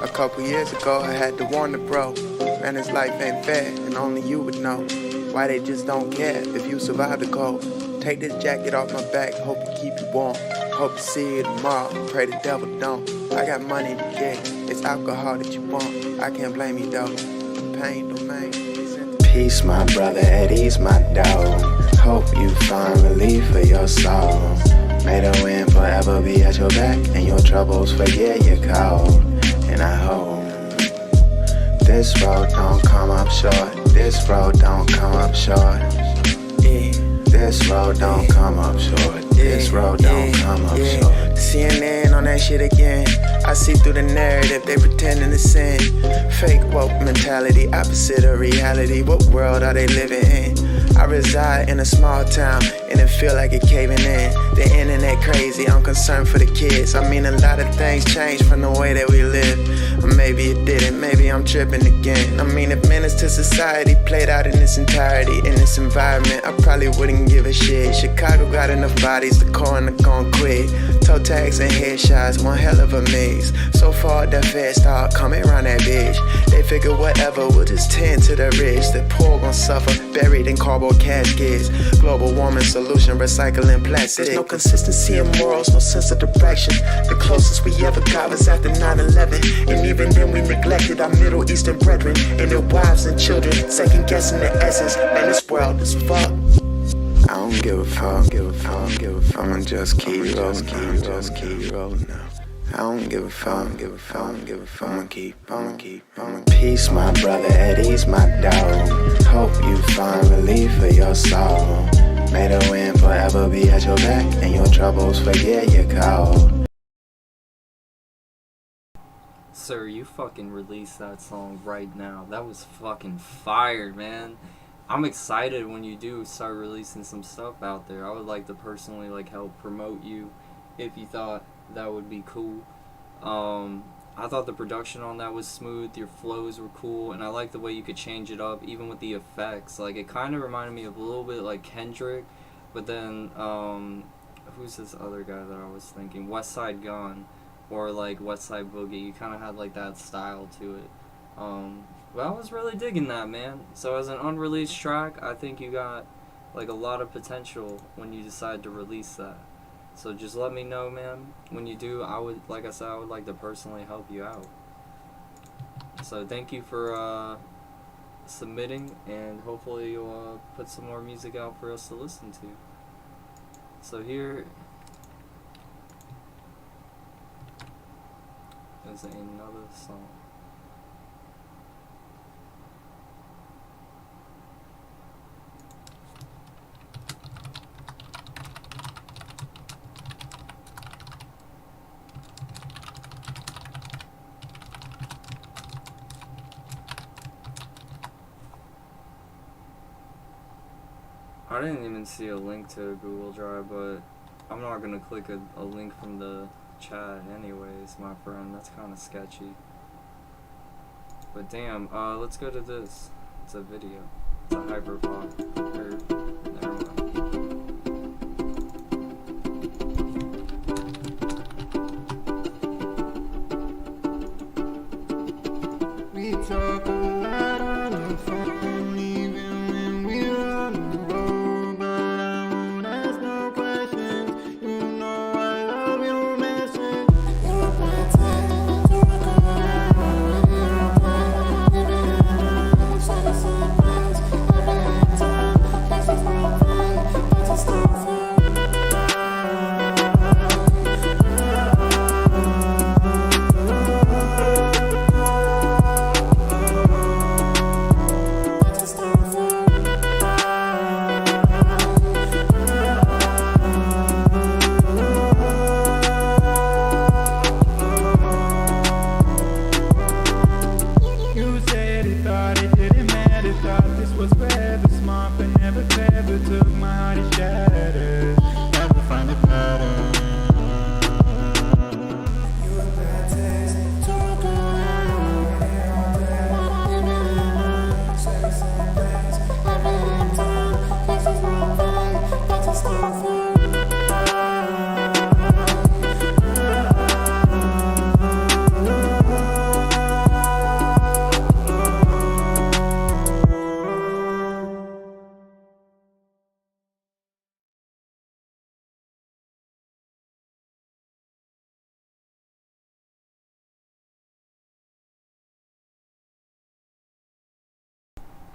A couple years ago, I had to warn the bro. Man, his life ain't fair, and only you would know why they just don't care if you survive the cold. Take this jacket off my back, hope it keep you warm. Hope to see you tomorrow. Pray the devil don't. I got money to get. It's alcohol that you want. I can't blame you though. Pain, domain. Peace, my brother, at ease, my dog. Hope you find relief for your soul. May the wind forever be at your back, and your troubles forget your code. And I hope this road don't come up short. This road don't come up short. This road don't come up short. This road don't come up short. CNN on that shit again. I see through the narrative, they pretending to sin. Fake woke mentality, opposite of reality. What world are they living in? I reside in a small town, and it feel like it caving in. The internet crazy, I'm concerned for the kids. I mean, a lot of things changed from the way that we live. Or maybe it didn't, maybe I'm tripping again. I mean, if menace to society played out in its entirety, in this environment, I probably wouldn't give a shit. Chicago got enough bodies, the coroner gon' quit. Toe tags and headshots, one hell of a mix. So far, the feds start coming around that bitch. They figure whatever, we'll just tend to the rich. The poor gon' suffer, buried in cardboard caskets. Global warming solution, recycling plastic. There's no consistency in morals, no sense of direction. The closest we ever got was after 9/11. And even then we neglected our Middle Eastern brethren and their wives and children, second guessing the essence. Man, this world is fucked. I don't give a fuck, I'ma just keep rolling, now. I don't give a fuck, I'ma keep. Peace, my brother, at ease, my dog. Hope you find relief for your soul. May the wind forever be at your back, and your troubles forget your code. Sir, you fucking release that song right now. That was fucking fire, man. I'm excited when you do start releasing some stuff out there. I would like to personally help promote you if you thought that would be cool. I thought the production on that was smooth, your flows were cool, and I like the way you could change it up even with the effects. Like, it kind of reminded me of a little bit like Kendrick, but then who's this other guy that I was thinking? West Side Gun or like West Side Boogie. You kind of had like that style to it. But I was really digging that, man. So as an unreleased track, I think you got like a lot of potential when you decide to release that. So just let me know, man. When you do, I would, like I said, I would like to personally help you out. So thank you for submitting, and hopefully you'll put some more music out for us to listen to. So here is another song. I didn't even see a link to Google Drive, but I'm not gonna click a link from the chat anyways, my friend. That's kind of sketchy. But damn, let's go to this. It's a video. It's a HIPHOP. Never mind. We talk a lot on the phone, even when we're on the road. But I won't ask no questions. You know I love your message. You're my time to recover.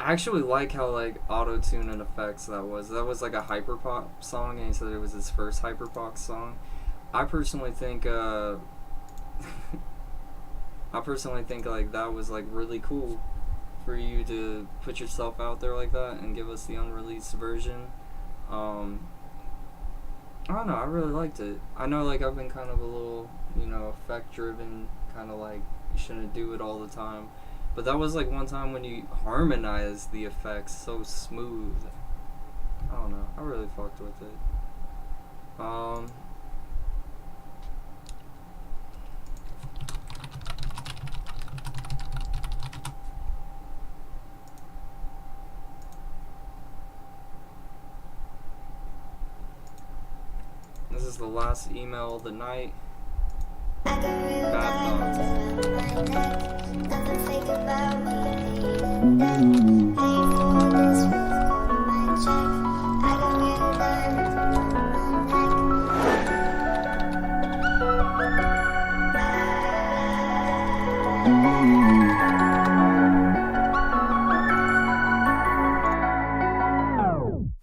I actually like how like auto-tune and effects that was. That was like a hyperpop song, and he said it was his first hyperpop song. I personally think like that was like really cool for you to put yourself out there like that and give us the unreleased version. I don't know, I really liked it. I know like I've been kind of a little, you know, effect driven, kind of like you shouldn't do it all the time. But that was like one time when you harmonized the effects so smooth. I don't know, I really fucked with it. This is the last email of the night. Bad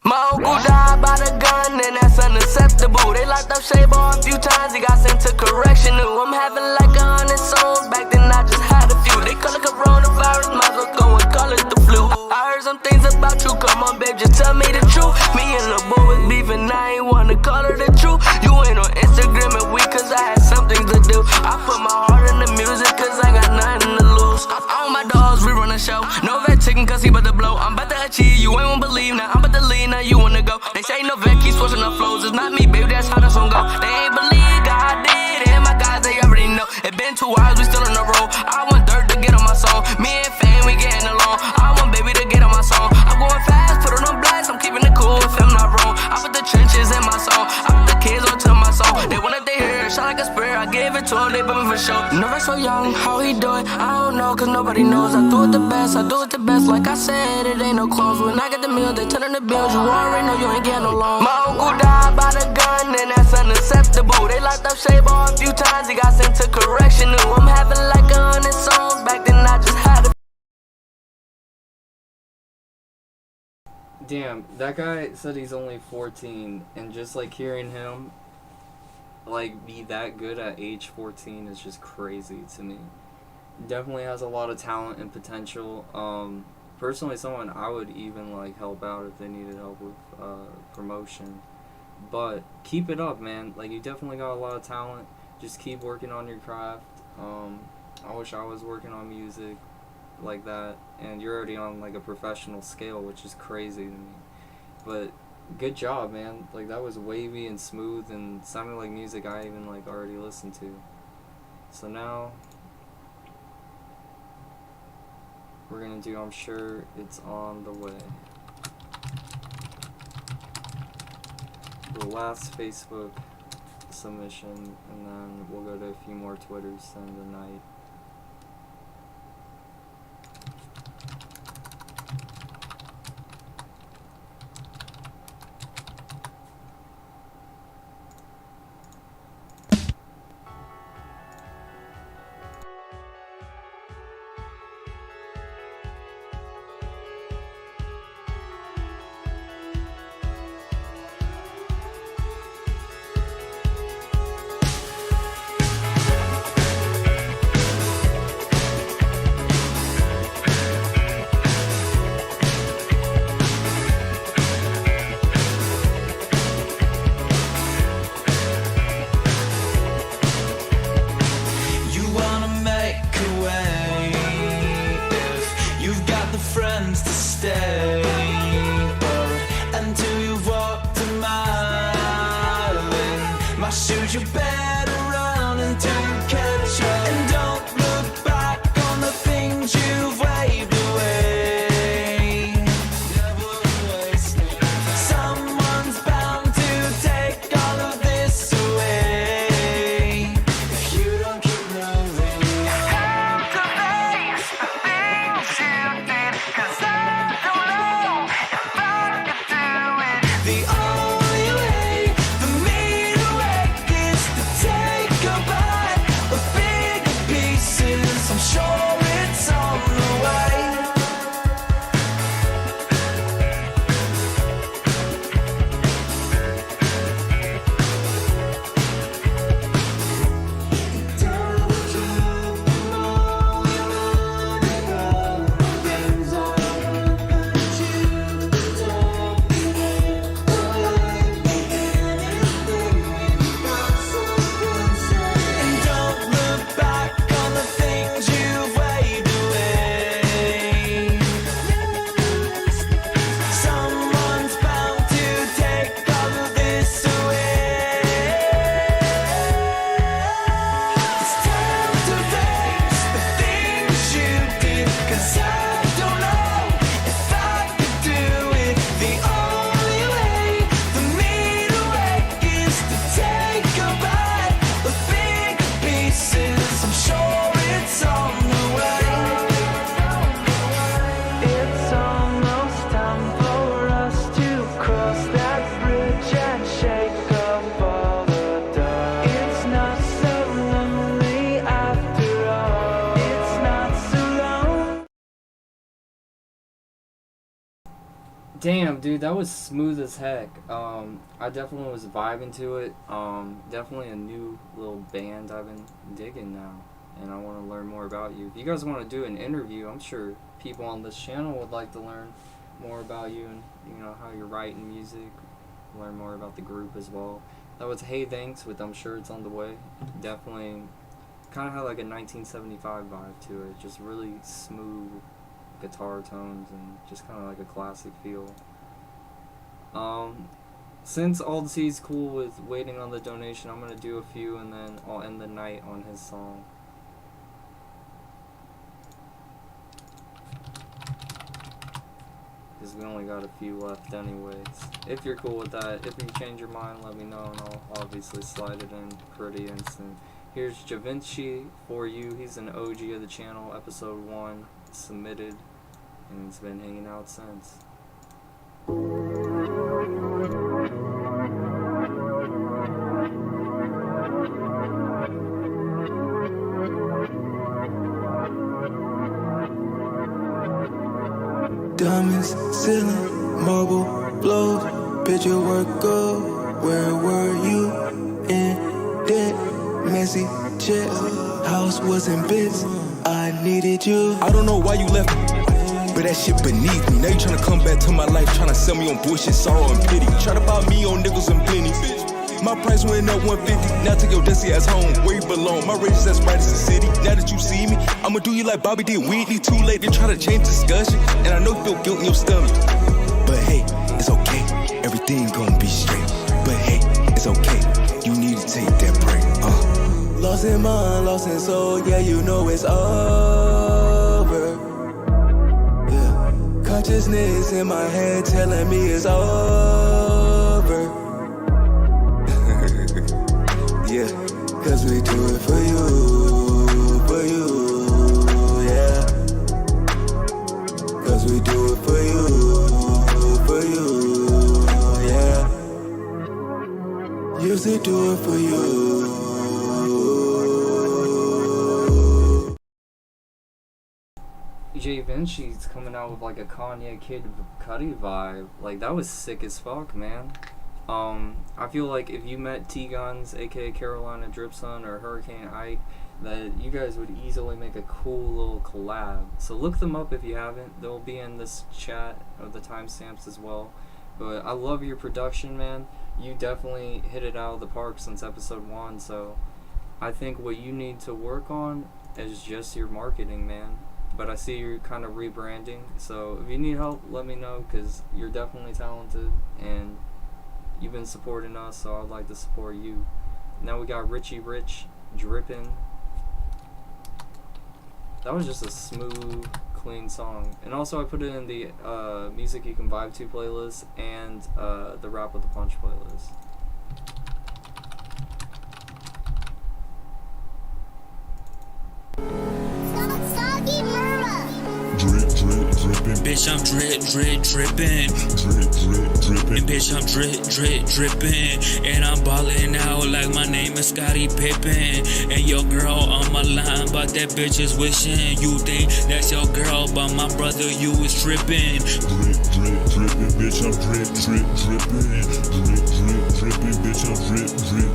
My uncle died by the gun, and that's unacceptable. They locked up Shaybar a few times, he got sent to correctional. I'm having like 100 songs, back then I just had a few. They call it coronavirus, might as well go and call it the flu. I heard some things about you, come on babe, just tell me the truth. Me and the boy was beefing, I ain't wanna call it the truth. You ain't on Instagram and week, cause I had something to do. I put my heart in the music, cause I got nothing to lose. All my dogs, we run the show. No vet chicken, cause he about to blow. I'm about to achieve, you ain't won't believe now. I'm about to leave, now you wanna go. They say no vet keep switching up flows. It's not me, baby, that's how the song go. They ain't believe God did, and my guys, they already know. It been 2 hours, we still in the road. I want dirt to get on my song. Me and fame, we getting along. I want baby to get on my song. I'm going fast, put it on blast. I'm keeping it cool if I'm not wrong. I put the trenches in my song. I put the kids onto my song. They want if they hear it, shot like a spear. I give it to them, they put me for sure. Never so young, how he do it? I don't know, cause nobody knows. I do it the best, I do it the best. Like I said, it ain't no clones. When I get the meal, they turn in the bills. You already know you ain't getting along. My uncle died by the gun, and that's unacceptable. They locked up Shaybar a few times, he got sent to correctional. I'm having like 100 songs, back then I just had a Damn, that guy said he's only 14, and just like hearing him like be that good at age 14 is just crazy to me. Definitely has a lot of talent and potential. Personally, someone I would even like help out if they needed help with promotion. But keep it up, man. Like, you definitely got a lot of talent. Just keep working on your craft. I wish I was working on music like that, and you're already on like a professional scale, which is crazy to me. But good job, man. Like, that was wavy and smooth and sounded like music I even like already listened to. So now we're gonna do I'm Sure It's On The Way. The last Facebook submission, and then we'll go to a few more Twitters to end the night. Damn, dude, that was smooth as heck. I definitely was vibing to it. Definitely a new little band I've been digging now, and I want to learn more about you. If you guys want to do an interview, I'm sure people on this channel would like to learn more about you and, you know, how you're writing music, learn more about the group as well. That was Hey Thanks with I'm Sure It's On The Way. Definitely kind of had like a 1975 vibe to it, just really smooth guitar tones and just kind of like a classic feel. Since Ald C's cool with waiting on the donation, I'm gonna do a few and then I'll end the night on his song. Because we only got a few left anyways. If you're cool with that, if you change your mind, let me know and I'll obviously slide it in pretty instant. Here's Javinci for you. He's an OG of the channel, episode 1, submitted, and he's been hanging out since. Diamonds, ceiling, marble, flows, picture work up. Where were you in that messy check? House wasn't bits, I needed you. I don't know why you left me, but that shit beneath me. Now you tryna come back to my life, tryna sell me on bullshit, sorrow and pity. Tryna buy me on nickels and pennies. My price went up 150. Now take your dusty ass home where you belong. My race is as bright as the city. Now that you see me, I'ma do you like Bobby did Whitney. Too late to try to change discussion, and I know you feel guilt in your stomach. But hey, it's okay. Everything gon' be straight. But hey, it's okay. You need to take that break. Lost in mind, lost in soul. Yeah, you know it's over. Yeah, consciousness in my head telling me it's over. Yeah, cause we do it for you, yeah. Cause we do it for you, yeah. Used to do it for you. Jay Vinci's coming out with like a Kanye Kid Cudi vibe. Like, that was sick as fuck, man. I feel like if you met T-Guns, aka Carolina Dripson, or Hurricane Ike, that you guys would easily make a cool little collab. So look them up if you haven't. They'll be in this chat of the timestamps as well. But I love your production, man. You definitely hit it out of the park since episode 1. So I think what you need to work on is just your marketing, man. But I see you're kind of rebranding. So if you need help, let me know, because you're definitely talented and you've been supporting us, so I'd like to support you. Now we got Richie Rich, Drippin'. That was just a smooth, clean song. And also I put it in the Music You Can Vibe To playlist and the Rap With The Punch playlist. Bitch, I'm drippin'. And bitch, I'm drippin'. And I'm ballin' out like my name is Scottie Pippen. And your girl on my line, but that bitch is wishing. You think that's your girl, but my brother, you is trippin'. Drippin', bitch, I'm drippin'. Drippin', bitch, I'm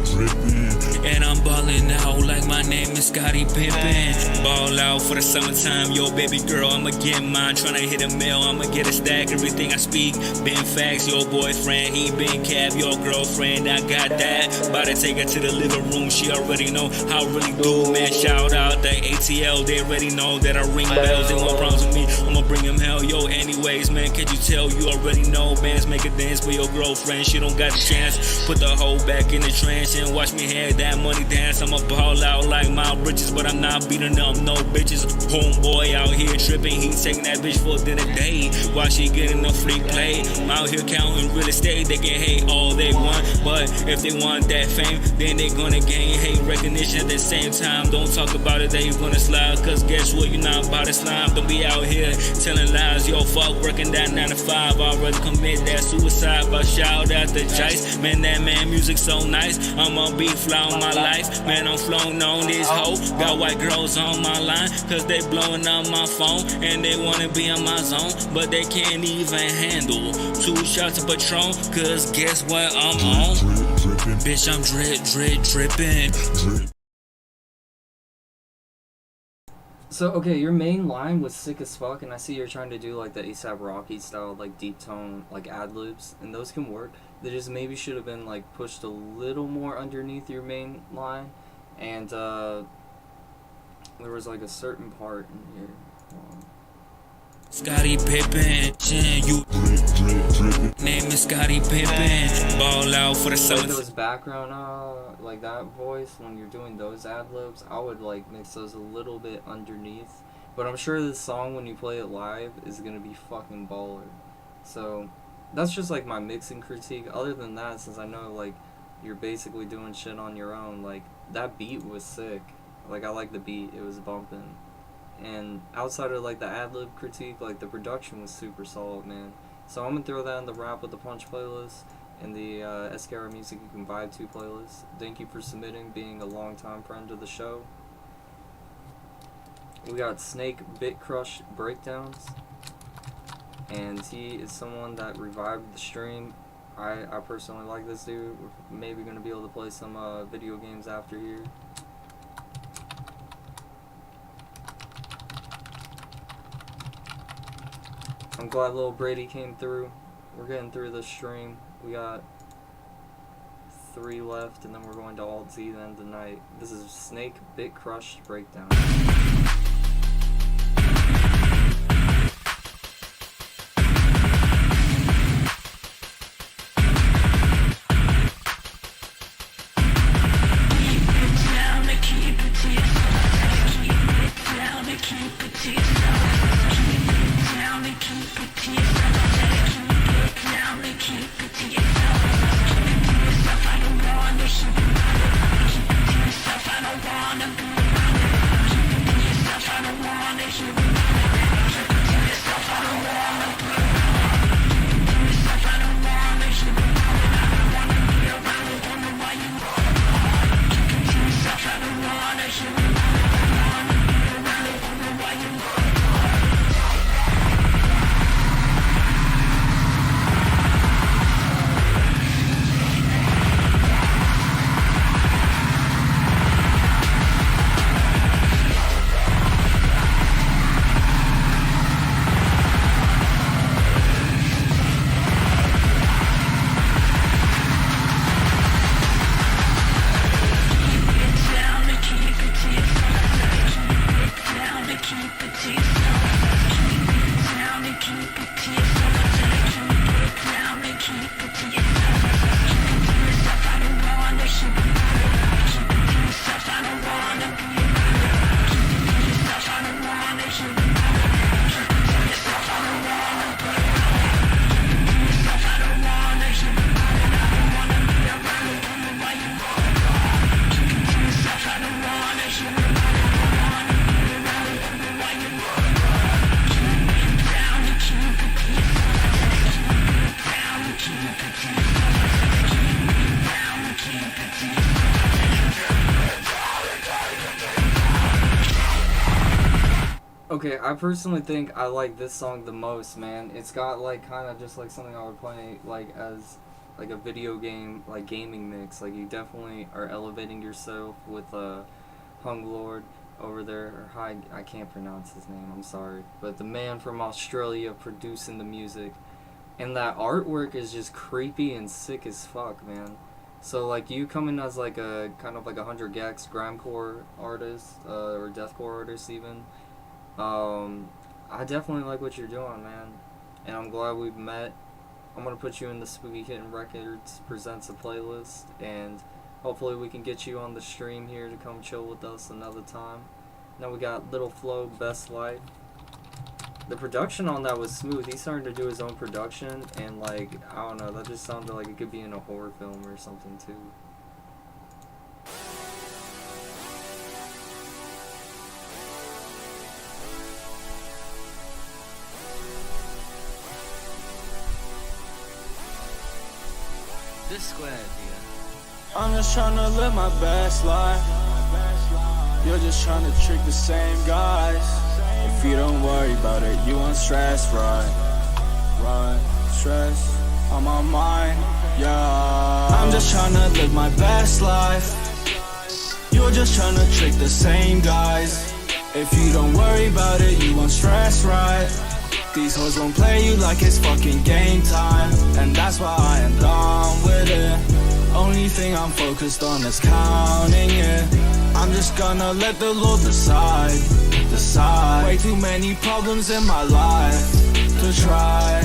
drippin'. And I'm ballin' out like my name is Scottie Pippen. Ball out for the summertime, yo baby girl, I'ma get mine. Tryna hit a mill, I'ma get a stack. Everything I speak, been facts. Your boyfriend, he been cab. Your girlfriend, I got that. About to take her to the living room, she already know how I really do, man. Shout out the ATL, they already know that I ring bells. They want problems with me, I'ma bring them hell. Yo, anyways, man, can't you tell? You already know, bands make a dance for your girlfriend. She don't got a chance. Put the hoe back in the trance and watch me have that money dance. I'ma ball out like my britches, but I'm not beating up no bitches. Homeboy out here tripping, he taking that bitch for dinner date while she getting a free play. I'm out here counting real estate, they can hate all they want, but if they want that fame, then they gonna gain hate recognition at the same time. Don't talk about it, they gonna slide, cause guess what, you're not about to slime. Don't be out here telling lies, yo fuck working that 9 to 5. I'd rather commit that suicide, but shout out to Jice, man, that man music so nice. I'ma be fly on my life, man, I'm flown on this these hoes. Got white girls on my line, cause they blowing up my phone. And they wanna be in my zone, but they can't even handle 2 shots of Patron, cause guess what I'm on? Bitch, I'm drippin'. So, okay, your main line was sick as fuck, and I see you're trying to do, like, the A$AP Rocky style, like, deep tone, like, ad-libs, and those can work. They just maybe should have been, like, pushed a little more underneath your main line, and, there was, like, a certain part in here. Scottie Pippen, you name is Scottie Pippen. Ball out for the summer. Like those background, like that voice, when you're doing those ad-libs, I would like mix those a little bit underneath. But I'm sure this song, when you play it live, is gonna be fucking baller. So that's just like my mixing critique. Other than that, since I know like you're basically doing shit on your own, like that beat was sick. Like I like the beat, it was bumping. And outside of like the ad-lib critique, like the production was super solid, man. So I'm gonna throw that in the Rap with the Punch playlist and the SKR Music You Can Vibe to playlist. Thank you for submitting, being a longtime friend of the show. We got Snake Bit Crush Breakdowns, and he is someone that revived the stream. I personally like this dude. We're maybe gonna be able to play some video games after here. I'm glad Lil Brady came through. We're getting through this stream. We got 3 left, and then we're going to Alt Z then tonight. This is Snake Bit Crush Breakdown. Okay, I personally think I like this song the most, man. It's got like kind of just like something I would play like as like a video game, like gaming mix. Like you definitely are elevating yourself with Hung Lord over there. Or I can't pronounce his name, I'm sorry. But the man from Australia producing the music. And that artwork is just creepy and sick as fuck, man. So like you come in as like a kind of like a 100 gex grindcore artist or deathcore artist even. I definitely like what you're doing, man, and I'm glad we've met. I'm gonna put you in the Spooky Kitten Records Presents a playlist, and hopefully we can get you on the stream here to come chill with us another time. Now we got Little Flo, Best Life. The production on that was smooth. He's starting to do his own production, and like, I don't know, that just sounded like it could be in a horror film or something too. This square, yeah. I'm just tryna live my best life. You're just trying to trick the same guys. If you don't worry about it, you won't stress, right? Stress on my mind, yeah. I'm just trying to live my best life. You're just trying to trick the same guys. If you don't worry about it, you won't stress, right? These hoes won't play you like it's fucking game time, and that's why I am done with it. Only thing I'm focused on is counting it. I'm just gonna let the Lord decide. Way too many problems in my life to try,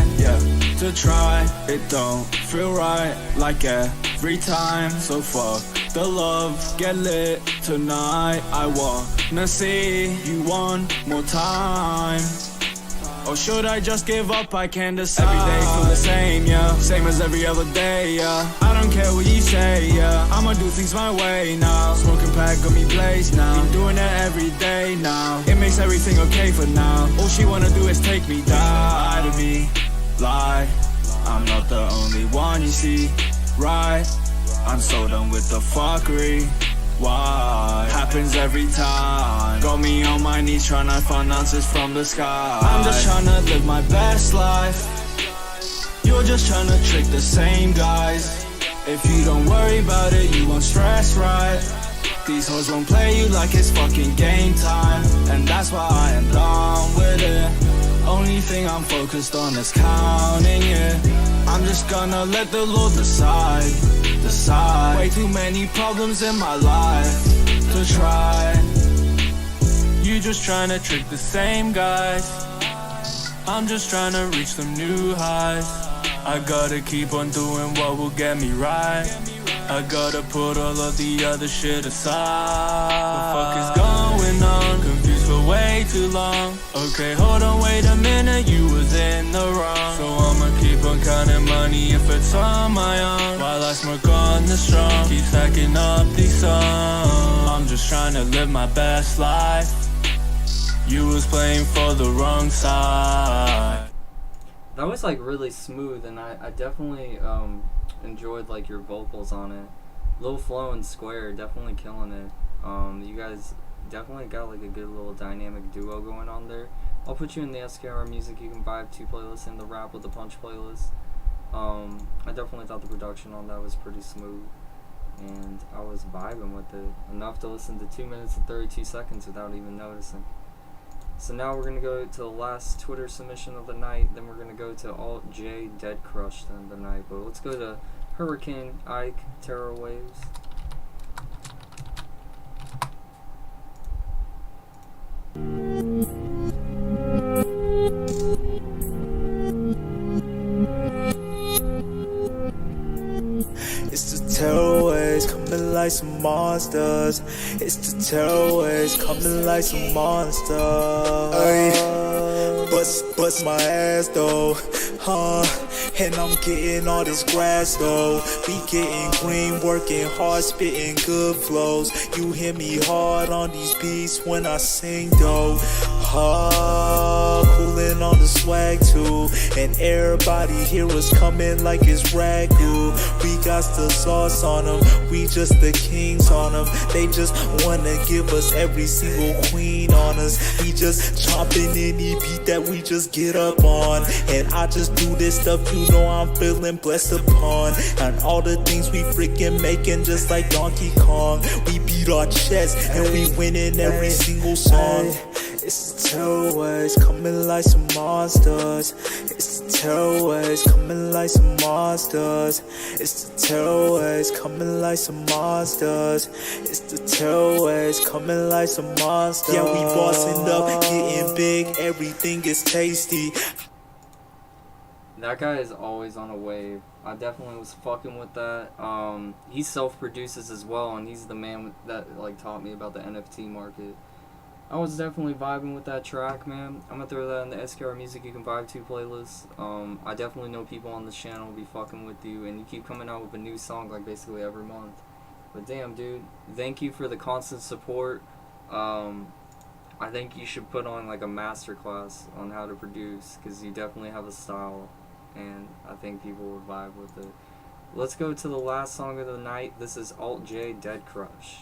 to try. It don't feel right like every time. So fuck the love, get lit tonight. I wanna see you one more time. Or should I just give up? I can't decide. Every day feel the same, yeah. Same as every other day, yeah. I don't care what you say, yeah. I'ma do things my way now. Smoking pack got me blazed now. Been doing it every day now. It makes everything okay for now. All she wanna do is take me down. Lie to me, lie. I'm not the only one you see, right? I'm so done with the fuckery. Why? Happens every time. Got me on my knees trying to find answers from the sky. I'm just trying to live my best life. You're just trying to trick the same guys. If you don't worry about it, you won't stress, right? These hoes won't play you like it's fucking game time, and that's why I am done with it. Only thing I'm focused on is counting it. I'm just gonna let the Lord decide. Way too many problems in my life to try. You just trying to trick the same guys. I'm just trying to reach some new highs. I gotta keep on doing what will get me right. I gotta put all of the other shit aside. What the fuck is going on? Confused for way too long. Okay, hold on, wait a minute, you was in the wrong. So I'ma keep on counting money if it's on my own, while I smoke on the strong. Keep stacking up these songs. I'm just trying to live my best life. You was playing for the wrong side. That was like really smooth, and I definitely enjoyed like your vocals on it. Lil Flo and Square definitely killing it. You guys definitely got like a good little dynamic duo going on there. I'll put you in the SKR Music You Can Vibe 2 playlist and the Rap with the Punch playlist. I definitely thought the production on that was pretty smooth, and I was vibing with it enough to listen to 2 minutes and 32 seconds without even noticing. So now we're gonna go to the last Twitter submission of the night, then we're gonna go to Alt J Dead Crush then the night, but let's go to Hurricane Ike Terror Waves. It's the terror waves coming like some monsters. It's the terror waves coming like some monsters. Ay, bust my ass though, huh? And I'm getting all this grass though. Be getting green, working hard, spitting good flows. You hit me hard on these beats when I sing though. Cooling on the swag too, and everybody here is coming like it's ragu. We got the sauce on them, we just the kings on them. They just wanna give us every single queen on us. We just chomping any beat that we just get up on, and I just do this stuff you know I'm feeling blessed upon. And all the things we freaking making just like Donkey Kong. We beat our chest and we winning every single song. It's the terror waves coming like some monsters. It's the terror waves coming like some monsters. It's the terror waves coming like some monsters. It's the terror waves coming like some monsters. Yeah, we bossing up, getting big, everything is tasty. That guy is always on a wave. I definitely was fucking with that. He self-produces as well, and he's the man that like taught me about the NFT market. I was definitely vibing with that track, man. I'm gonna throw that in the SKR Music You Can Vibe 2 playlist. I definitely know people on this channel will be fucking with you, and you keep coming out with a new song like basically every month. But damn, dude, thank you for the constant support. I think you should put on like a masterclass on how to produce, because you definitely have a style, and I think people will vibe with it. Let's go to the last song of the night. This is Alt J Dead Crush.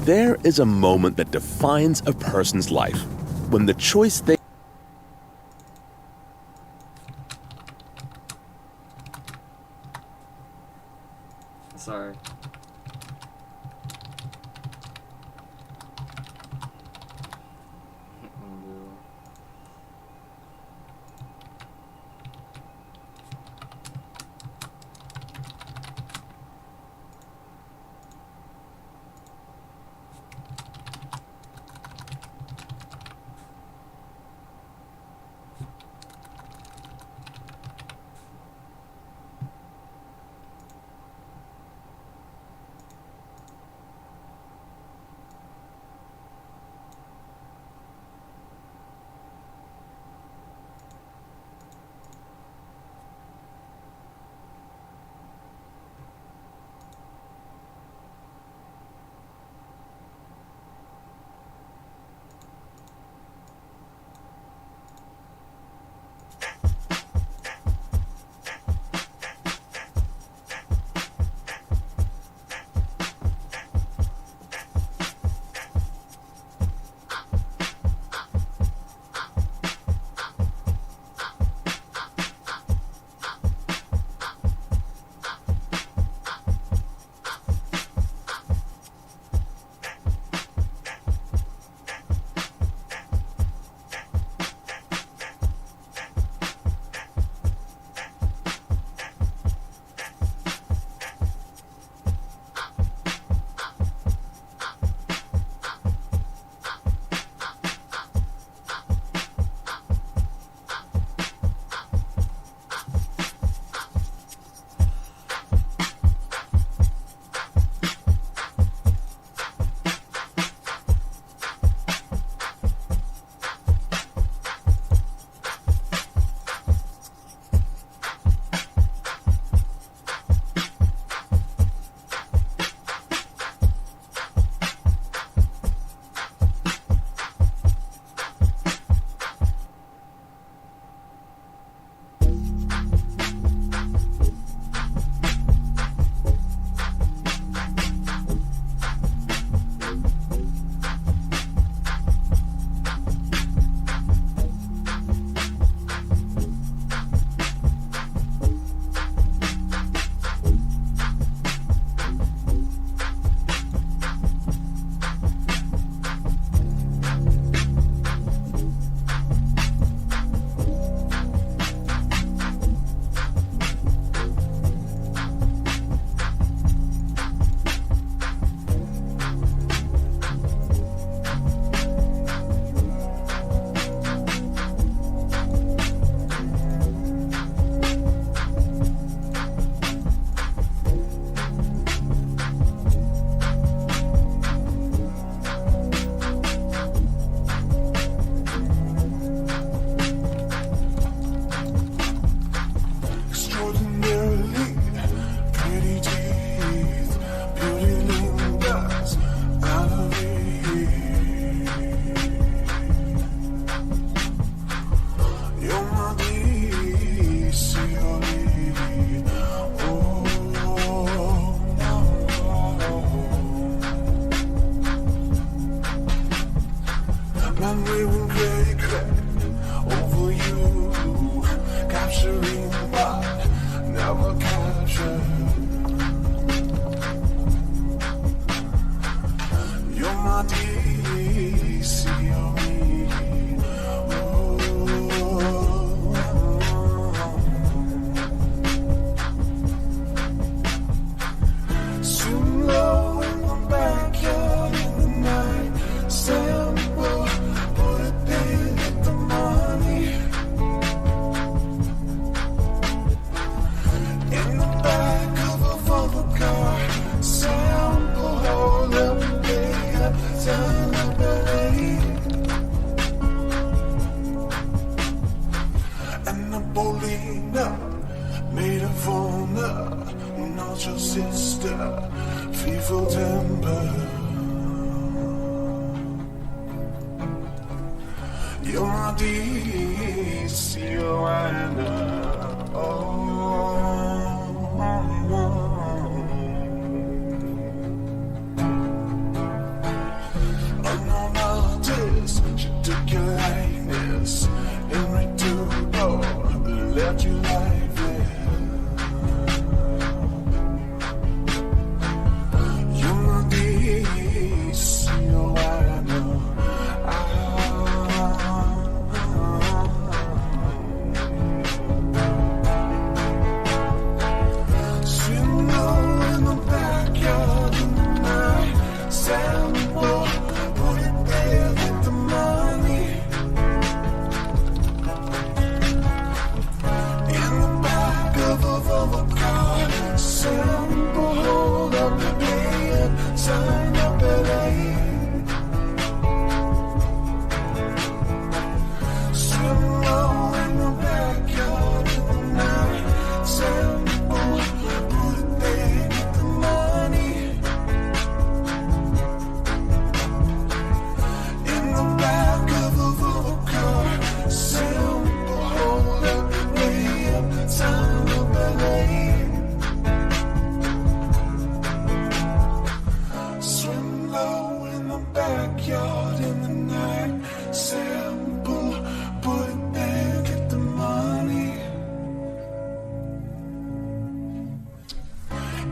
There is a moment that defines a person's life when the choice they Sorry.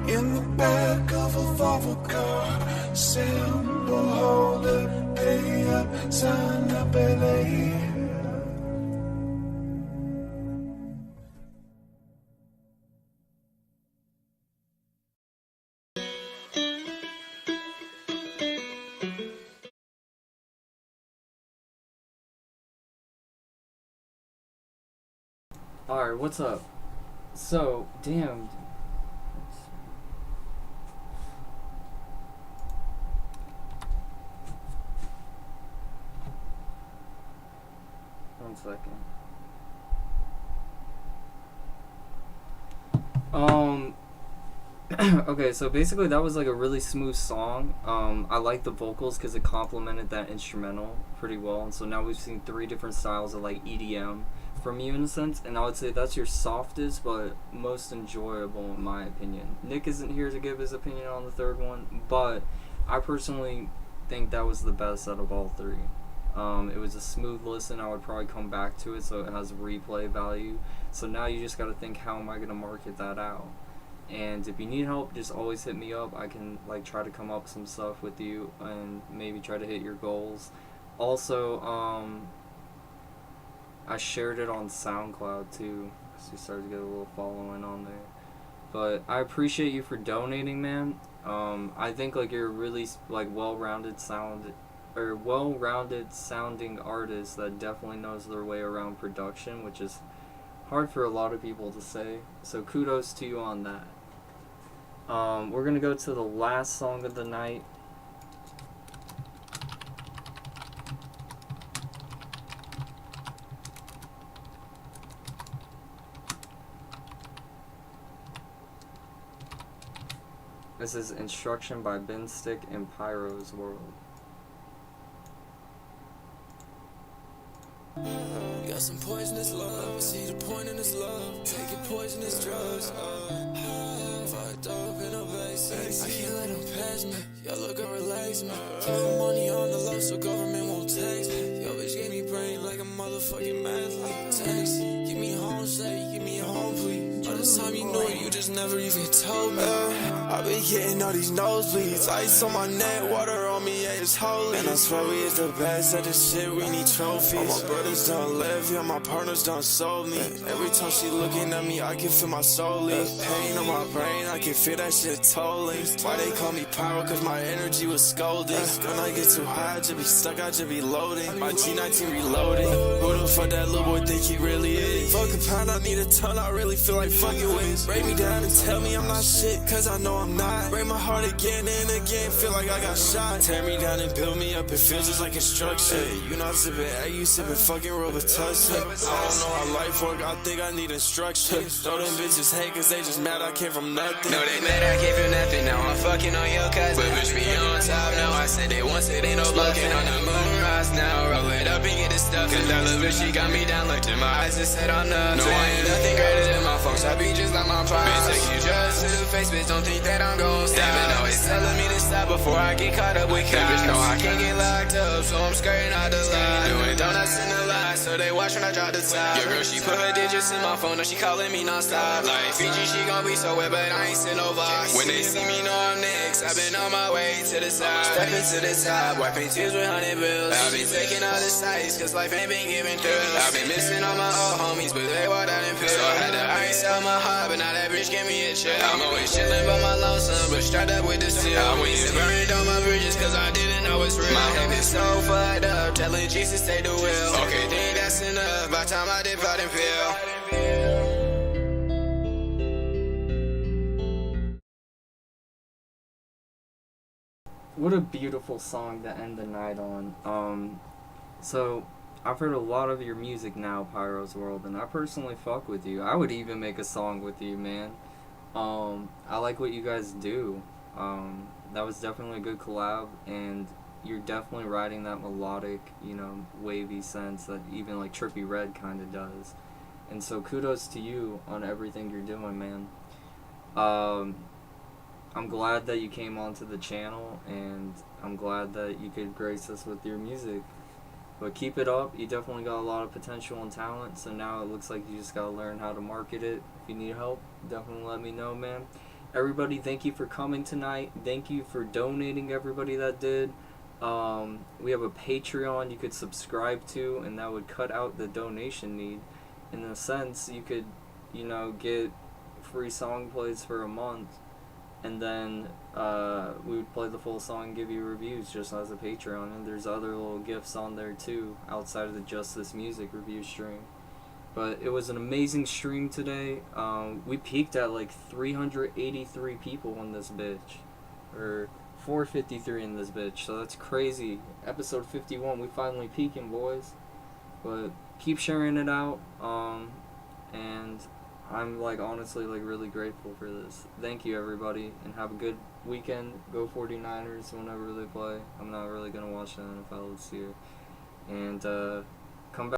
In the back of a Volvo car, symbol holder, pay up, sign up, LA. Alright, what's up? So, damn. One second. Okay, so basically that was like a really smooth song. I like the vocals because it complemented that instrumental pretty well. And so now we've seen 3 different styles of like EDM from you in a sense, and I would say that's your softest but most enjoyable in my opinion. Nick isn't here to give his opinion on the third one, but I personally think that was the best out of all 3. It was a smooth listen. I would probably come back to it, so it has replay value. So now you just got to think, how am I going to market that out? And if you need help, just always hit me up. I can like try to come up with some stuff with you and maybe try to hit your goals. Also, I shared it on SoundCloud too, so you started to get a little following on there. But I appreciate you for donating, man. I think like you're a really like well-rounded sounding artist that definitely knows their way around production, which is hard for a lot of people to say. So kudos to you on that. We're gonna go to the last song of the night. This is Instruction by Binstick in Pyro's World. Got some poisonous love, see the point in this love. Taking poisonous drugs. Fucked up in a backseat. I can't let them pass me. Y'all look and relax me. Keep my money on the low so government won't tax me. Yo, bitch gave me brain like a motherfucking athlete. Taxi, get me home safe, get me home please. By the time you know it, you just never even told me. I been getting all these nosebleeds. Ice on my neck, water on me, yeah, it's holy. And I swear we is the best at this shit, we need trophies. All my brothers done left, yeah, my partners done sold me. Every time she looking at me, I can feel my soul leave. Pain on my brain, I can feel that shit tolling. Why they call me pyro, cause my energy was scolding. When I get too high, I just be stuck, I just be loading. My G19 reloading. Who the fuck that little boy think he really is? Fuck a pound, I need a ton, I really feel like fucking with. Break me down and tell me I'm not shit, cause I know I'm not. Break my heart again and again, feel like I got shot. Tear me down and build me up, it feels just like instruction. Hey, you not sipping, hey, you sipping fucking Robitussin. I don't know how life work, I think I need instruction. Throw them bitches hate, cause they just mad I came from nothing. No, they mad I came from nothing, now I'm fucking on your cousin. But bitch, be on top now, I said they once, it ain't no bluffing. On the moon rise now, roll it up and get it stuck. Cause that little bitch, she got me down, looked in my eyes and said I'm nothing. No, I ain't nothing greater than my folks, I be just like my pops. Bitch, take you just to the face, bitch, don't think that I'm gon' stop. They always telling me to stop before I get caught up with cops. Bitch, no, I can't get locked up, so I'm skirting out the line. Doing donuts in the line, so they watch when I drop the top. Your girl, she put her digits in my phone, and she calling me non-stop. Like, Fiji, she gon' be so wet, but I ain't send no vibes. When they see me, know I'm next, I've been on my way to the side. Stepping to the top, wiping tears with 100 bills. I've been taking all the sights, cause life ain't been giving thrills. I've been missing all my old homies, but they walked out in pills. So I had to ice out my heart, but now that bitch give me a chill. I'm always chillin' by my lonesome, but strapped up with the steel. I went and burned all my bridges, cause I didn't know it's real. My head is so fucked up, telling Jesus take the wheel. Okay, think that's enough, by the time I did pot and pill. What a beautiful song to end the night on. So I've heard a lot of your music now, Pyro's World, and I personally fuck with you. I would even make a song with you, man. I like what you guys do. That was definitely a good collab, and you're definitely writing that melodic, you know, wavy sense that even like Trippie Redd kind of does. And so kudos to you on everything you're doing, man. I'm glad that you came onto the channel, and I'm glad that you could grace us with your music. But keep it up. You definitely got a lot of potential and talent, so now it looks like you just gotta learn how to market it. If you need help, definitely let me know, man. everybody, thank you for coming tonight. Thank you for donating, everybody that did. We have a Patreon you could subscribe to, and that would cut out the donation need. In a sense, you could, get free song plays for a month, and then we would play the full song and give you reviews just as a Patreon. And there's other little gifts on there too, outside of the Just This Music review stream. But it was an amazing stream today. We peaked at like 383 people in this bitch, or 453 in this bitch, so that's crazy. Episode 51, we finally peaking, boys. But keep sharing it out, and I'm honestly really grateful for this. Thank you, everybody, and have a good weekend. Go 49ers whenever they play. I'm not really gonna watch the NFL this year, and